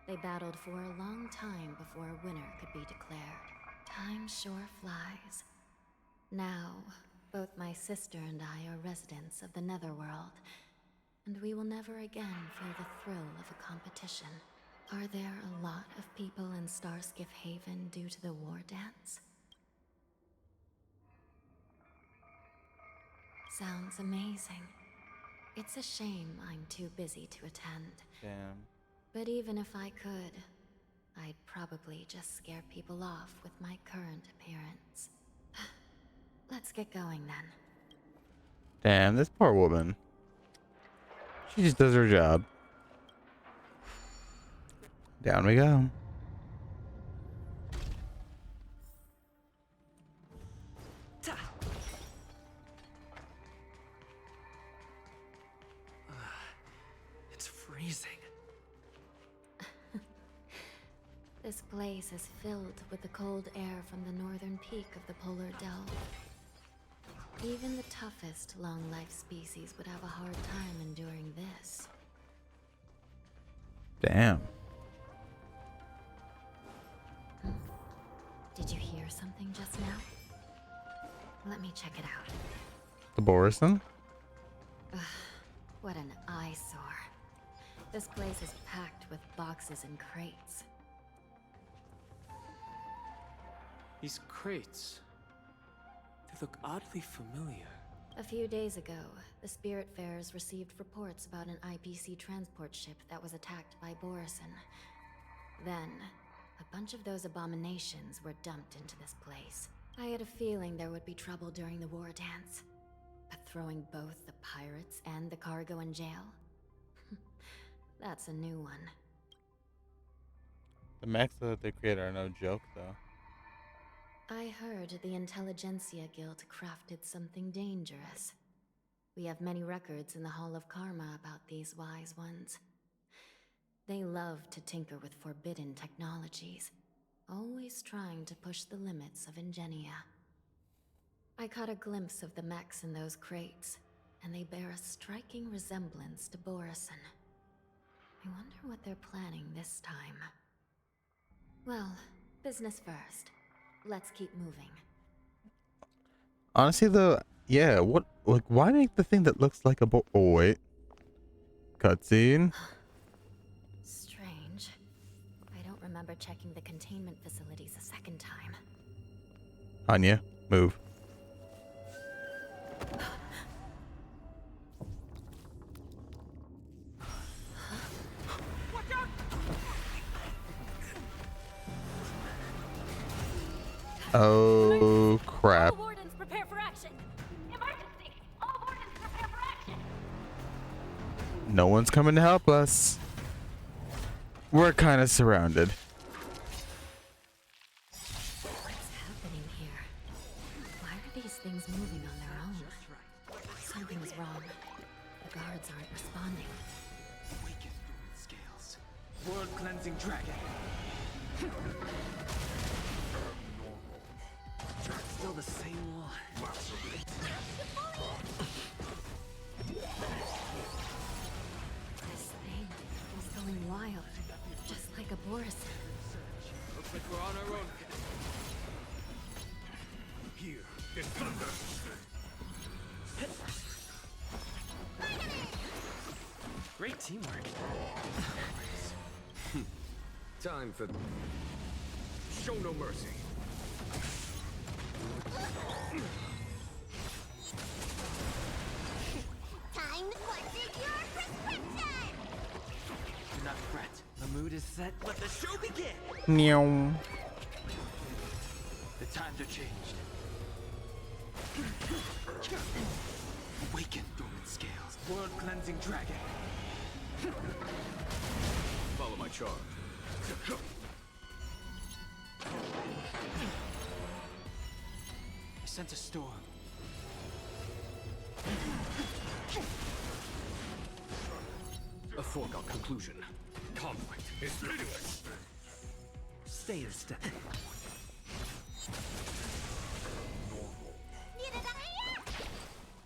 They battled for a long time before a winner could be declared. Time sure flies. Now, both my sister and I are residents of the Netherworld, and we will never again feel the thrill of a competition. Are there a lot of people in Starskiff Haven due to the war dance? Sounds amazing. It's a shame I'm too busy to attend. Damn. But even if I could, I'd probably just scare people off with my current appearance. Let's get going then. Damn, this poor woman. She just does her job. Down we go. It's freezing. This place is filled with the cold air from the northern peak of the polar delve. Even the toughest long-life species would have a hard time enduring this. Damn. Did you hear something just now? Let me check it out. The Borison? Ugh, what an eyesore. This place is packed with boxes and crates. These crates, they look oddly familiar. A few days ago, the Spiritfarers received reports about an IPC transport ship that was attacked by Borison. Then, a bunch of those abominations were dumped into this place. I had a feeling there would be trouble during the war dance. But throwing both the pirates and the cargo in jail? That's a new one. The mechs that they create are no joke, though. I heard the Intelligentsia Guild crafted something dangerous. We have many records in the Hall of Karma about these wise ones. They love to tinker with forbidden technologies, always trying to push the limits of Ingenia. I caught a glimpse of the mechs in those crates, and they bear a striking resemblance to Borison. I wonder what they're planning this time. Well, business first. Let's keep moving. Honestly, though, yeah, what, like, why make the thing that looks like a oh, wait. Cutscene? Strange. I don't remember checking the containment facilities a second time. Anya, move. Oh, crap. All wardens prepare for action. Emergency! All wardens prepare for action. No one's coming to help us. We're kind of surrounded. What's happening here? Why are these things moving on their own? Something's wrong. The guards aren't responding. Weaken scales. World cleansing dragon. Still the same one. This thing is going wild, just like a Borison. Looks like we're on our own. Here, there's thunder. Great teamwork. Time for... Show no mercy. Time to question your prescription! Do not fret. The mood is set. Let the show begin! Meow. The times are changed. Awaken dormant scales. World cleansing dragon. Follow my charge. I sent a storm. A foregone conclusion. Conflict is pitiless. Stay in step.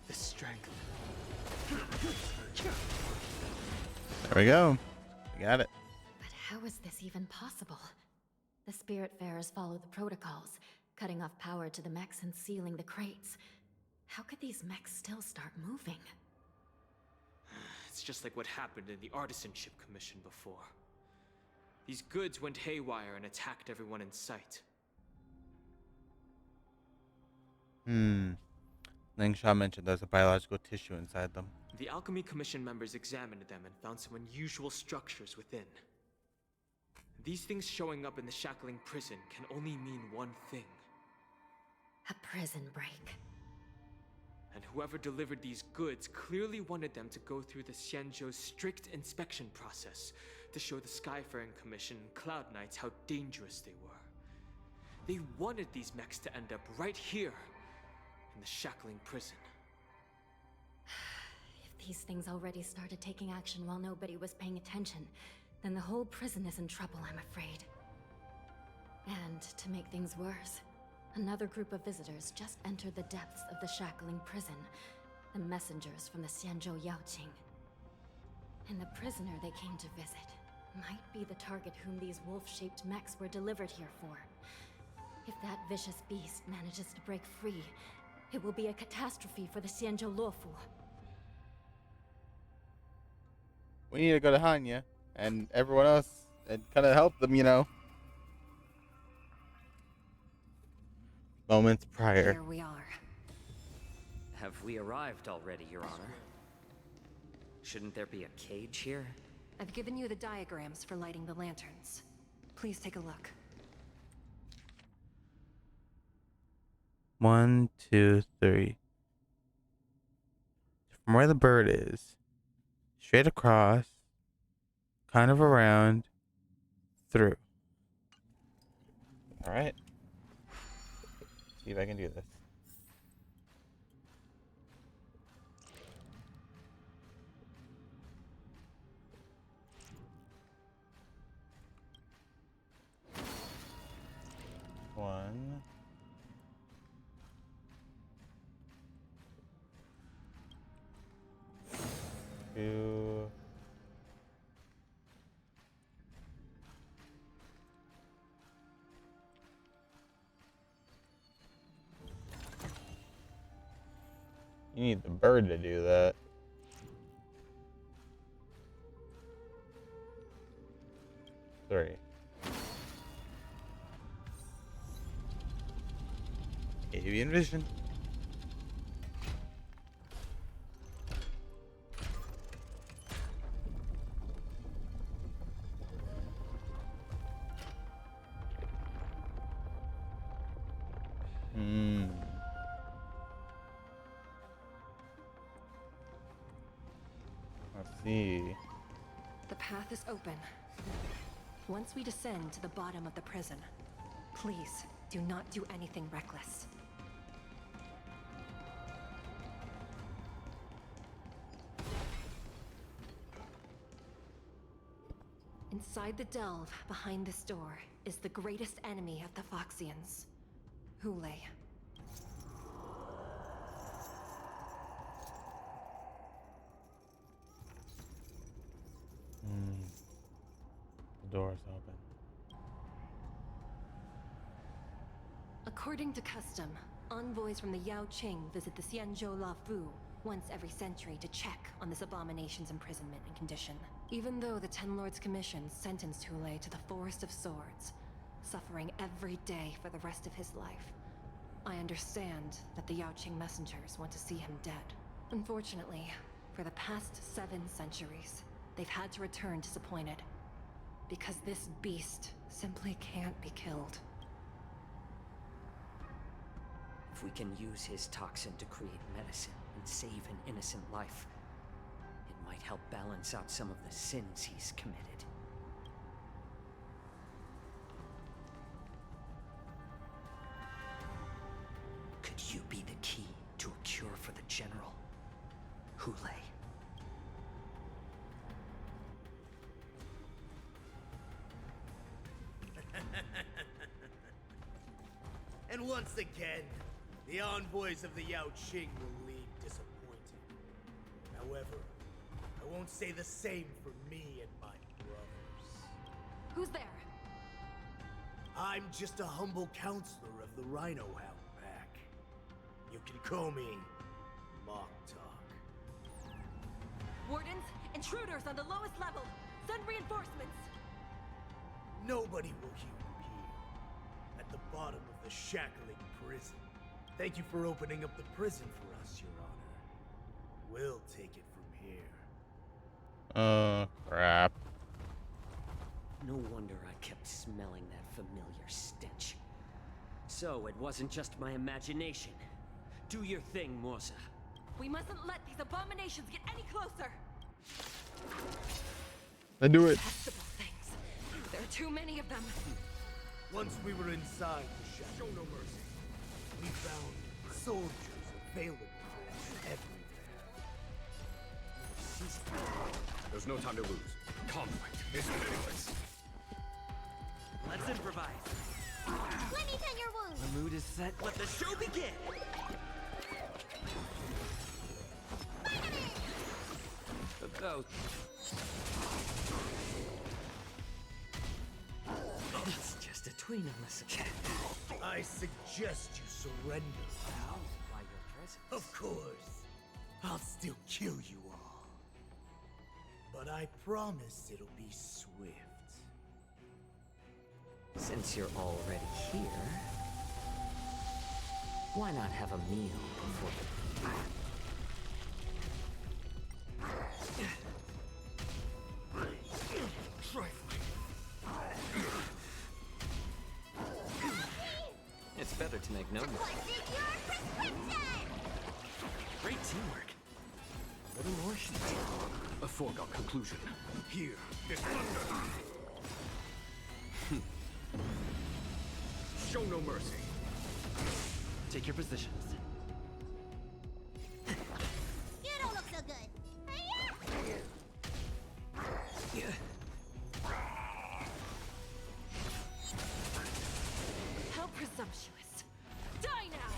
The strength. There we go. We got it. But how is this even possible? The Spiritfarers follow the protocols, cutting off power to the mechs and sealing the crates. How could these mechs still start moving? It's just like what happened in the Artisanship Commission before. These goods went haywire and attacked everyone in sight. Lingsha mentioned there's a biological tissue inside them. The Alchemy Commission members examined them and found some unusual structures within. These things showing up in the shackling prison can only mean one thing. A prison break. And whoever delivered these goods clearly wanted them to go through the Xianzhou's strict inspection process to show the Skyfaring Commission and Cloud Knights how dangerous they were. They wanted these mechs to end up right here, in the shackling prison. If these things already started taking action while nobody was paying attention, then the whole prison is in trouble, I'm afraid. And to make things worse, another group of visitors just entered the depths of the shackling prison, the messengers from the Xianzhou Yaoqing. And the prisoner they came to visit might be the target whom these wolf-shaped mechs were delivered here for. If that vicious beast manages to break free, it will be a catastrophe for the Xianzhou Luofu. We need to go to Hanya and everyone else and kind of help them, you know. Moments prior. Here we are. Have we arrived already, Your Honor? Shouldn't there be a cage here? I've given you the diagrams for lighting the lanterns. Please take a look. 1, 2, 3. From where the bird is, straight across, kind of around, through. All right. See if I can do this. One. Two. You need the bird to do that. Three. Avian vision. Let's see. The path is open. Once we descend to the bottom of the prison, please do not do anything reckless. Inside the delve, behind this door, is the greatest enemy of the Foxians, Hule. The door's open. According to custom, envoys from the Yao Qing visit the Xianzhou Luofu once every century to check on this abomination's imprisonment and condition. Even though the Ten Lords Commission sentenced Hule to the Forest of Swords, suffering every day for the rest of his life, I understand that the Yao Qing messengers want to see him dead. Unfortunately, for the past 7 centuries, they've had to return disappointed, because this beast simply can't be killed. If we can use his toxin to create medicine and save an innocent life, it might help balance out some of the sins he's committed. Could you be the key to a cure for the General, Hule? And once again, the envoys of the Yao Qing will leave disappointed. However, I won't say the same for me and my brothers. Who's there? I'm just a humble counselor of the Rhino Hound Pack. You can call me Mock Talk. Wardens, intruders on the lowest level! Send reinforcements! Nobody will hear you here. At the bottom of the shackling prison. Thank you for opening up the prison for us, Your Honor. We'll take it from here. Crap. No wonder I kept smelling that familiar stench. So it wasn't just my imagination. Do your thing, Morza. We mustn't let these abominations get any closer! I do it. Detestable things. There are too many of them. Once we were inside the shack, show no mercy. We found soldiers available for us everywhere. There's no time to lose. Conflict is meaningless. Let's improvise. Let me tend your wound. The mood is set. Let the show begin. The ghost. between us again. I suggest you surrender, pal. By your presence. Of course. I'll still kill you all. But I promise it'll be swift. Since you're already here, why not have a meal before the It's better to make no mistake. Great teamwork. A little more heat. A foregone conclusion. Here, this thunder. Show no mercy. Take your positions. You don't look so good. How presumptuous. Die now!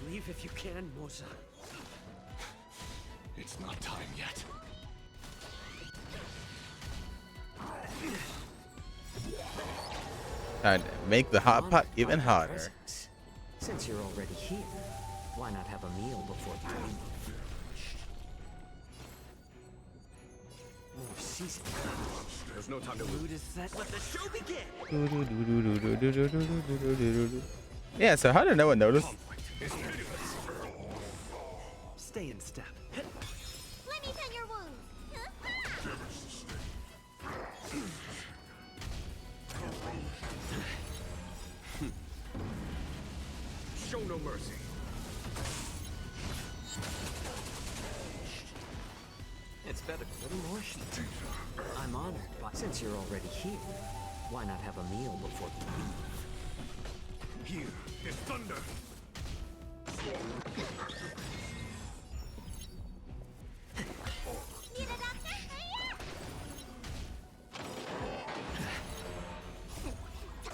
Leave if you can, Moza. It's not time yet. Time to make the hot pot even hotter. Presence. Since you're already here, why not have a meal before the leave? More season. There's no time to Mood is set. Let the show begin. Yeah, so how did no one notice? Stay in step. Let me tend your wounds. show no mercy. It's better. A little more heat. I'm honored, but since you're already here, why not have a meal before you leave? Here is thunder. Need a doctor?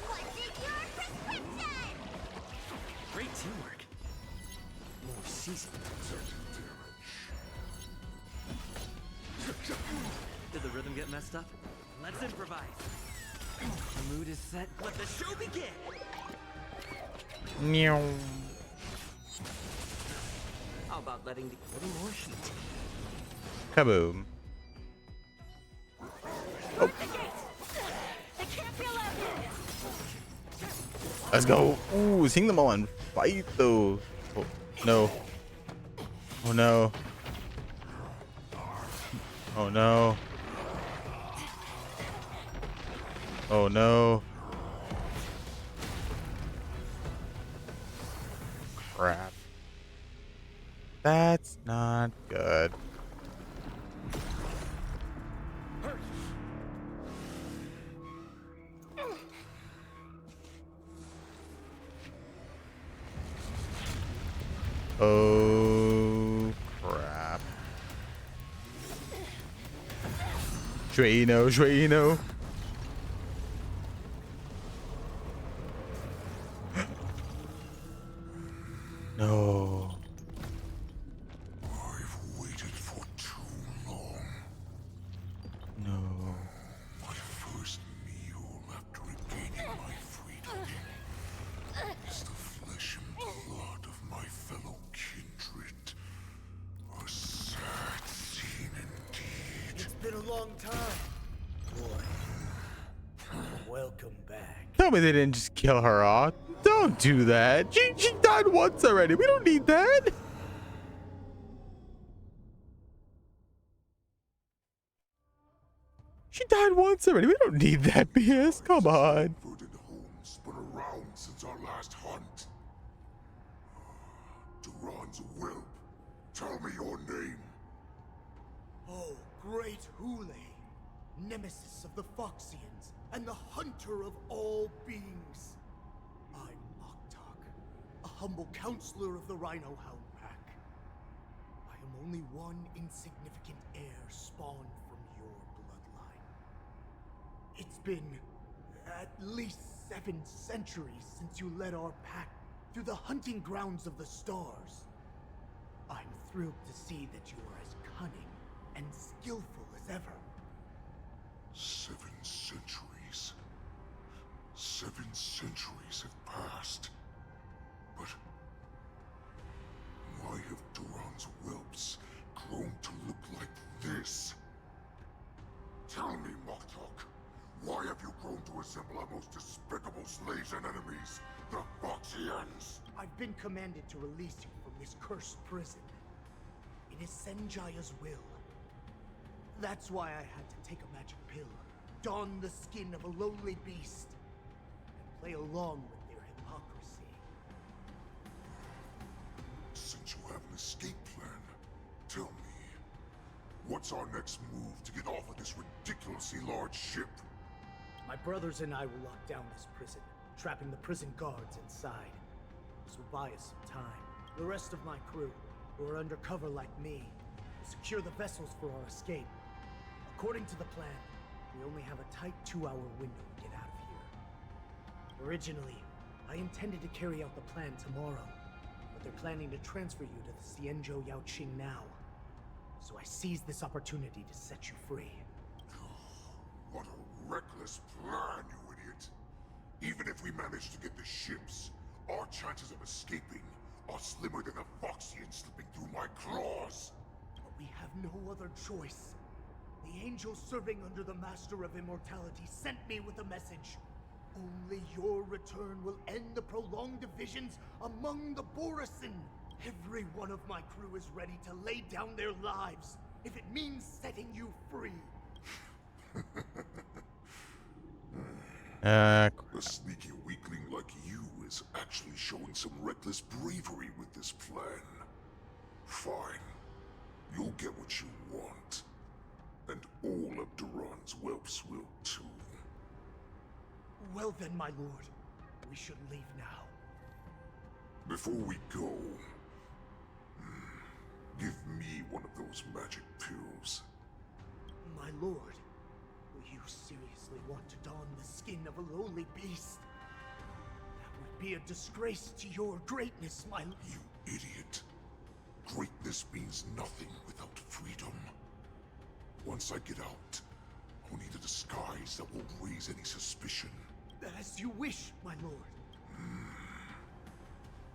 What is your prescription? Great teamwork. More seasoned. Did the rhythm get messed up? Let's improvise. The mood is set. Let the show begin. Meow. How about letting the little more heat? Kaboom. Oh. Let's go. Ooh, seeing them all on fight though. Oh, no. Oh no. Oh no. Oh no. Crap. That's not good. Oh crap. Drano. No. I've waited for too long. No. My first meal after regaining my freedom is the flesh and blood of my fellow kindred. A sad scene indeed. It's been a long time. Boy, welcome back. Tell me they didn't just kill her off. Don't do that. She died once already. We don't need that. She died once already. We don't need that BS. Come on. Verdant homes been around since our last hunt. Duran's whelp. Tell me your name. Oh, great Hule, nemesis of the Foxians and the hunter of all beings. I'm Moktok, a humble counselor of the Rhino Hound Pack. I am only one insignificant heir spawned from your bloodline. It's been at least 7 centuries since you led our pack through the hunting grounds of the stars. I'm thrilled to see that you are as cunning and skillful as ever. 7 centuries. 7 centuries have passed. But why have Duran's whelps grown to look like this? Tell me, Moktok, why have you grown to resemble our most despicable slaves and enemies, the Foxians? I've been commanded to release you from this cursed prison. It is Senjaya's will. That's why I had to take a magic pill, don the skin of a lowly beast, and play along with their hypocrisy. Since you have an escape plan, tell me, what's our next move to get off of this ridiculously large ship? My brothers and I will lock down this prison, trapping the prison guards inside. This will buy us some time. The rest of my crew, who are undercover like me, will secure the vessels for our escape. According to the plan, we only have a tight 2-hour window to get out of here. Originally, I intended to carry out the plan tomorrow, but they're planning to transfer you to the Xianzhou Yaoqing now. So I seized this opportunity to set you free. What a reckless plan, you idiot! Even if we manage to get the ships, our chances of escaping are slimmer than a Foxian slipping through my claws. But we have no other choice. The angel serving under the Master of Immortality sent me with a message. Only your return will end the prolonged divisions among the Borisin. Every one of my crew is ready to lay down their lives, if it means setting you free. A sneaky weakling like you is actually showing some reckless bravery with this plan. Fine. You'll get what you want. And all of Duran's whelps will too. Well then, my lord. We should leave now. Before we go, give me one of those magic pills. My lord, will you seriously want to don the skin of a lowly beast? That would be a disgrace to your greatness, my... You idiot. Greatness means nothing without freedom. Once I get out, I'll need a disguise that won't raise any suspicion. As you wish, my lord.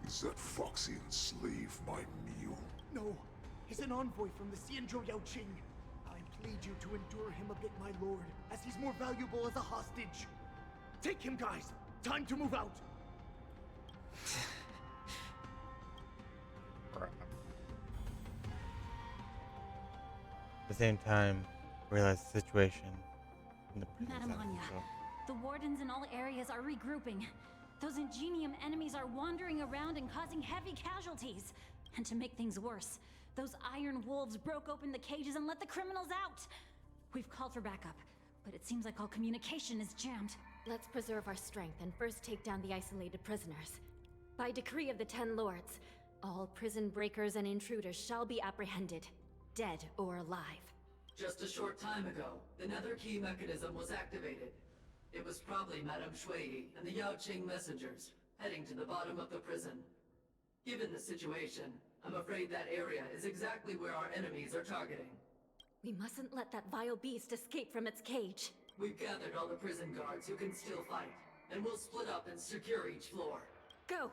Is that Foxian slave my meal? No, he's an envoy from the Xianzhou Yaoqing. I plead you to endure him a bit, my lord, as he's more valuable as a hostage. Take him, guys. Time to move out. At the same time, realize the situation in the Madam Anya, the wardens in all areas are regrouping. Those Ingenium enemies are wandering around and causing heavy casualties. And to make things worse, those iron wolves broke open the cages and let the criminals out. We've called for backup, but it seems like all communication is jammed. Let's preserve our strength and first take down the isolated prisoners. By decree of the 10 Lords, all prison breakers and intruders shall be apprehended, dead or alive. Just a short time ago, the nether key mechanism was activated. It was probably Madame Shui and the Yaoqing messengers, heading to the bottom of the prison. Given the situation, I'm afraid that area is exactly where our enemies are targeting. We mustn't let that vile beast escape from its cage. We've gathered all the prison guards who can still fight, and we'll split up and secure each floor. Go!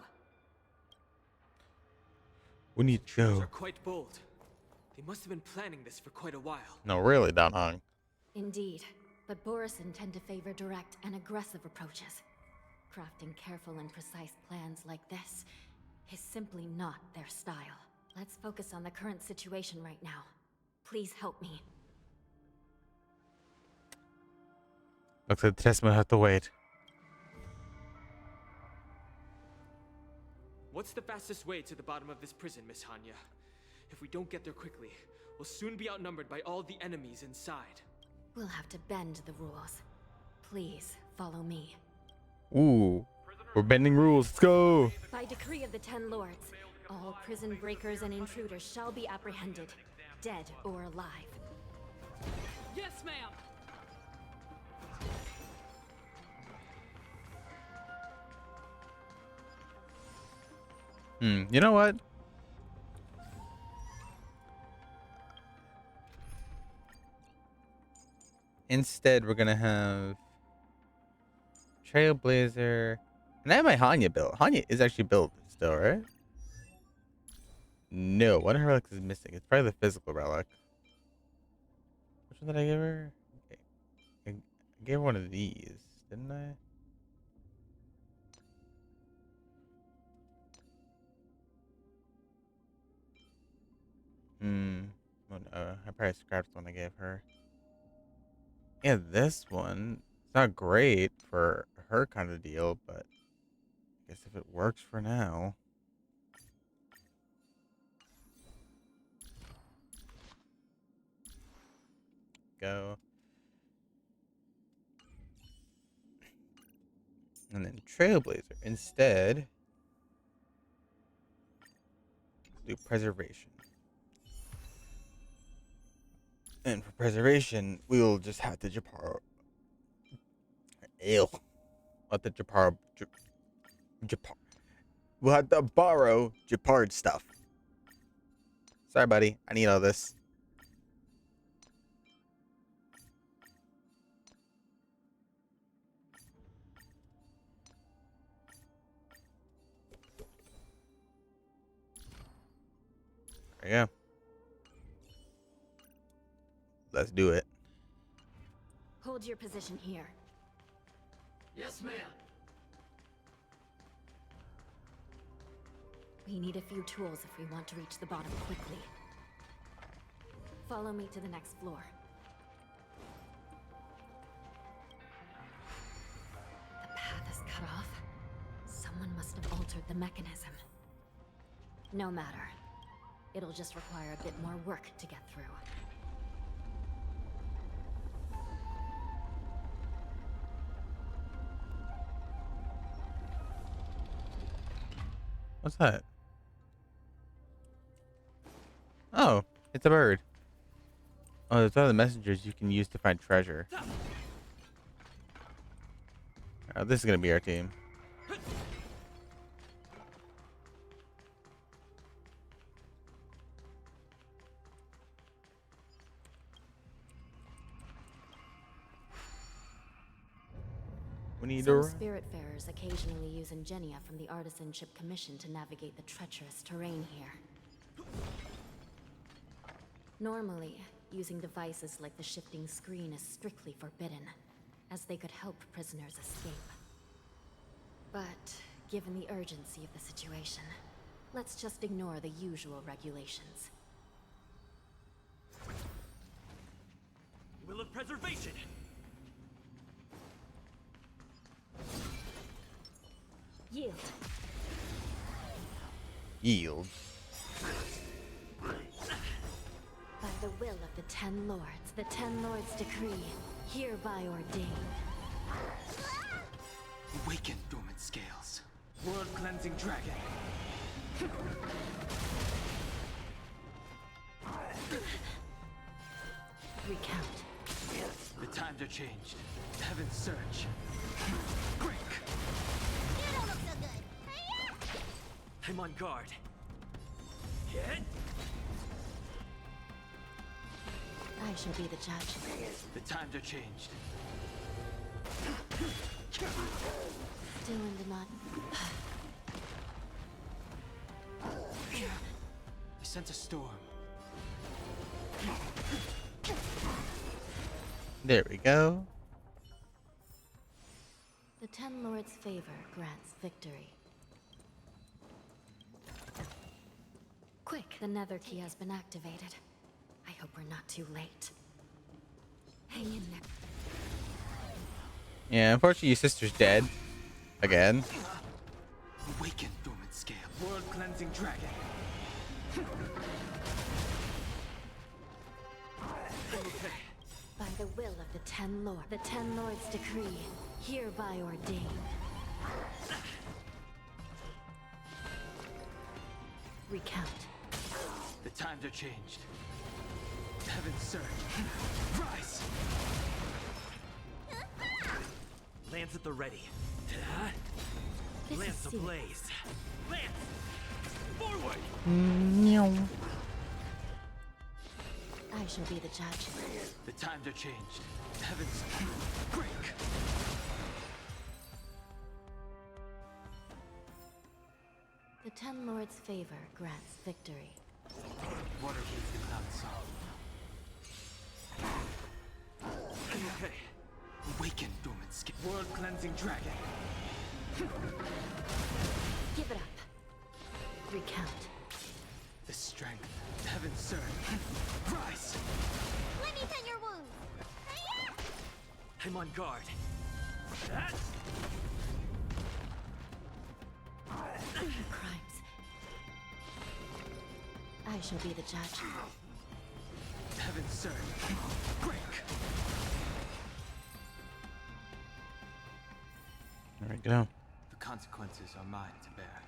We need to Those go. are quite bold. They must have been planning this for quite a while. No, really, Don Hong. Indeed, but Borisin tend to favor direct and aggressive approaches. Crafting careful and precise plans like this is simply not their style. Let's focus on the current situation right now. Please help me. Looks like the test might have to wait. What's the fastest way to the bottom of this prison, Miss Hanya? If we don't get there quickly, we'll soon be outnumbered by all the enemies inside. We'll have to bend the rules. Please, follow me. Ooh, we're bending rules. Let's go. By decree of the 10 Lords, all prison breakers and intruders shall be apprehended, dead or alive. Yes, ma'am! You know what? Instead, we're gonna have Trailblazer. And I have my Hanya built. Hanya is actually built still, right? No, one of her relics is missing. It's probably the physical relic. Which one did I give her? I gave her one of these, didn't I? Oh no, I probably scrapped the one I gave her. Yeah, this one, it's not great for her kind of deal, but I guess if it works for now. Go. And then Trailblazer. Instead, do Preservation. And for Preservation, we will just have to Japar. Ew. Let the Japar. Japar. We'll have to borrow Japard stuff. Sorry, buddy. I need all this. There you go. Let's do it. Hold your position here. Yes, ma'am. We need a few tools if we want to reach the bottom quickly. Follow me to the next floor. The path is cut off. Someone must have altered the mechanism. No matter. It'll just require a bit more work to get through. What's that? Oh, it's a bird. Oh, it's one of the messengers you can use to find treasure. Oh, this is gonna be our team. We need Some to. Spiritfarers occasionally use Ingenia from the Artisanship Commission to navigate the treacherous terrain here. Normally, using devices like the shifting screen is strictly forbidden, as they could help prisoners escape. But, given the urgency of the situation, let's just ignore the usual regulations. Will of Preservation! Yield. Yield. By the will of the Ten Lords' decree, hereby ordained. Awaken, dormant scales. World-cleansing dragon. Recount. The times are changed. Heaven's surge. Break. You don't look so good. I'm on guard. Hit! I shall be the judge. The times are changed. Still in the knot. I sense a storm. There we go. The Ten Lords' favor grants victory. Quick, the Nether Key has been activated. I hope we're not too late. Hang in there. Yeah, unfortunately, your sister's dead. Again. Awaken, dormant scale. World-cleansing dragon. By the will of the Ten Lords' decree, hereby ordained. Recount. The times are changed. Heaven's surge. Rise! Lance at the ready. This Lance is ablaze. Lance! Forward! I shall be the judge. The times are changed. Heaven's break. Ten Lord's favor grants victory. Water heats the cloud some. Okay. Awaken, dormant skin. World cleansing dragon. Give it up. Recount. The strength. Heaven serve. Rise! Let me tend your wounds. I'm on guard. Crimes. I shall be the judge. Heaven serve. Break! There we go. The consequences are mine to bear.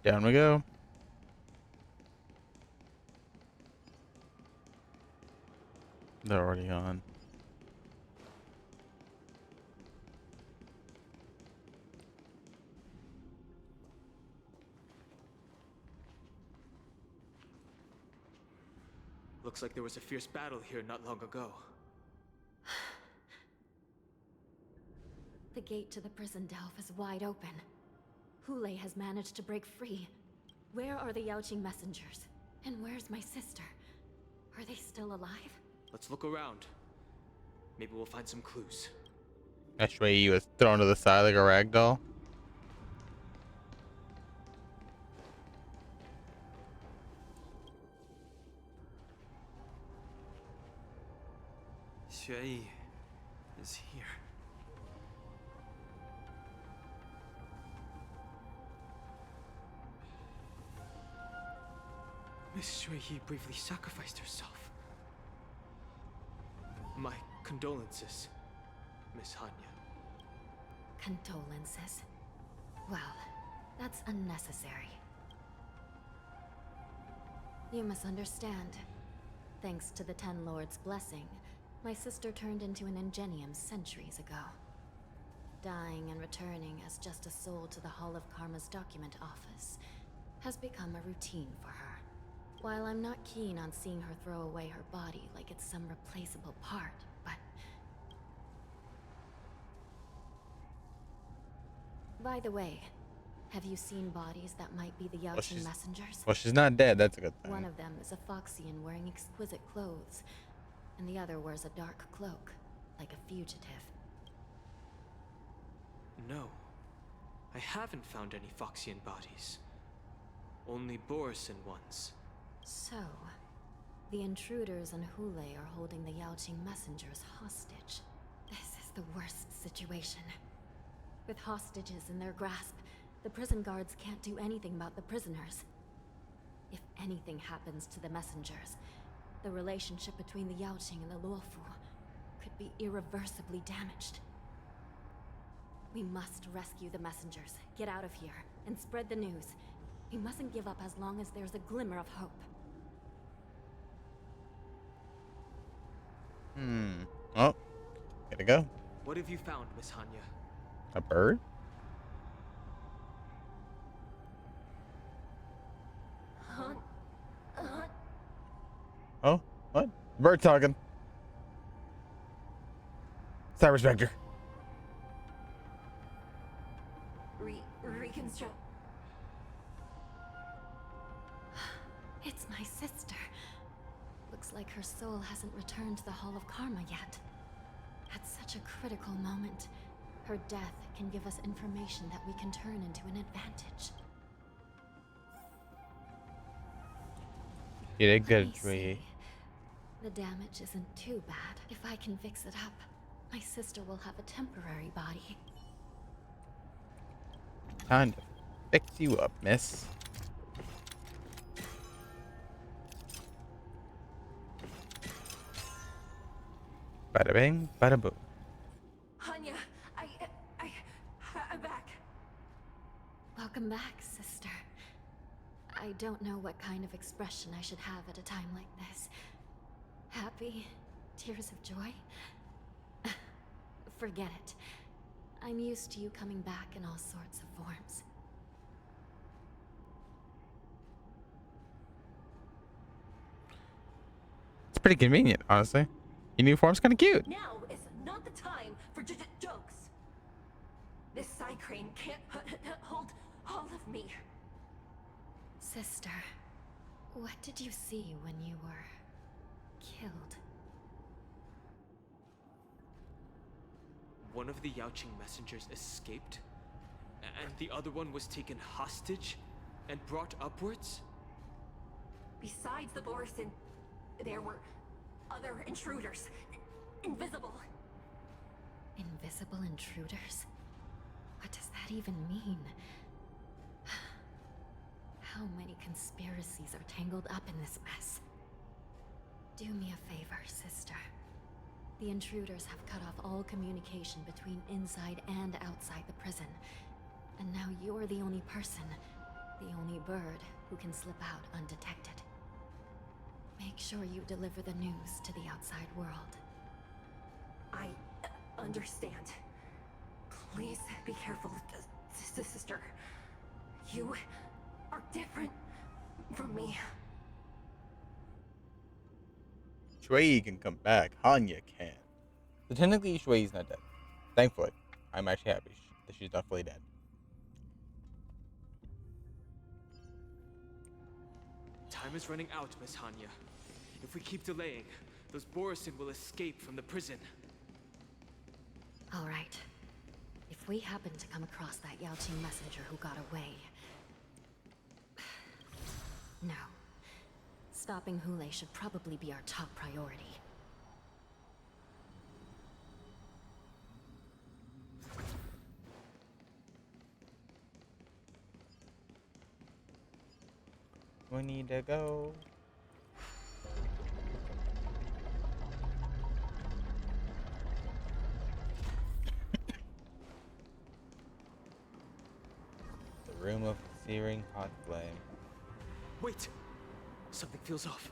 Down we go. They're already on. Looks like there was a fierce battle here not long ago. The gate to the prison delve is wide open. Hule has managed to break free. Where are the Yaoqing messengers? And where's my sister? Are they still alive? Let's look around. Maybe we'll find some clues. Shui was thrown to the side like a rag doll. Shui is here. Miss Shui briefly sacrificed herself. My condolences, Miss Hanya. Condolences. Well, that's unnecessary. You must understand. Thanks to the Ten Lords' blessing, my sister turned into an Ingenium centuries ago. Dying and returning as just a soul to the Hall of Karma's document office has become a routine for her. While I'm not keen on seeing her throw away her body like it's some replaceable part, but... By the way, have you seen bodies that might be the Yaoqing messengers? Well, she's not dead. That's a good thing. One of them is a Foxian wearing exquisite clothes, and the other wears a dark cloak, like a fugitive. No. I haven't found any Foxian bodies. Only Borisin ones. So, the intruders and Hule are holding the Yaoqing messengers hostage. This is the worst situation. With hostages in their grasp, the prison guards can't do anything about the prisoners. If anything happens to the messengers, the relationship between the Yaoqing and the Luofu could be irreversibly damaged. We must rescue the messengers, get out of here, and spread the news. We mustn't give up as long as there's a glimmer of hope. Oh, gotta go. What have you found, Miss Hanya? A bird? Oh, what? Bird talking. Cyber Spectre. Reconstruct. It's my sister. Looks like her soul hasn't returned to the Hall of Karma yet. At such a critical moment, her death can give us information that we can turn into an advantage. You did good, Let me Shui. see. The damage isn't too bad. If I can fix it up, my sister will have a temporary body. Time to fix you up, miss. Bada bing, bada boom. Hanya, I'm back. Welcome back, sister. I don't know what kind of expression I should have at a time like this. Happy? Tears of joy? Forget it. I'm used to you coming back in all sorts of forms. It's pretty convenient, honestly. Your new form's kind of cute. Now is not the time for jokes. This cycle Crane can't hold all of me. Sister, what did you see when you were killed? One of the Yaoqing messengers escaped, and the other one was taken hostage and brought upwards? Besides the Borson, there were other intruders. Invisible. Invisible intruders? What does that even mean? How many conspiracies are tangled up in this mess? Do me a favor, sister. The intruders have cut off all communication between inside and outside the prison. And now you're the only person, the only bird, who can slip out undetected. Make sure you deliver the news to the outside world. I understand. Please be careful, sister. You are different from me. Shui can come back. Hanya can. So technically, Shui's not dead. Thankfully, I'm actually happy that she's definitely dead. Time is running out, Miss Hanya. If we keep delaying, those Borison will escape from the prison. All right. If we happen to come across that Yaoqing messenger who got away... No. Stopping Hule should probably be our top priority. We need to go. The room of searing hot flame. Wait! Something feels off.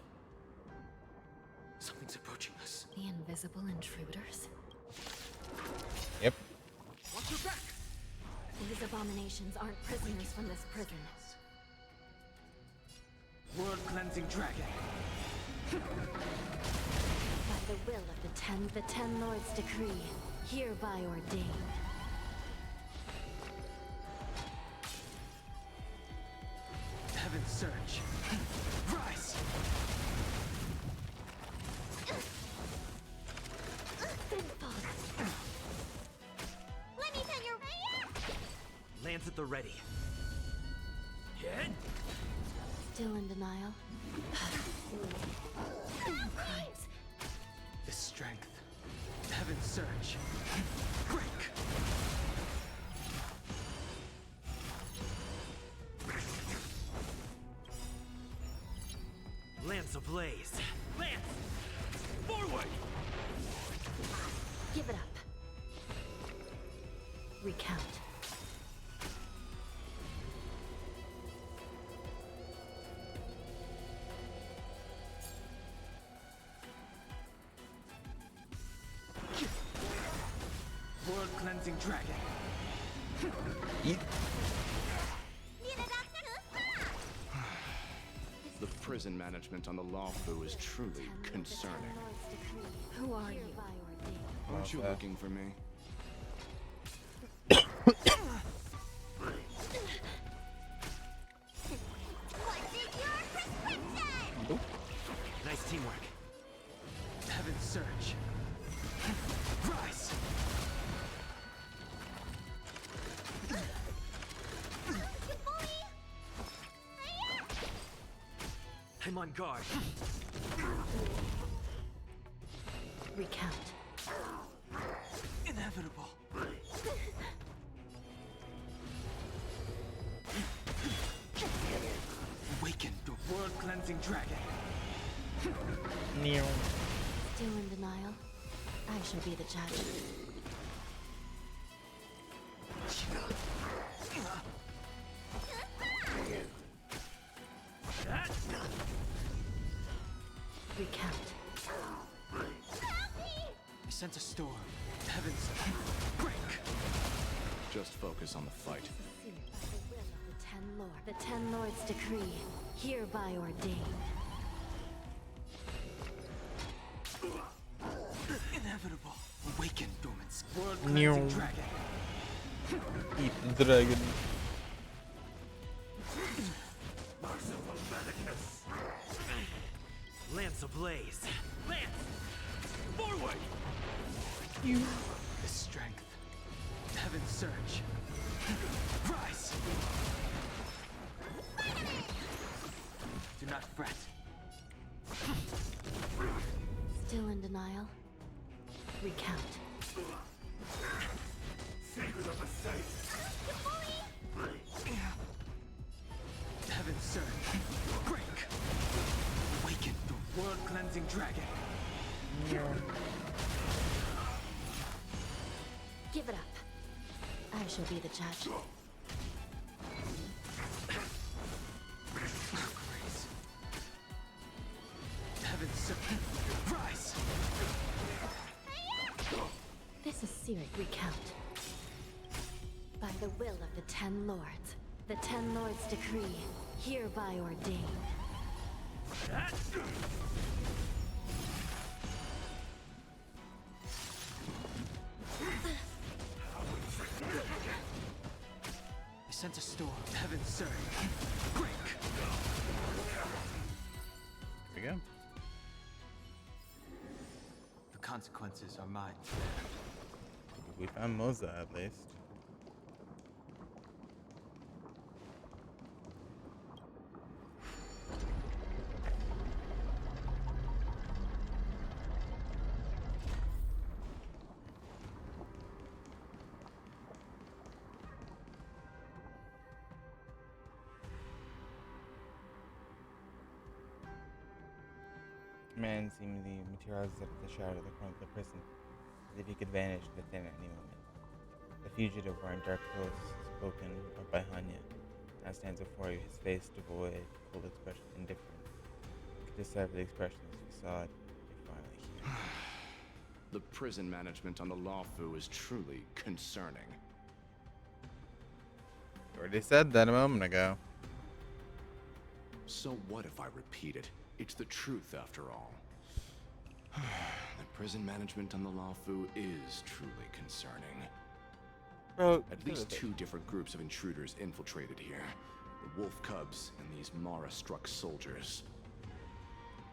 Something's approaching us. The invisible intruders? Yep. Watch your back! These abominations aren't prisoners from this prison. World cleansing dragon. By the will of the Ten Lords' decree, hereby ordained. Heaven's surge. Rise! Let me tell your Lance at the ready. Hit! Still in denial? Crimes. The strength. Heaven's surge. Break! Lance ablaze. Lance! Forward! Give it up. Recount. World cleansing dragon. The prison management on the Lawfu is truly concerning. Who are you? Aren't you looking for me? Nice teamwork. Heaven's surge. Rise! I'm on guard. Recount. Inevitable. Awaken the world cleansing dragon. Still in denial? I shall be the judge. Recount. I sense a storm. Heavens, break! Just focus on the fight. The Ten Lords' decree, hereby ordained. Inevitable. Awaken, dormants. World cleansing dragon. Eat the dragon. Merciful Medicus. Lance ablaze. Lance! Forward! You. The strength. Heaven's surge. Rise! Do not fret. Still in denial? Recount. Secret of the saints. Heaven's surge. Break! Awaken the world-cleansing dragon. Give it up. I shall be the judge. Grace. Heaven's surge. Rise! This is Sirik recount. By the will of the 10 lords, the 10 lords decree, hereby ordain. I sent a storm. Heaven's surge. Break! There we go. The consequences are mine. We found Moza at least. Man seemingly materializes out of the shadow of the corner of the prison, as if he could vanish within at any moment. The fugitive wearing dark clothes, spoken of by Hanya, now stands before you, his face devoid, cold expression, indifferent. You could decipher the expression as you saw it. You're finally here. The prison management on the Lawfu is truly concerning. You already said that a moment ago. So what if I repeat it? It's the truth after all. The prison management on the Lawfu is truly concerning. Bro, at least 2 different groups of intruders infiltrated here. The Wolf Cubs and these Mara-struck soldiers.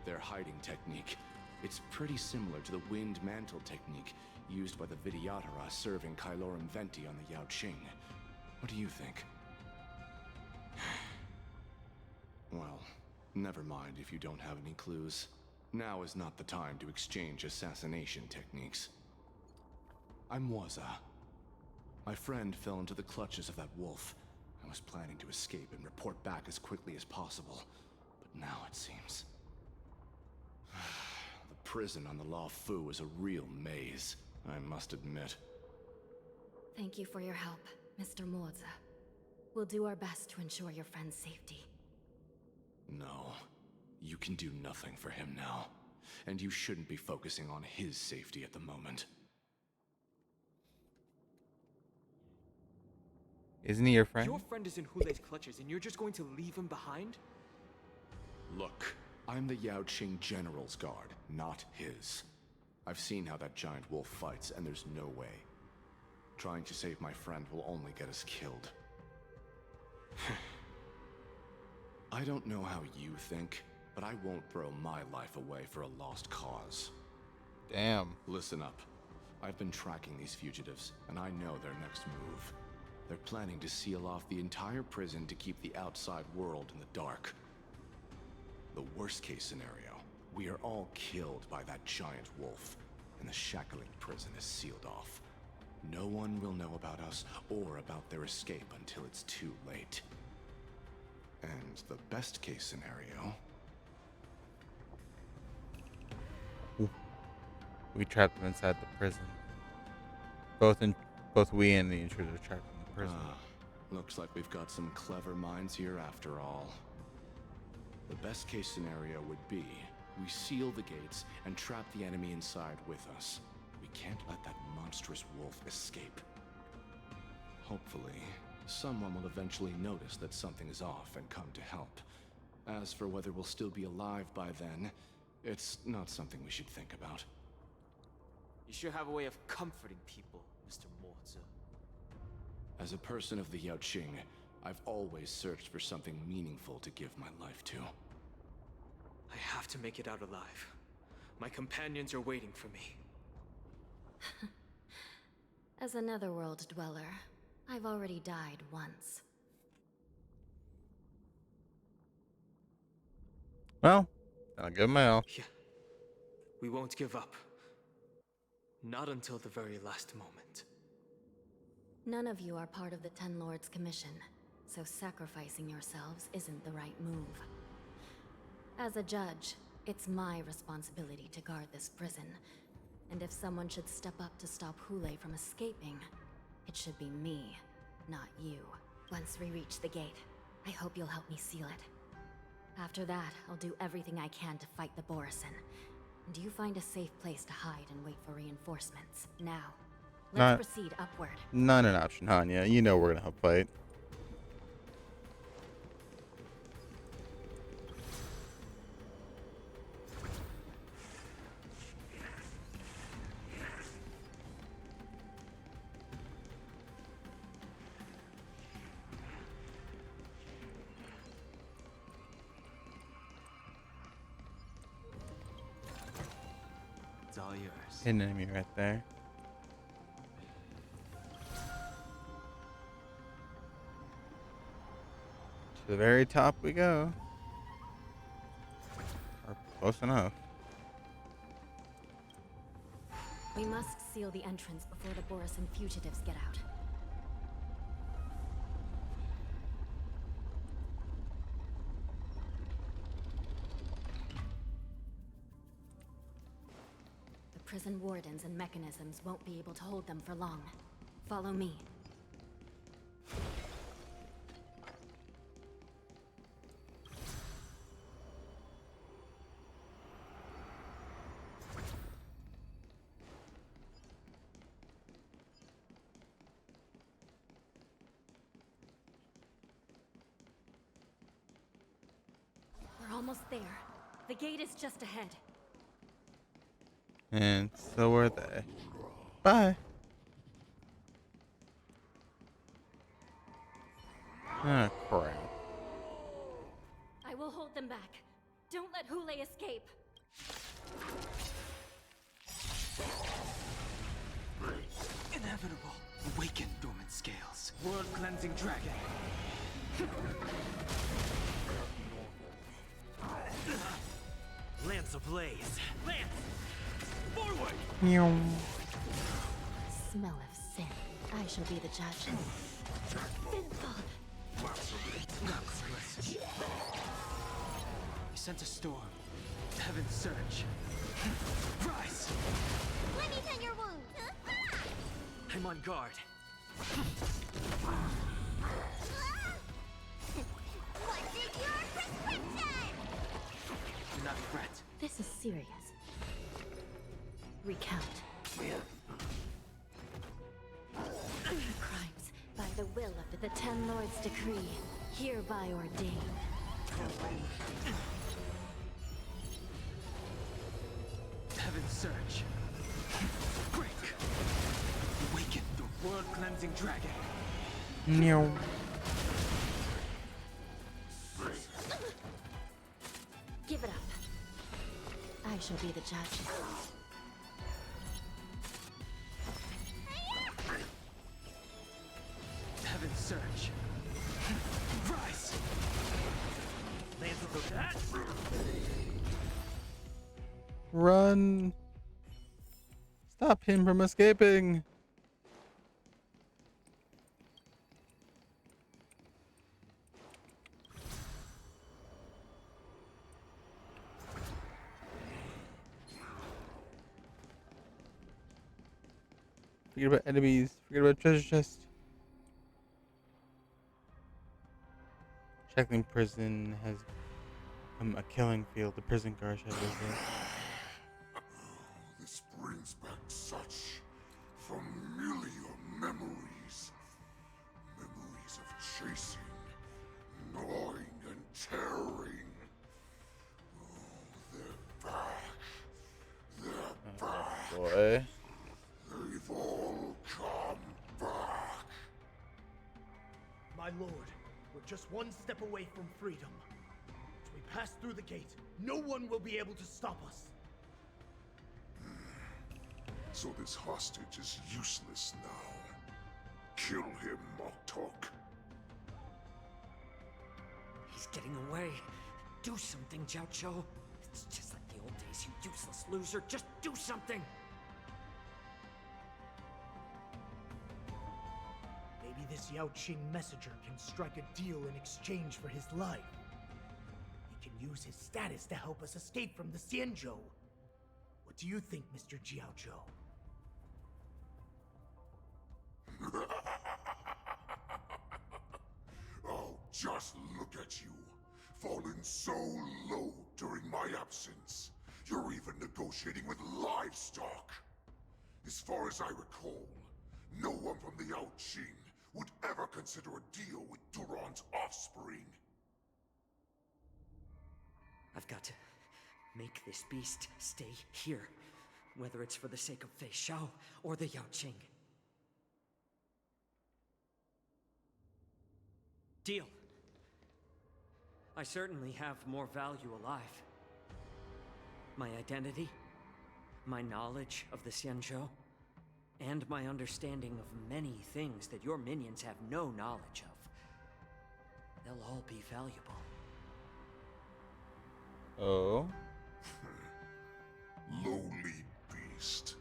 Their hiding technique, it's pretty similar to the Wind Mantle technique used by the Vidyadhara serving Kailorum Venti on the Yaoqing. What do you think? Well, never mind if you don't have any clues. Now is not the time to exchange assassination techniques. I'm Waza. My friend fell into the clutches of that wolf. I was planning to escape and report back as quickly as possible. But now it seems... the prison on the Lawfu is a real maze, I must admit. Thank you for your help, Mr. Moza. We'll do our best to ensure your friend's safety. No. You can do nothing for him now. And you shouldn't be focusing on his safety at the moment. Isn't he your friend? Your friend is in Hule's clutches and you're just going to leave him behind? Look, I'm the Yaoqing General's guard, not his. I've seen how that giant wolf fights, and there's no way. Trying to save my friend will only get us killed. I don't know how you think, but I won't throw my life away for a lost cause. Damn. Listen up. I've been tracking these fugitives, and I know their next move. They're planning to seal off the entire prison to keep the outside world in the dark. The worst case scenario, we are all killed by that giant wolf, and the shackling prison is sealed off. No one will know about us or about their escape until it's too late. And the best case scenario... We trapped them inside the prison. Both we and the intruder are trapped in the prison. Looks like we've got some clever minds here after all. The best case scenario would be we seal the gates and trap the enemy inside with us. We can't let that monstrous wolf escape. Hopefully, someone will eventually notice that something is off and come to help. As for whether we'll still be alive by then, it's not something we should think about. You sure have a way of comforting people, Mr. Morza. As a person of the Yao Qing, I've always searched for something meaningful to give my life to. I have to make it out alive. My companions are waiting for me. As a netherworld dweller, I've already died once. Well, I'll give my all. Yeah. We won't give up. Not until the very last moment. None of you are part of the Ten Lords' Commission, so sacrificing yourselves isn't the right move. As a judge, it's my responsibility to guard this prison, and if someone should step up to stop Hule from escaping, it should be me, not you. Once we reach the gate, I hope you'll help me seal it. After that, I'll do everything I can to fight the Borisin. And you find a safe place to hide and wait for reinforcements. Now, let's proceed upward. Not an option, Hanya. You know we're gonna help fight. It's all yours. Hidden enemy right there. To the very top we go. Or close enough. We must seal the entrance before the Borisin fugitives get out. The prison wardens and mechanisms won't be able to hold them for long. Follow me. We're almost there. The gate is just ahead. And so are they. Bye. Ah, crap. I will hold them back. Don't let Hule escape. Inevitable. Awaken dormant scales. World cleansing dragon. Lance ablaze. Lance! Forward! Smell of sin. I shall be the judge. Sinful. We sent a storm. Heaven's surge. Rise! Let me tend your wound. I'm on guard. What's in your prescription? Do not fret. This is serious. Recount. Crimes by the will of the Ten Lords' decree, hereby ordained. Heaven's surge. Break. Awaken the world cleansing dragon. No. Give it up. I shall be the judge. Heaven's surge. Rise! Lance will go that. Run. Stop him from escaping. Forget about enemies. Forget about treasure chest. Shackling prison has become a killing field. The prison guard shall visit. This brings back such familiar memories. Memories of chasing, gnawing, and tearing. Oh, they're back. They're back. Boy. They've all come back. My lord, we're just one step away from freedom. As we pass through the gate, no one will be able to stop us. So this hostage is useless now. Kill him, Moktok. He's getting away. Do something, Jiao. It's just like the old days, you useless loser. Just do something! Maybe this Yao Qing messenger can strike a deal in exchange for his life. He can use his status to help us escape from the Xianzhou. What do you think, Mr. Jiaozhou? Oh, just look at you. Fallen so low during my absence. You're even negotiating with livestock. As far as I recall, no one from the Yao Qing would ever consider a deal with Duran's offspring. I've got to make this beast stay here, whether it's for the sake of FEIXIAO or the Yao Qing. Deal. I certainly have more value alive. My identity, my knowledge of the Xianzhou, and my understanding of many things that your minions have no knowledge of. They'll all be valuable. Oh? Lowly beast.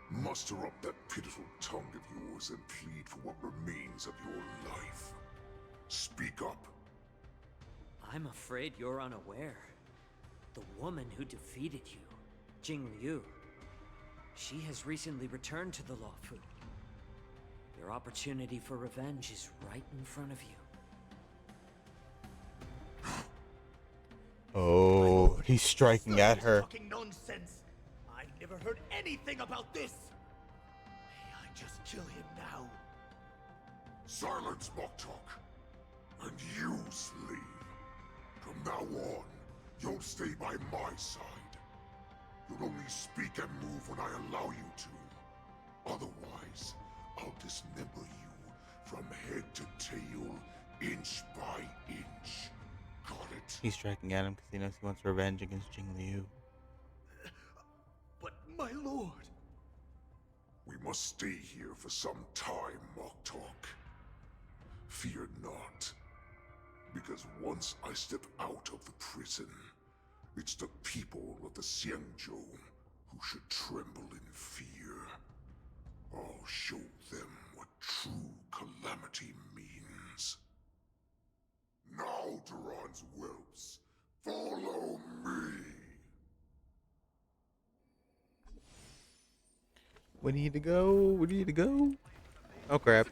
Muster up that pitiful tongue of yours and plead for what remains of your life. Speak up. I'm afraid you're unaware. The woman who defeated you, Jing Liu, she has recently returned to the Luofu. Your opportunity for revenge is right in front of you. Oh, he's striking at her. Fucking nonsense! I've never heard anything about this! May I just kill him now? Silence, Moktok. And you, slave. From now on, you'll stay by my side. You'll only speak and move when I allow you to. Otherwise, I'll dismember you from head to tail, inch by inch. Got it? He's striking at him because he knows he wants revenge against Jing Liu. But my lord... We must stay here for some time, Moktok. Fear not. Because once I step out of the prison, it's the people of the Xianzhou who should tremble in fear. I'll show them what true calamity means. Now, Duran's whelps, follow me! We need to go. We need to go. Oh, crap.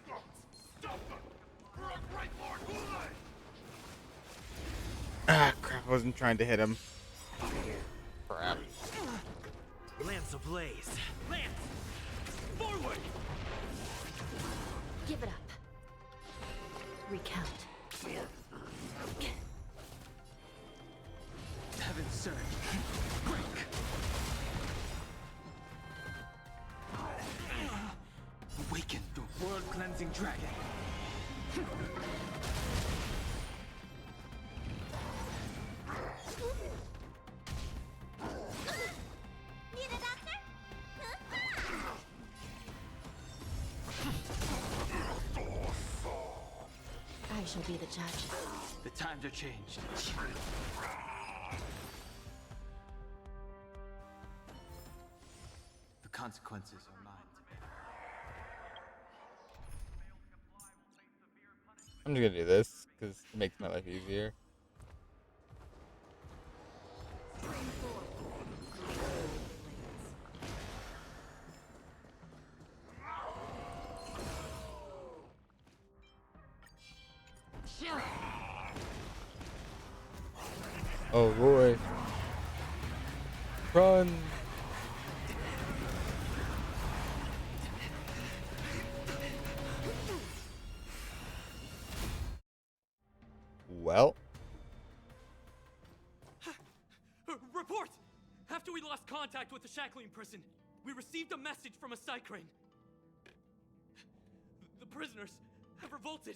Ah, crap. I wasn't trying to hit him. Crap. Lance ablaze. Lance! Forward! Give it up. Recount. Heaven surge. Break. Awaken the world-cleansing dragon. Need a doctor? I shall be the judge. The times are changed. The consequences are mine to bear. I'm just gonna do this because it makes my life easier. Oh boy. Run. Well. Report! After we lost contact with the shackling prison, we received a message from a Psycrane. The prisoners have revolted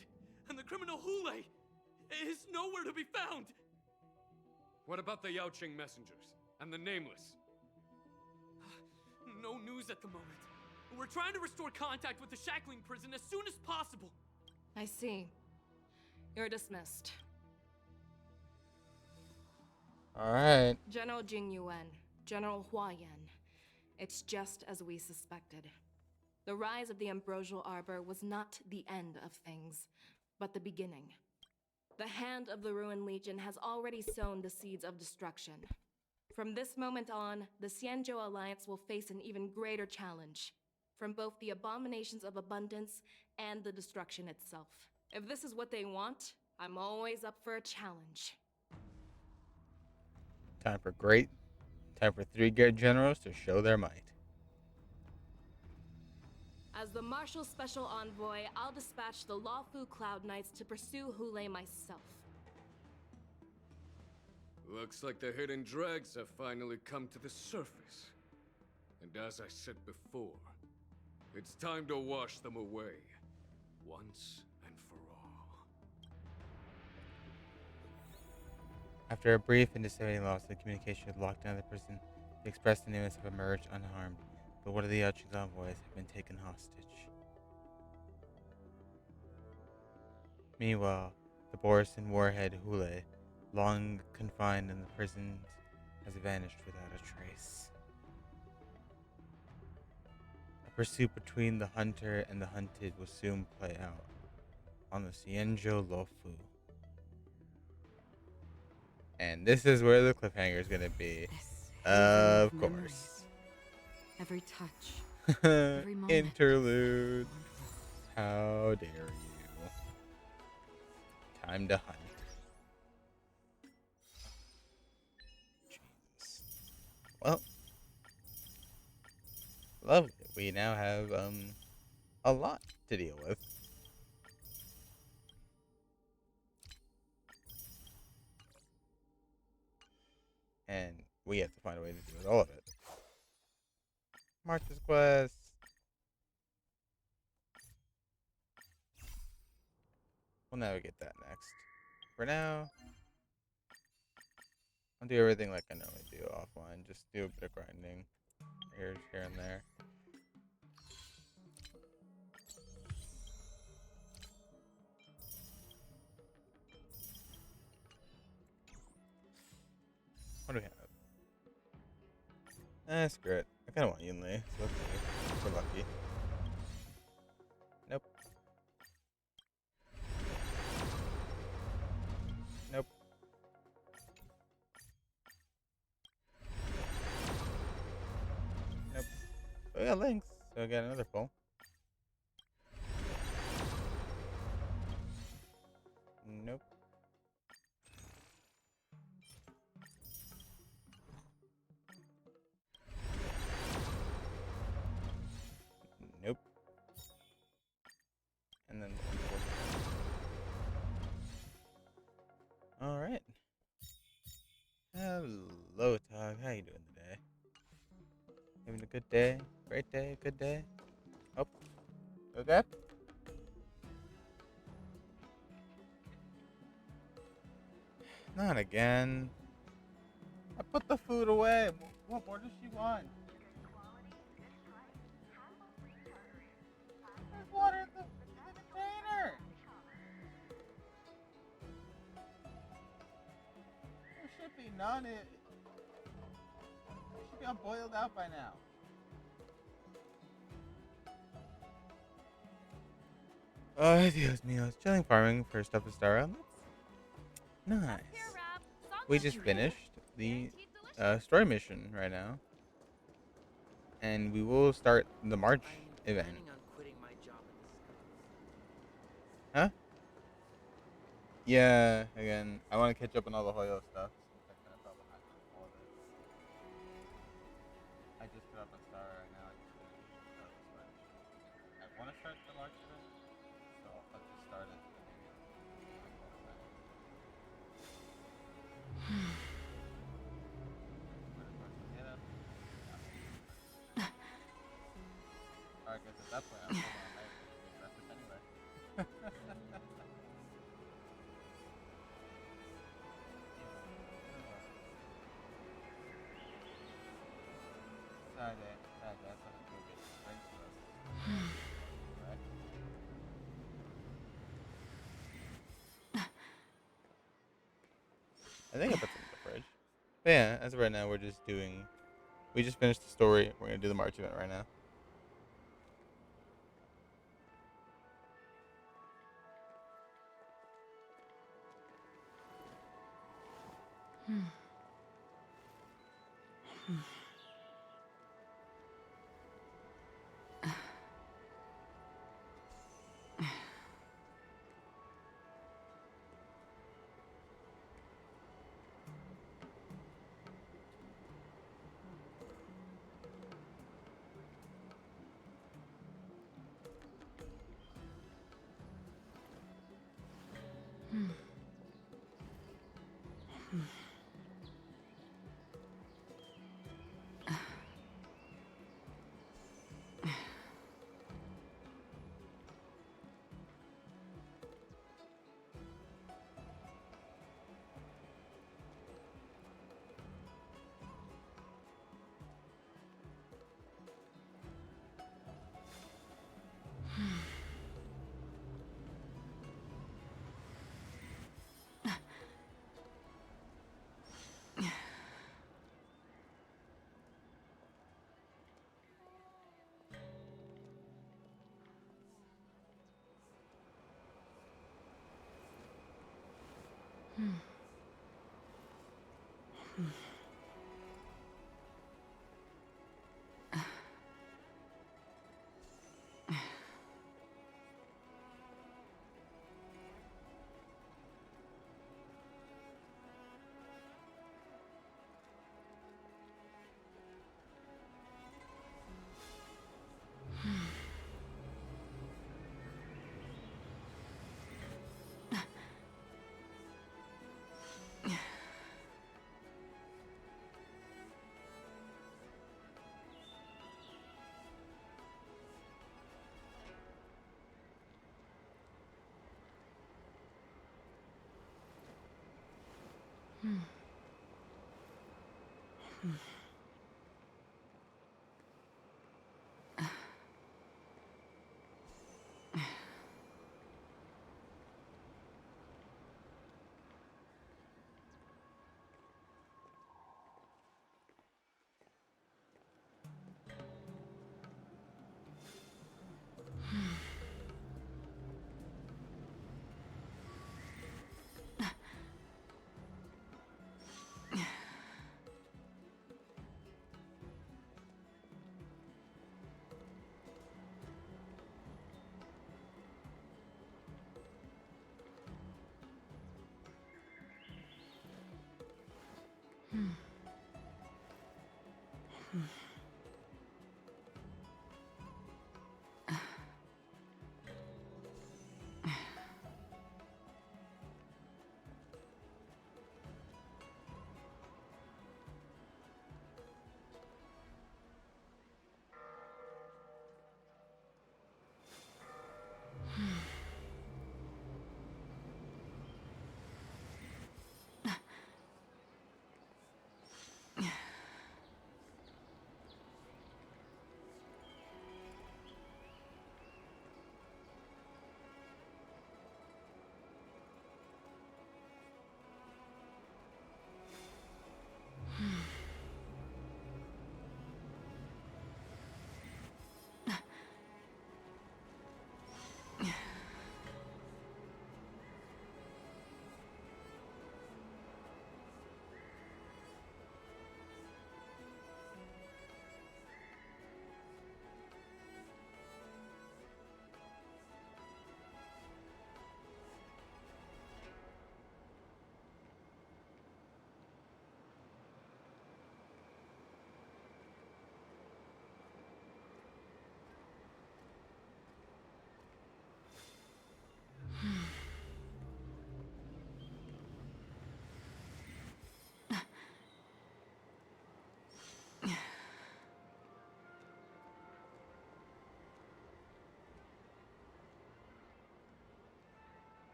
and the criminal Hule is nowhere to be found. What about the Yaoqing messengers and the Nameless? No news at the moment. We're trying to restore contact with the shackling prison as soon as possible. I see. You're dismissed. Alright. General Jing Yuan, General Hua Yan. It's just as we suspected. The rise of the Ambrosial Arbor was not the end of things, but the beginning. The hand of the Ruined Legion has already sown the seeds of destruction. From this moment on, the Xianzhou Alliance will face an even greater challenge, from both the abominations of abundance and the destruction itself. If this is what they want, I'm always up for a challenge. Time for 3 great generals to show their might. As the Marshal Special Envoy, I'll dispatch the Lawfu Cloud Knights to pursue Hule myself. Looks like the hidden dregs have finally come to the surface. And as I said before, it's time to wash them away, once and for all. After a brief and disabling loss of communication with lockdown of the prison, the Express and Nameless have emerged unharmed, but one of the Yaoqing's envoys have been taken hostage. Meanwhile, the Borison warhead Hule, long confined in the prisons, has vanished without a trace. A pursuit between the hunter and the hunted will soon play out on the Xianzhou Luofu. And this is where the cliffhanger is going to be. Of course. Every touch. Every moment. Interlude. How dare you. Time to hunt. Jeez. Well. Lovely. We now have a lot to deal with. And we have to find a way to deal with all of it. March's Quest. We'll navigate that next. For now, I'll do everything like I normally do offline. Just do a bit of grinding here and there. What do we have? Screw it. I kind of want Yunli, so let's see if we're lucky. Nope. Nope. Nope. We got links, so I got another pull. Nope. Nope. And then alright. Hello, Tog. How you doing today? Having a good day? Great day? Good day? Oh. Okay. Not again. I put the food away. What more does she want? There's water in the container. There should be none. It should be all boiled out by now. Dios míos. Chilling farming for stuff to start on. Nice. We just finished the story mission right now. And we will start the March event. Huh? Yeah, again, I want to catch up on all the Hoyo stuff. I just put up a star right now. I want to start the March event, so I'll just start it. Alright, guys, at that point, I'm going to breakfast anyway. I think I put some in the fridge. But yeah, as of right now, we just finished the story. We're gonna do the March event right now.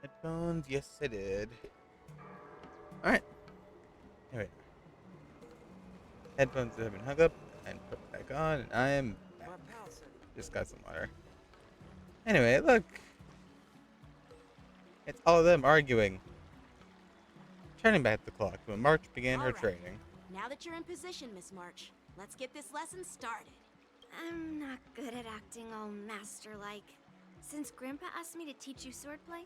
Headphones, yes I did. Alright. Here we are. Headphones have been hung up and put back on, and I am back. Just got some water. Anyway, look. It's all of them arguing. Turning back the clock when March began her training. Now that you're in position, Miss March, let's get this lesson started. I'm not good at acting all master-like. Since Grandpa asked me to teach you swordplay,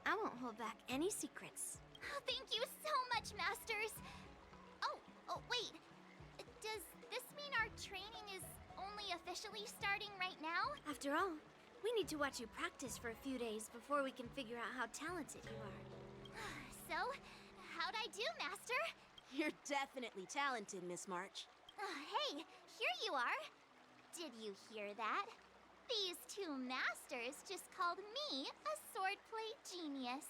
I won't hold back any secrets. Oh, thank you so much, Masters. Oh, wait. Does this mean our training is only officially starting right now? After all, we need to watch you practice for a few days before we can figure out how talented you are. So, how'd I do, Master? You're definitely talented, Miss March. Hey, here you are. Did you hear that? These two masters just called me a swordplay genius.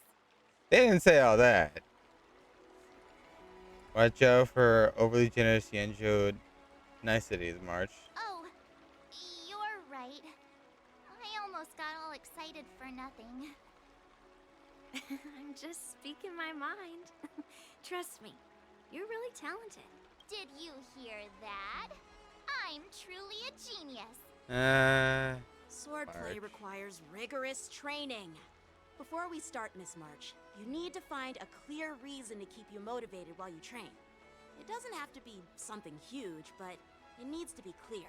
They didn't say all that. Watch out for overly generous Yanjo niceties, March. Oh, you're right. I almost got all excited for nothing. I'm just speaking my mind. Trust me, you're really talented. Did you hear that? I'm truly a genius. Swordplay requires rigorous training. Before we start, Miss March, you need to find a clear reason to keep you motivated while you train. It doesn't have to be something huge, but it needs to be clear.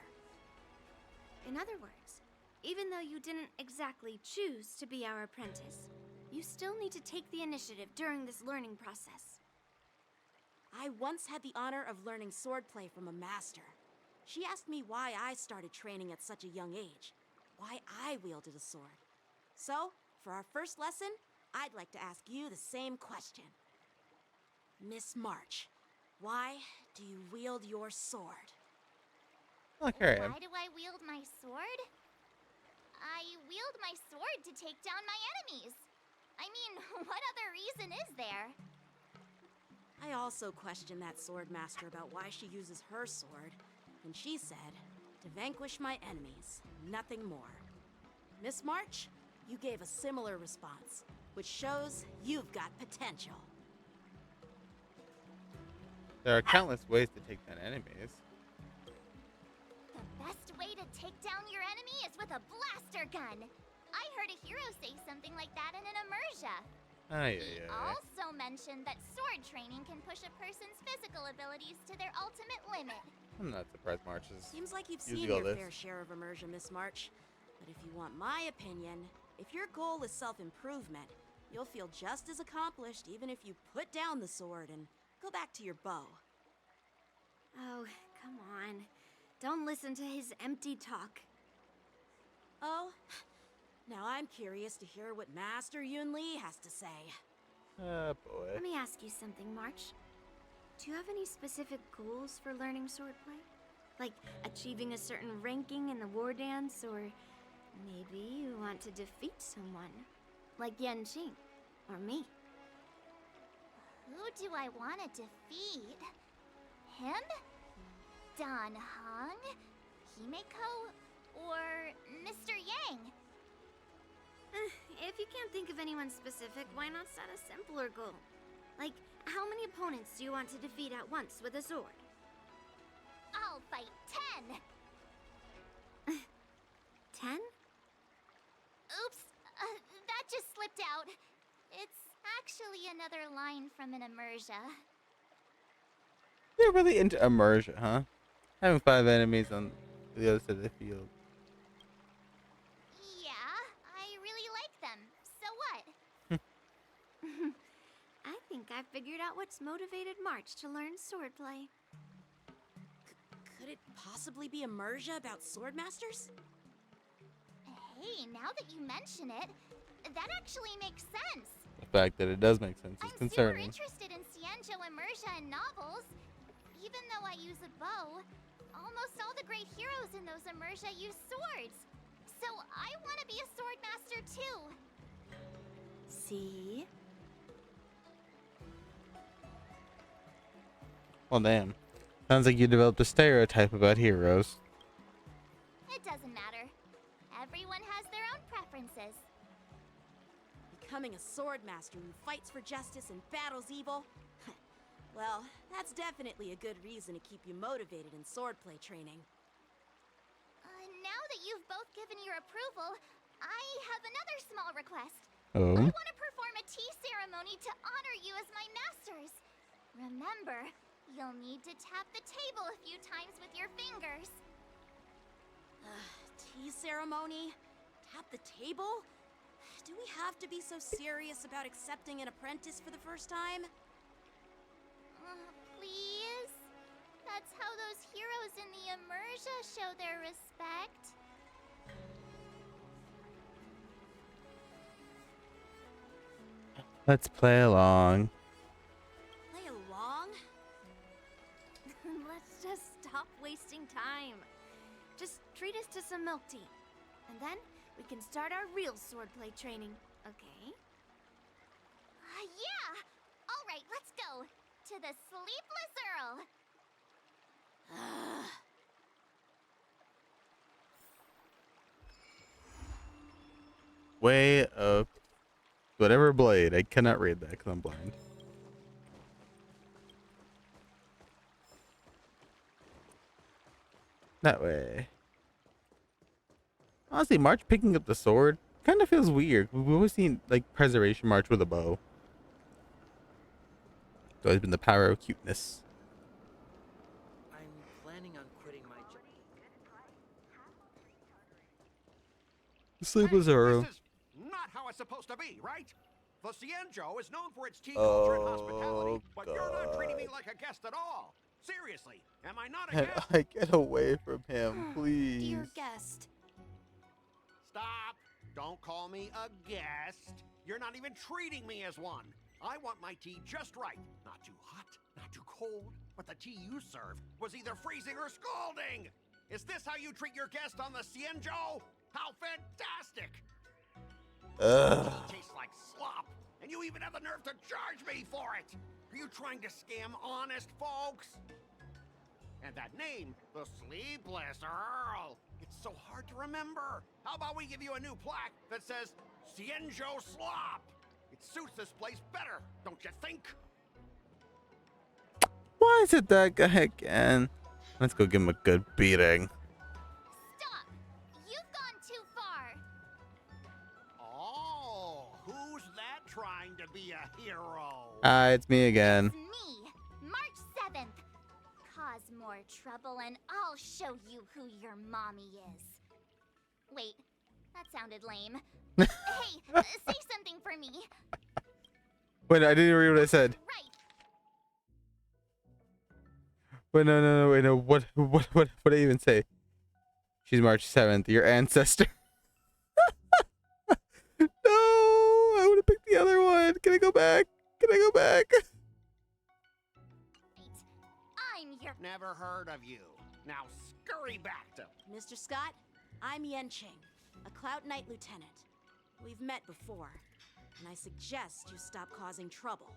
In other words, even though you didn't exactly choose to be our apprentice, you still need to take the initiative during this learning process. I once had the honor of learning swordplay from a master. She asked me why I started training at such a young age, why I wielded a sword. So, for our first lesson, I'd like to ask you the same question. Miss March, why do you wield your sword? Look, here I am. Why do I wield my sword? I wield my sword to take down my enemies. I mean, what other reason is there? I also questioned that sword master about why she uses her sword, and she said, to vanquish my enemies, nothing more. Miss March, you gave a similar response, which shows you've got potential. There are countless ways to take down enemies. The best way to take down your enemy is with a blaster gun. I heard a hero say something like that in an immersia. He also mentioned that sword training can push a person's physical abilities to their ultimate limit. I'm not surprised March is Seems like you've using seen all your this. fair share of immersion, Miss March. But if you want my opinion, if your goal is self-improvement, you'll feel just as accomplished even if you put down the sword and go back to your bow. Oh, come on. Don't listen to his empty talk. Oh, now I'm curious to hear what Master Yunli has to say. Oh boy. Let me ask you something, March. Do you have any specific goals for learning swordplay? Like achieving a certain ranking in the war dance, or maybe you want to defeat someone, like Yan Qing, or me? Who do I want to defeat? Him? Dan Heng? Himeko? Or Mr. Yang? If you can't think of anyone specific, why not set a simpler goal? Like, how many opponents do you want to defeat at once with a sword? I'll fight 10! 10? Oops, that just slipped out. It's actually another line from an immersia. They're really into immersion, huh? Having 5 enemies on the other side of the field. Yeah, I really like them. So what? I think I figured out what's motivated March to learn swordplay. Could it possibly be immersia about sword masters? Hey, now that you mention it, that actually makes sense. The fact that it does make sense is I'm super concerning. interested in Xianzhou immersia and novels. Even though I use a bow, almost all the great heroes in those immersia use swords. So I want to be a sword master too. See? Well, damn. Sounds like you developed a stereotype about heroes. It doesn't matter. Everyone has their own preferences. becoming a sword master who fights for justice and battles evil? Well, that's definitely a good reason to keep you motivated in swordplay training. Now that you've both given your approval, I have another small request. Oh. I want to perform a tea ceremony to honor you as my masters. Remember, you'll need to tap the table a few times with your fingers. Tea ceremony? Tap the table? Do we have to be so serious about accepting an apprentice for the first time? Please? That's how those heroes in the Immersia show their respect. Let's play along. Play along? Let's just stop wasting time. Just treat us to some milk tea. And then we can start our real swordplay training, okay? Yeah! Alright, let's go! To the Sleepless Earl! Way up. Whatever blade. I cannot read that because I'm blind. That way. Honestly, March picking up the sword kind of feels weird. We've always seen like Preservation March with a bow. It's always been the power of cuteness. I'm planning on quitting my job. Sleepless Earl. This is not how it's supposed to be, right? The Cienjo is known for its tea culture and hospitality, but you're not treating me like a guest at all. Seriously, am I not a guest? I get away from him, please. Dear guest. Stop! Don't call me a guest. You're not even treating me as one. I want my tea just right. Not too hot, not too cold. But the tea you served was either freezing or scalding. Is this how you treat your guest on the Cienjo? How fantastic! Tea tastes like slop, and you even have the nerve to charge me for it. Are you trying to scam honest folks? And that name, the Sleepless Earl, it's so hard to remember. How about we give you a new plaque that says Cienjo Slop? It suits this place better, don't you think? Why is it that guy again? Let's go give him a good beating. Stop! You've gone too far! Oh, who's that trying to be a hero? It's me again. Me, March 7th. Cause more trouble and I'll show you who your mommy is. Wait, that sounded lame. Hey, say something for me. Wait, I didn't read what I said. Right. Wait, no, wait, no. What did I even say? She's March 7th, your ancestor. No, I would have picked the other one. Can I go back? Can I go back? I'm your... Never heard of you. Now scurry back to... Mr. Scott, I'm Yenching, a Cloud Knight Lieutenant. We've met before, and I suggest you stop causing trouble.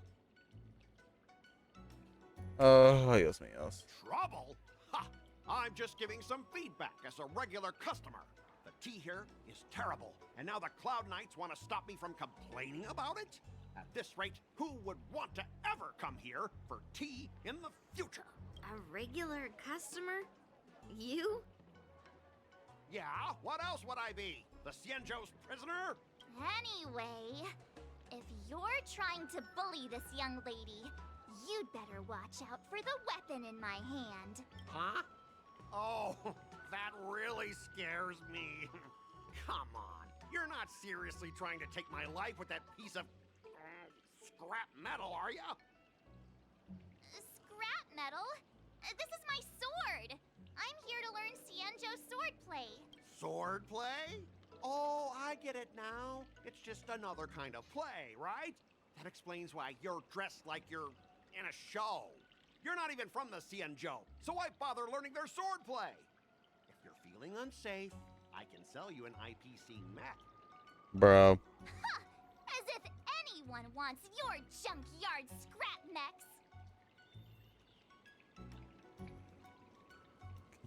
Oh, Dios míos. Trouble? Ha! I'm just giving some feedback as a regular customer. The tea here is terrible, and now the Cloud Knights want to stop me from complaining about it? At this rate, who would want to ever come here for tea in the future? A regular customer? You? Yeah, what else would I be? The Cienjo's prisoner? Anyway, if you're trying to bully this young lady, you'd better watch out for the weapon in my hand. Huh? Oh, that really scares me. Come on, you're not seriously trying to take my life with that piece of scrap metal, are ya? Scrap metal? This is my sword! I'm here to learn Cienjo swordplay. Swordplay? Oh, I get it now. It's just another kind of play, right? That explains why you're dressed like you're in a show. You're not even from the Cienjo, so why bother learning their swordplay? If you're feeling unsafe, I can sell you an IPC mech. Bro. Ha! As if anyone wants your junkyard scrap mechs!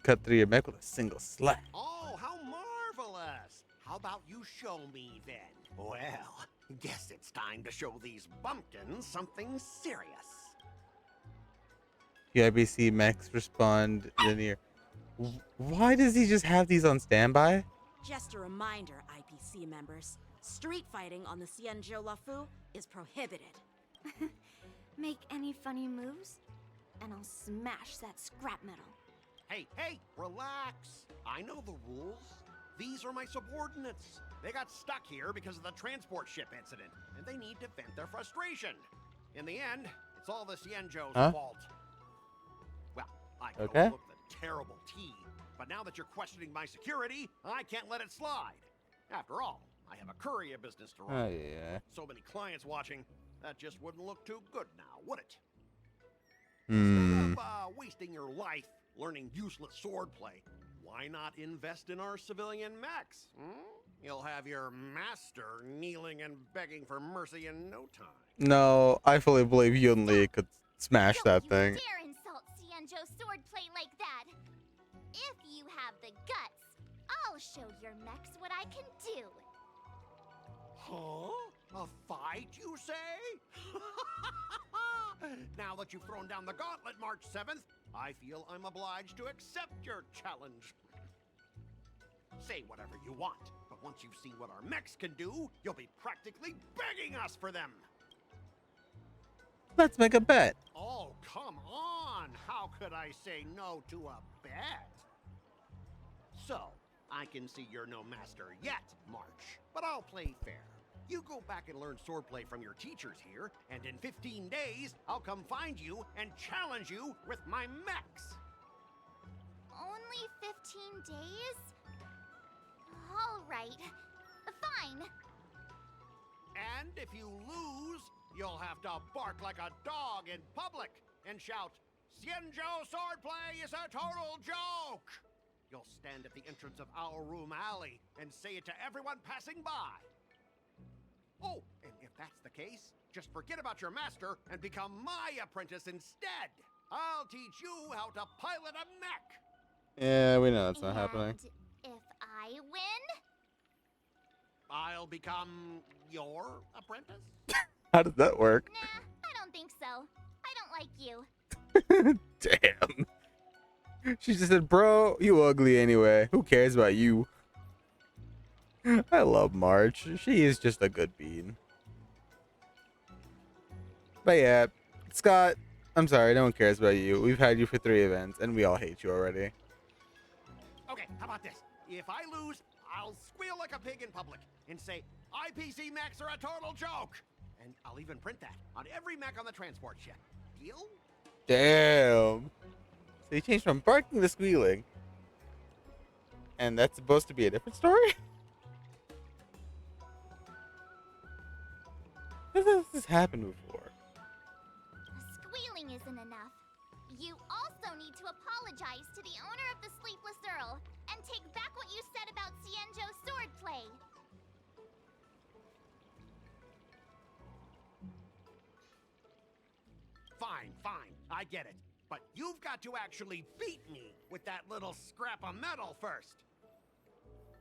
Cut through your mech with a single slap. Oh, how marvelous! How about you show me then? Well, Guess it's time to show these bumpkins something serious. UIBC Max respond linear. Why does he just have these on standby? Just a reminder, IPC members. Street fighting on the Xianzhou Lafu is prohibited. Make any funny moves, and I'll smash that scrap metal. Hey, relax. I know the rules. These are my subordinates. They got stuck here because of the transport ship incident, and they need to vent their frustration. In the end, it's all the Xianzhou's fault. Well, I can overlook the terrible tea, but now that you're questioning my security, I can't let it slide. After all, I have a courier business to run. Oh, yeah. So many clients watching, that just wouldn't look too good now, would it? Hmm. Instead of wasting your life learning useless swordplay, why not invest in our civilian mechs? You'll have your master kneeling and begging for mercy in no time. No, I fully believe you and Lee could smash that thing. Dare insult Xianzhou swordplay like that? If you have the guts, I'll show your mechs what I can do. Huh? A fight, you say? Now that you've thrown down the gauntlet, March 7th, I feel I'm obliged to accept your challenge. Say whatever you want, but once you've seen what our mechs can do, you'll be practically begging us for them. Let's make a bet. Oh, come on! How could I say no to a bet? So, I can see you're no master yet, March, but I'll play fair. You go back and learn swordplay from your teachers here, and in 15 days, I'll come find you and challenge you with my mechs. Only 15 days? All right. Fine. And if you lose, you'll have to bark like a dog in public and shout, "Xianzhou swordplay is a total joke!" You'll stand at the entrance of our room alley and say it to everyone passing by. Oh, and if that's the case, just forget about your master and become my apprentice instead. I'll teach you how to pilot a mech. Yeah, we know that's not happening. If I win? I'll become your apprentice? How does that work? Nah, I don't think so. I don't like you. Damn. She just said, bro, you ugly anyway. Who cares about you? I love March. She is just a good bean. But yeah, Scott, I'm sorry, no one cares about you. We've had you for 3 events, and we all hate you already. Okay, how about this? If I lose, I'll squeal like a pig in public and say, IPC mechs are a total joke! And I'll even print that on every mech on the transport ship. Deal? Damn. So you changed from barking to squealing. And that's supposed to be a different story? This has happened before. Squealing isn't enough. You also need to apologize to the owner of the Sleepless Earl and take back what you said about Xianzhou swordplay. Fine, I get it. But you've got to actually beat me with that little scrap of metal first.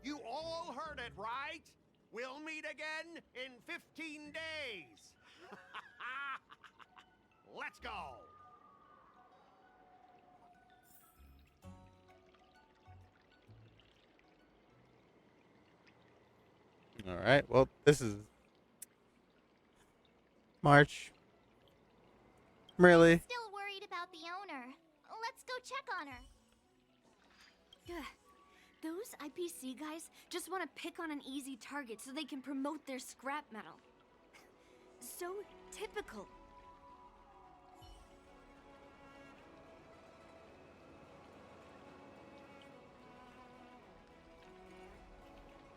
You all heard it, right? We'll meet again in 15 days. Let's go. All right, well, this is March. Really? Still worried about the owner. Let's go check on her. Ugh. Those IPC guys just want to pick on an easy target so they can promote their scrap metal. So typical.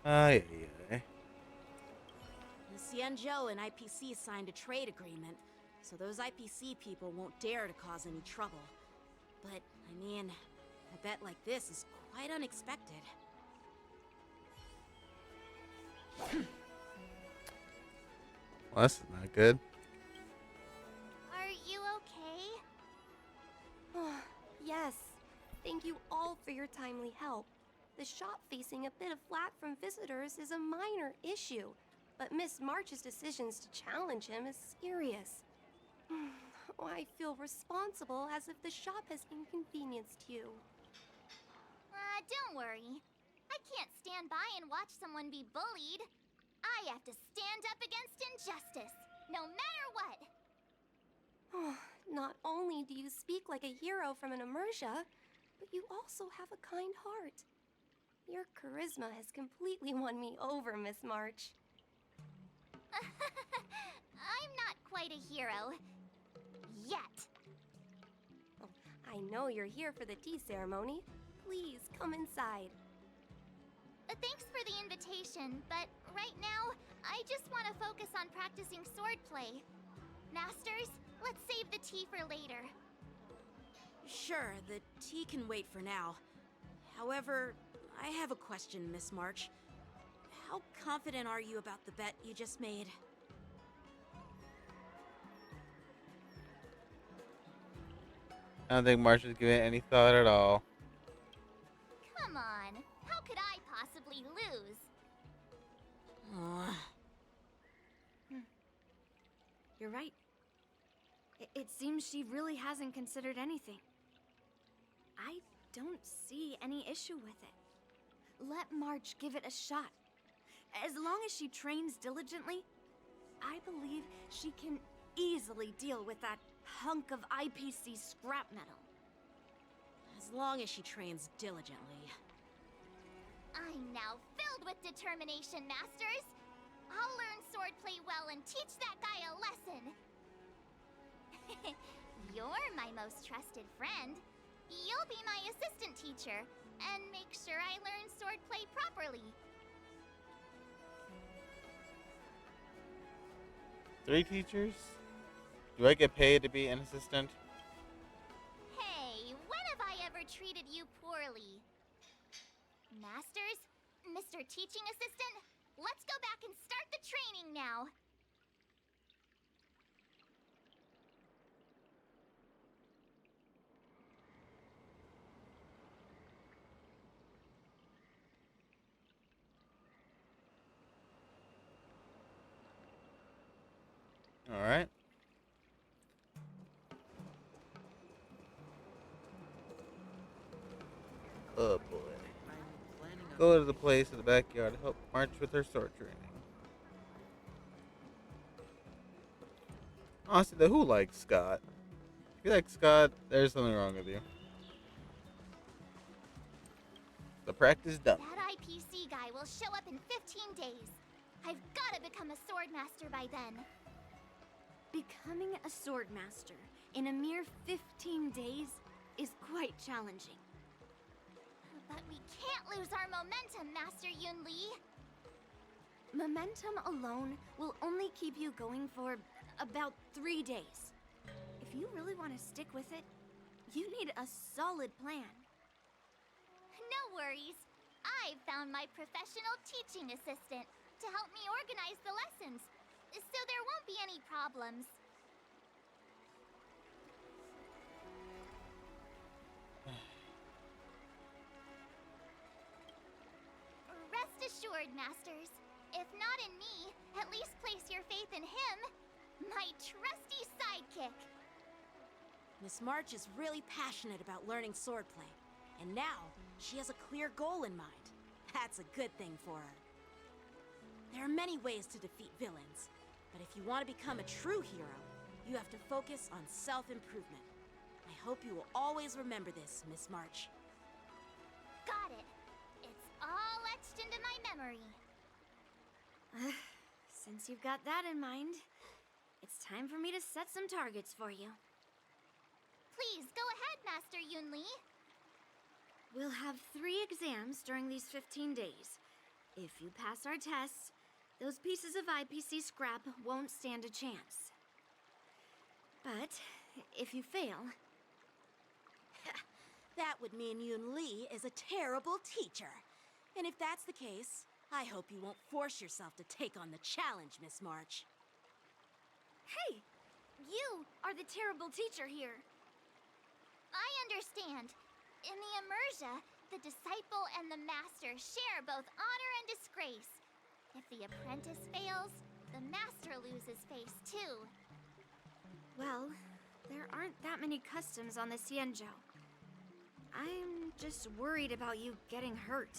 Aye. The Xianzhou and IPC signed a trade agreement, so those IPC people won't dare to cause any trouble. But, I mean, a bet like this is quite unexpected. Well, that's not good. Are you okay? Yes. Thank you all for your timely help. The shop facing a bit of flack from visitors is a minor issue. but Miss March's decisions to challenge him is serious. Oh, I feel responsible, as if the shop has inconvenienced you. Don't worry. I can't stand by and watch someone be bullied. I have to stand up against injustice, no matter what. Not only do you speak like a hero from an immersia, but you also have a kind heart. Your charisma has completely won me over, Miss March. I'm not quite a hero. Yet. Oh, I know you're here for the tea ceremony. Please, come inside. Thanks for the invitation, but right now, I just want to focus on practicing swordplay. Masters, let's save the tea for later. Sure, the tea can wait for now. However, I have a question, Miss March. How confident are you about the bet you just made? I don't think March is giving it any thought at all. Come on, how could I possibly lose? You're right. It seems she really hasn't considered anything. I don't see any issue with it. Let March give it a shot. As long as she trains diligently, I believe she can easily deal with that hunk of IPC scrap metal. As long as she trains diligently. I'm now filled with determination, Masters. I'll learn swordplay well and teach that guy a lesson. You're my most trusted friend. You'll be my assistant teacher and make sure I learn swordplay properly. 3 teachers? Do I get paid to be an assistant? Hey, when have I ever treated you poorly? Masters, Mr. Teaching Assistant, let's go back and start the training now. All right. Oh boy. Go to the place in the backyard to help March with her sword training. Honestly, though, who likes Scott? If you like Scott, there's something wrong with you. The practice done. That IPC guy will show up in 15 days. I've got to become a sword master by then. Becoming a sword master in a mere 15 days is quite challenging. But we can't lose our momentum, Master Yunli. Momentum alone will only keep you going for about 3 days. If you really want to stick with it, you need a solid plan. No worries. I've found my professional teaching assistant to help me organize the lessons, so there won't be any problems. Rest assured, Masters. If not in me, at least place your faith in him, my trusty sidekick. Miss March is really passionate about learning swordplay, and now she has a clear goal in mind. That's a good thing for her. There are many ways to defeat villains, but if you want to become a true hero, you have to focus on self-improvement. I hope you will always remember this, Miss March. Got it. It's all etched into my memory. Since you've got that in mind, it's time for me to set some targets for you. Please, go ahead, Master Yunli. We'll have 3 exams during these 15 days. If you pass our tests, those pieces of IPC scrap won't stand a chance. But if you fail... That would mean Yunli is a terrible teacher. And if that's the case, I hope you won't force yourself to take on the challenge, Miss March. Hey! You are the terrible teacher here. I understand. In the immersia, the disciple and the master share both honor and disgrace. If the apprentice fails, the master loses face too. Well, there aren't that many customs on the Xianzhou. I'm just worried about you getting hurt.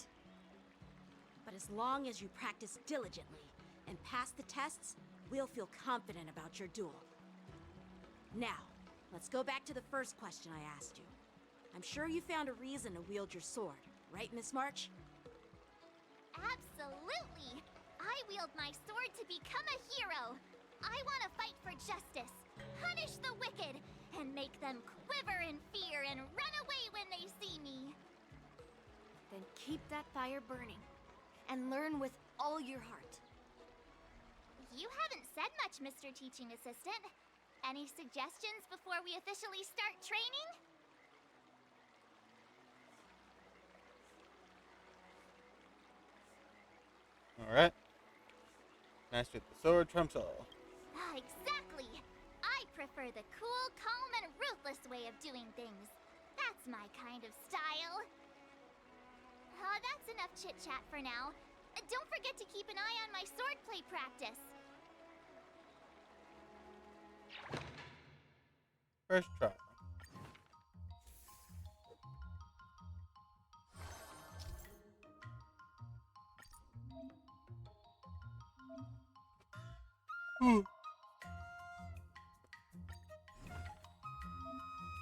But as long as you practice diligently and pass the tests, we'll feel confident about your duel. Now, let's go back to the first question I asked you. I'm sure you found a reason to wield your sword, right, Miss March? Absolutely! I wield my sword to become a hero! I want to fight for justice, punish the wicked, and make them quiver in fear and run away when they see me! Then keep that fire burning, and learn with all your heart. You haven't said much, Mr. Teaching Assistant. Any suggestions before we officially start training? Alright. Master the sword trumps all. Exactly! I prefer the cool, calm, and ruthless way of doing things. That's my kind of style. That's enough chit-chat for now. Don't forget to keep an eye on my swordplay practice. First try.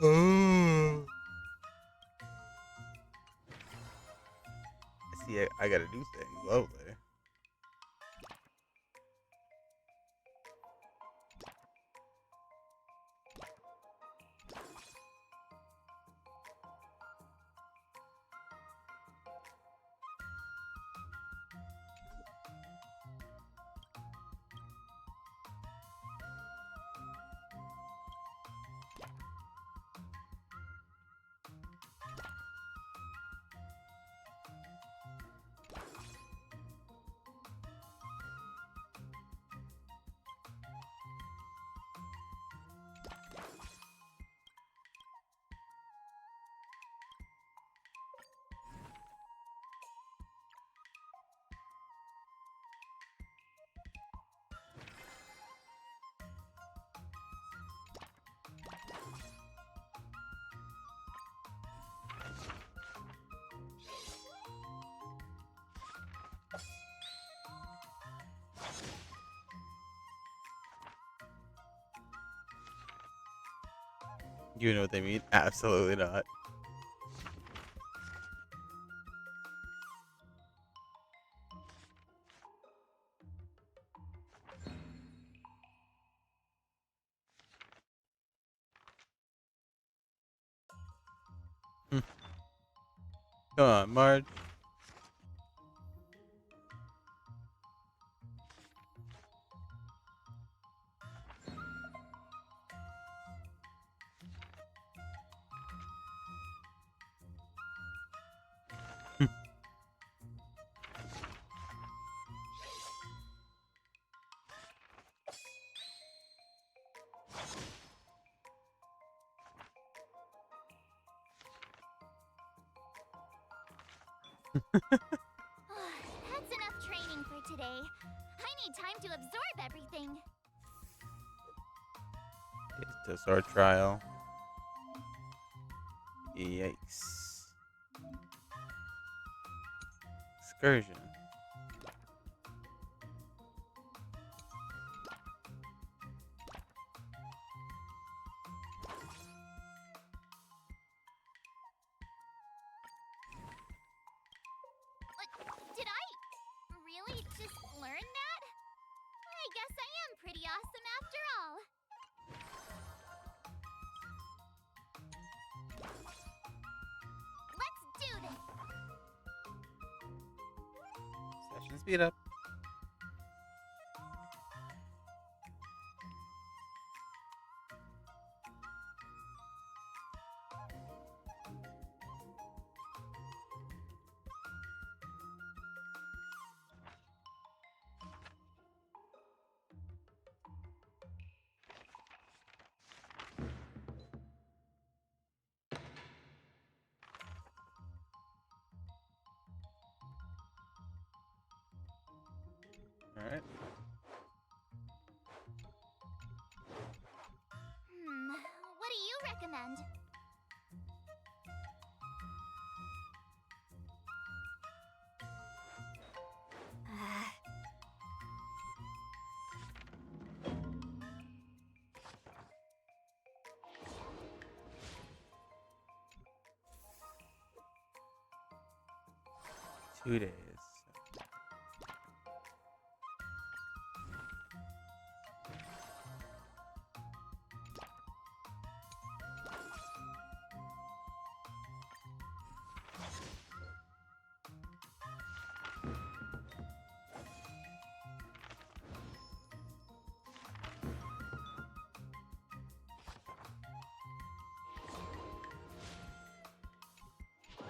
Oh. See, I gotta do things slowly. You know what they mean? Absolutely not. Come on, Marge. That's enough training for today. I need time to absorb everything. It's a sword trial. Yikes. Excursion. Did I really just learn that? I guess I am pretty awesome after all. Let's do this! Session speed up. weekend. 2 days.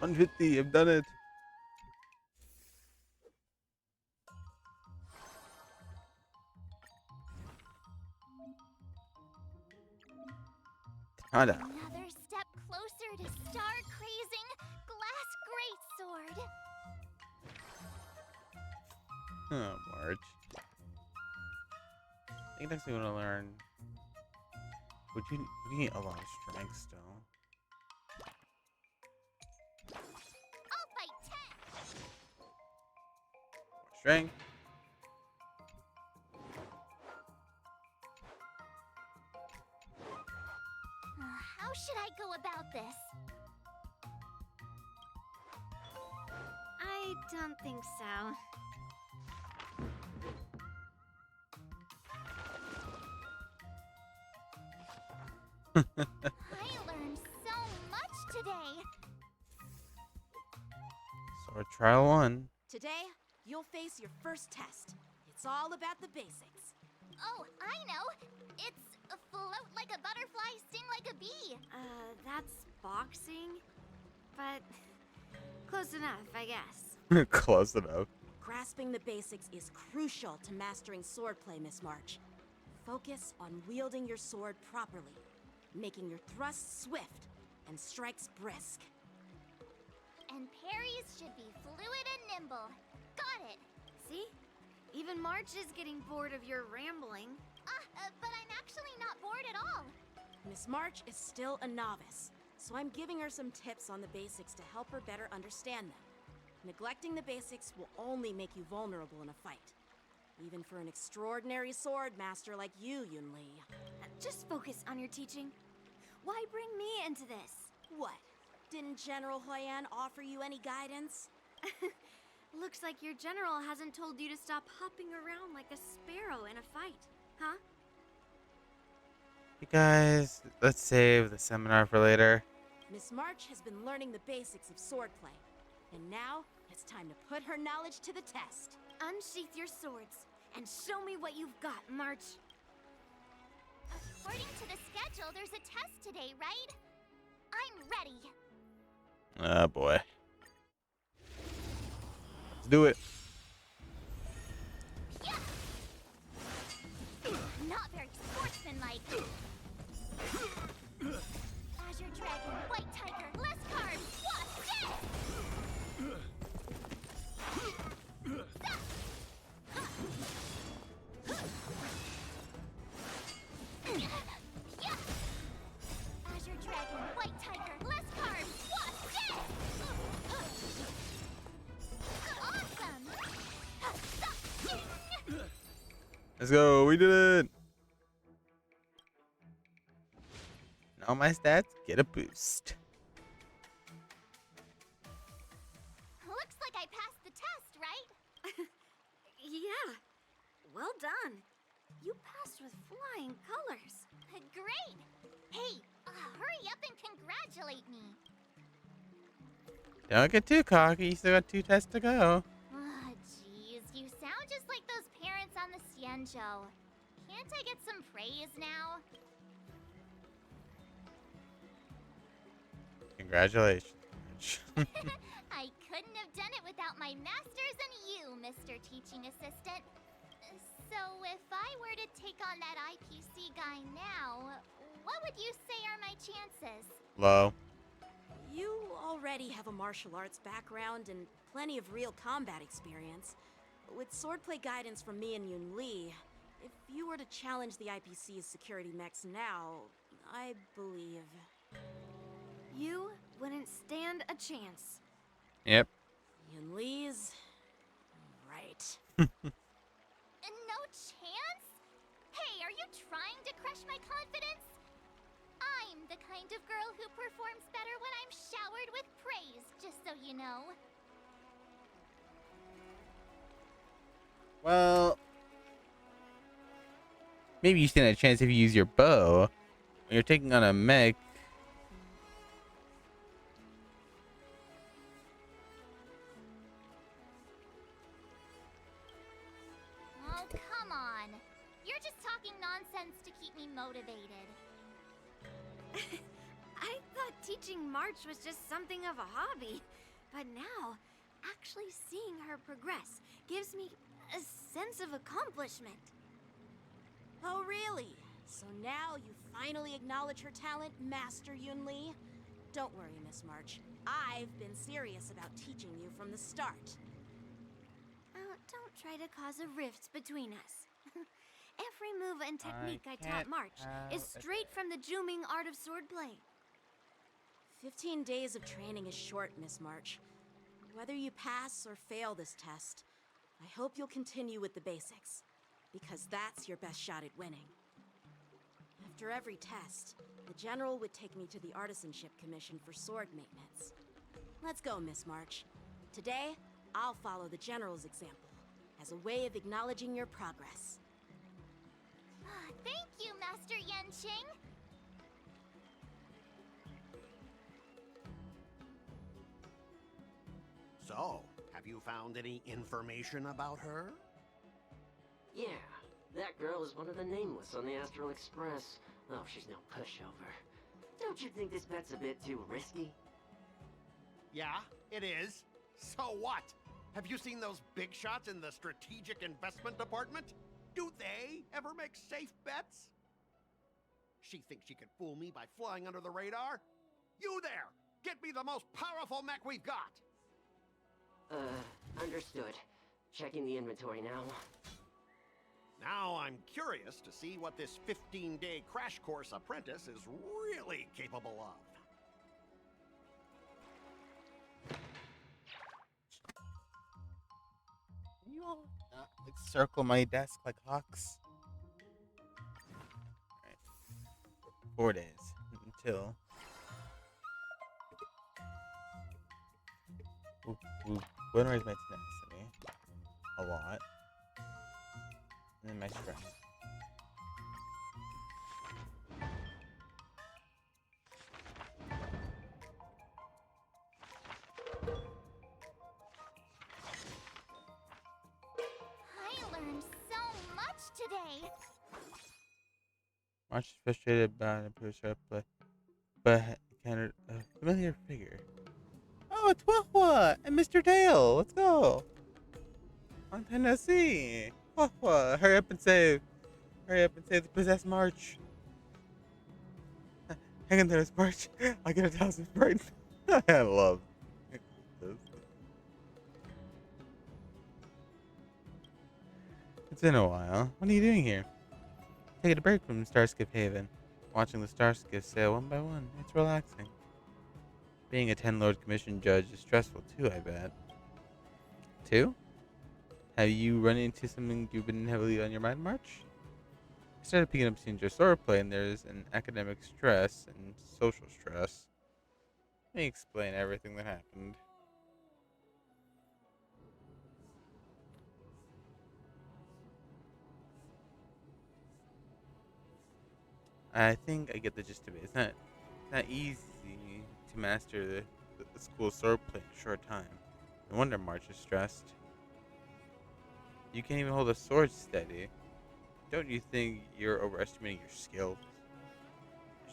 $150. I've done it. Tada. Another step closer to star-crazing glass greatsword. Oh, March. I think next we want to learn. Would you need a lot of strength still? I'll fight 10. Strength. How should I go about this? I don't think so. I learned so much today. So trial 1. Today, you'll face your first test. It's all about the basics. Oh, I know. It's float like a butterfly, sting like a bee. That's boxing? But close enough, I guess. Close enough. Grasping the basics is crucial to mastering swordplay, Miss March. Focus on wielding your sword properly, making your thrusts swift and strikes brisk. And parries should be fluid and nimble. Got it. See? Even March is getting bored of your rambling. But I'm actually not bored at all. Miss March is still a novice, so I'm giving her some tips on the basics to help her better understand them. Neglecting the basics will only make you vulnerable in a fight. Even for an extraordinary sword master like you, Yunli. Just focus on your teaching. Why bring me into this? What? Didn't General Huyan offer you any guidance? Looks like your general hasn't told you to stop hopping around like a sparrow in a fight, huh? You guys, let's save the seminar for later. Miss March has been learning the basics of swordplay, and now it's time to put her knowledge to the test. Unsheath your swords and show me what you've got, March. According to the schedule, there's a test today, right? I'm ready. Oh boy. Let's do it. Yeah. Not very sportsmanlike. Azure Dragon, White Tiger, less cards, Wasp, dead! Yeah. Azure Dragon, White Tiger, less cards, Wasp, dead! Awesome! Let's go. We did it. Now my stats get a boost. Looks like I passed the test, right? Yeah. Well done. You passed with flying colors. Great! Hey, hurry up and congratulate me. Don't get too cocky. You still got 2 tests to go. Jeez, you sound just like those parents on the Xianzhou. Can't I get some praise now? Congratulations. I couldn't have done it without my masters and you, Mr. Teaching Assistant. So if I were to take on that IPC guy now, what would you say are my chances? Low. You already have a martial arts background and plenty of real combat experience. With swordplay guidance from me and Yunli, if you were to challenge the IPC's security mechs now, I believe... You wouldn't stand a chance. Yep. Yun Li's right. No chance? Hey, are you trying to crush my confidence? I'm the kind of girl who performs better when I'm showered with praise, just so you know. Well, maybe you stand a chance if you use your bow. When you're taking on a mech. Oh, come on. You're just talking nonsense to keep me motivated. I thought teaching March was just something of a hobby, but now, actually seeing her progress gives me a sense of accomplishment. Oh, really? So now you finally acknowledge her talent, Master Yun Li? Don't worry, Miss March. I've been serious about teaching you from the start. Don't try to cause a rift between us. Every move and technique I taught March is straight from the Juming art of swordplay. 15 days of training is short, Miss March. Whether you pass or fail this test, I hope you'll continue with the basics, because that's your best shot at winning. After every test, the General would take me to the Artisanship Commission for sword maintenance. Let's go, Miss March. Today, I'll follow the General's example as a way of acknowledging your progress. Thank you, Master Yanqing. So, have you found any information about her? Yeah, that girl is one of the nameless on the Astral Express. Oh, she's no pushover. Don't you think this bet's a bit too risky? Yeah, it is. So what? Have you seen those big shots in the Strategic Investment Department? Do they ever make safe bets? She thinks she could fool me by flying under the radar? You there! Get me the most powerful mech we've got! Understood. Checking the inventory now. Now I'm curious to see what this 15-day crash course apprentice is really capable of. Can you all like circle my desk like hawks? Alright. 4 days until. When raise my tenacity a lot, and then my strength. I learned so much today. March is frustrated about it, pretty sharp, but encountered a familiar figure. Oh, it's Wahwa and Mr. Dale. Let's go. Long time no see. Wahwa, hurry up and save. Hurry up and save the possessed March. Hang in there, March. I'll get 1,000 right. I love this. It's been a while. What are you doing here? Taking a break from Starskip Haven. Watching the Starskips sail one by one. It's relaxing. Being a 10 Lord Commission judge is stressful too, I bet. 2? Have you run into something you've been heavily on your mind, March? I started picking up seeing your swordplay, and there's an academic stress and social stress. Let me explain everything that happened. I think I get the gist of it. It's not easy to master the school swordplay in a short time. No wonder March is stressed. You can't even hold a sword steady. Don't you think you're overestimating your skills?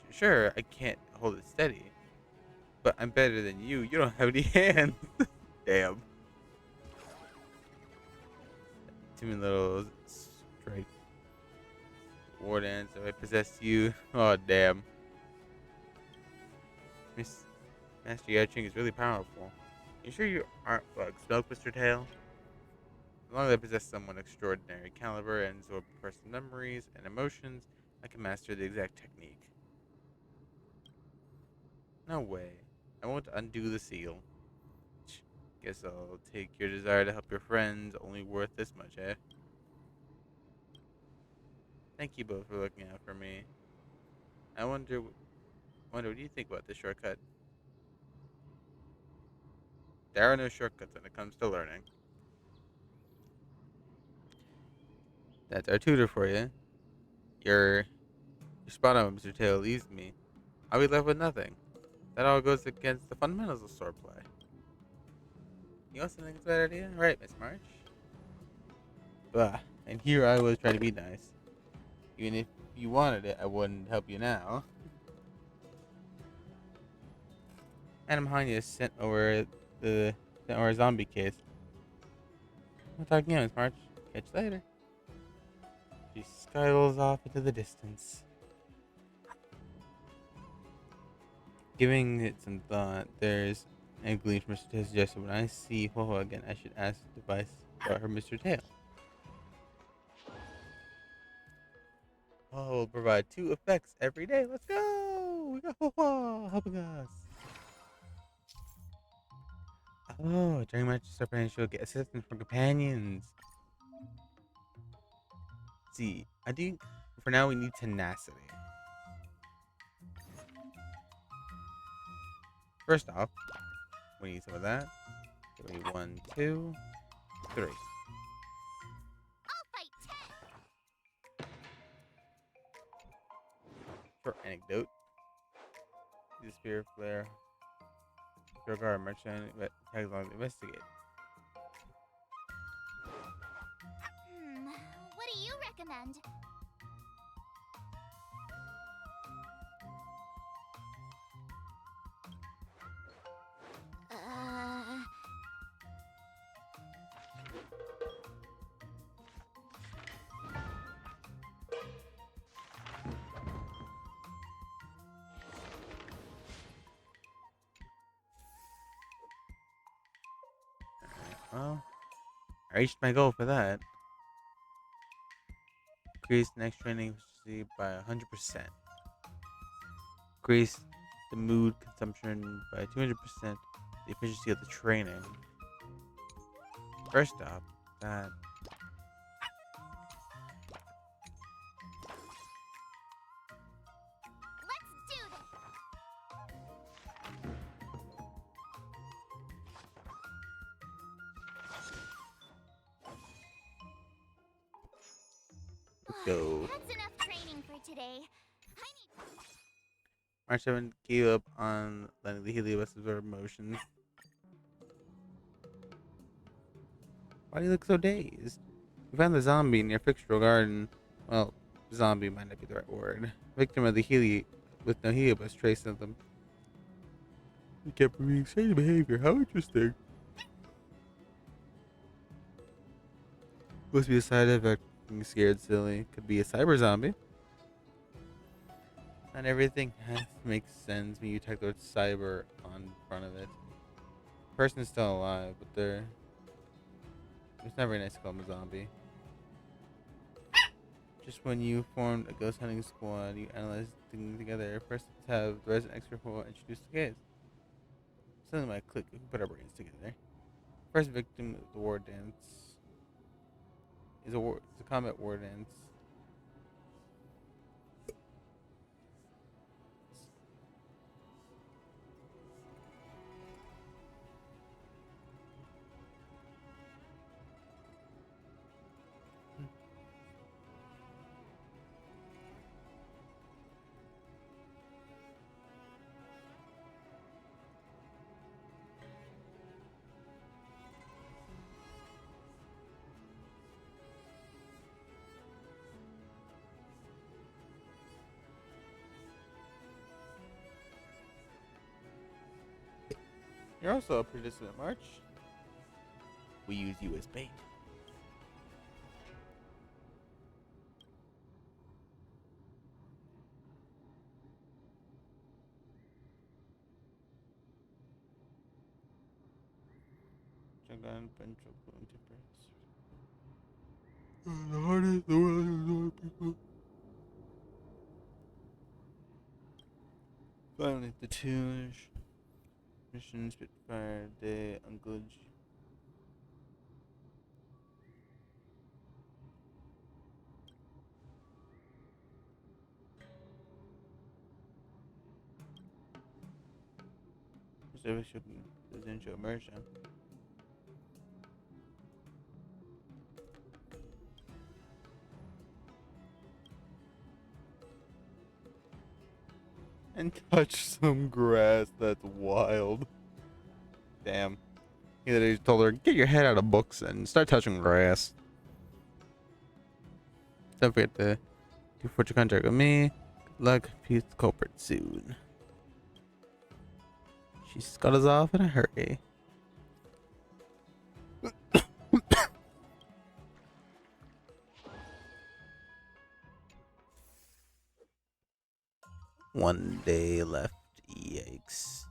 Sure, I can't hold it steady, but I'm better than you. You don't have any hands. Damn. Too many little strike. War dance. If I possess you, oh damn. Master Yaching is really powerful. You sure you aren't like Smoke, Mr. Tail? As long as I possess someone extraordinary caliber and absorb a person's memories and emotions, I can master the exact technique. No way. I won't undo the seal. Guess I'll take your desire to help your friends, only worth this much, eh? Thank you both for looking out for me. I wonder what do you think about this shortcut? There are no shortcuts when it comes to learning. That's our tutor for you. You're spot on, Mr. Tail leaves me. I'll be left with nothing. That all goes against the fundamentals of swordplay. You also think it's a bad idea? Right, Miss March? Bah, and here I was trying to be nice. Even if you wanted it, I wouldn't help you now. Madam Hanya sent over a zombie case. We'll talk again, Miss March. Catch you later. She scuttles off into the distance. Giving it some thought, there's a gleam from Mr. Tail suggested when I see Ho again, I should ask advice about her Mr. Tail. Ho will provide 2 effects every day. Let's go! We got Ho helping us. Oh, during match starting, she'll get assistance from companions. Let's see, I think for now we need tenacity. First off, we need some of that. Give me 1, 2, 3. I'll fight 10. For anecdote, the spear flare. Guard merchant tags along to investigate. What do you recommend? Well, I reached my goal for that. Increase next training efficiency by 100%. Increase the mood consumption by 200%. The efficiency of the training. First off, that. Let's do this. Let's go. That's enough training for today. March 7 gave up on letting the Helios absorb emotions. Why do you look so dazed? We found the zombie near FEIXIAO Garden. Well, zombie might not be the right word. Victim of the with no Helios trace of them. He kept being strange behavior. How interesting. Must be a side effect of being scared silly. Could be a cyber zombie. Not everything has to make sense when you type the word cyber on front of it. The person's still alive, but it's not very nice to call them a zombie. Just when you formed a ghost hunting squad, you analyze things together. First, let's have the resident expert who introduce the case. Something might click if we put our brains together. First victim of the war dance is a combat war dance. You're also a participant, March. We use you as bait. Dragon, ventral, temperance. The hardest, the world, people. Finally, the two mission Spitfire Day Uncle. Presidential immersion. And touch some grass. That's wild. Damn. He literally told her, get your head out of books and start touching grass. Don't forget to do fortune contract with me. Good luck. Peace culprit soon. She scuttles off in a hurry. One day left. Yikes.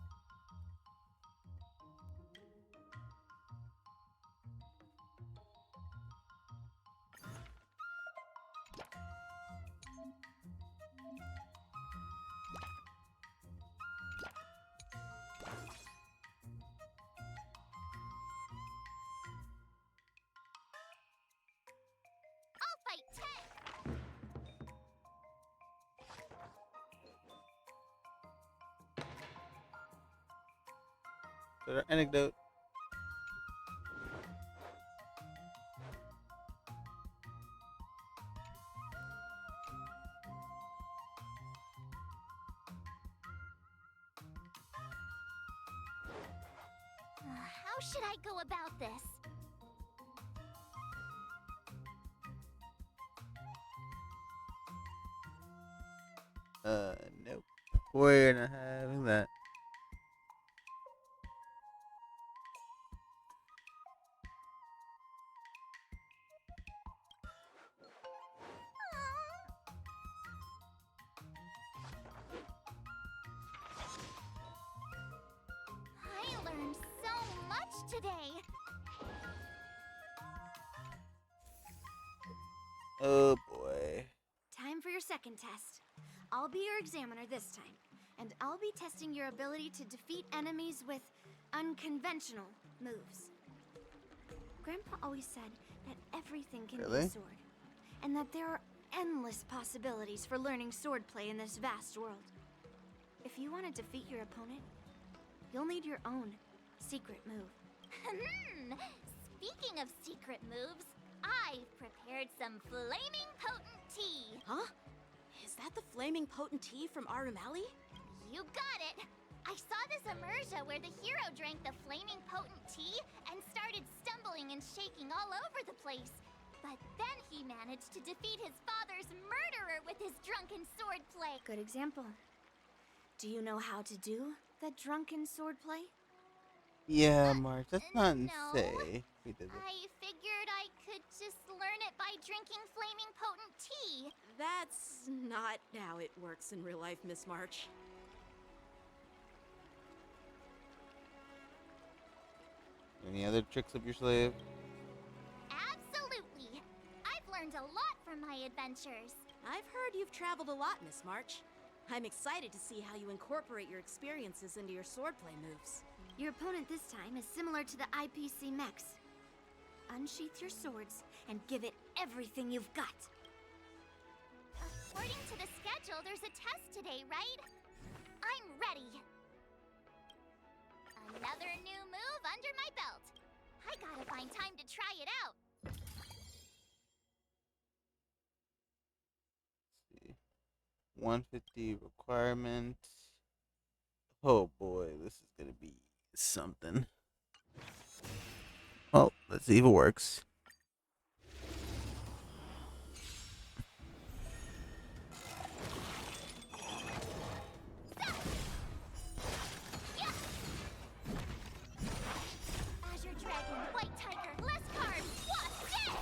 I'll fight 10. So anecdote. How should I go about this? Nope. We're not having that. I learned so much today. Oh boy. Time for your second test. I'll be your examiner this time, and I'll be testing your ability to defeat enemies with unconventional moves. Grandpa always said that everything can be Really? a sword, and that there are endless possibilities for learning swordplay in this vast world. If you want to defeat your opponent, you'll need your own secret move. Speaking of secret moves, I've prepared some flaming potent tea. Huh? Is that the flaming potent tea from Arumali? You got it. I saw this immersion where the hero drank the flaming potent tea and started stumbling and shaking all over the place. But then he managed to defeat his father's murderer with his drunken swordplay. Good example. Do you know how to do the drunken swordplay? Yeah, Mark, that's not no. insane. We did it. I figured I could just learn it by drinking flaming potent tea. That's not how it works in real life, Miss March. Any other tricks up your sleeve? Absolutely. I've learned a lot from my adventures. I've heard you've traveled a lot, Miss March. I'm excited to see how you incorporate your experiences into your swordplay moves. Your opponent this time is similar to the IPC mechs. Unsheath your swords and give it everything you've got. According to the schedule, there's a test today, right? I'm ready. Another new move under my belt. I gotta find time to try it out. Let's see. 150 requirement. Oh boy, this is gonna be something. Well, let's see if it works. Azure Dragon, White Tiger, less cards, Wasp, dead!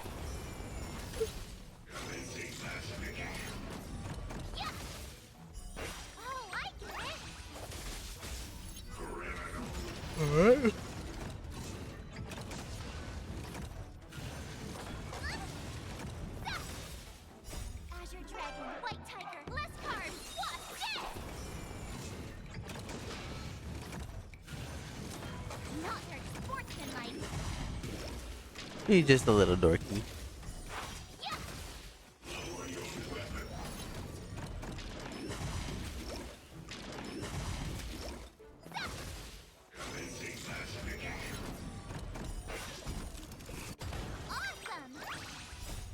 Yeah! Oh, I get it! Alright. Azure Dragon, White Tiger, less cards, Wasp, dead! He's just a little dorky. Awesome!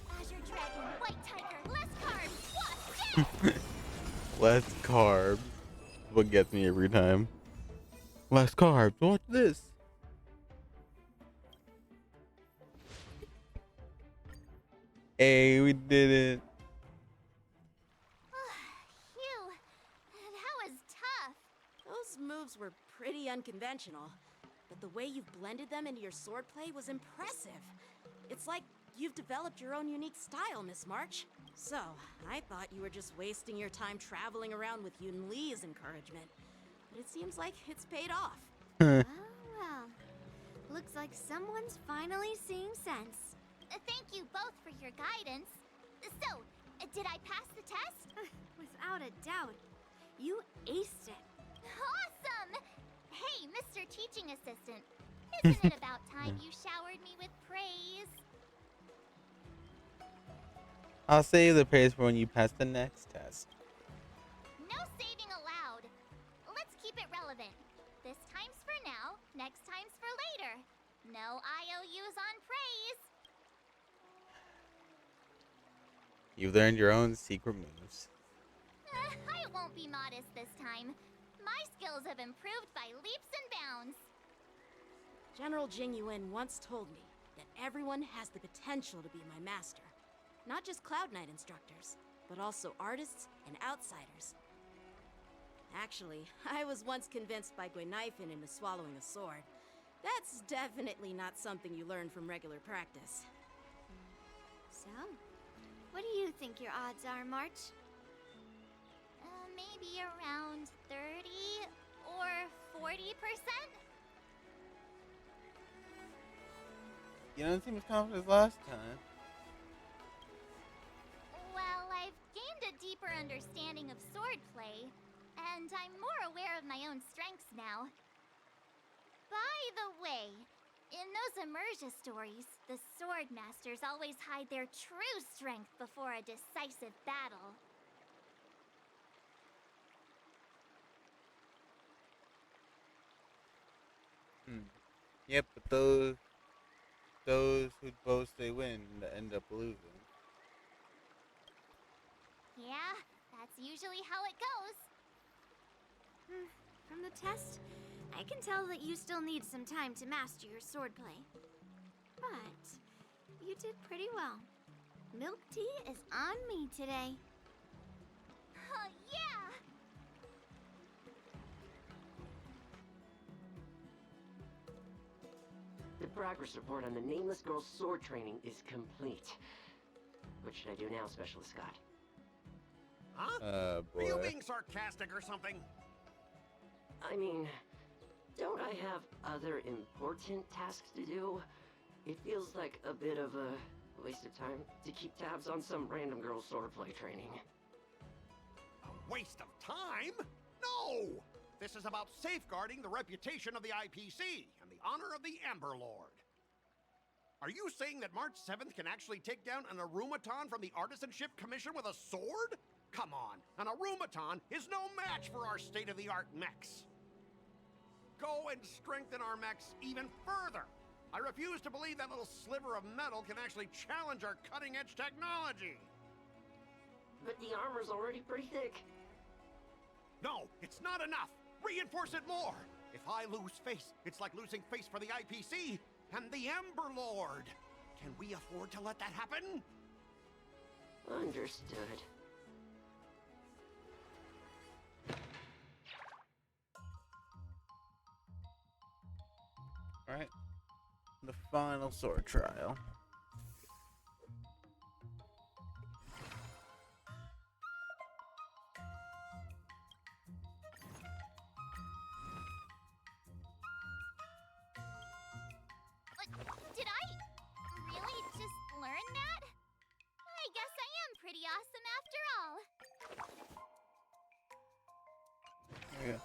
Azure Dragon, White Tiger, less carbs, what's death? Less carbs. What gets me every time. Less carbs. Watch this. Hey, we did it. Phew, that was tough. Those moves were pretty unconventional, but the way you've blended them into your swordplay was impressive. It's like you've developed your own unique style, Miss March. So, I thought you were just wasting your time traveling around with Yun Li's encouragement, but it seems like it's paid off. Well, well. Looks like someone's finally seeing sense. Thank you both for your guidance. So, did I pass the test? Without a doubt. You aced it. Awesome! Hey, Mr. Teaching Assistant. Isn't it about time you showered me with praise? I'll save the praise for when you pass the next test. No saving allowed. Let's keep it relevant. This time's for now, next time's for later. No IOUs on praise. You've learned your own secret moves. I won't be modest this time. My skills have improved by leaps and bounds. General Jing Yuan once told me that everyone has the potential to be my master. Not just Cloud Knight instructors, but also artists and outsiders. Actually, I was once convinced by Guinaifen into swallowing a sword. That's definitely not something you learn from regular practice. So, what do you think your odds are, March? Maybe around 30 or 40%? You don't seem as confident as last time. Well, I've gained a deeper understanding of swordplay, and I'm more aware of my own strengths now. By the way, in those Immersia stories, the sword masters always hide their true strength before a decisive battle. Yep, but those who boast they win end up losing. Yeah, that's usually how it goes. From the test, I can tell that you still need some time to master your swordplay. But you did pretty well. Milk tea is on me today. Yeah! The progress report on the Nameless Girl's sword training is complete. What should I do now, Specialist Scott? Huh? Boy. Are you being sarcastic or something? I mean, don't I have other important tasks to do? It feels like a bit of a waste of time to keep tabs on some random girl's swordplay training. A waste of time? No! This is about safeguarding the reputation of the IPC and the honor of the Amber Lord. Are you saying that March 7th can actually take down an Arumaton from the Artisanship Commission with a sword? Come on, an Arumaton is no match for our state-of-the-art mechs. Go and strengthen our mechs even further. I refuse to believe that little sliver of metal can actually challenge our cutting-edge technology. But the armor's already pretty thick. No, it's not enough. Reinforce it more. If I lose face, it's like losing face for the IPC and the Ember Lord. Can we afford to let that happen? Understood. Alright. The final sword trial. Did I really just learn that? I guess I am pretty awesome after all. There we go.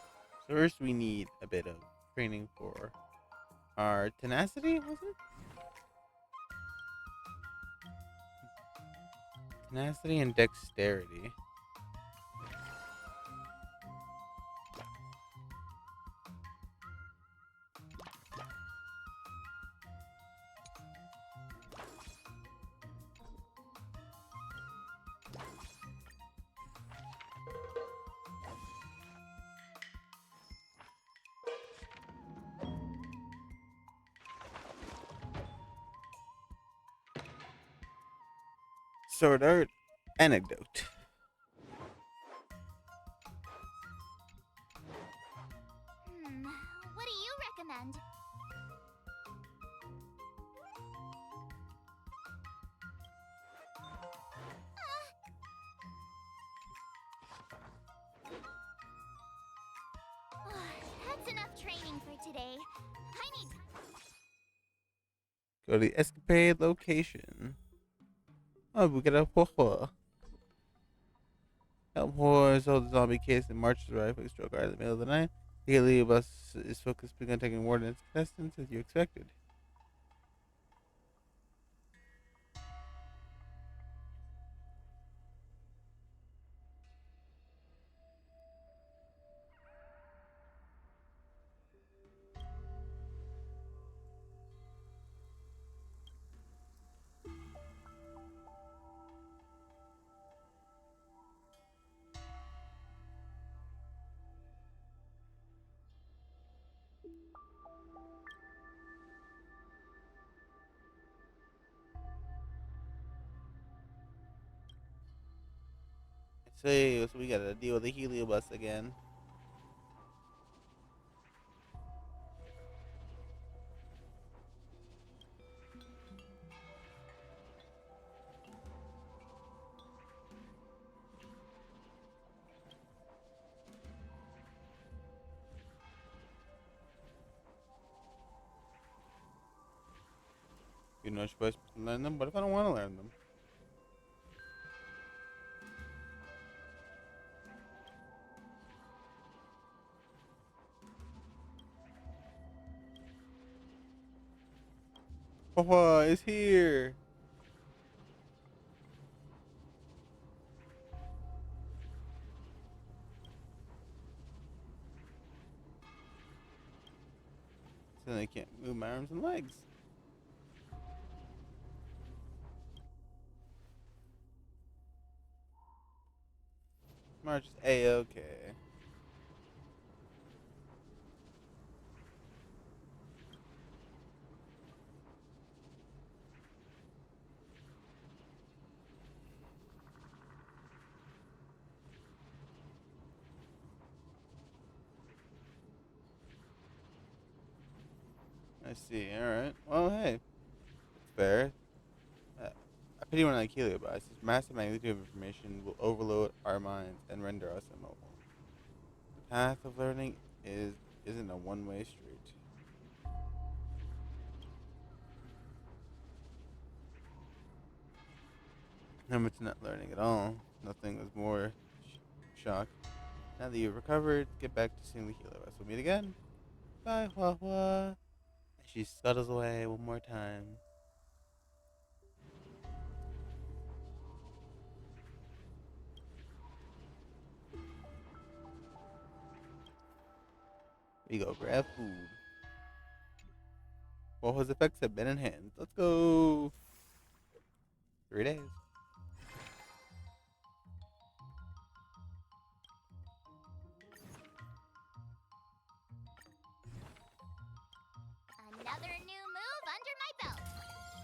So first we need a bit of training for our tenacity, was it? Tenacity and dexterity. Sword art anecdote. What do you recommend? That's enough training for today. I need time. Go to the escapade location. Oh, we got a Poho. Help horror solve the zombie case and marches right for stroke guard in the middle of the night. The Haley bus is focused on taking warden and its contestants as you expected. So we gotta deal with the heliobus again. You know, you're supposed to learn them. What if I don't want to learn them? Poho is here. So I can't move my arms and legs. March is A-okay. I see. Alright. Well, hey. It's fair. I pity one like Heliobus. This massive magnitude of information will overload our minds and render us immobile. The path of learning isn't a one-way street. It's not learning at all. Nothing was more shock. Now that you've recovered, get back to seeing the Heliobus. We'll meet again. Bye, Hua Hua. She scuttles away one more time. We go grab food. Well, his effects have been enhanced. Let's go. 3 days. Another new move under my belt.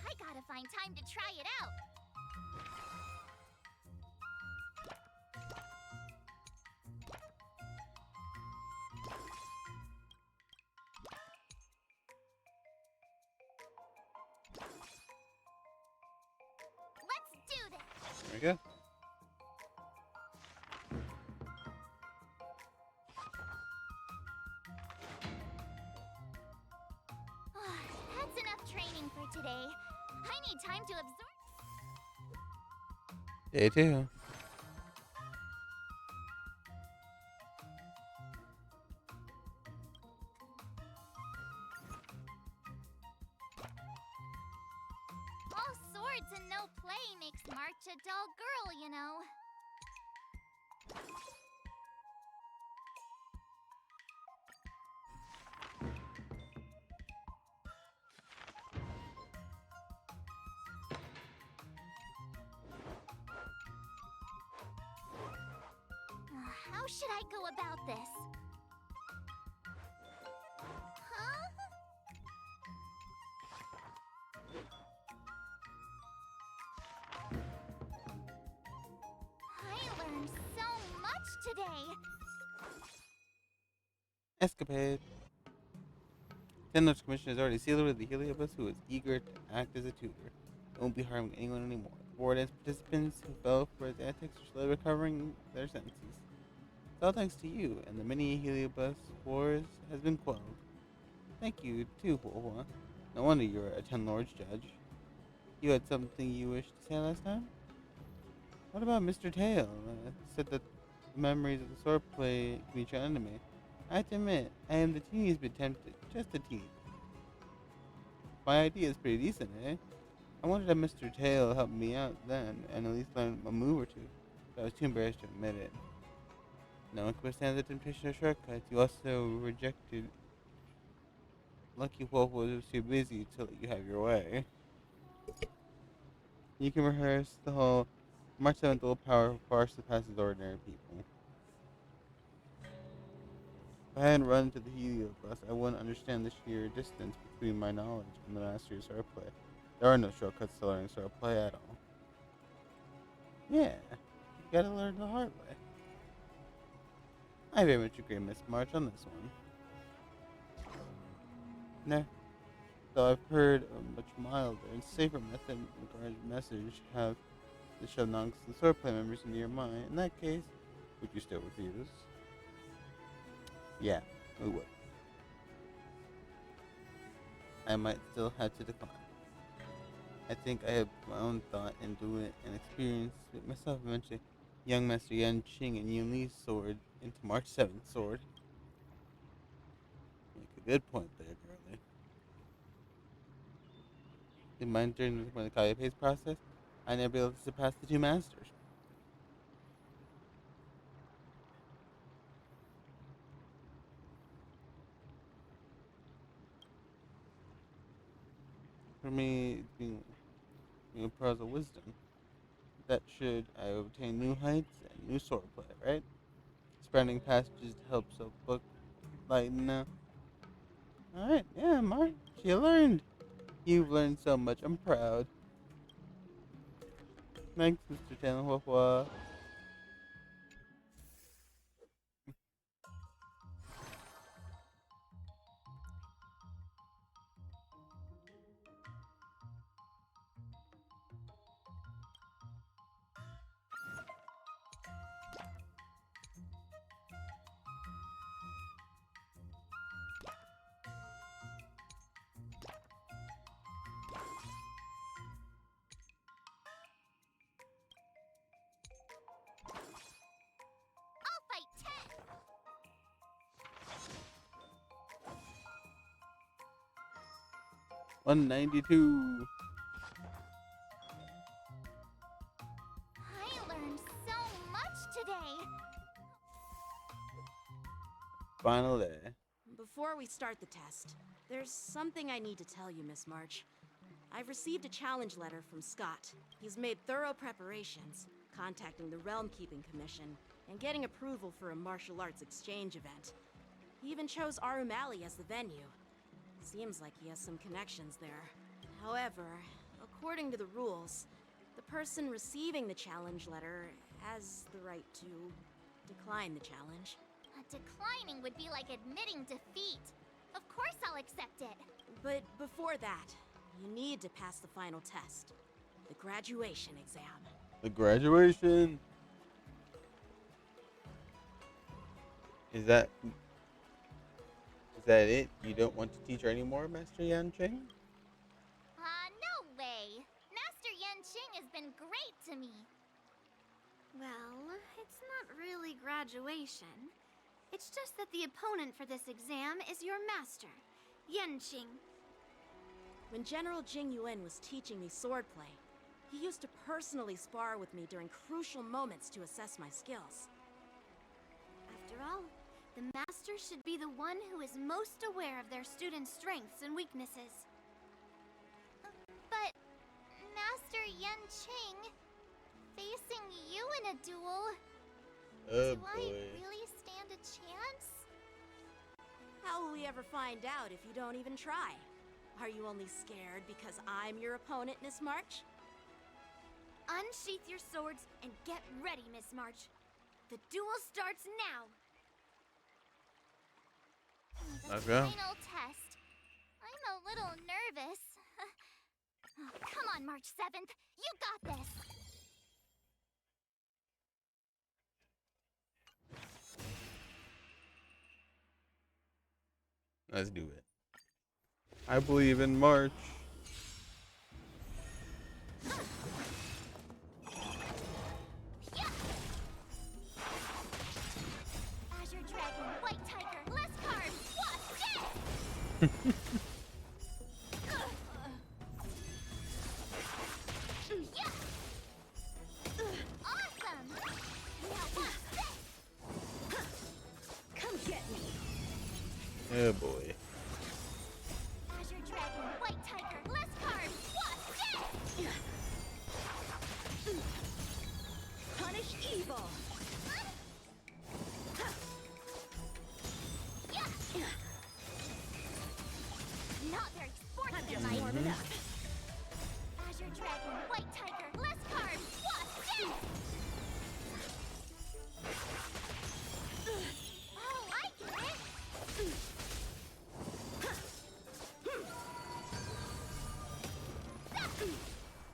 I gotta find time to try it out. Let's do this. There we go. That's enough training for today. I need time to absorb. Day 2. All swords and no play makes March a dull girl How should I go about this? Huh? I learned so much today. Escapade. Tenno's commission is already sealed with the Heliobus, who is eager to act as a tutor. It won't be harming anyone anymore. The war dance participants who fell for his antics are slowly recovering their senses. It's all thanks to you, and the mini Heliobus wars has been quelled. Thank you, too, Huohua. No wonder you're a Ten Lords judge. You had something you wished to say last time? What about Mr. Tail? Said that the memories of the swordplay can be shown to me. I have to admit, I am the teeniest bit tempted. Just a teeny. My idea is pretty decent, eh? I wanted to have Mr. Tail help me out then, and at least learn a move or two, but I was too embarrassed to admit it. No one can withstand the temptation of shortcuts. You also rejected. Lucky Wolf was too busy to let you have your way. You can rehearse the whole March 7th will power far surpasses ordinary people. If I hadn't run into the Heliobus, I wouldn't understand the sheer distance between my knowledge and the mastery of swordplay. There are no shortcuts to learning swordplay at all. Yeah, you gotta learn the hard way. I very much agree, Miss March, on this one. No. Though I've heard a much milder and safer method regarding message have to shove non-existent swordplay memories into your mind. In that case, would you still refuse? Yeah, we would. I might still have to decline. I think I have my own thought into it and experience it myself eventually. Young Master Yan Qing and Yun Li's sword into March 7th sword. Make a good point there, girlie. In my journey with the Kaya process, I never be able to surpass the two masters. For me, being a pearls of wisdom, that should I obtain new heights and new swordplay, right? Spreading passages helps a book lighten up. Alright, yeah, Mark, you learned. You've learned so much, I'm proud. Thanks, Mr. Tanahua. I'll fight 10! 192. I learned so much today! Final day. Before we start the test, there's something I need to tell you, Miss March. I've received a challenge letter from Scott. He's made thorough preparations, contacting the Realm Keeping Commission, and getting approval for a martial arts exchange event. He even chose Arumali as the venue. Seems like he has some connections there. However, according to the rules, the person receiving the challenge letter has the right to decline the challenge. Declining would be like admitting defeat. Of course I'll accept it. But before that, you need to pass the final test. The graduation exam. The graduation. Is that it? You don't want to teach her anymore, Master Yan Qing? No way. Master Yan Qing has been great to me. Well, it's not really graduation. It's just that the opponent for this exam is your master, Yanqing. When General Jing Yuan was teaching me swordplay, he used to personally spar with me during crucial moments to assess my skills. After all, the master should be the one who is most aware of their students' strengths and weaknesses. But, Master Yan Qing, facing you in a duel... Oh Do I boy. really stand a chance? How will we ever find out if you don't even try? Are you only scared because I'm your opponent, Miss March? Unsheath your swords and get ready, Miss March. The duel starts now. Let's The go. final test. I'm a little nervous. Oh, come on, March 7th. You got this. Let's do it. I believe in March. Azure Dragon, White Tiger, less cards. Watch this! Awesome! Now watch this! Come get me! Oh boy. Azure Dragon, White Tiger, less cards. Watch this! Punish evil! Not very sporty, I'm just Mike. warming up. Azure Dragon, White Tiger, less cards. Watch this! Oh, I get it!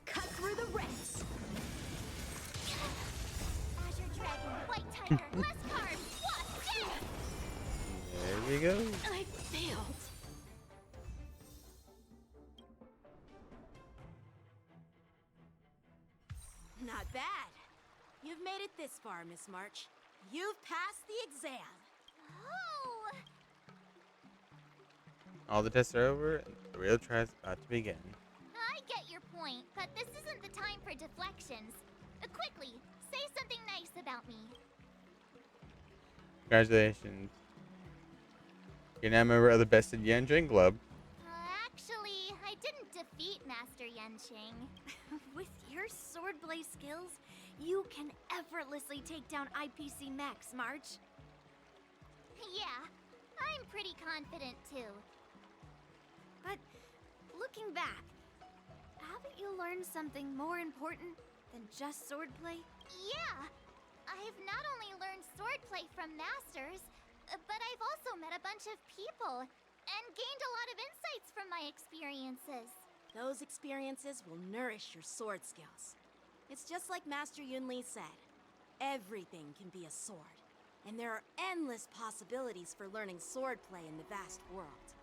Cut through the ranks! Azure Dragon, White Tiger, less cards. Watch this! There we go. I failed. Not bad. You've made it this far, Miss March. You've passed the exam. Oh! All the tests are over, and the real trial's about to begin. I get your point, but this isn't the time for deflections. Quickly, say something nice about me. Congratulations. You're now a member of the Best in Yanjing Club. Actually, I didn't defeat Master Yenching. With your swordplay skills, you can effortlessly take down IPC Max, March. Yeah, I'm pretty confident too. But looking back, haven't you learned something more important than just swordplay? Yeah, I've not only learned swordplay from masters, but I've also met a bunch of people and gained a lot of insights from my experiences. Those experiences will nourish your sword skills. It's just like Master Yunli said. Everything can be a sword. And there are endless possibilities for learning swordplay in the vast world.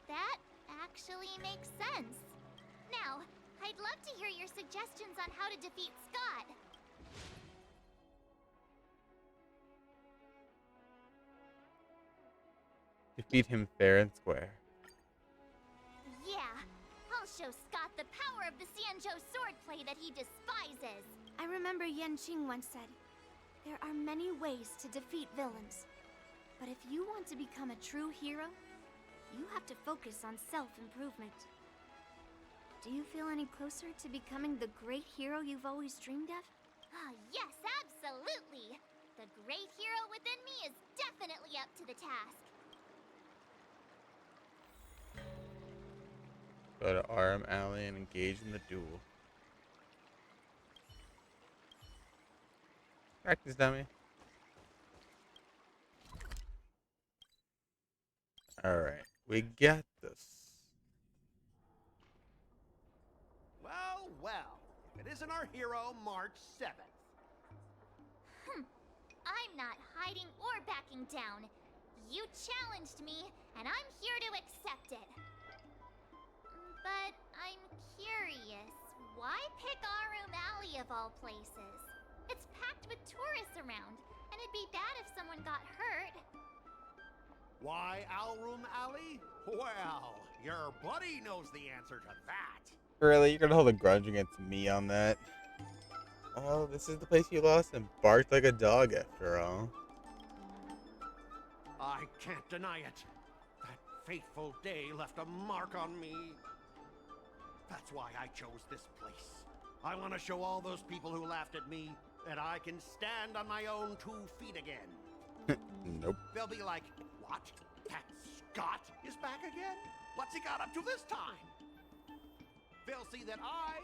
That actually makes sense. Now, I'd love to hear your suggestions on how to defeat Scott. Defeat him fair and square. Yeah, I'll show Scott the power of the Xianzhou swordplay that he despises. I remember Yenching once said, there are many ways to defeat villains. But if you want to become a true hero, you have to focus on self-improvement. Do you feel any closer to becoming the great hero you've always dreamed of? Ah, yes, absolutely. The great hero within me is definitely up to the task. Go to RM Alley and engage in the duel. Practice, dummy. Alright, we got this. Well, well. If it isn't our hero, March 7th. I'm not hiding or backing down. You challenged me, and I'm here to accept it. But I'm curious, why pick Arum Alley of all places? It's packed with tourists around, and it'd be bad if someone got hurt. Why Alroom Alley? Well, your buddy knows the answer to that. Really? You're gonna hold a grudge against me on that? Oh, this is the place you lost and barked like a dog after all. I can't deny it. That fateful day left a mark on me. That's why I chose this place. I want to show all those people who laughed at me that I can stand on my own 2 feet again. Nope. They'll be like, what? That Scott is back again? What's he got up to this time? They'll see that I,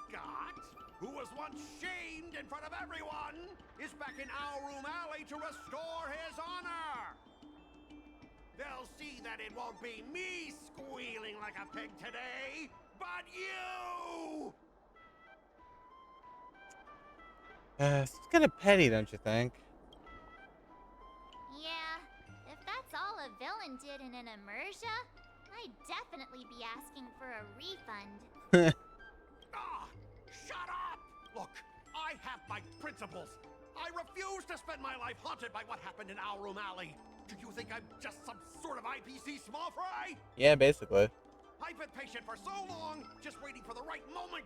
Scott, who was once shamed in front of everyone, is back in our room alley to restore his honor. They'll see that it won't be me squealing like a pig today, but you! It's kind of petty, don't you think? Yeah, if that's all a villain did in an immersia, I'd definitely be asking for a refund. Ah, shut up! Look, I have my principles. I refuse to spend my life haunted by what happened in our room alley. Do you think I'm just some sort of IPC small fry? Yeah, basically. I've been patient for so long, just waiting for the right moment.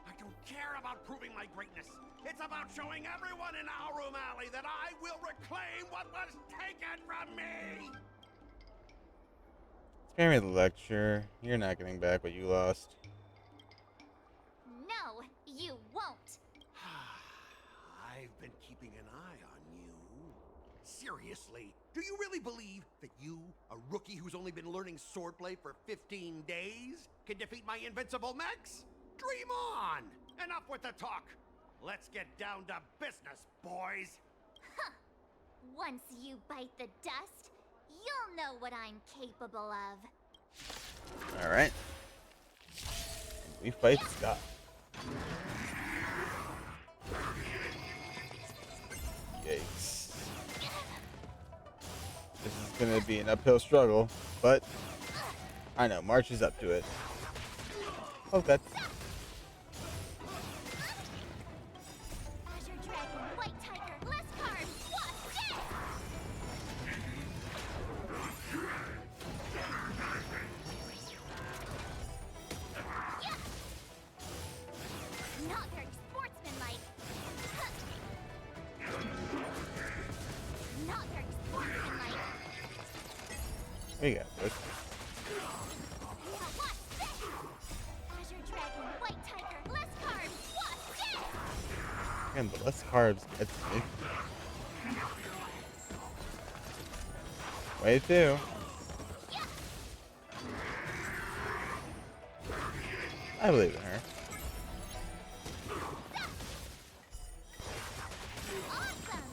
I don't care about proving my greatness. It's about showing everyone in our room alley that I will reclaim what was taken from me. Spare me the lecture. You're not getting back what you lost. No, you won't. I've been keeping an eye on you. Seriously, do you really believe that you, a rookie who's only been learning swordplay for 15 days, can defeat my invincible mechs? Dream on! Enough with the talk. Let's get down to business, boys. Huh. Once you bite the dust, you'll know what I'm capable of. Alright. We fight Scott. Yikes. This is gonna be an uphill struggle, but I know March is up to it. Okay. Azure Dragon, White Tiger, less carbs, wasp, dead! Yeah. Not very sportsmanlike. Not very sportsmanlike. We got this. Azure Dragon, White Tiger, less carbs, wasp, dead! Man, the less carbs gets me. Way too. I believe in her. Awesome!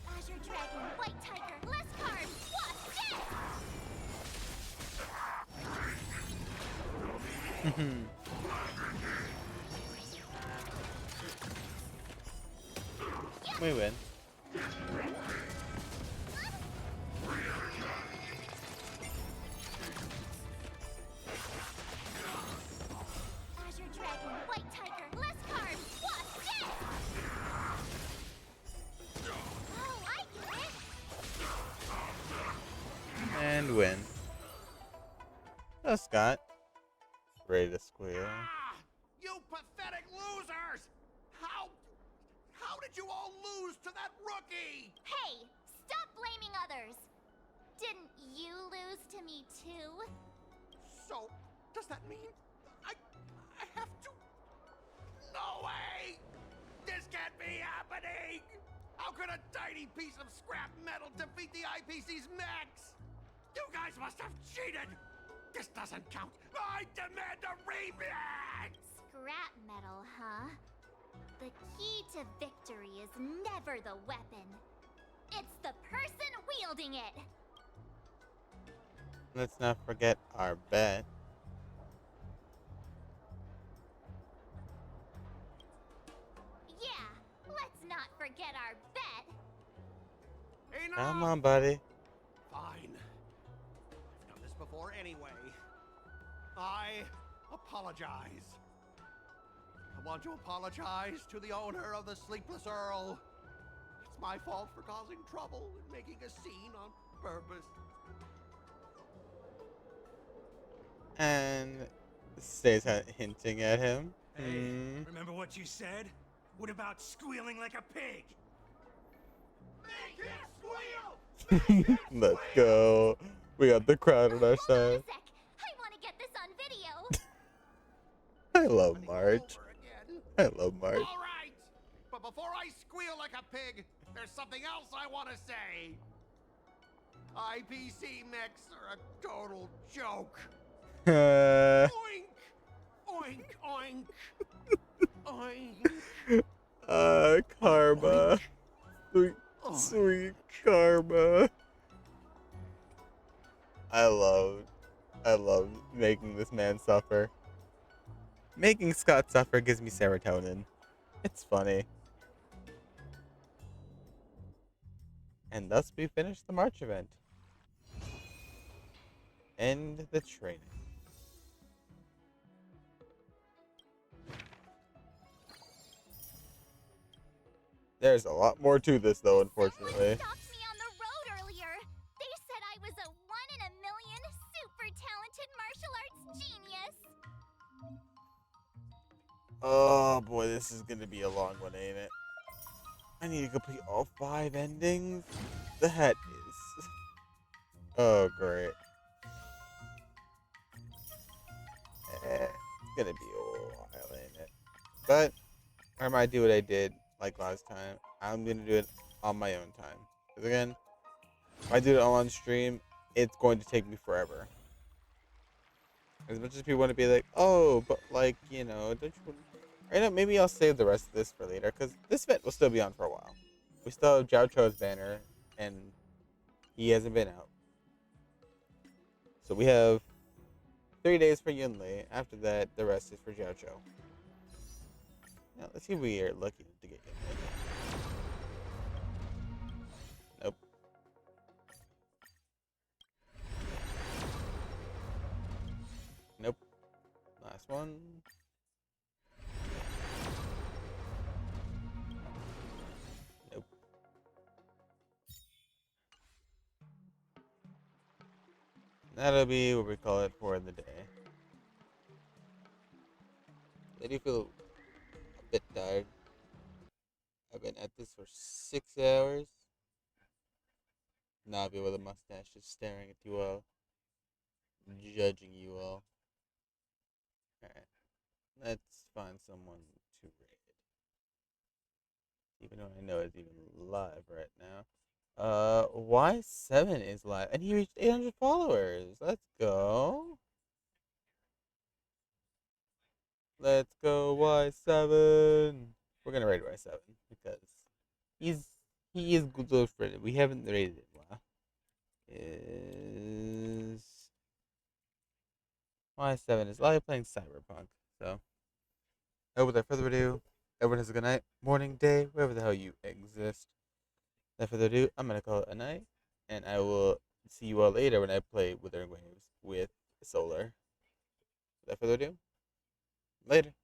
Azure Dragon, White Tiger, less carbs, wasp, dead! We win. Azure Dragon, White Tiger, less carbs, wasp, dead! Oh, I get it! And win. Oh, Scott. Ready to squeal. You pathetic losers! How did you all lose to that rookie? Hey, stop blaming others! Didn't you lose to me too? So, does that mean I have to? No way! This can't be happening! How could a tiny piece of scrap metal defeat the IPC's mechs? You guys must have cheated! This doesn't count! I demand a rematch! Scrap metal, huh? The key to victory is never the weapon. It's the person wielding it! Let's not forget our bet. Yeah, let's not forget our bet! Enough! Come on, buddy. Fine. I've done this before anyway. I apologize. I want to apologize to the owner of the Sleepless Earl. It's my fault for causing trouble and making a scene on purpose. And stays hinting at him. Hey, remember what you said? What about squealing like a pig? Make him squeal! Let's go. We got the crowd on our side. I want to get this on video! I love March. I love March. All right, but before I squeal like a pig, there's something else I want to say. IPC mechs are a total joke. Oink! Oink, oink. Oink. Karma. Sweet, sweet karma. I love making this man suffer. Making Scott suffer gives me serotonin. It's funny. And thus we finish the March event. End the training. There's a lot more to this though, unfortunately. Stopped me on the road earlier. They said I was a 1 in a million super talented martial arts genius. Oh boy, this is gonna be a long one, ain't it? I need to complete all 5 endings? That is... Oh, great. It's gonna be a while, ain't it? But, I might do what I did, like last time. I'm gonna do it on my own time. Because again, if I do it all on stream, it's going to take me forever. As much as people want to be like, oh, but like, you know, don't you... Right now, maybe I'll save the rest of this for later, because this event will still be on for a while. We still have Jiao Cho's banner, and he hasn't been out. So we have 3 days for Yunli. After that, the rest is for Jiao Cho. Now, let's see if we are lucky to get Yunli. Nope. Nope. Last one. Nope. That'll be what we call it for the day. I do feel a bit tired. I've been at this for 6 hours. Navi with a mustache just staring at you all. Judging you all. Alright. Let's find someone to raid. Even though I know it's even live right now. Y7 is live. And he reached 800 followers. Let's go. Let's go, Y7. We're gonna raid Y7 because he is good for it. We haven't raided him. Wow. Is Y7 is live playing Cyberpunk. So, without further ado, everyone has a good night, morning, day, wherever the hell you exist. Without further ado, I'm gonna call it a night, and I will see you all later when I play Withering Waves with Solar. Without further ado, later.